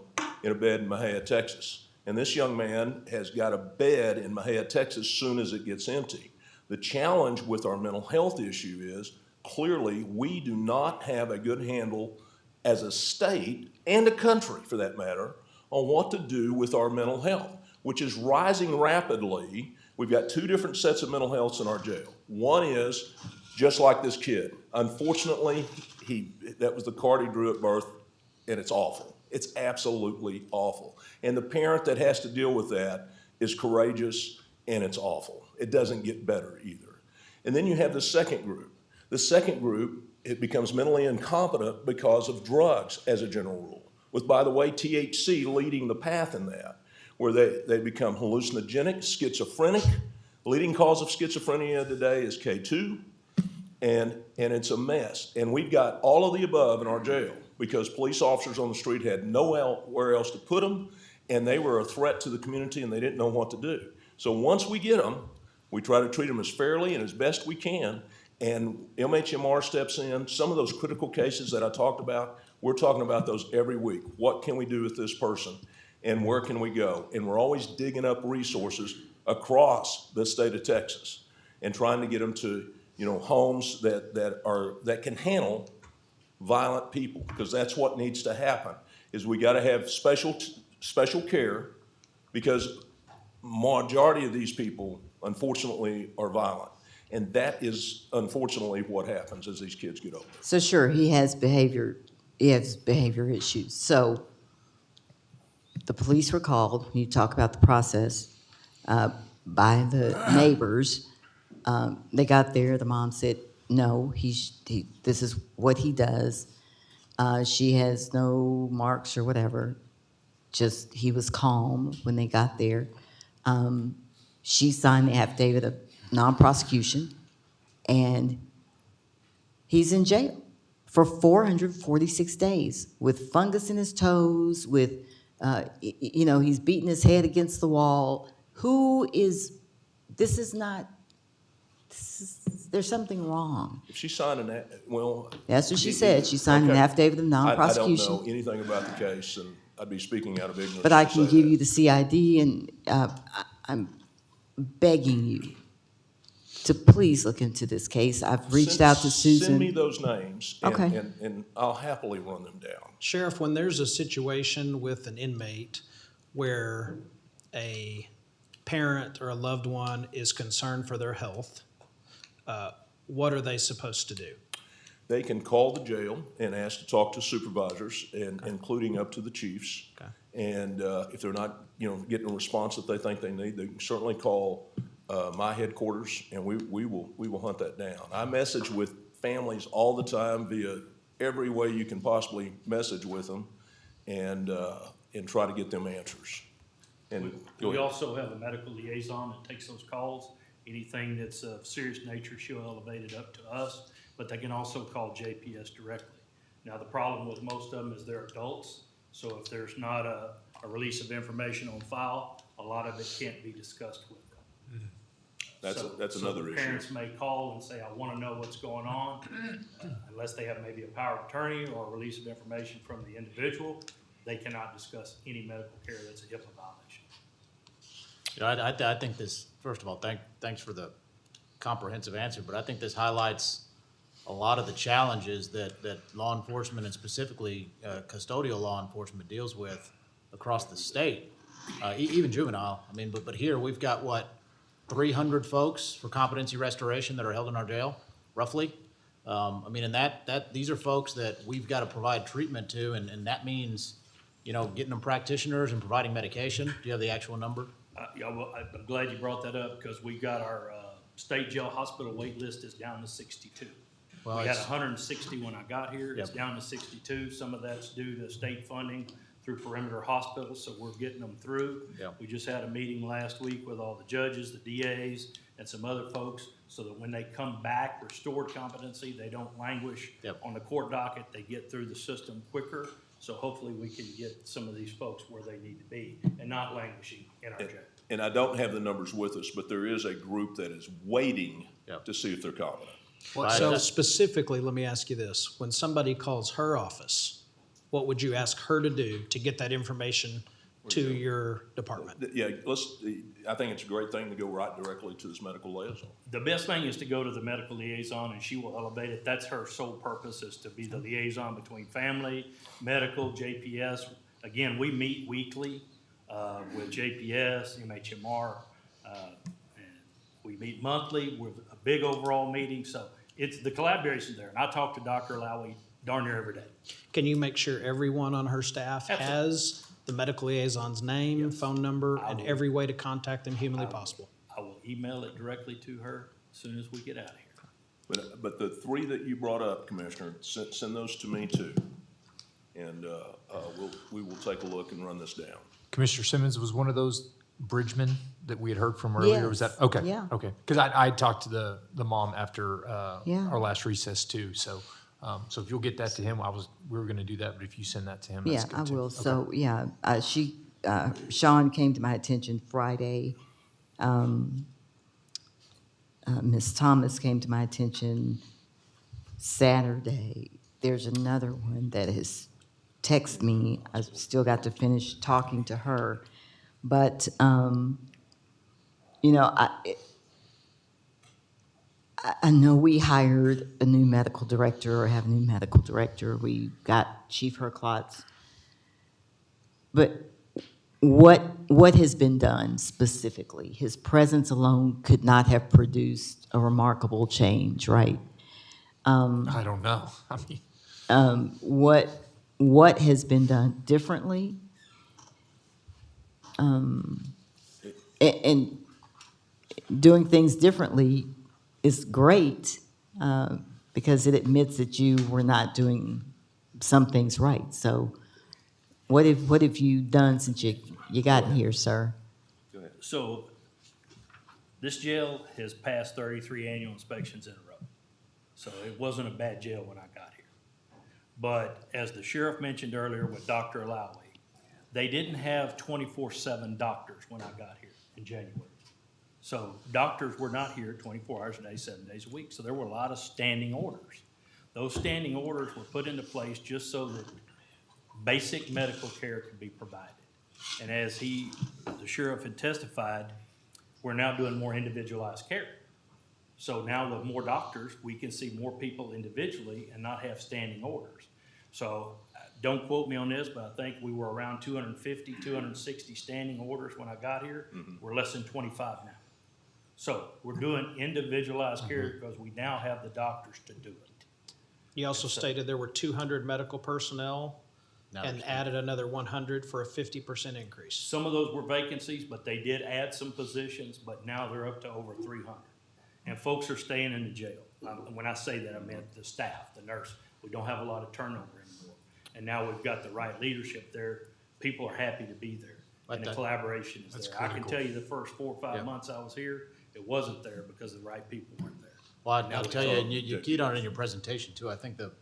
in a bed in Mejia, Texas. And this young man has got a bed in Mejia, Texas, as soon as it gets empty. The challenge with our mental health issue is clearly we do not have a good handle as a state and a country, for that matter, on what to do with our mental health, which is rising rapidly. We've got two different sets of mental health in our jail. One is just like this kid. Unfortunately, that was the card he drew at birth, and it's awful. It's absolutely awful. And the parent that has to deal with that is courageous, and it's awful. It doesn't get better either. And then you have the second group. The second group, it becomes mentally incompetent because of drugs as a general rule, with, by the way, THC leading the path in that, where they become hallucinogenic, schizophrenic. The leading cause of schizophrenia today is K2, and it's a mess. And we've got all of the above in our jail because police officers on the street had nowhere else to put them, and they were a threat to the community, and they didn't know what to do. So once we get them, we try to treat them as fairly and as best we can, and MHMR steps in. Some of those critical cases that I talked about, we're talking about those every week. What can we do with this person, and where can we go? And we're always digging up resources across the state of Texas and trying to get them to, homes that can handle violent people, because that's what needs to happen. Is we got to have special care, because majority of these people, unfortunately, are violent. And that is unfortunately what happens as these kids get older. So sure, he has behavior issues. So the police were called, when you talk about the process, by the neighbors. They got there, the mom said, no, this is what he does. She has no marks or whatever, just he was calm when they got there. She signed the affidavit of non-prosecution, and he's in jail for 446 days with fungus in his toes, with, he's beating his head against the wall. There's something wrong. If she signed That's what she said. She signed an affidavit of non-prosecution. I don't know anything about the case, and I'd be speaking out of ignorance. But I can give you the CID, and I'm begging you to please look into this case. I've reached out to Susan. Send me those names, and, Okay. and I'll happily run them down. Sheriff, when there's a situation with an inmate where a parent or a loved one is concerned for their health, what are they supposed to do? They can call the jail and ask to talk to supervisors, and including up to the chiefs. Okay. And if they're not, getting a response that they think they need, they can certainly call my headquarters, and we will hunt that down. I message with families all the time via every way you can possibly message with them, and try to get them answers. And we also have a medical liaison that takes those calls. Anything that's of serious nature, she'll elevate it up to us, but they can also call JPS directly. Now, the problem with most of them is they're adults, so if there's not a release of information on file, a lot of it can't be discussed with them. That's So another the issue. parents may call and say, I want to know what's going on, unless they have maybe a power of attorney or a release of information from the individual, they cannot discuss any medical care that's a HIPAA violation. You know, I think this, first of all, thanks for the comprehensive answer, but I think this highlights a lot of the challenges that law enforcement and specifically custodial law enforcement deals with across the state, even juvenile. I mean, but here we've got, what, 300 folks for competency restoration that are held in our jail, roughly? I mean, and these are folks that we've got to provide treatment to, and that means, you know, getting them practitioners and providing medication. Do you have the actual number? Yeah, well, I'm glad you brought that up, because we got our state jail hospital wait list is down to 62. Well, We had it's- 160 when I got here. It's Yep. down to 62. Some of that's due to state funding through perimeter hospitals, so we're getting them through. Yep. We just had a meeting last week with all the judges, the DAs, and some other folks, so that when they come back, restored competency, they don't languish Yep. on the court docket. They get through the system quicker. So hopefully we can get some of these folks where they need to be and not languishing in our jail. And I don't have the numbers with us, but there is a group that is waiting Yep. to see if they're competent. So specifically, let me ask you this. When somebody calls her office, what would you ask her to do to get that information to your department? Yeah, I think it's a great thing to go right directly to this medical liaison. The best thing is to go to the medical liaison, and she will elevate it. That's her sole purpose, is to be the liaison between family, medical, JPS. Again, we meet weekly with JPS, MHMR, and we meet monthly with a big overall meeting. So it's the collaboration there. And I talk to Dr. Lowy darn near every day. Can you make sure everyone on her staff Absolutely. has the medical liaison's name, phone number, and every way to contact them humanly possible? I will email it directly to her as soon as we get out of here. But the three that you brought up, Commissioner, send those to me too. And we will take a look and run this down. Commissioner Simmons, was one of those Bridgman that we had heard from earlier? Was that, Yes, okay, yeah. okay. Because I talked to the mom after Yeah. our last recess too, so if you'll get that to him, we were gonna do that, but if you send that to him, that's Yeah, good I too. will. Okay. So, yeah, Sean came to my attention Friday. Ms. Thomas came to my attention Saturday. There's another one that has texted me. I've still got to finish talking to her. But, you know, I know we hired a new medical director or have a new medical director. We got Chief Herklotz. But what has been done specifically? His presence alone could not have produced a remarkable change, right? I don't know. I mean, What has been done differently? And doing things differently is great because it admits that you were not doing some things right. So what have you done since you got here, sir? So this jail has passed 33 annual inspections in a row. So it wasn't a bad jail when I got here. But as the sheriff mentioned earlier with Dr. Lowy, they didn't have 24/7 doctors when I got here in January. So doctors were not here 24 hours a day, 7 days a week. So there were a lot of standing orders. Those standing orders were put into place just so that basic medical care could be provided. And as the sheriff had testified, we're now doing more individualized care. So now with more doctors, we can see more people individually and not have standing orders. So don't quote me on this, but I think we were around 250, 260 standing orders when I got here. We're less than 25 now. So we're doing individualized care because we now have the doctors to do it. You also stated there were 200 medical personnel Now and there's- added another 100 for a 50% increase. Some of those were vacancies, but they did add some positions, but now they're up to over 300. And folks are staying in the jail. When I say that, I meant the staff, the nurse. We don't have a lot of turnover anymore. And now we've got the right leadership there. People are happy to be there. And the collaboration is there. I can tell you the first 4 or 5 months I was here, it wasn't there because the right people weren't there. Well, I'll tell you, and you keyed on it in your presentation too, I think the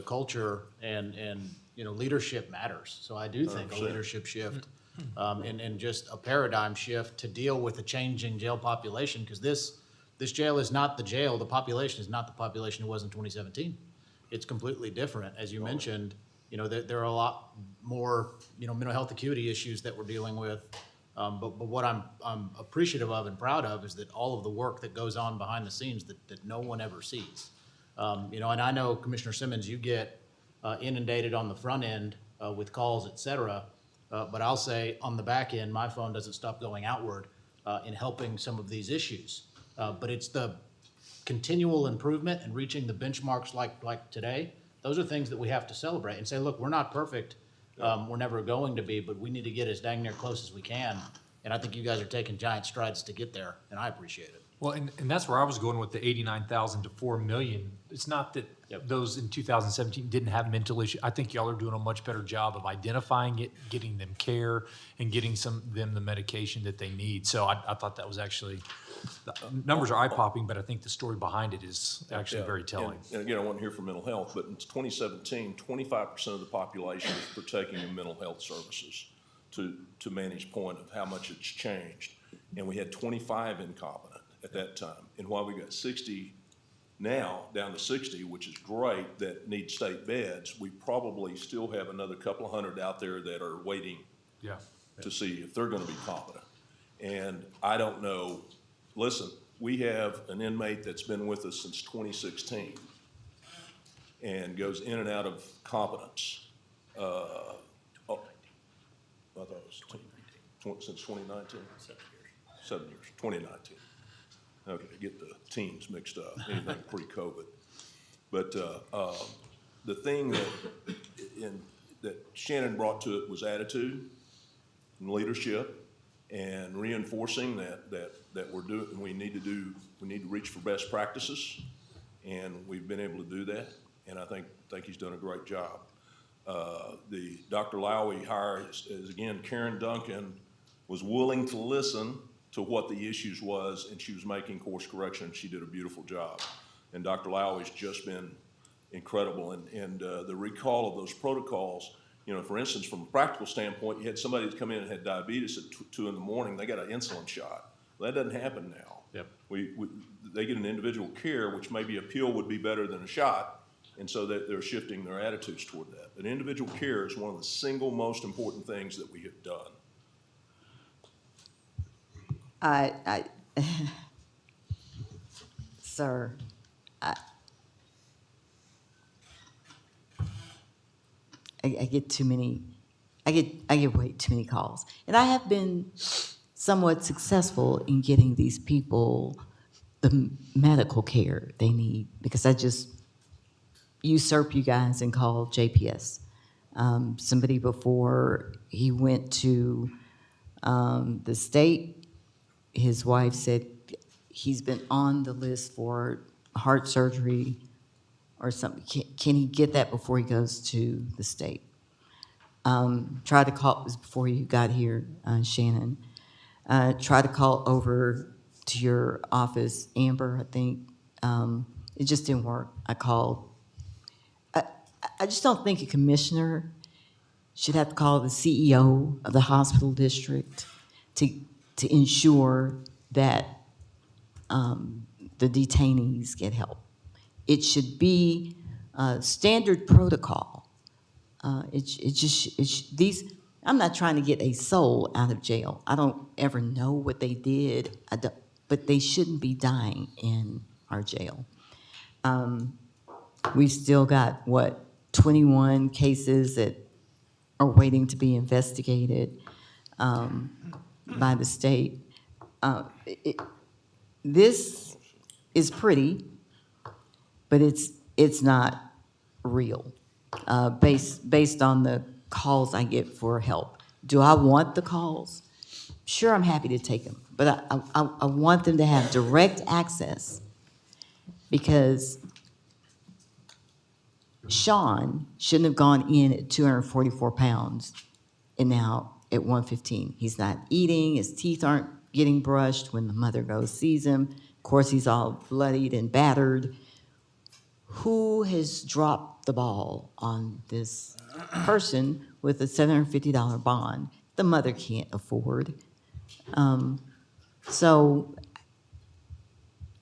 culture and you know, leadership matters. So I do think a 100%. leadership shift and just a paradigm shift to deal with a changing jail population, because this jail is not the jail, the population is not the population it was in 2017. It's completely different. As you mentioned, there are a lot more, mental health acuity issues that we're dealing with. But what I'm appreciative of and proud of is that all of the work that goes on behind the scenes that no one ever sees. And I know, Commissioner Simmons, you get inundated on the front end with calls, et cetera. But I'll say on the back end, my phone doesn't stop going outward in helping some of these issues. But it's the continual improvement and reaching the benchmarks like today. Those are things that we have to celebrate and say, look, we're not perfect. We're never going to be, but we need to get as dang near close as we can. And I think you guys are taking giant strides to get there, and I appreciate it. Well, and that's where I was going with the 89,000 to 4 million. It's not that those in 2017 didn't have mental issues. I think y'all are doing a much better job of identifying it, getting them care, and getting them the medication that they need. So I thought that was actually, the numbers are eye-popping, but I think the story behind it is actually very telling. And again, I want to hear from mental health, but in 2017, 25% of the population was partaking in mental health services, to Manny's point of how much it's changed. And we had 25 incompetent at that time. And while we got 60 now, down to 60, which is great, that need state beds, we probably still have another couple of hundred out there that are waiting to see if they're going to be competent. And I don't know, listen, we have an inmate that's been with us since 2016 and goes in and out of competence. I thought it was since 2019? 7 years, 2019. Okay, get the teams mixed up, anything pre-COVID. But the thing that Shannon brought to it was attitude and leadership and reinforcing that we're doing, we need to reach for best practices, and we've been able to do that, and I think he's done a great job. The Dr. Lowy hire is again, Karen Duncan was willing to listen to what the issues was, and she was making course correction. She did a beautiful job. And Dr. Lowy's just been incredible. And the recall of those protocols, for instance, from a practical standpoint, you had somebody that come in and had diabetes at 2 in the morning, they got an insulin shot. Well, that doesn't happen now. Yep. They get an individual care, which maybe a pill would be better than a shot, and so that they're shifting their attitudes toward that. But individual care is one of the single most important things that we have done. Sir, I get too many, I get way too many calls. And I have been somewhat successful in getting these people the medical care they need, because I just usurp you guys and call JPS. Somebody before he went to the state, his wife said he's been on the list for heart surgery or something. Can he get that before he goes to the state? Try to call, this before you got here, Shannon. Try to call over to your office, Amber, I think. It just didn't work. I called. I just don't think a commissioner should have to call the CEO of the hospital district to ensure that the detainees get help. It should be standard protocol. I'm not trying to get a soul out of jail. I don't ever know what they did, but they shouldn't be dying in our jail. We've still got, 21 cases that are waiting to be investigated by the state. This is pretty, but it's not real, based on the calls I get for help. Do I want the calls? Sure, I'm happy to take them, but I want them to have direct access, because Sean shouldn't have gone in at 244 pounds and now at 115. He's not eating, his teeth aren't getting brushed when the mother goes sees him. Of course, he's all bloodied and battered. Who has dropped the ball on this person with a $750 bond the mother can't afford. So,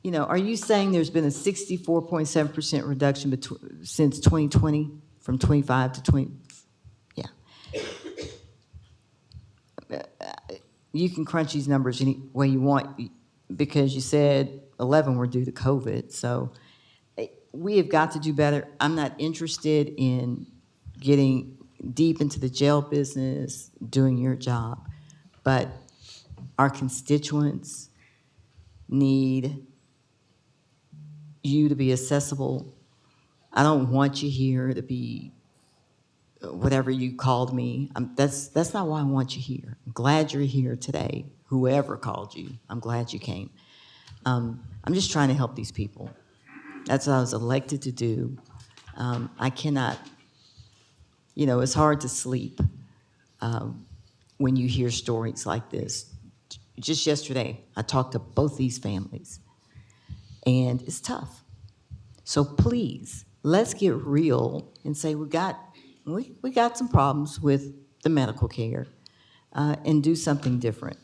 you know, are you saying there's been a 64.7% reduction since 2020, from 25 to 20? Yeah. You can crunch these numbers any way you want, because you said 11 were due to COVID. So we have got to do better. I'm not interested in getting deep into the jail business, doing your job, but our constituents need you to be accessible. I don't want you here to be whatever you called me. That's not why I want you here. I'm glad you're here today. Whoever called you, I'm glad you came. I'm just trying to help these people. That's what I was elected to do. I cannot, you know, it's hard to sleep when you hear stories like this. Just yesterday, I talked to both these families, and it's tough. So please, let's get real and say we got some problems with the medical care, and do something different.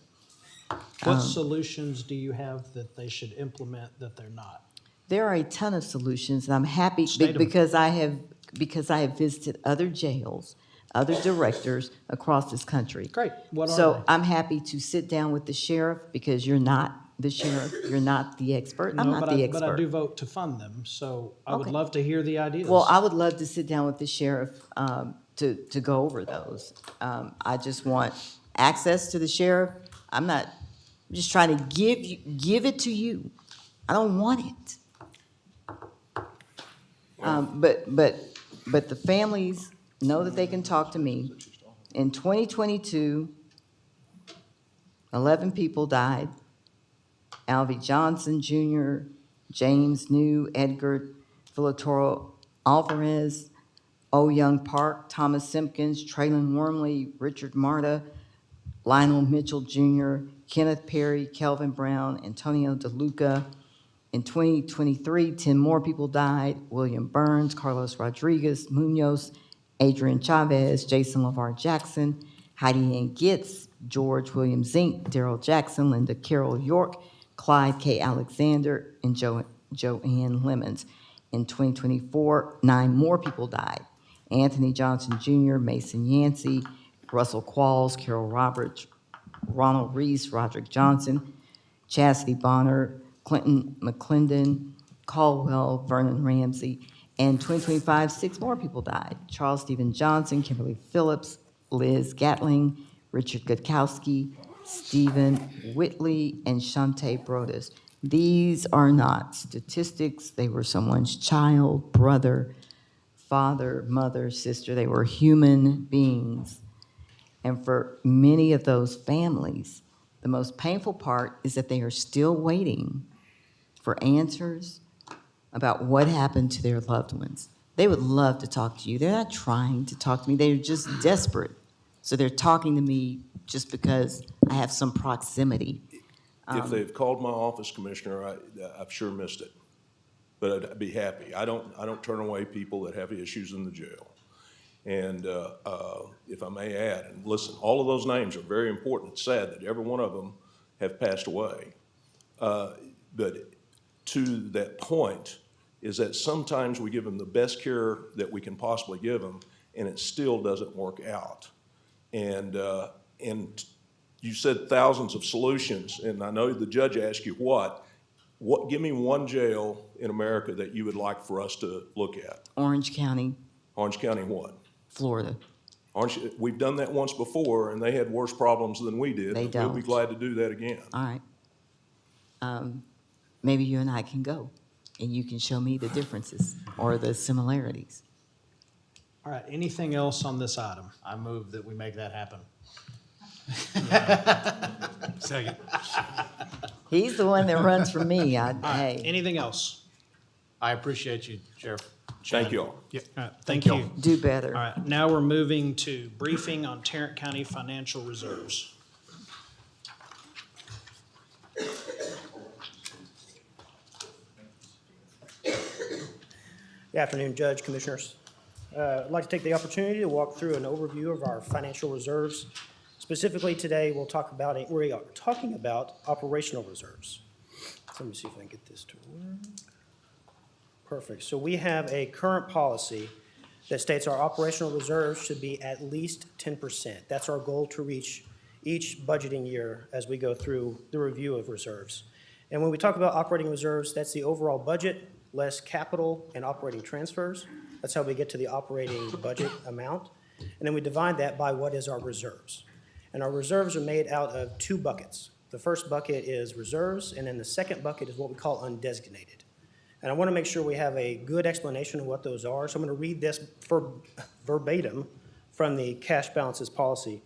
What solutions do you have that they should implement that they're not? There are a ton of solutions, and I'm happy State 'em. because I have visited other jails, other directors across this country. Great. What are So they? I'm happy to sit down with the sheriff, because you're not the sheriff, you're not the expert. I'm No, not the expert. but I do vote to fund them, so I would Okay. love to hear the ideas. Well, I would love to sit down with the sheriff to go over those. I just want access to the sheriff. I'm just trying to give it to you. I don't want it. But the families know that they can talk to me. In 2022, 11 people died. Alvy Johnson Jr., James New, Edgar Filatoro Alvarez, O. Young Park, Thomas Simpkins, Traylon Wormley, Richard Marta, Lionel Mitchell Jr., Kenneth Perry, Kelvin Brown, Antonio DeLuca. In 2023, 10 more people died: William Burns, Carlos Rodriguez, Munoz, Adrian Chavez, Jason LeVar Jackson, Heidi Ann Gitz, George William Zink, Daryl Jackson, Linda Carroll York, Clyde K. Alexander, and Joanne Lemons. In 2024, 9 more people died: Anthony Johnson Jr., Mason Yancey, Russell Qualls, Carol Roberts, Ronald Reese, Roderick Johnson, Chastity Bonner, Clinton McClendon, Caldwell, Vernon Ramsey. And 2025, 6 more people died: Charles Stephen Johnson, Kimberly Phillips, Liz Gatling, Richard Gutkowski, Stephen Whitley, and Shante Brodus. These are not statistics. They were someone's child, brother, father, mother, sister. They were human beings. And for many of those families, the most painful part is that they are still waiting for answers about what happened to their loved ones. They would love to talk to you. They're not trying to talk to me. They're just desperate. So they're talking to me just because I have some proximity. If they've called my office, Commissioner, I've sure missed it. But I'd be happy. I don't turn away people that have issues in the jail. And if I may add, and listen, all of those names are very important. It's sad that every one of them have passed away. But to that point is that sometimes we give them the best care that we can possibly give them, and it still doesn't work out. And you said thousands of solutions, and I know the judge asked you what. Give me one jail in America that you would like for us to look at. Orange County. Orange County what? Florida. We've done that once before, and they had worse problems than we did. They but We'll be don't. glad to do that again. All right. Maybe you and I can go, and you can show me the differences or the similarities. All right, anything else on this item? I move that we make that happen. Second. He's the one that runs from me. All right, Hey, anything else? I appreciate you, Sheriff. Thank you all. All right, thank you. do better. All right, now we're moving to briefing on Tarrant County financial reserves. Good afternoon, Judge, Commissioners. I'd like to take the opportunity to walk through an overview of our financial reserves. As Specifically today, we are talking about operational reserves. So let me see if I can get this to work. Perfect. So we have a current policy that states our operational reserves should be at least 10%. That's our goal to reach each budgeting year as we go through the review of reserves. And when we talk about operating reserves, that's the overall budget, less capital and operating transfers. That's how we get to the operating budget amount. And then we divide that by what is our reserves. And our reserves are made out of two buckets. The first bucket is reserves, and then the second bucket is what we call undesignated. And I want to make sure we have a good explanation of what those are. So I'm going to read this verbatim from the cash balances policy.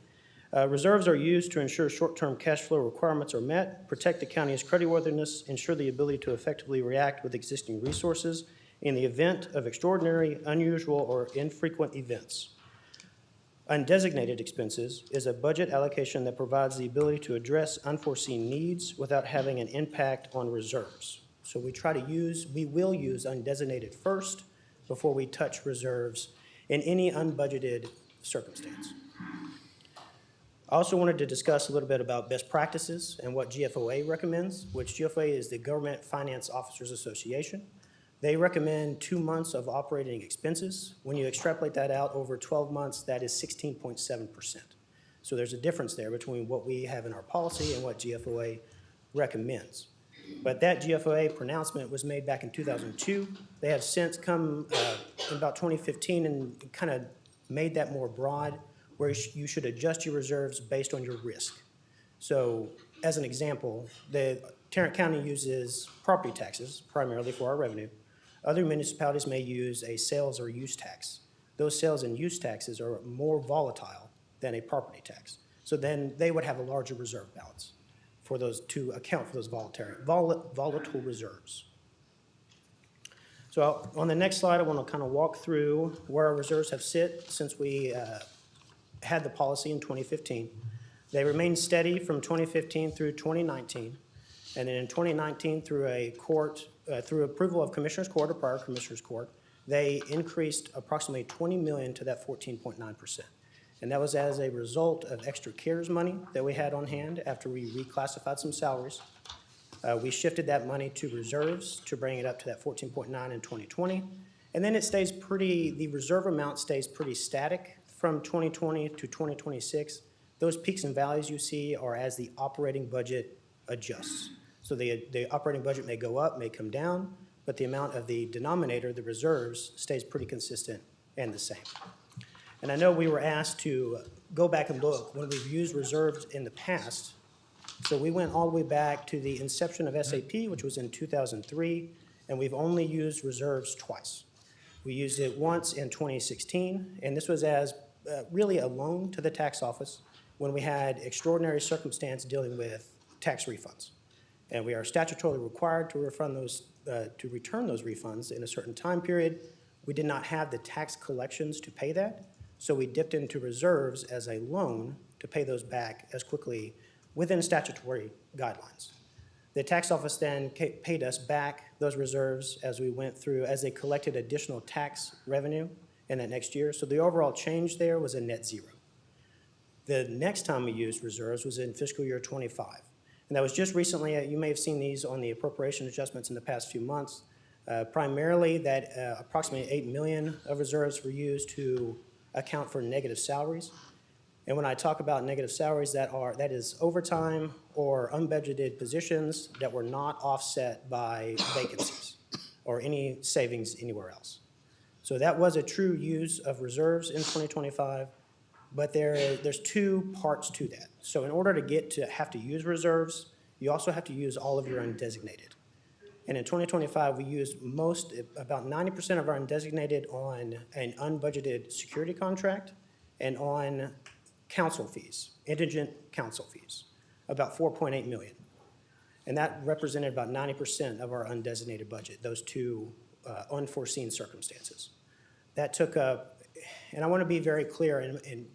Reserves are used to ensure short-term cash flow requirements are met, protect the county's creditworthiness, ensure the ability to effectively react with existing resources in the event of extraordinary, unusual, or infrequent events. Undesignated expenses is a budget allocation that provides the ability to address unforeseen needs without having an impact on reserves. So we will use undesignated first before we touch reserves in any unbudgeted circumstance. I also wanted to discuss a little bit about best practices and what GFOA recommends, which GFOA is the Government Finance Officers Association. They recommend 2 months of operating expenses. When you extrapolate that out over 12 months, that is 16.7%. So there's a difference there between what we have in our policy and what GFOA recommends. But that GFOA pronouncement was made back in 2002. They have since come in about 2015 and kind of made that more broad, where you should adjust your reserves based on your risk. So as an example, the Tarrant County uses property taxes primarily for our revenue. Other municipalities may use a sales or use tax. Those sales and use taxes are more volatile than a property tax. So then they would have a larger reserve balance for those to account for those volatile reserves. So on the next slide, I want to kind of walk through where our reserves have sit since we had the policy in 2015. They remained steady from 2015 through 2019. And then in 2019, through approval of Commissioner's Court or prior Commissioner's Court, they increased approximately $20 million to that 14.9%. And that was as a result of extra CARES money that we had on hand after we reclassified some salaries. We shifted that money to reserves to bring it up to that 14.9 in 2020. And then the reserve amount stays pretty static from 2020 to 2026. Those peaks and valleys you see are as the operating budget adjusts. So the operating budget may go up, may come down, but the amount of the denominator, the reserves, stays pretty consistent and the same. And I know we were asked to go back and look when we've used reserves in the past. So we went all the way back to the inception of SAP, which was in 2003, and we've only used reserves twice. We used it once in 2016, and this was as really a loan to the tax office when we had extraordinary circumstance dealing with tax refunds. And we are statutorily required to return those refunds in a certain time period. We did not have the tax collections to pay that, so we dipped into reserves as a loan to pay those back as quickly within statutory guidelines. The tax office then paid us back those reserves as they collected additional tax revenue in that next year. So the overall change there was a net zero. The next time we used reserves was in fiscal year 25. And that was just recently. You may have seen these on the appropriation adjustments in the past few months. Primarily that approximately $8 million of reserves were used to account for negative salaries. And when I talk about negative salaries, that is overtime or unbudgeted positions that were not offset by vacancies or any savings anywhere else. So that was a true use of reserves in 2025, but there's two parts to that. So in order to have to use reserves, you also have to use all of your undesignated. And in 2025, we used about 90% of our undesignated on an unbudgeted security contract and on council fees, indigent council fees, about $4.8 million. And that represented about 90% of our undesignated budget, those two unforeseen circumstances. That took up, and I want to be very clear and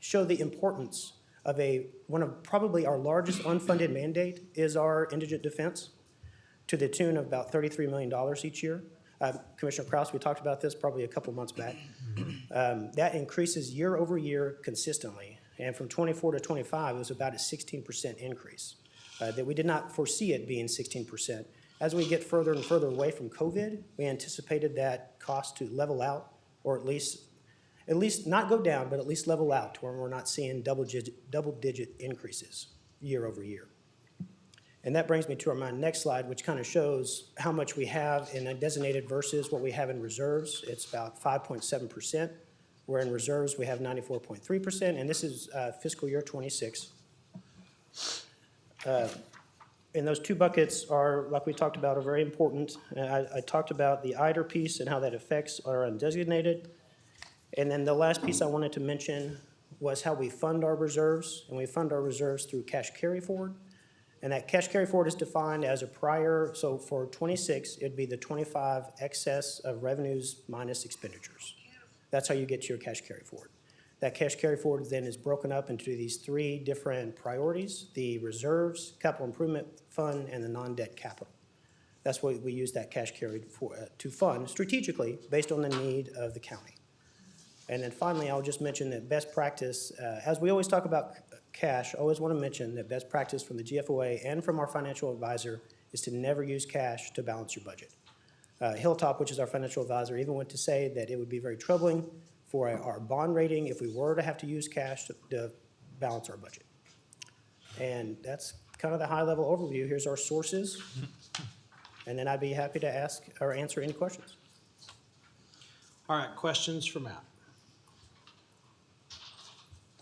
show the importance of one of probably our largest unfunded mandate is our indigent defense, to the tune of about $33 million each year. Commissioner Kraus, we talked about this probably a couple months back. That increases year over year consistently And from 24 to 25, it was about a 16% increase. That we did not foresee it being 16%. As we get further and further away from COVID, we anticipated that cost to level out, or at least not go down, but at least level out to where we're not seeing double-digit increases year over year. And that brings me to my next slide, which kind of shows how much we have in designated versus what we have in reserves. It's about 5.7%, where in reserves we have 94.3%, and this is fiscal year 26. And those two buckets are, like we talked about, are very important. I talked about the IDER piece and how that affects our undesignated. And then the last piece I wanted to mention was how we fund our reserves, and we fund our reserves through cash carry forward. And that cash carry forward is defined as a prior, so for 26, it'd be the 25 excess of revenues minus expenditures. That's how you get to your cash carry forward. That cash carry forward then is broken up into these three different priorities: the reserves, capital improvement fund, and the non-debt capital. That's what we use that cash carried for, to fund strategically based on the need of the county. And then finally, I'll just mention that best practice, as we always talk about cash, I always want to mention that best practice from the GFOA and from our financial advisor is to never use cash to balance your budget. Hilltop, which is our financial advisor, even went to say that it would be very troubling for our bond rating if we were to have to use cash to balance our budget. And that's kind of the high-level overview. Here's our sources. And then I'd be happy to ask or answer any questions. All right, questions for Matt?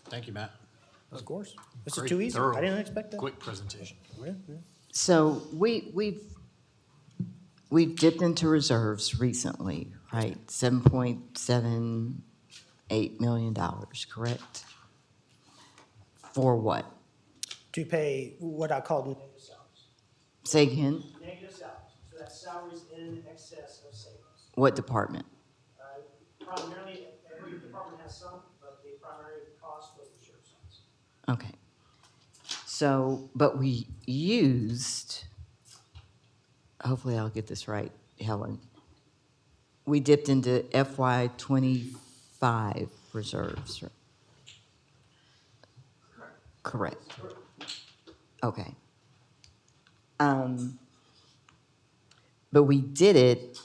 Thank you, Matt. Of course. This is Great, too easy. thorough, I didn't expect that. Quick presentation. So we've dipped into reserves recently, right? $7.78 million, correct? For what? To pay what I call negative salaries. Say again? Negative salaries. So that's salaries in excess of savings. What department? Primarily, every department has some, but the primary cost was the sheriff's office. Okay. So, but we used, hopefully I'll get this right, Helen. We dipped into FY '25 reserves. Right? Correct. Okay. But we did it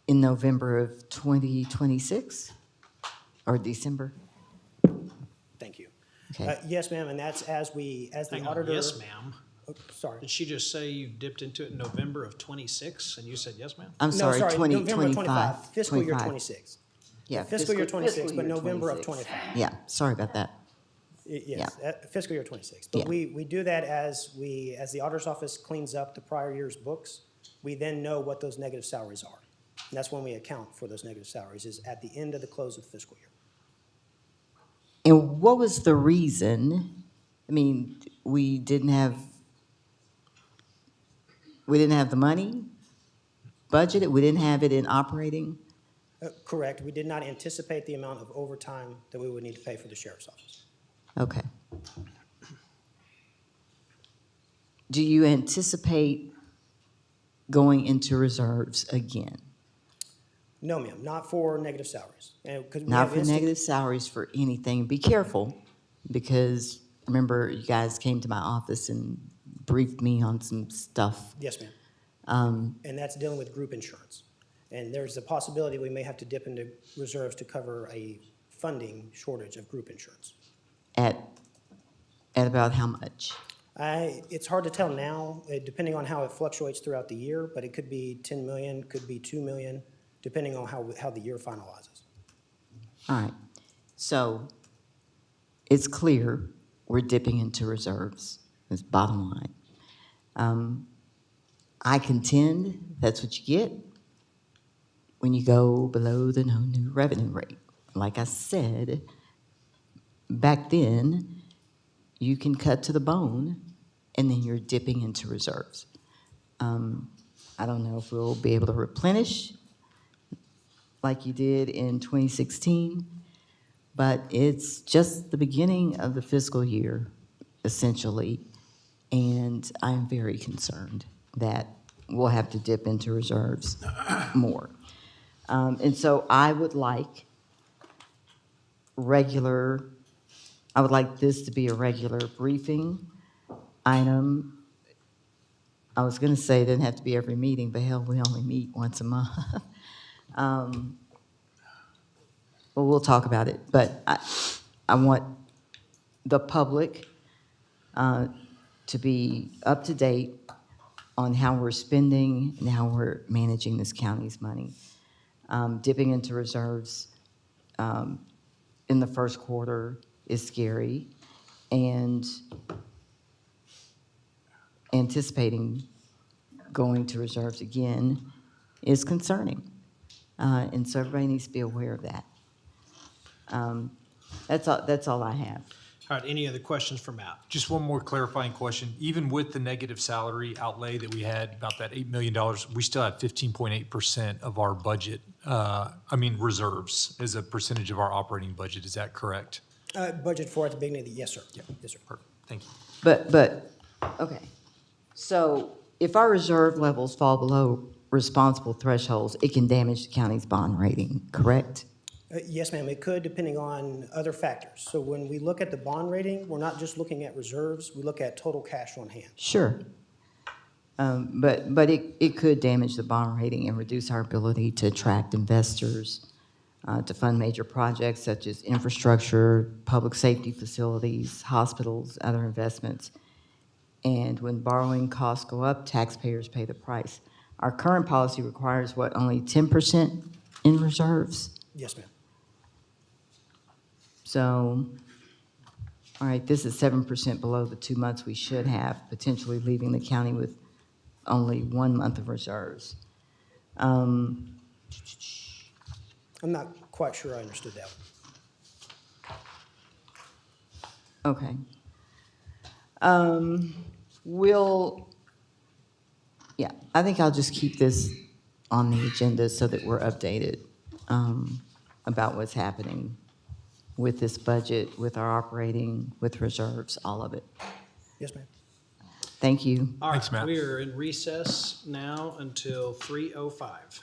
in November of 2026 or December? Thank you. Okay. Yes, ma'am, and that's as the Hang on, auditor. yes, ma'am. Oh, sorry. Did she just say you dipped into it in November of '26 and you said yes, ma'am? I'm sorry, November 2025. 25, fiscal year 25. 26. Yeah. Fiscal year 26, but year November of 26. 25. Yeah, sorry about that. Yes, fiscal year 26. But Yeah. we do that as the auditor's office cleans up the prior year's books, we then know what those negative salaries are. And that's when we account for those negative salaries, is at the end of the close of the fiscal year. And what was the reason? I mean, we didn't have the money budgeted, we didn't have it in operating? Correct. We did not anticipate the amount of overtime that we would need to pay for the sheriff's office. Okay. Do you anticipate going into reserves again? No, ma'am, not for negative salaries. 'Cause we Not have for negative salaries, for anything. Be careful, because remember, you guys came to my office and briefed me on some stuff. Yes, ma'am. Um, And that's dealing with group insurance. And there's a possibility we may have to dip into reserves to cover a funding shortage of group insurance. at about how much? It's hard to tell now, depending on how it fluctuates throughout the year, but it could be 10 million, could be 2 million, depending on how the year finalizes. All right. So it's clear we're dipping into reserves. That's bottom line. I contend that's what you get when you go below the no new revenue rate. Like I said, back then, you can cut to the bone, and then you're dipping into reserves. I don't know if we'll be able to replenish like you did in 2016, but it's just the beginning of the fiscal year, essentially, and I'm very concerned that we'll have to dip into reserves more. And so I would like regular I would like this to be a regular briefing item. I was gonna say it didn't have to be every meeting, but hell, we only meet once a month. Um, Well, we'll talk about it, but I want the public to be up to date on how we're spending and how we're managing this county's money. Dipping into reserves in the first quarter is scary, and anticipating going to reserves again is concerning. And so everybody needs to be aware of that. That's all I have. All right, any other questions for Matt? Just one more clarifying question. Even with the negative salary outlay that we had, about that $8 million, we still had 15.8% of our budget, reserves as a percentage of our operating budget. Is that correct? Budget for at the beginning of the, yes, sir. Yeah. Yes, sir. Perfect. Thank you. But, okay. So if our reserve levels fall below responsible thresholds, it can damage the county's bond rating, correct? Yes, ma'am, it could, depending on other factors. So when we look at the bond rating, we're not just looking at reserves, we look at total cash on hand. Sure. But it could damage the bond rating and reduce our ability to attract investors, to fund major projects such as infrastructure, public safety facilities, hospitals, other investments. And when borrowing costs go up, taxpayers pay the price. Our current policy requires what, only 10% in reserves? Yes, ma'am. So, all right, this is 7% below the 2 months we should have, potentially leaving the county with only 1 month of reserves. I'm not quite sure I understood that one. Okay. I think I'll just keep this on the agenda so that we're updated about what's happening with this budget, with our operating, with reserves, all of it. Yes, ma'am. Thank you. All right, Thanks, Matt. we are in recess now until 3:05.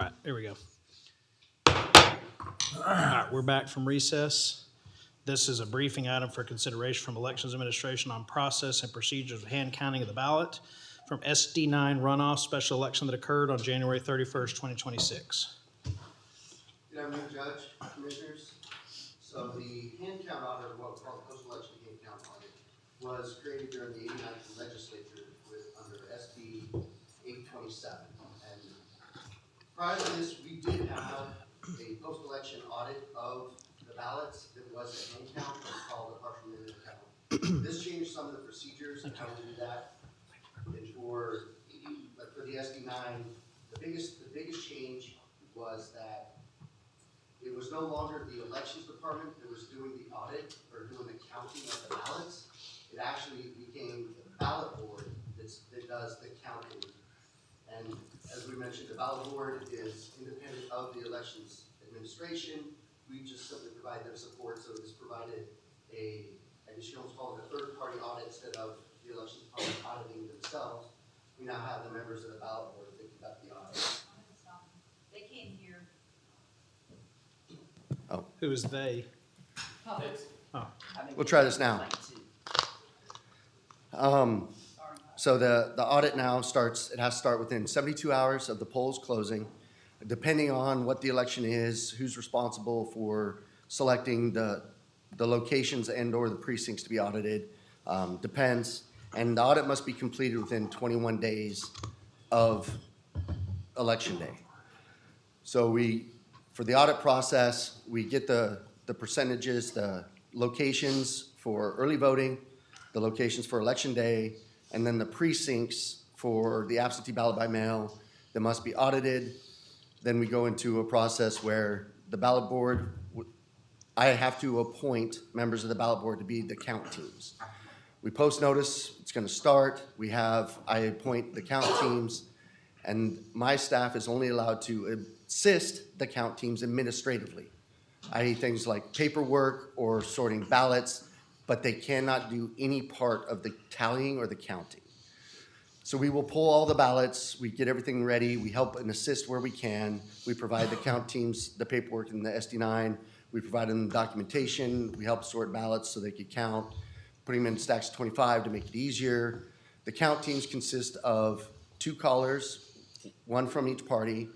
right, there we go. All right, we're back from recess. This is a briefing item for consideration from Elections Administration on process and procedures of hand counting of the ballot from SD9 runoff special election that occurred on January 31st, 2026. Good afternoon, Judge, Commissioners. So the hand count audit, or what we call the post-election hand count audit, was created during the 89th legislature under SB 827. And prior to this, we did have a post-election audit of the ballots that was a hand count, but it's called a partial minute count. This changed some of the procedures and how we do that. And for the SD9, the biggest change was that it was no longer the elections department that was doing the audit or doing the counting of the ballots. It actually became the ballot board that does the counting. And as we mentioned, the ballot board is independent of the elections administration. We just simply provide their support. So it's provided I guess you almost call it a third-party audit instead of the elections department auditing themselves. We now have the members of the ballot board that conduct the audit. They came here. Oh. Who is they? Oh. We'll try this now. So the audit now starts, it has to start within 72 hours of the polls closing, depending on what the election is, who's responsible for selecting the locations and or the precincts to be audited, depends. And the audit must be completed within 21 days of election day. So for the audit process, we get the percentages, the locations for early voting, the locations for election day, and then the precincts for the absentee ballot by mail that must be audited. Then we go into a process where the ballot board, I have to appoint members of the ballot board to be the count teams. We post notice, it's gonna start. I appoint the count teams, and my staff is only allowed to assist the count teams administratively, i.e. things like paperwork or sorting ballots, but they cannot do any part of the tallying or the counting. So we will pull all the ballots, we get everything ready, we help and assist where we can. We provide the count teams the paperwork in the SD9, we provide them the documentation, we help sort ballots so they can count, putting them in stacks of 25 to make it easier. The count teams consist of 2 callers, 1 from each party.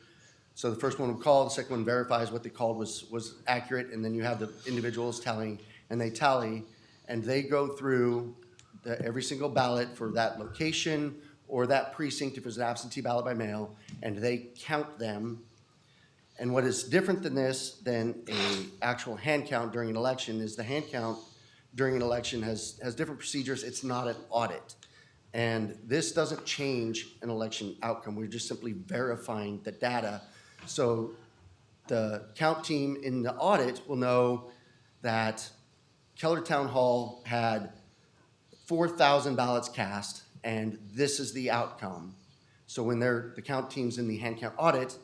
So the first one will call, the second one verifies what they called was accurate, and then you have the individuals tallying, and they tally, and they go through every single ballot for that location or that precinct if it's an absentee ballot by mail, and they count them. And what is different than this than an actual hand count during an election is the hand count during an election has different procedures. It's not an audit. And this doesn't change an election outcome. We're just simply verifying the data. So the count team in the audit will know that Keller Town Hall had 4,000 ballots cast, and this is the outcome. So when the count team's in the hand count audit,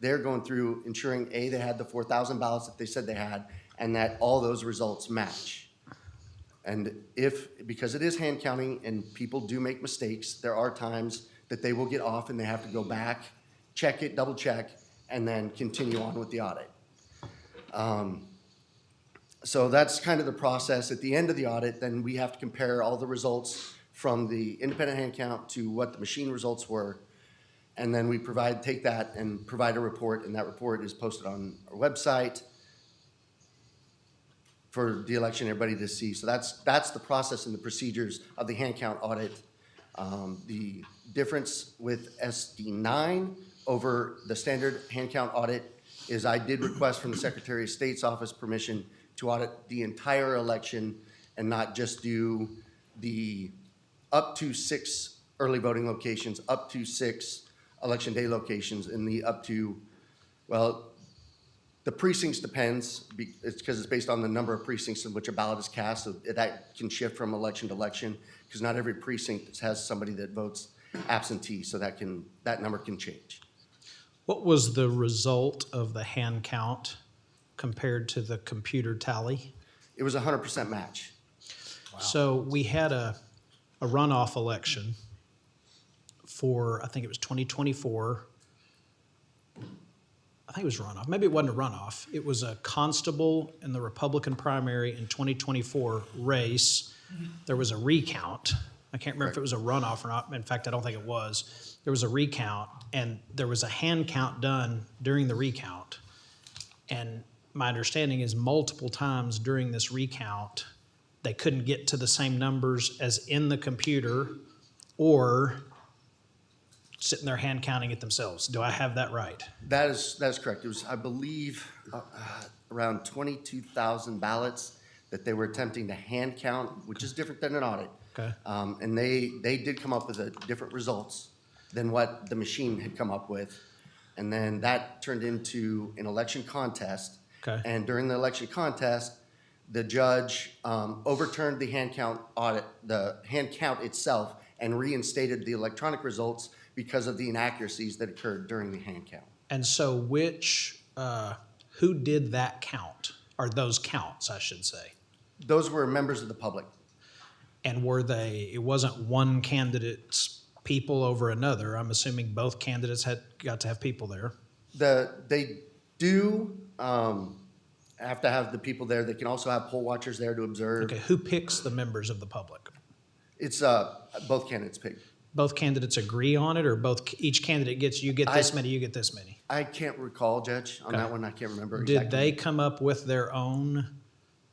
they're going through ensuring, A, they had the 4,000 ballots that they said they had, and that all those results match. And because it is hand counting and people do make mistakes, there are times that they will get off and they have to go back, check it, double check, and then continue on with the audit. So that's kind of the process. At the end of the audit, then we have to compare all the results from the independent hand count to what the machine results were. And then we take that and provide a report, and that report is posted on our website for the election, everybody to see. So that's the process and the procedures of the hand count audit. The difference with SD9 over the standard hand count audit is I did request from the Secretary of State's office permission to audit the entire election and not just do the up to 6 early voting locations, up to 6 election day locations, and the up to, well, the precincts depends. It's because it's based on the number of precincts in which a ballot is cast, so that can shift from election to election, because not every precinct has somebody that votes absentee, so that number can change. What was the result of the hand count compared to the computer tally? It was 100% match. Wow. So we had a runoff election for, I think it was 2024. I think it was runoff. Maybe it wasn't a runoff. It was a constable in the Republican primary in 2024 race. There was a recount. I can't remember if it was a runoff or not. In fact, I don't think it was. There was a recount, and there was a hand count done during the recount. And my understanding is multiple times during this recount, they couldn't get to the same numbers as in the computer or sitting there hand counting it themselves. Do I have that right? That is correct. It was, I believe, around 22,000 ballots that they were attempting to hand count, which is different than an audit. Okay. And they did come up with different results than what the machine had come up with. And then that turned into an election contest. Okay. And during the election contest, the judge overturned the hand count audit, the hand count itself, and reinstated the electronic results because of the inaccuracies that occurred during the hand count. And so who did that count, or those counts, I should say? Those were members of the public. And it wasn't one candidate's people over another. I'm assuming both candidates got to have people there. They do have to have the people there. They can also have poll watchers there to observe. Okay, who picks the members of the public? It's both candidates pick. Both candidates agree on it, or each candidate gets, you get this many, you get this many? I can't recall, Judge, on Okay. that one. I can't remember Did exactly. they come up with their own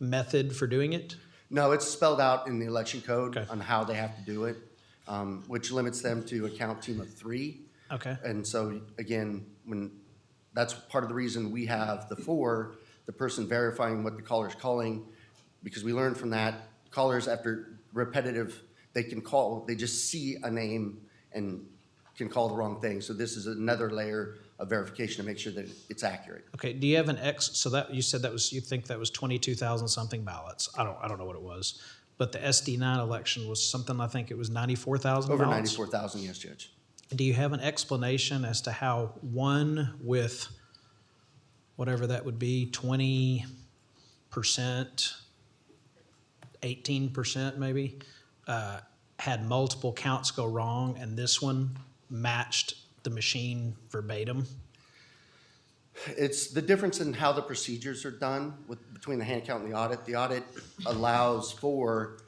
method for doing it? No, it's spelled out in the election code Okay. on how they have to do it, which limits them to a count team of 3. Okay. And so, again, that's part of the reason we have the person verifying what the caller's calling, because we learned from that, callers, after repetitive, they just see a name and can call the wrong thing. So this is another layer of verification to make sure that it's accurate. Okay, do you have so that, you said you think that was 22,000 something ballots. I don't know what it was. But the SD9 election was something, I think it was 94,000 Over ballots? 94,000, yes, Judge. Do you have an explanation as to how one with whatever that would be, 20%, 18% maybe, had multiple counts go wrong, and this one matched the machine verbatim? It's the difference in how the procedures are done between the hand count and the audit. The audit allows for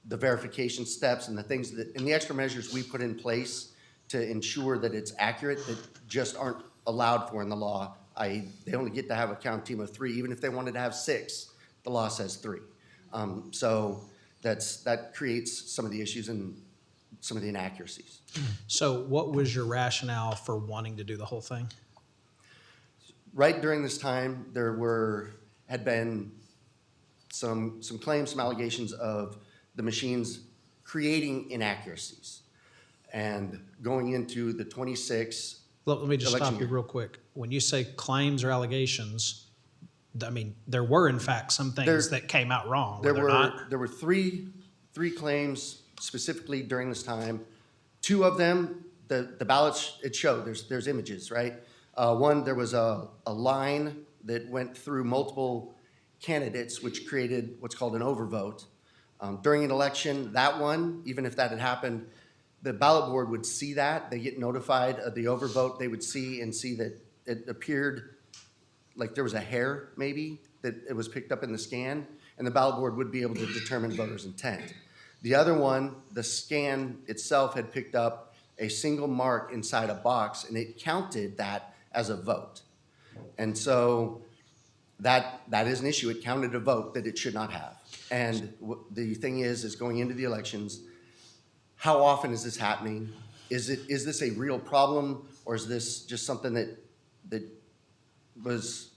the verification steps and the things and the extra measures we put in place to ensure that it's accurate that just aren't allowed for in the law. They only get to have a count team of 3. Even if they wanted to have 6, the law says 3. So that creates some of the issues and some of the inaccuracies. So what was your rationale for wanting to do the whole thing? Right during this time, had been some claims, some allegations of the machines creating inaccuracies. And going into the 26 Let me just election stop you year. real quick. When you say claims or allegations, I mean, there were in fact some things that came out wrong, were there not? There were three claims specifically during this time. 2 of them, the ballots, it showed, there's images, right? One, there was a line that went through multiple candidates, which created what's called an overvote. During an election, that one, even if that had happened, the ballot board would see that. They get notified of the overvote. They would see that it appeared like there was a hair, maybe, that it was picked up in the scan, and the ballot board would be able to determine voters' intent. The other one, the scan itself had picked up a single mark inside a box, and it counted that as a vote. And so that is an issue. It counted a vote that it should not have. And the thing is going into the elections, how often is this happening? Is this a real problem, or is this just something that was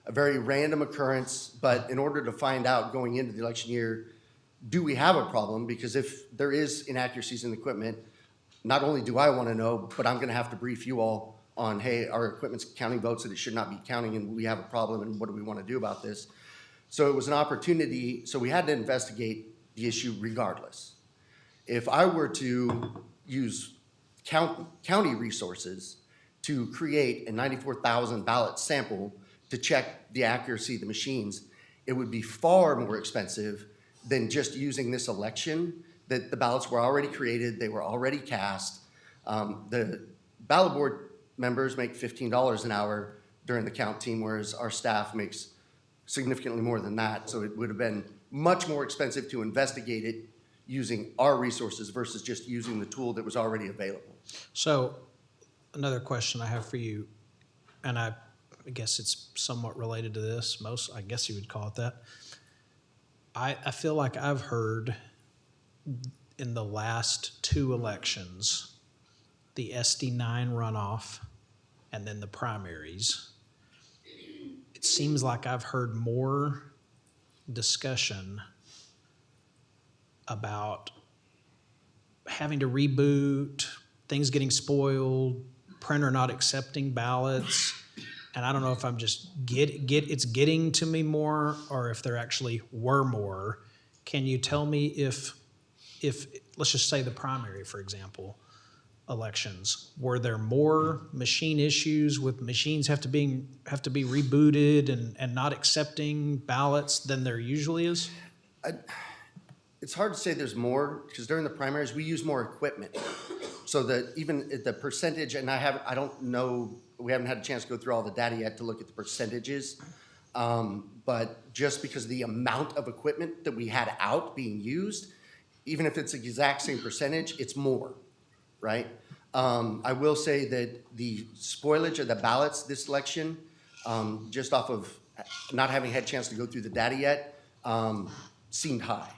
a very random occurrence? But in order to find out going into the election year, do we have a problem? Because if there is inaccuracies in the equipment, not only do I want to know, but I'm going to have to brief you all on, hey, our equipment's counting votes that it should not be counting, and we have a problem, and what do we want to do about this? So it was an opportunity, so we had to investigate the issue regardless. If I were to use county resources to create a 94,000 ballot sample to check the accuracy of the machines, it would be far more expensive than just using this election, that the ballots were already created, they were already cast. The ballot board members make $15 an hour. during the count team, whereas our staff makes significantly more than that. So it would have been much more expensive to investigate it using our resources versus just using the tool that was already available. So another question I have for you, and I guess it's somewhat related to this, I guess you would call it that. I feel like I've heard in the last 2 elections, the SD9 runoff and then the primaries, it seems like I've heard more discussion about having to reboot, things getting spoiled, printer not accepting ballots. And I don't know if I'm just it's getting to me more or if there actually were more. Can you tell me if let's just say the primary, for example, elections, were there more machine issues with machines have to be rebooted and not accepting ballots than there usually is? It's hard to say there's more, because during the primaries, we use more equipment. So that even at the percentage, and I don't know, we haven't had a chance to go through all the data yet to look at the percentages. But just because of the amount of equipment that we had out being used, even if it's the exact same percentage, it's more, right? I will say that the spoilage of the ballots this election, just off of not having had a chance to go through the data yet, seemed high.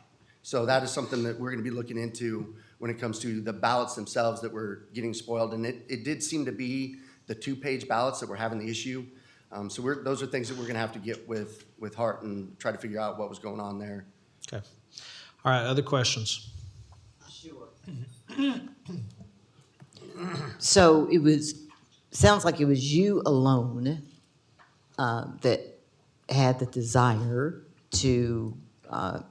So that is something that we're going to be looking into when it comes to the ballots themselves that were getting spoiled. And it did seem to be the 2-page ballots that were having the issue. So those are things that we're going to have to get with Hart and try to figure out what was going on there. Okay. All right, other questions? Sure. So sounds like it was you alone that had the desire to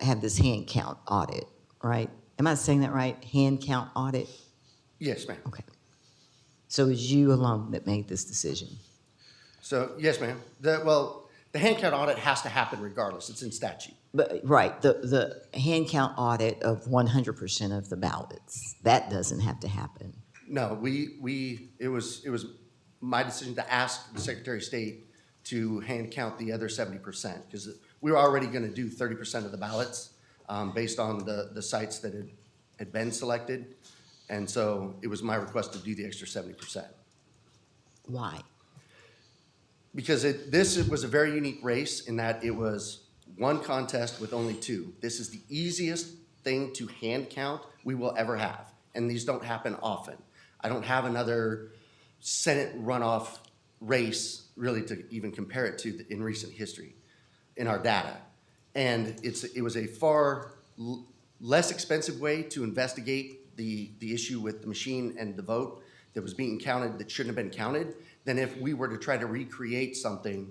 have this hand count audit, right? Am I saying that right? Hand count audit? Yes, ma'am. Okay. So it was you alone that made this decision? So, yes, ma'am. The hand count audit has to happen regardless. It's in statute. But, right, the hand count audit of 100% of the ballots, that doesn't have to happen. No, it was my decision to ask the Secretary of State to hand count the other 70%, because we were already going to do 30% of the ballots based on the sites that had been selected. And so it was my request to do the extra 70%. Why? Because this was a very unique race in that it was one contest with only 2. This is the easiest thing to hand count we will ever have, and these don't happen often. I don't have another Senate runoff race really to even compare it to in recent history in our data. And it was a far less expensive way to investigate the issue with the machine and the vote that was being counted that shouldn't have been counted than if we were to try to recreate something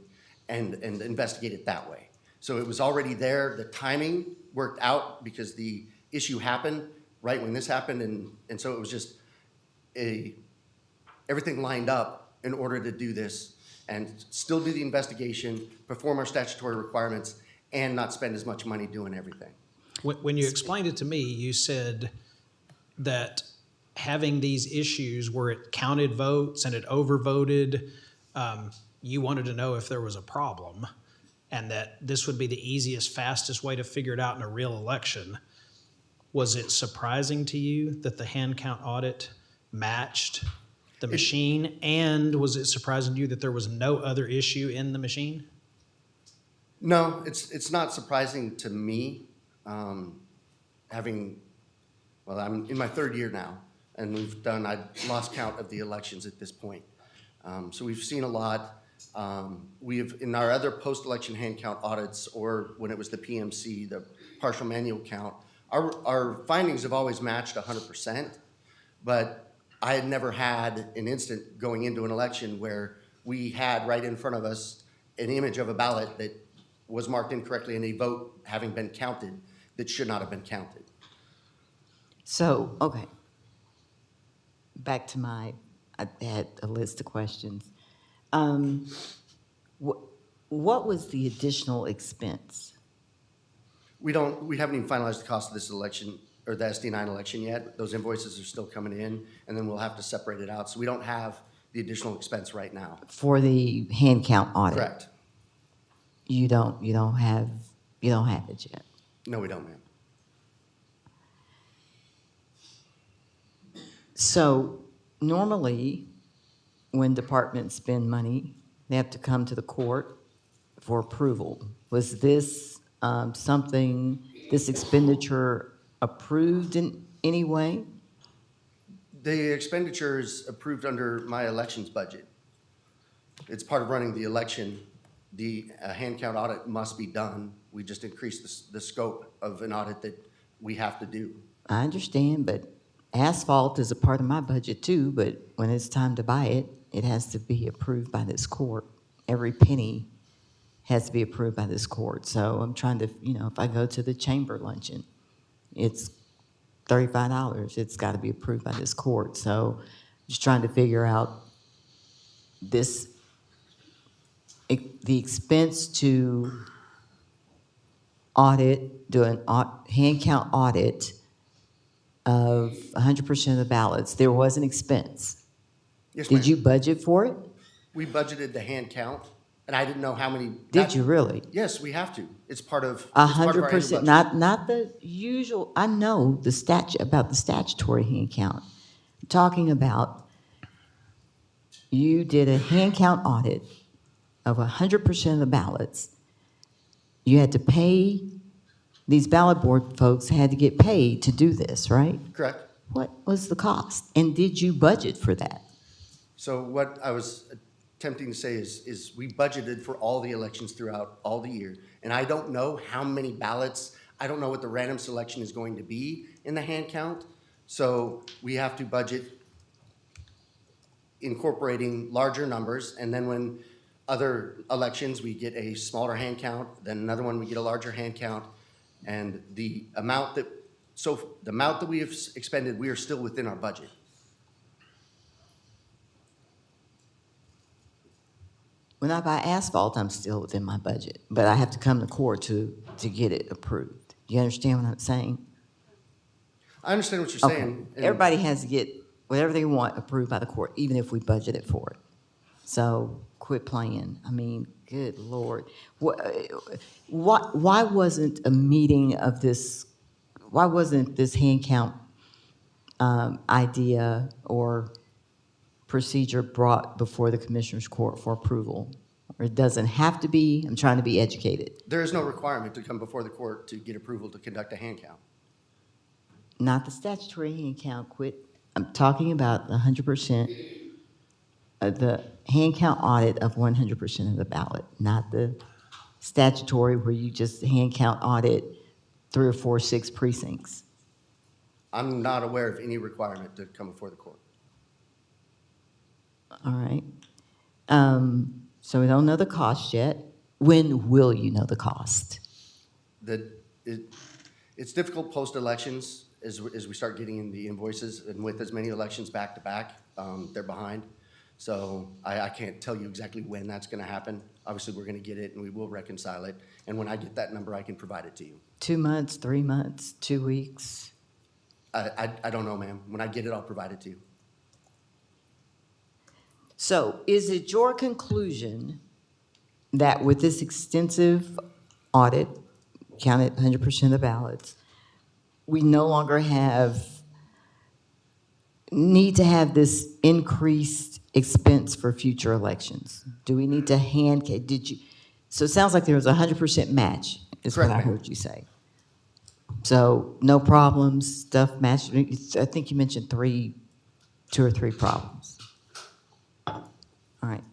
and investigate it that way. So it was already there. The timing worked out because the issue happened right when this happened, and so it was just everything lined up in order to do this and still do the investigation, perform our statutory requirements, and not spend as much money doing everything. When you explained it to me, you said that having these issues where it counted votes and it overvoted, you wanted to know if there was a problem and that this would be the easiest, fastest way to figure it out in a real election. Was it surprising to you that the hand count audit matched the machine? And was it surprising to you that there was no other issue in the machine? No, it's not surprising to me. I'm in my 3rd year now, and I lost count of the elections at this point. So we've seen a lot. We have, in our other post-election hand count audits, or when it was the PMC, the partial manual count, our findings have always matched 100%, but I had never had an instant going into an election where we had right in front of us an image of a ballot that was marked incorrectly and a vote having been counted that should not have been counted. So, okay. Back to I had a list of questions. What was the additional expense? We haven't even finalized the cost of this election or the SD9 election yet. Those invoices are still coming in, and then we'll have to separate it out. So we don't have the additional expense right now. For the hand count audit? Correct. You don't have it yet? No, we don't, ma'am. So normally, when departments spend money, they have to come to the court for approval. Was this this expenditure approved in any way? The expenditure is approved under my elections budget. It's part of running the election. The hand count audit must be done. We just increased the scope of an audit that we have to do. I understand, but asphalt is a part of my budget too, but when it's time to buy it, it has to be approved by this court. Every penny has to be approved by this court. So I'm trying to, if I go to the chamber luncheon, it's $35. It's got to be approved by this court. So just trying to figure out the expense to do an hand count audit of 100% of the ballots. There was an expense. Yes, ma'am. Did you budget for it? We budgeted the hand count, and I didn't know how many. Did you really? Yes, we have to. It's part of. It's part of our annual 100%, budget. not the usual. I know about the statutory hand count. I'm talking about you did a hand count audit of 100% of the ballots. You had to pay, these ballot board folks had to get paid to do this, right? Correct. What was the cost? And did you budget for that? So what I was attempting to say is we budgeted for all the elections throughout all the year. And I don't know how many ballots, I don't know what the random selection is going to be in the hand count. So we have to budget incorporating larger numbers. And then when other elections, we get a smaller hand count, then another one, we get a larger hand count. And the amount that we have expended, we are still within our budget. When I buy asphalt, I'm still within my budget, but I have to come to court to get it approved. You understand what I'm saying? I understand what you're saying. and- Everybody has to get whatever they want approved by the court, even if we budgeted for it. So quit playing. I mean, good Lord. Why wasn't a meeting of this, why wasn't this hand count idea or procedure brought before the Commissioners Court for approval? Or it doesn't have to be? I'm trying to be educated. There is no requirement to come before the court to get approval to conduct a hand count. Not the statutory hand count, quit. I'm talking about 100%, the hand count audit of 100% of the ballot, not the statutory where you just hand count audit 3 or 4, 6 precincts. I'm not aware of any requirement to come before the court. All right. So we don't know the cost yet. When will you know the cost? It's difficult post-elections as we start getting in the invoices, and with as many elections back to back, they're behind. So I can't tell you exactly when that's gonna happen. Obviously, we're gonna get it and we will reconcile it. And when I get that number, I can provide it to you. 2 months, 3 months, 2 weeks? I don't know, ma'am. When I get it, I'll provide it to you. So is it your conclusion that with this extensive audit, counted 100% of the ballots, we no longer need to have this increased expense for future elections? Do we need to so it sounds like there was a 100% match, is what I Correct, ma'am. heard you say. So no problems, stuff matched, I think you mentioned 2 or 3 problems. All right.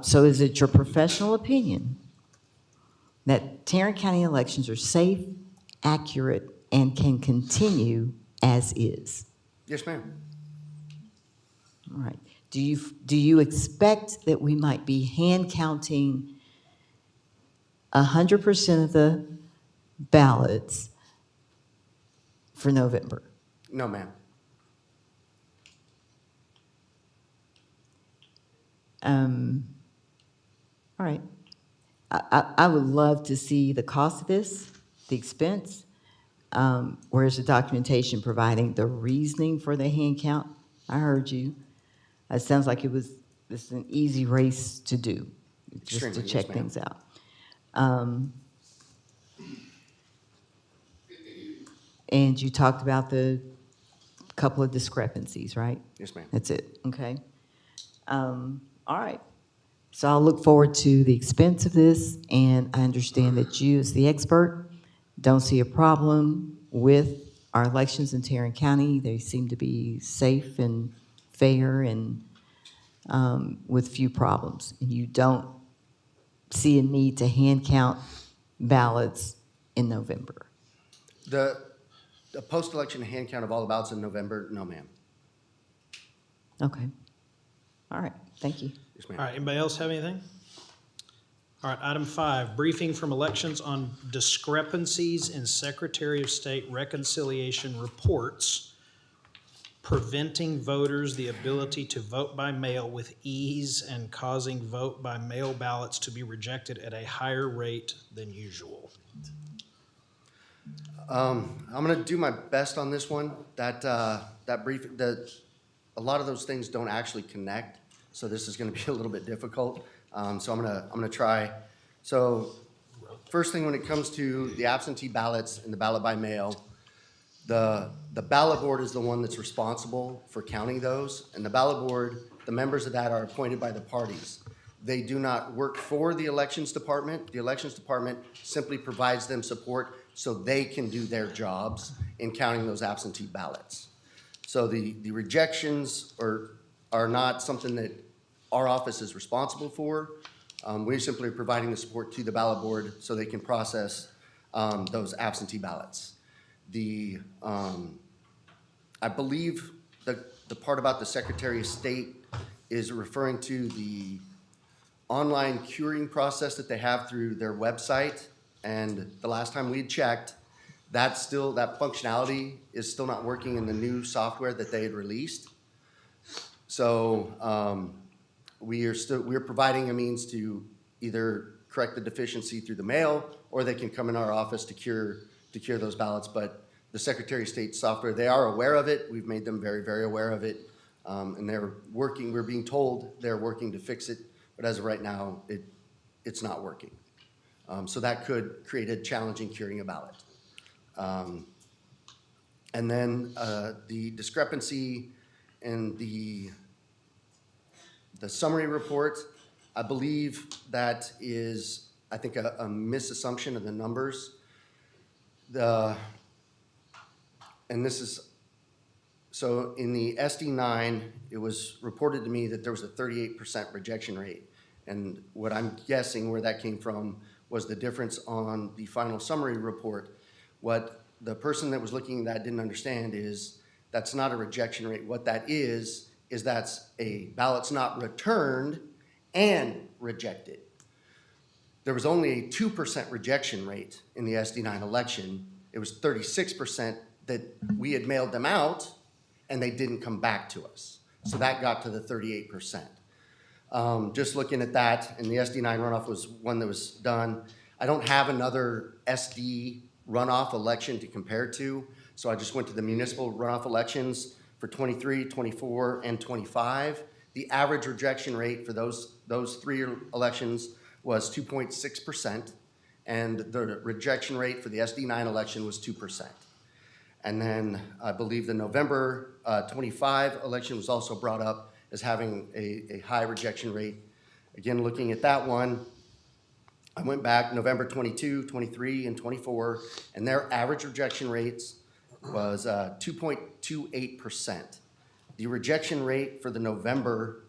So is it your professional opinion that Tarrant County elections are safe, accurate, and can continue as is? Yes, ma'am. All right. Do you expect that we might be hand counting 100% of the ballots for November? No, ma'am. All right. I would love to see the cost of this, the expense. Where's the documentation providing the reasoning for the hand count? I heard you. It sounds like this is an easy race to do, just to Extremely, yes, check ma'am. things out. Um, And you talked about the couple of discrepancies, right? Yes, ma'am. That's it, okay? All right. So I'll look forward to the expense of this, and I understand that you, as the expert, don't see a problem with our elections in Tarrant County. They seem to be safe and fair and with few problems. And you don't see a need to hand count ballots in November. The post-election hand count of all the ballots in November, no, ma'am. Okay. All right, thank you. Yes, All ma'am. right, anybody else have anything? All right, item 5, briefing from elections on discrepancies in Secretary of State reconciliation reports, preventing voters the ability to vote by mail with ease and causing vote by mail ballots to be rejected at a higher rate than usual. I'm gonna do my best on this one. That a lot of those things don't actually connect, so this is gonna be a little bit difficult. So I'm gonna try. So first thing, when it comes to the absentee ballots and the ballot by mail, the ballot board is the one that's responsible for counting those, and the ballot board, the members of that are appointed by the parties. They do not work for the elections department. The elections department simply provides them support so they can do their jobs in counting those absentee ballots. So the rejections are not something that our office is responsible for. We're simply providing the support to the ballot board so they can process those absentee ballots. I believe the part about the Secretary of State is referring to the online curing process that they have through their website. And the last time we checked, that functionality is still not working in the new software that they had released. So we're providing a means to either correct the deficiency through the mail, or they can come in our office to cure those ballots. But the Secretary of State software, they are aware of it. We've made them very, very aware of it. And they're working, we're being told they're working to fix it. But as of right now, it's not working. So that could create a challenging curing a ballot. And then the discrepancy in the summary report, I believe that is, I think, a misassumption of the numbers. And this is, so in the SD9, it was reported to me that there was a 38% rejection rate. And what I'm guessing where that came from was the difference on the final summary report. What the person that was looking at that didn't understand is that's not a rejection rate. What that is that's a ballot's not returned and rejected. There was only a 2% rejection rate in the SD9 election. It was 36% that we had mailed them out and they didn't come back to us. So that got to the 38%. Just looking at that, and the SD9 runoff was one that was done. I don't have another SD runoff election to compare to, so I just went to the municipal runoff elections for 23, 24, and 25. The average rejection rate for those 3 elections was 2.6%, and the rejection rate for the SD9 election was 2%. And then I believe the November 25 election was also brought up as having a high rejection rate. Again, looking at that one, I went back November 22, 23, and 24, and their average rejection rates was 2.28%. The rejection rate for the November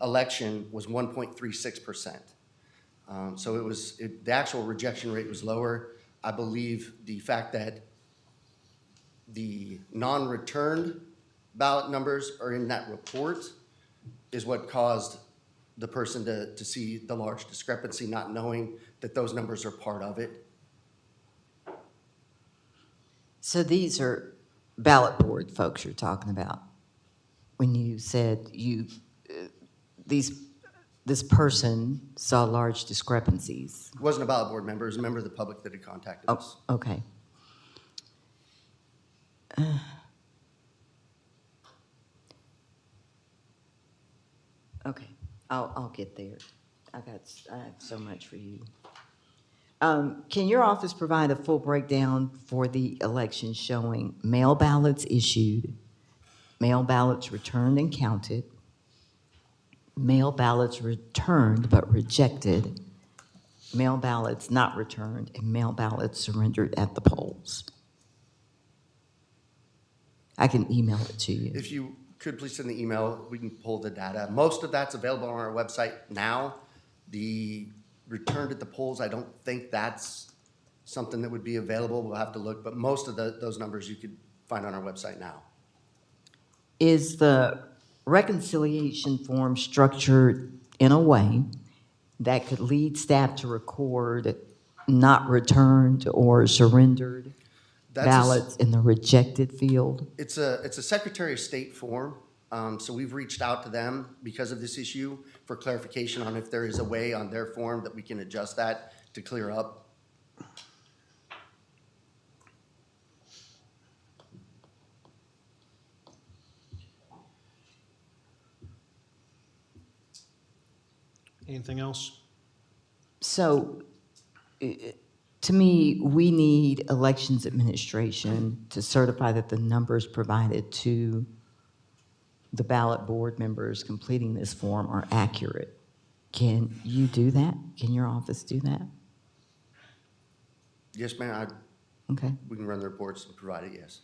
election was 1.36%. So the actual rejection rate was lower. I believe the fact that the non-returned ballot numbers are in that report is what caused the person to see the large discrepancy, not knowing that those numbers are part of it. So these are ballot board folks you're talking about when you said this person saw large discrepancies. It wasn't a ballot board member, it was a member of the public that had contacted us. Okay. Okay, I'll get there. I have so much for you. Can your office provide a full breakdown for the election showing mail ballots issued, mail ballots returned and counted, mail ballots returned but rejected, mail ballots not returned, and mail ballots surrendered at the polls? I can email it to you. If you could please send the email, we can pull the data. Most of that's available on our website now. The returned at the polls, I don't think that's something that would be available. We'll have to look, but most of those numbers you could find on our website now. Is the reconciliation form structured in a way that could lead staff to record not returned or surrendered ballots in the rejected field? It's a Secretary of State form, so we've reached out to them because of this issue for clarification on if there is a way on their form that we can adjust that to clear up. Anything else? So, to me, we need elections administration to certify that the numbers provided to the ballot board members completing this form are accurate. Can you do that? Can your office do that? Yes, ma'am, Okay. we can run the reports and provide it, yes.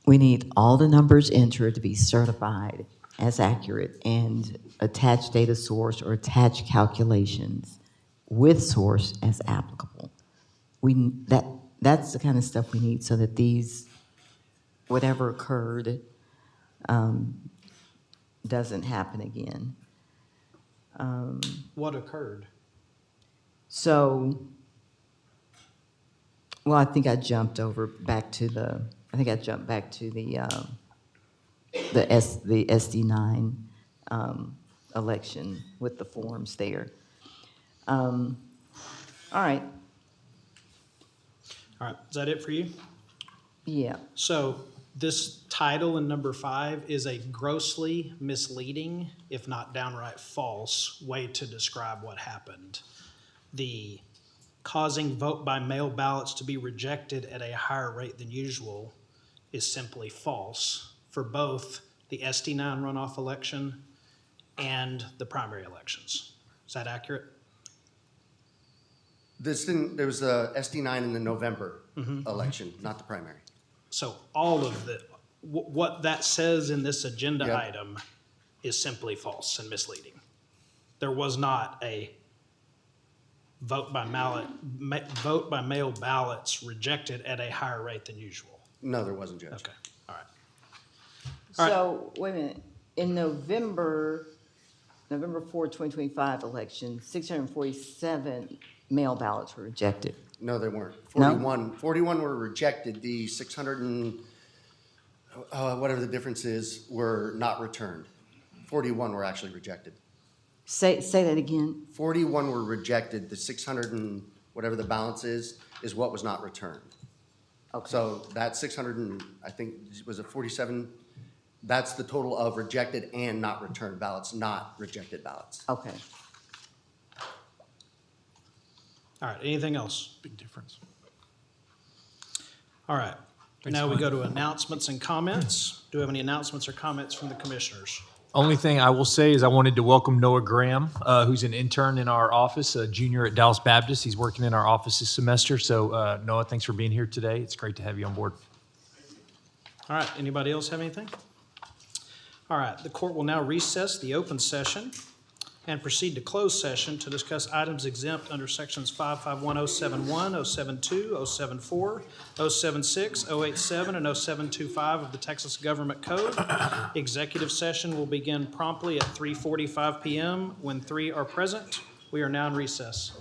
We need all the numbers entered to be certified as accurate and attach data source or attach calculations with source as applicable. That's the kind of stuff we need so that these, whatever occurred, doesn't happen again. What occurred? So, well, I think I jumped back to the SD9 election with the forms there. All right, All right, is that it for you? yeah. So this title in number 5 is a grossly misleading, if not downright false, way to describe what happened. The causing vote by mail ballots to be rejected at a higher rate than usual is simply false for both the SD9 runoff election and the primary elections. Is that accurate? There was a SD9 in the November election, not the primary. So all of what that says in this agenda Yep. item is simply false and misleading. There was not a vote by mail ballots rejected at a higher rate than usual. No, there wasn't, Judge. Okay, all right. All right. So, wait a minute, in November 4, 2025 election, 647 mail ballots were rejected. No, they weren't. No? 41 were rejected. The 600 and, whatever the difference is, were not returned. 41 were actually rejected. Say that again. 41 were rejected. The 600 and whatever the balance is what was not returned. Okay. So that 600 and, I think, was it 47? That's the total of rejected and not returned ballots, not rejected ballots. Okay. All right, anything else? Big difference. All right, Thanks, now we Glenn. go to announcements and comments. Do we have any announcements or comments from the commissioners? Only thing I will say is I wanted to welcome Noah Graham, who's an intern in our office, a junior at Dallas Baptist. He's working in our office this semester. So Noah, thanks for being here today. It's great to have you on board. All right, anybody else have anything? All right, the court will now recess the open session and proceed to closed session to discuss items exempt under sections 551071, 072, 074, 076, 087, and 0725 of the Texas Government Code. Executive session will begin promptly at 3:45 p.m. When 3 are present, we are now in recess.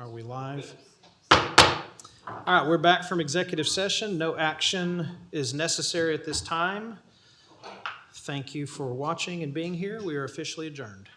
Are we live? All right, we're back from executive session. No action is necessary at this time. Thank you for watching and being here. We are officially adjourned.